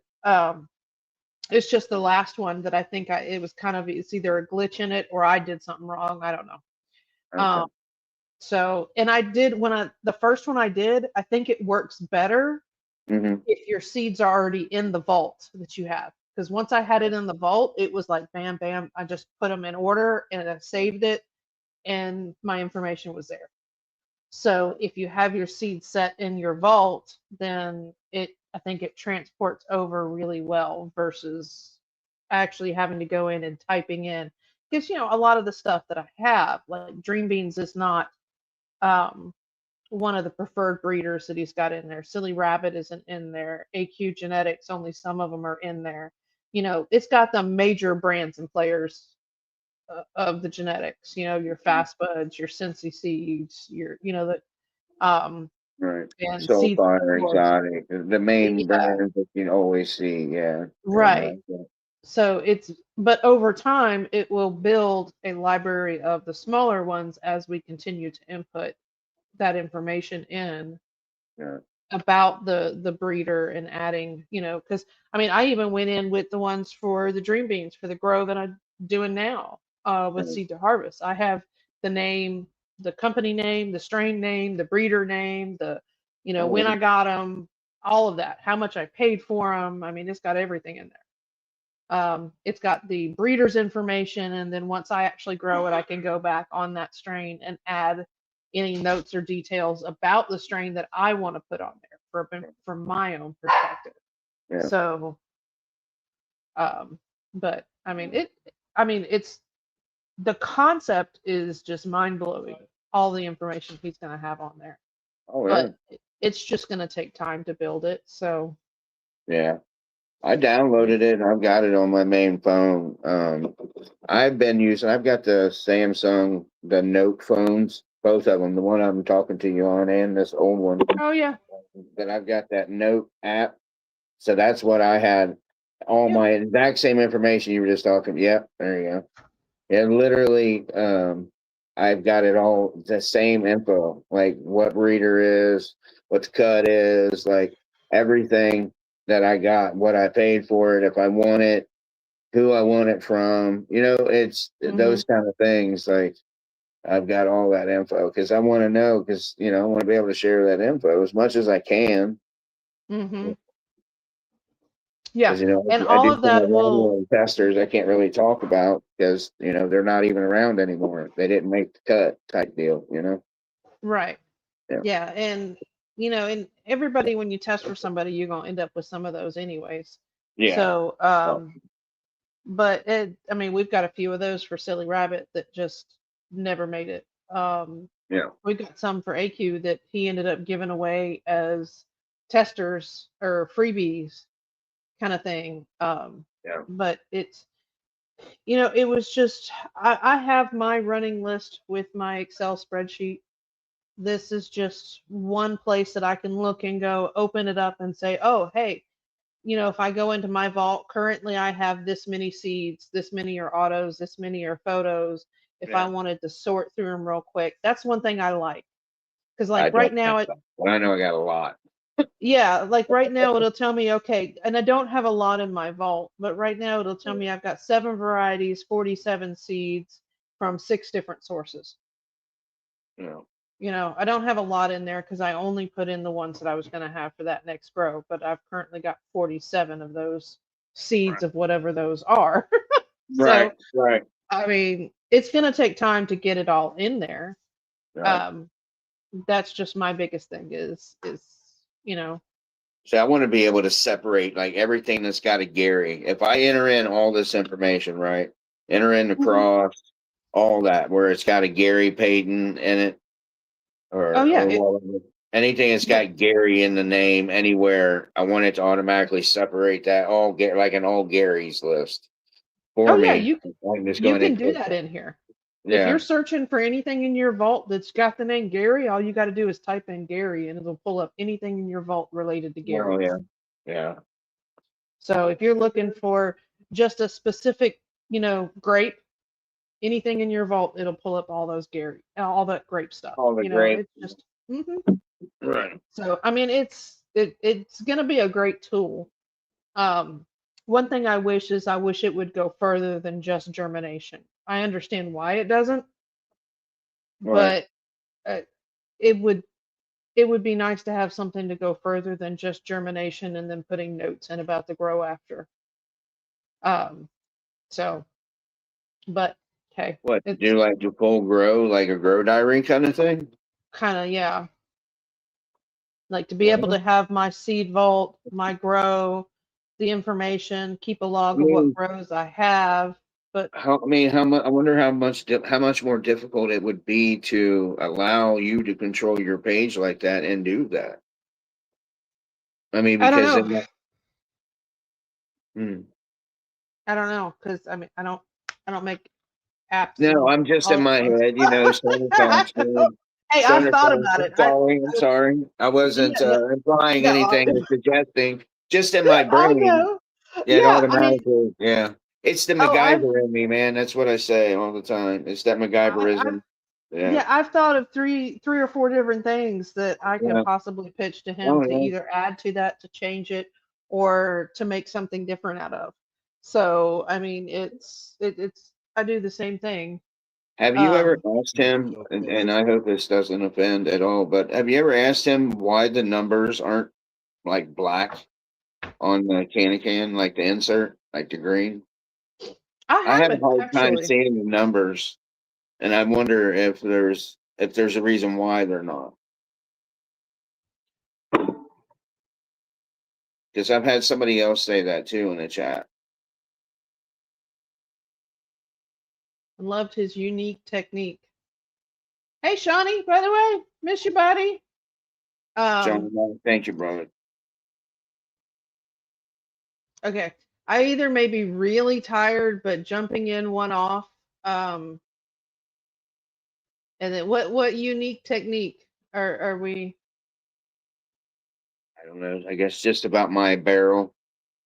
It's just the last one that I think it was kind of, it's either a glitch in it or I did something wrong. I don't know. So, and I did the first one I did, I think it works better if your seeds are already in the vault that you have. Because once I had it in the vault, it was like bam, bam. I just put them in order and I saved it, and my information was there. So if you have your seed set in your vault, then I think it transports over really well versus actually having to go in and typing in. Because a lot of the stuff that I have, like Dream Beans, is not one of the preferred breeders that he's got in there. Silly Rabbit isn't in there. AQ Genetics, only some of them are in there. It's got the major brands and players of the genetics. Your Fast Buds, your Cincy Seeds, Right. and Seeds. Soulfire, Exotic, the main Yeah, brands that you always see. Yeah. right. So but over time, it will build a library of the smaller ones as we continue to input that information in. Yeah. About the breeder and adding, because I even went in with the ones for the Dream Beans for the grow that I'm doing now with Seed to Harvest. I have the name, the company name, the strain name, the breeder name, when I got them, all of that, how much I paid for them. It's got everything in there. It's got the breeder's information, and then once I actually grow it, I can go back on that strain and add any notes or details about the strain that I want to put on there from my own perspective. Yeah. So, but it's the concept is just mind blowing. All the information he's going to have on there, but it's just going to take time to build it. So, yeah. I downloaded it and I've got it on my main phone. I've got the Samsung, the Note phones, both of them, the one I'm talking to you on and this old one. Oh yeah. That I've got that Note app. So that's what I had. All my exact same information you were just talking. Yep, there you go. And literally, I've got it all the same info, like what breeder is, what the cut is, like everything that I got, what I paid for it, if I want it, who I want it from. It's those kind of things. Like I've got all that info because I want to know, because I want to be able to share that info as much as I can. Yeah, Because and I all do of that will testers I can't really talk about because they're not even around anymore. They didn't make the cut type deal. right. Yeah. Yeah, and and everybody, when you test for somebody, you're gonna end up with some of those anyways. Yeah. So, but we've got a few of those for Silly Rabbit that just never made it. Yeah. We've got some for AQ that he ended up giving away as testers or freebies kind of thing. Yeah. But it's, it was just, I have my running list with my Excel spreadsheet. This is just one place that I can look and go open it up and say, oh, hey, if I go into my vault, currently I have this many seeds, this many are autos, this many are photos. If I wanted to sort through them real quick, that's one thing I like. Because like right now, I know I got a lot. yeah, like right now it'll tell me, okay, and I don't have a lot in my vault, but right now it'll tell me I've got 7 varieties, 47 seeds from 6 different sources. I don't have a lot in there because I only put in the ones that I was going to have for that next grow, but I've currently got 47 of those seeds of whatever those are. Right. It's going to take time to get it all in there. Right. That's just my biggest thing is. So I want to be able to separate like everything that's got a Gary. If I enter in all this information, right? Enter in the cross, all that, where it's got a Gary Payton in it, or anything that's got Gary in the name anywhere, I want it to automatically separate that all like an all Gary's list for me. You can do that in here. Yeah. If you're searching for anything in your vault that's got the name Gary, all you got to do is type in Gary and it'll pull up anything in your vault related to Gary. Oh, yeah. Yeah. So if you're looking for just a specific, grape, anything in your vault, it'll pull up all those Gary, all that grape stuff. All the grape. It's just right. So it's gonna be a great tool. One thing I wish it would go further than just germination. I understand why it doesn't, but it would be nice to have something to go further than just germination and then putting notes in about the grow after. So, but hey, What, it's do like a full grow, like a grow diary kind of thing? kind of, yeah, like to be able to have my seed vault, my grow, the information, keep a log of what grows I have. But how much? I wonder how much more difficult it would be to allow you to control your page like that and do that. I mean, I don't because know. Hmm. I don't know because I mean I don't make apps. No, And I'm just in all my that head, stoner thoughts. Hey, I've Stoner thought thoughts. about I'm it. sorry. I'm sorry. I wasn't Yeah, implying no, anything or suggesting. Just in my I brain. know. Yeah, it Yeah, I mean, automatically. Yeah, it's the oh, MacGyver in me, man. That's what I say all the time. It's that I've MacGyverism. Yeah. yeah, I've thought of three or four different things that I could Yeah. possibly pitch to him Oh to yeah. either add to that, to change it, or to make something different out of. So, I mean, it's I do the same thing. Have you ever Um, asked him, and I hope this doesn't offend at all, but have you ever asked him why the numbers aren't like black on the can, like the insert, like the green? I I have a haven't hard time actually. seeing the numbers, and I wonder if there's a reason why they're not. Because I've had somebody else say that too in the chat. Loved his unique technique. Hey, Shawnee, by the way, miss you, buddy. John, thank you, brother. Okay. I either may be really tired, but jumping in one off. And then what unique technique are we? I don't know. I guess just about my barrel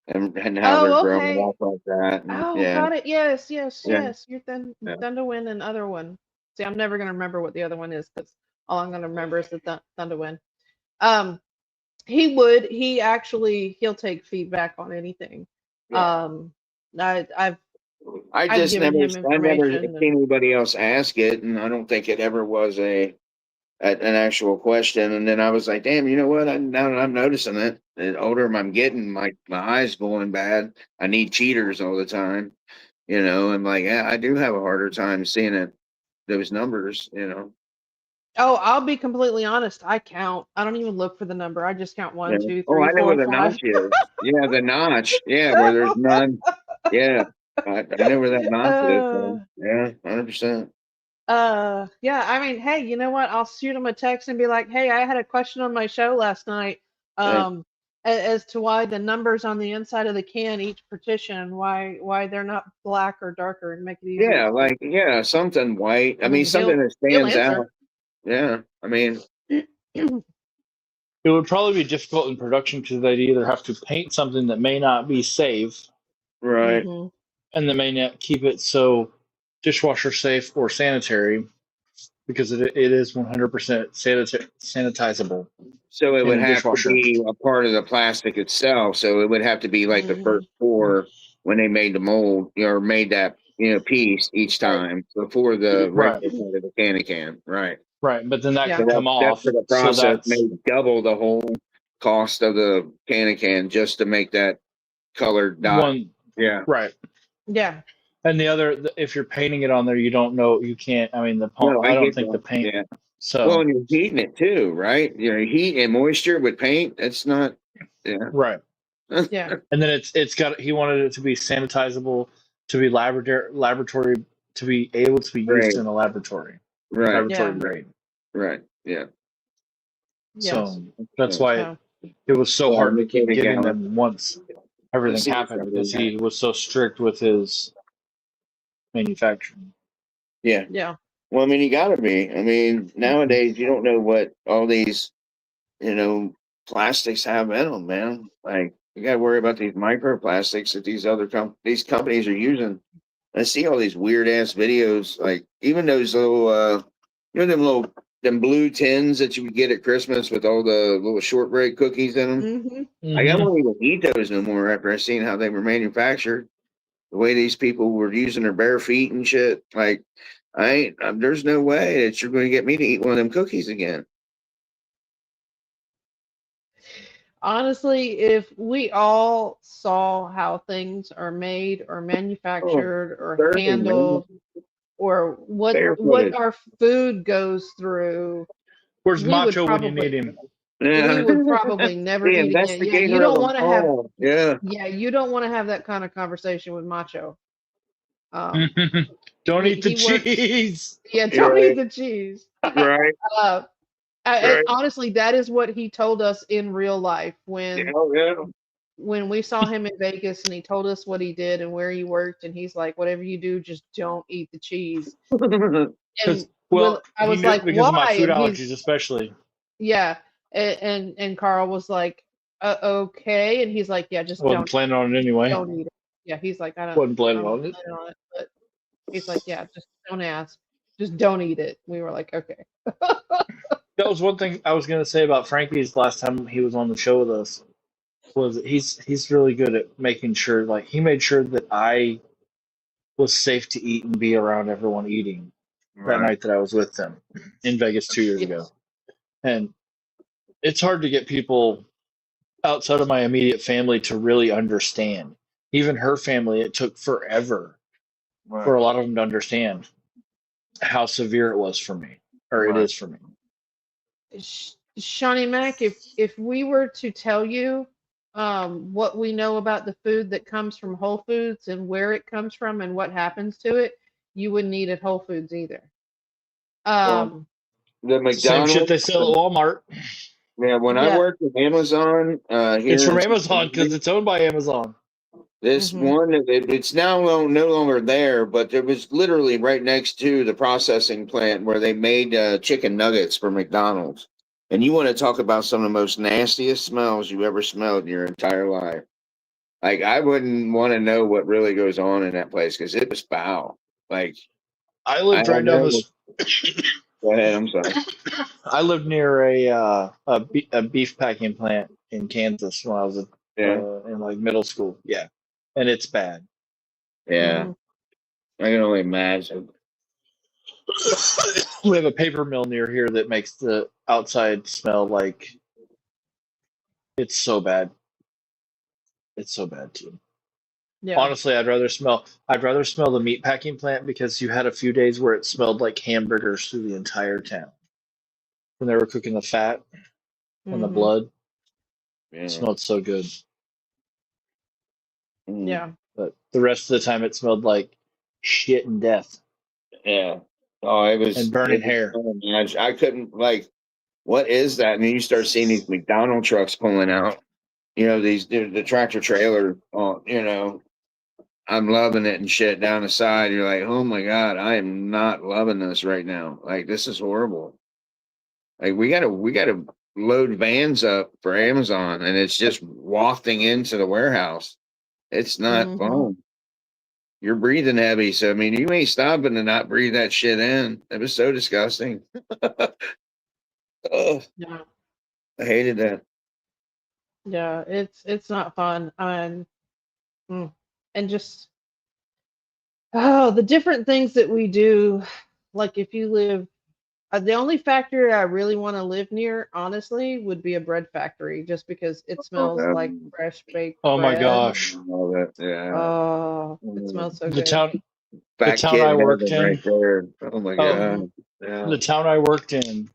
and how they're Oh, growing okay. up like that. And Oh, yeah, got it. Yes, yes, yeah, yes. You're yeah. Thunderwind and other one. See, I'm never gonna remember what the other one is because all I'm gonna remember is the Thunderwind. Um, he'll take feedback on anything. Yeah. I've I I've just given never, him I never information seen and anybody else ask it, and I don't think it ever was an actual question. And then I was like, damn, you know what? Now that I'm noticing it, the older I'm getting, my eyes going bad. I need cheaters all the time. I'm like, yeah, I do have a harder time seeing those numbers. oh, I'll be completely honest. I count. I don't even look for the number. I just count Yeah. one, two, Oh, three, I know where four, the five. notch is. Yeah, the notch. Yeah, where there's none. Yeah, I know where that notch is. uh, Man. Yeah, 100%. yeah, I mean, hey, you know what? I'll shoot him a text and be like, hey, I had a question on my show last night, Hey, as to why the numbers on the inside of the can, each partition, why they're not black or darker, and make it easier yeah, to see. like something white. I And mean, then something that he'll stands out. answer. Yeah, I mean, It would probably be difficult in production because they'd either have to paint something that may not be safe right. Hmm. and they may not keep it so dishwasher safe or sanitary because it is 100% sanitizable So it in would a have to dishwasher. be a part of the plastic itself. So it would have to be like the Hmm. first pour when they made the mold, or made that piece each time before the Right, regular part of the can. Right. right. But then that Yeah. could So that come that off. for the So process may that's double the whole cost of the can just to make that colored dot. one, Yeah. right. Yeah. And the other, if you're painting it on there, you don't know, you can't, I mean, No, I I don't get think the that. paint, Yeah. Well, so, and you're heating it too, right? Heat and moisture with paint. That's not. Yeah. right. Yeah. And then he wanted it to be sanitizable, to be laboratory, to be able to be used Right. in a laboratory, Right. laboratory Yeah. grade. Right. Yeah. Yes. So that's why So. it was so Yeah. hard to Let keep me getting go. them once Let's everything see what's happened under because that. he was so strict with his manufacturing. Yeah. Yeah. Well, I mean, you got to be. I mean, nowadays you don't know what all these, plastics have in them, man. Like you got to worry about these microplastics that these companies are using. I see all these weird ass videos, like even those little, them blue tins that you would get at Christmas with all the little shortbread cookies in them. Hmm. Like I Mm-hmm. don't even eat those no more after I seen how they were manufactured. The way these people were using their bare feet and shit. Like There's no way that you're going to get me to eat one of them cookies again. Honestly, if we all saw how things are made or Oh, manufactured or dirty, man. handled or what Barefooted. our food goes through, Where's we would Macho when you need probably him? Yeah. never The eat again. Yeah, you investigator of don't them want to have all. Yeah. you don't want to have that kind of conversation with Macho. Um, Don't eat the he works. cheese. Yeah, You're don't eat right. the cheese. Right. Uh, and Right. honestly, that is what he told us in real life Yeah. Yeah. when we saw him in Vegas and he told us what he did and where he worked and he's like, whatever you do, just don't eat the cheese. And Well, I he was knew like, because of my why? food And he's allergies, especially. yeah, and Carl was like, okay, and he's like, yeah, just Wasn't planning on it anyway. don't eat it. Yeah, he's like, Wasn't I'm planning not on it. planning on it, but he's like, yeah, just don't ask, just don't eat it. We were like, okay. That was one thing I was going to say about Frankie's last time he was on the show with us. Was that he's really good at making sure, like he made sure that I was safe to eat and be around everyone eating that Right. night that I was with them in Vegas 2 years ago. Yes. And it's hard to get people outside of my immediate family to really understand. Even her family, it took forever for Right. a lot of them to understand how severe it was for me, or it Right. is for me. Shawnee Mac, if we were to tell you what we know about the food that comes from Whole Foods and where it comes from and what happens to it, you wouldn't eat at Whole Foods either. Well, the Same shit McDonald's. they sell at Walmart. Yeah. When I Yeah. worked at Amazon It's here from in Amazon because Cincinnati, it's owned by Amazon. this Mhm. one, it's now no longer there, but it was literally right next to the processing plant where they made chicken nuggets for McDonald's. And you want to talk about some of the most nastiest smells you ever smelled in your entire life. Like, I wouldn't want to know what really goes on in that place because it was foul. Like, I I lived right had down no. this. Go ahead, I'm sorry. I lived near a beef packing plant in Kansas when I was Yeah, in like middle school. Yeah, and it's bad. yeah. Mhm. I can only imagine. We have a paper mill near here that makes the outside smell like it's so bad. It's so bad too. Yeah. Honestly, I'd rather smell the meat packing plant because you had a few days where it smelled like hamburgers through the entire town when they were cooking the fat and the Mhm. blood. It Yeah. smelled so good. Mm, Yeah. But the rest of the time it smelled like shit and death yeah. Oh, it and was. burning It was hair. so much. I couldn't like. What is that? And then you start seeing these McDonald trucks pulling out. You know, the tractor trailer. You know, I'm loving it and shit down the side. You're like, oh my god, I am not loving this right now. Like, this is horrible. Like, we gotta load vans up for Amazon, and it's just wafting into the warehouse. It's not Mhm. fun. You're breathing heavy, so I mean, you ain't stopping to not breathe that shit in. It was so disgusting. Oh, Yeah. I hated that. Yeah. It's not fun. Mm. And just the different things that we do. Like if you live, the only factory I really want to live near, honestly, would be a bread factory, just because it smells like fresh baked Oh my bread. gosh. All that, yeah. Oh, it smells so The good. town the Fat town kid I worked heaven in, right there. Oh my oh, Mhm. god. Yeah. the town I worked in,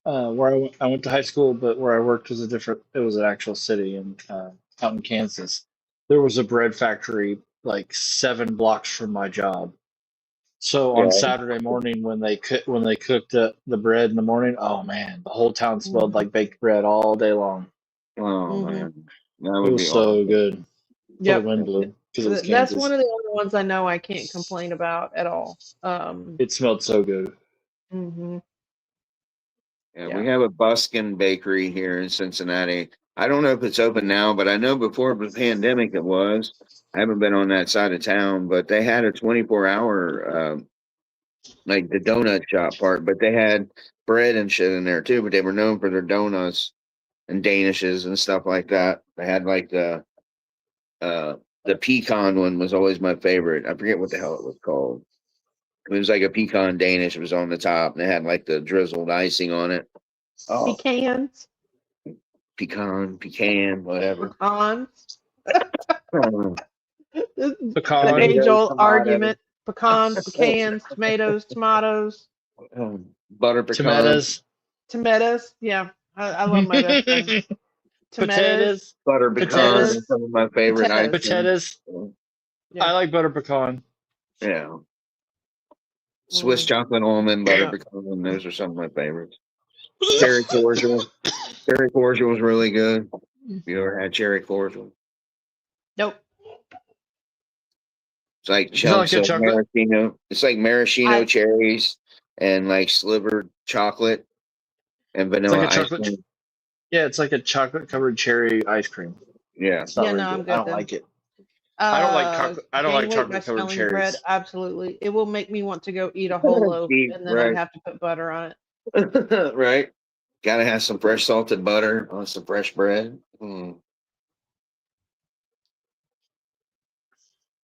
where I went to high school, but where I worked was it was an actual city out in Kansas. There was a bread factory like 7 blocks from my job. So on Yeah. Saturday morning when they cooked the bread in the morning, oh man, the whole town smelled Mhm. like baked bread all day long. Oh Mhm. man. That It would was be so awesome. good till the Yep. wind blew because it was That's one Kansas. of the only ones I know I can't complain about at all. It smelled so good. Mhm. Yeah, we Yeah. have a Buskin bakery here in Cincinnati. I don't know if it's open now, but I know before the pandemic it was. I haven't been on that side of town, but they had a 24-hour like the donut shop part, but they had bread and shit in there too, but they were known for their donuts and danishes and stuff like that. They had like uh the pecan one was always my favorite. I forget what the hell it was called. It was like a pecan Danish. It was on the top, and it had like the drizzled icing on it. Oh, Pecans. pecan, whatever. Pecans. Oh, The Pecan. age-old tomatoes. argument. Pecans, pecans, tomatoes. Butter pecan. Tomatoes. Yeah, I love my best friend. Tomatoes. Butter pecan Potatoes. is some of my favorite ice cream. Potatoes. Yeah. I like butter pecan. Yeah. Swiss chocolate almond, butter Yeah. pecan. Those are some of my favorites. Cherry cordial. Cherry cordial was really good. You ever had cherry cordial? Nope. It's like You don't like chunks of chocolate? maraschino. It's like maraschino cherries and like slivered chocolate and vanilla like a ice chocolate. cream. Yeah, it's like a chocolate covered cherry ice cream. Yeah. It's not very I'm good. good I don't then. like it. I don't like chocolate. I don't Gain like weight by chocolate covered smelling bread. cherries. Absolutely, it will make me want to go eat a whole loaf, and then I'd have to put butter on it. Right. Gotta have some fresh salted butter on some fresh bread. Mm.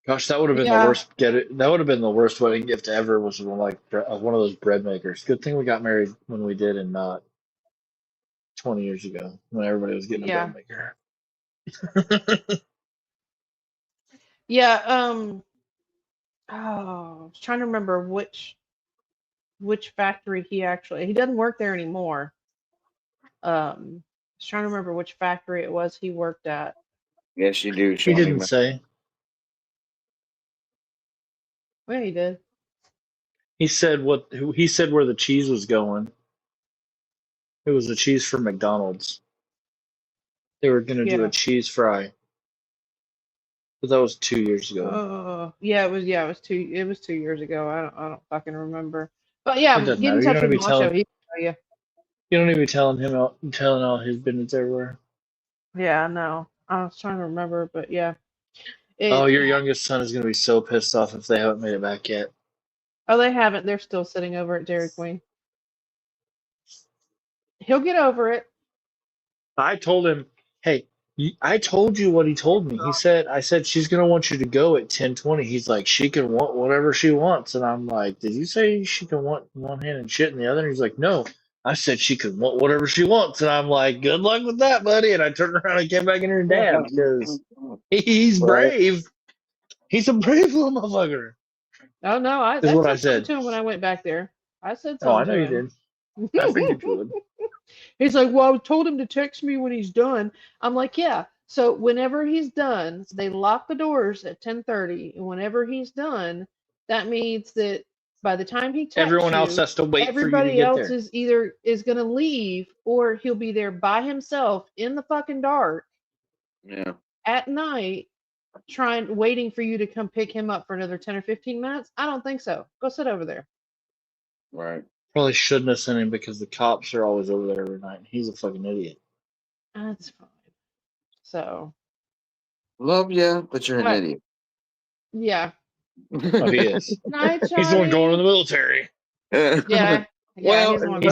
Gosh, that would have been the worst. That would have been the worst wedding gift ever. Was one of those bread makers. Good thing we got married when we did, and not 20 years ago when everybody was getting a bread maker. Yeah. Oh, I was trying to remember which factory he doesn't work there anymore. I was trying to remember which factory it was he worked at. Yes, you do. He didn't say. Well, he did. He said he said where the cheese was going. It was the cheese for McDonald's. They were gonna do a cheese fry. But that was 2 years ago. Oh, yeah, it was. Yeah, it was 2 years ago. I don't fucking remember. But yeah, It doesn't get in matter. You touch don't with need to be Macho. telling. He can tell you. You don't need to be telling all his business everywhere. Yeah, I know. I was trying to remember, but yeah. Oh, your youngest son is gonna be so pissed off if they haven't made it back yet. Oh, they haven't. They're still sitting over at Dairy Queen. He'll get over it. I told him, hey, I told you what he told me. I said she's gonna want you to go at 10:20. He's like, she can want whatever she wants, and I'm like, did you say she can want one hand and shit in the other? And he's like, no. I said she could want whatever she wants, and I'm like, good luck with that, buddy. And I turned around and came back in her dad because he's brave. He's a brave little motherfucker. Oh no, I Is what I said something said. to him when I went back there. I said something. Oh, I know to you him. did. I figured you would. He's like, well, I told him to text me when he's done. I'm like, yeah. So whenever he's done, they lock the doors at 10:30, and whenever he's done, that means that by the time he texts everyone else you, has to wait for you to everybody get else there. is either going to leave or he'll be there by himself in the fucking dark. Yeah. At night, waiting for you to come pick him up for another 10 or 15 minutes. I don't think so. Go sit over there. Right. Probably shouldn't have sent him because the cops are always over there every night. And he's a fucking idiot. That's fine. So. Love you, but you're an idiot. Yeah. Oh, he is. Night, he's the one going to the military. Yeah. Well, he's the one the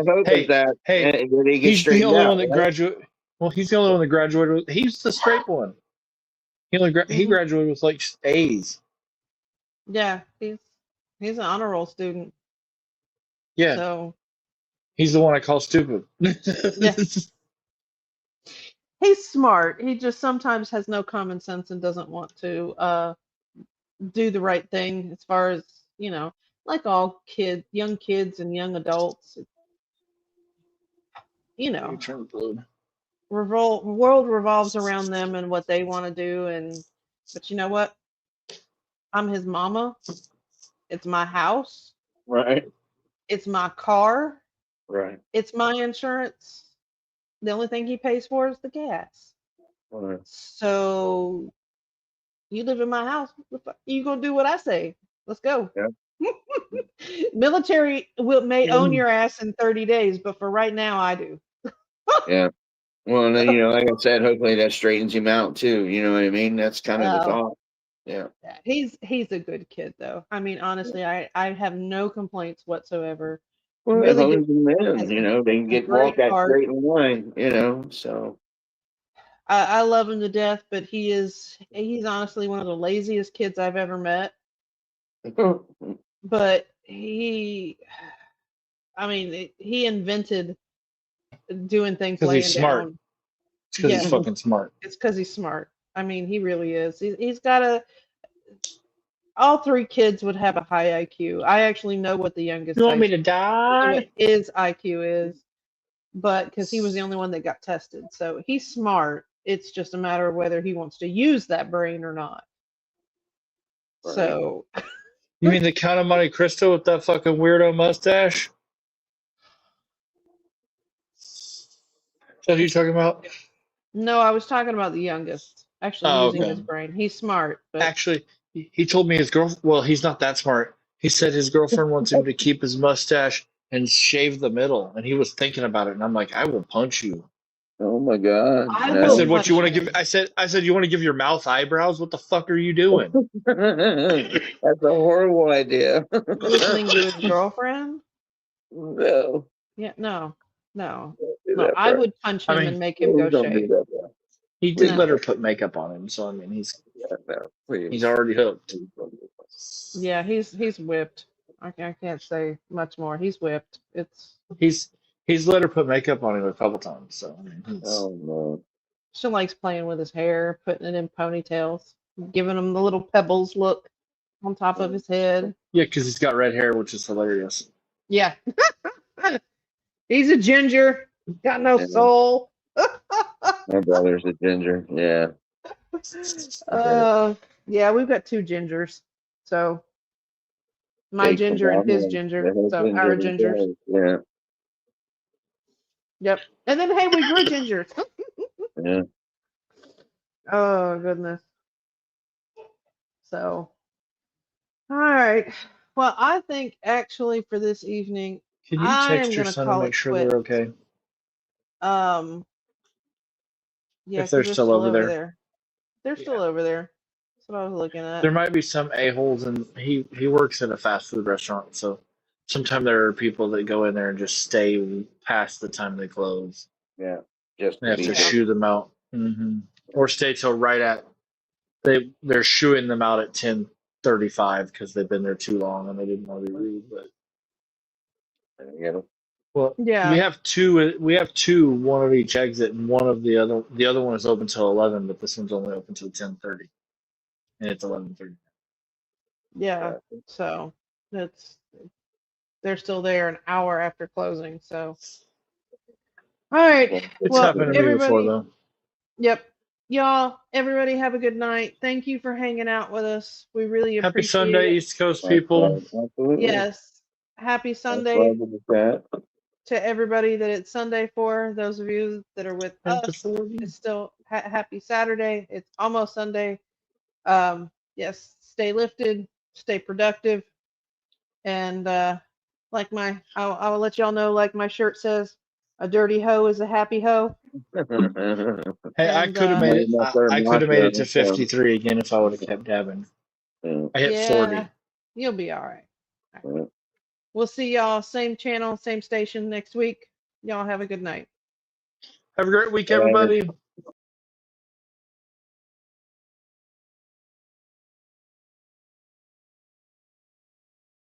hope is that he gets he's the only out, one that graduated. Well, he's the only one that graduated. He's the straight one. He graduated with like A's. Yeah, he's an honor roll student. Yeah. So he's the one I call stupid. Yeah. He's smart. He just sometimes has no common sense and doesn't want to do the right thing as far as, like all young kids and young adults. World revolves around them and what they want to do, but you know what? I'm his mama. It's my house. Right. It's my car. Right. It's my insurance. The only thing he pays for is the gas. Right. So you live in my house. You gonna do what I say? Let's go. Yeah. Military may own your ass in 30 days, but for right now, I do. Yeah. Well, and then, like I said, hopefully that straightens him out too. You know what I mean? That's kind of the thought. Yeah. He's a good kid though. I mean, honestly, I have no complaints whatsoever. Well, really good men, they can walk that straight line, so. I love him to death, but he's honestly one of the laziest kids I've ever met. but he invented doing things Because laying he's smart. down. It's because Yes, he's fucking smart. it's because he's smart. I mean, he really is. He's got all three kids would have a high IQ. I actually know what the youngest You want me Tyson, to die? what his IQ is, but because he was the only one that got tested. So he's smart. It's just a matter of whether he wants to use that brain or not. Right. So You mean the Count of Monte Cristo with that fucking weirdo mustache? Is that who you're talking about? no, I was talking about the youngest actually Oh, using his okay. brain. He's smart, but Actually, he told me his girl. Well, he's not that smart. He said his girlfriend wants him to keep his mustache and shave the middle, and he was thinking about it. And I'm like, I will punch you. Oh my God. I I will said, what you want to punch give? him. I said, you want to give your mouth eyebrows? What the fuck are you doing? That's a horrible idea. Listening to his girlfriend? No. Yeah, no. Don't do No, that, I bro. would punch I him mean, and make him Please go don't do shave. that, bro. he did No. let her put makeup on him, so I mean, he's No, please. he's already hooked. Please don't do that. Yeah, he's whipped. I can't say much more. He's whipped. It's He's let her put makeup on him a couple times, so I mean, Oh no. she likes playing with his hair, putting it in ponytails, giving him the little pebbles look on top of his head. yeah, because he's got red hair, which is hilarious. Yeah. He's a ginger. Got no Yeah. soul. My brother's a ginger. Yeah. Yeah, we've got two gingers. So my Jake ginger and his Obama, ginger. the So husband our ginger gingers. guy. Yeah. Yep. And then hey, we grew gingers. Yeah. Oh goodness. So all right. Well, I think actually for this evening, Can you I text am your gonna son and call make it sure quits. they're okay? Yeah, If they're because they're still still over over there. there. They're still over there. That's what I was looking at. There might be some a-holes, and he works at a fast food restaurant, so sometimes there are people that go in there and just stay past the time they close. Yeah. Just They have be to Yeah. shoo them out, or stay till right at they're shooing them out at 10:35 because they've been there too long and they didn't want to be rude. But you know. well, Yeah. we have two. We have two, one of each exit, and one of the other. The other one is open till 11, but this one's only open till 10:30, and it's 11:30. Yeah. So they're still there an hour after closing. So all right. It's Well, happened to me before, everybody. though. Yep. Y'all, everybody have a good night. Thank you for hanging out with us. We really Happy appreciate Sunday, it. East Coast people. Absolutely. Yes. Happy That's Sunday why I did the chat. to everybody that it's Sunday for. Those of you that are with And the us, 40. it's still happy Saturday. It's almost Sunday. Yes, stay lifted, stay productive, and I will let y'all know, like my shirt says, a dirty hoe is a happy hoe. Hey, I And could have made it. That's their I could have made it mantra, to 53 again if I would have kept dabbing. so, I hit yeah, 40. you'll be all right. yeah. We'll see y'all same channel, same station next week. Y'all have a good night. Have a great week, Later. everybody.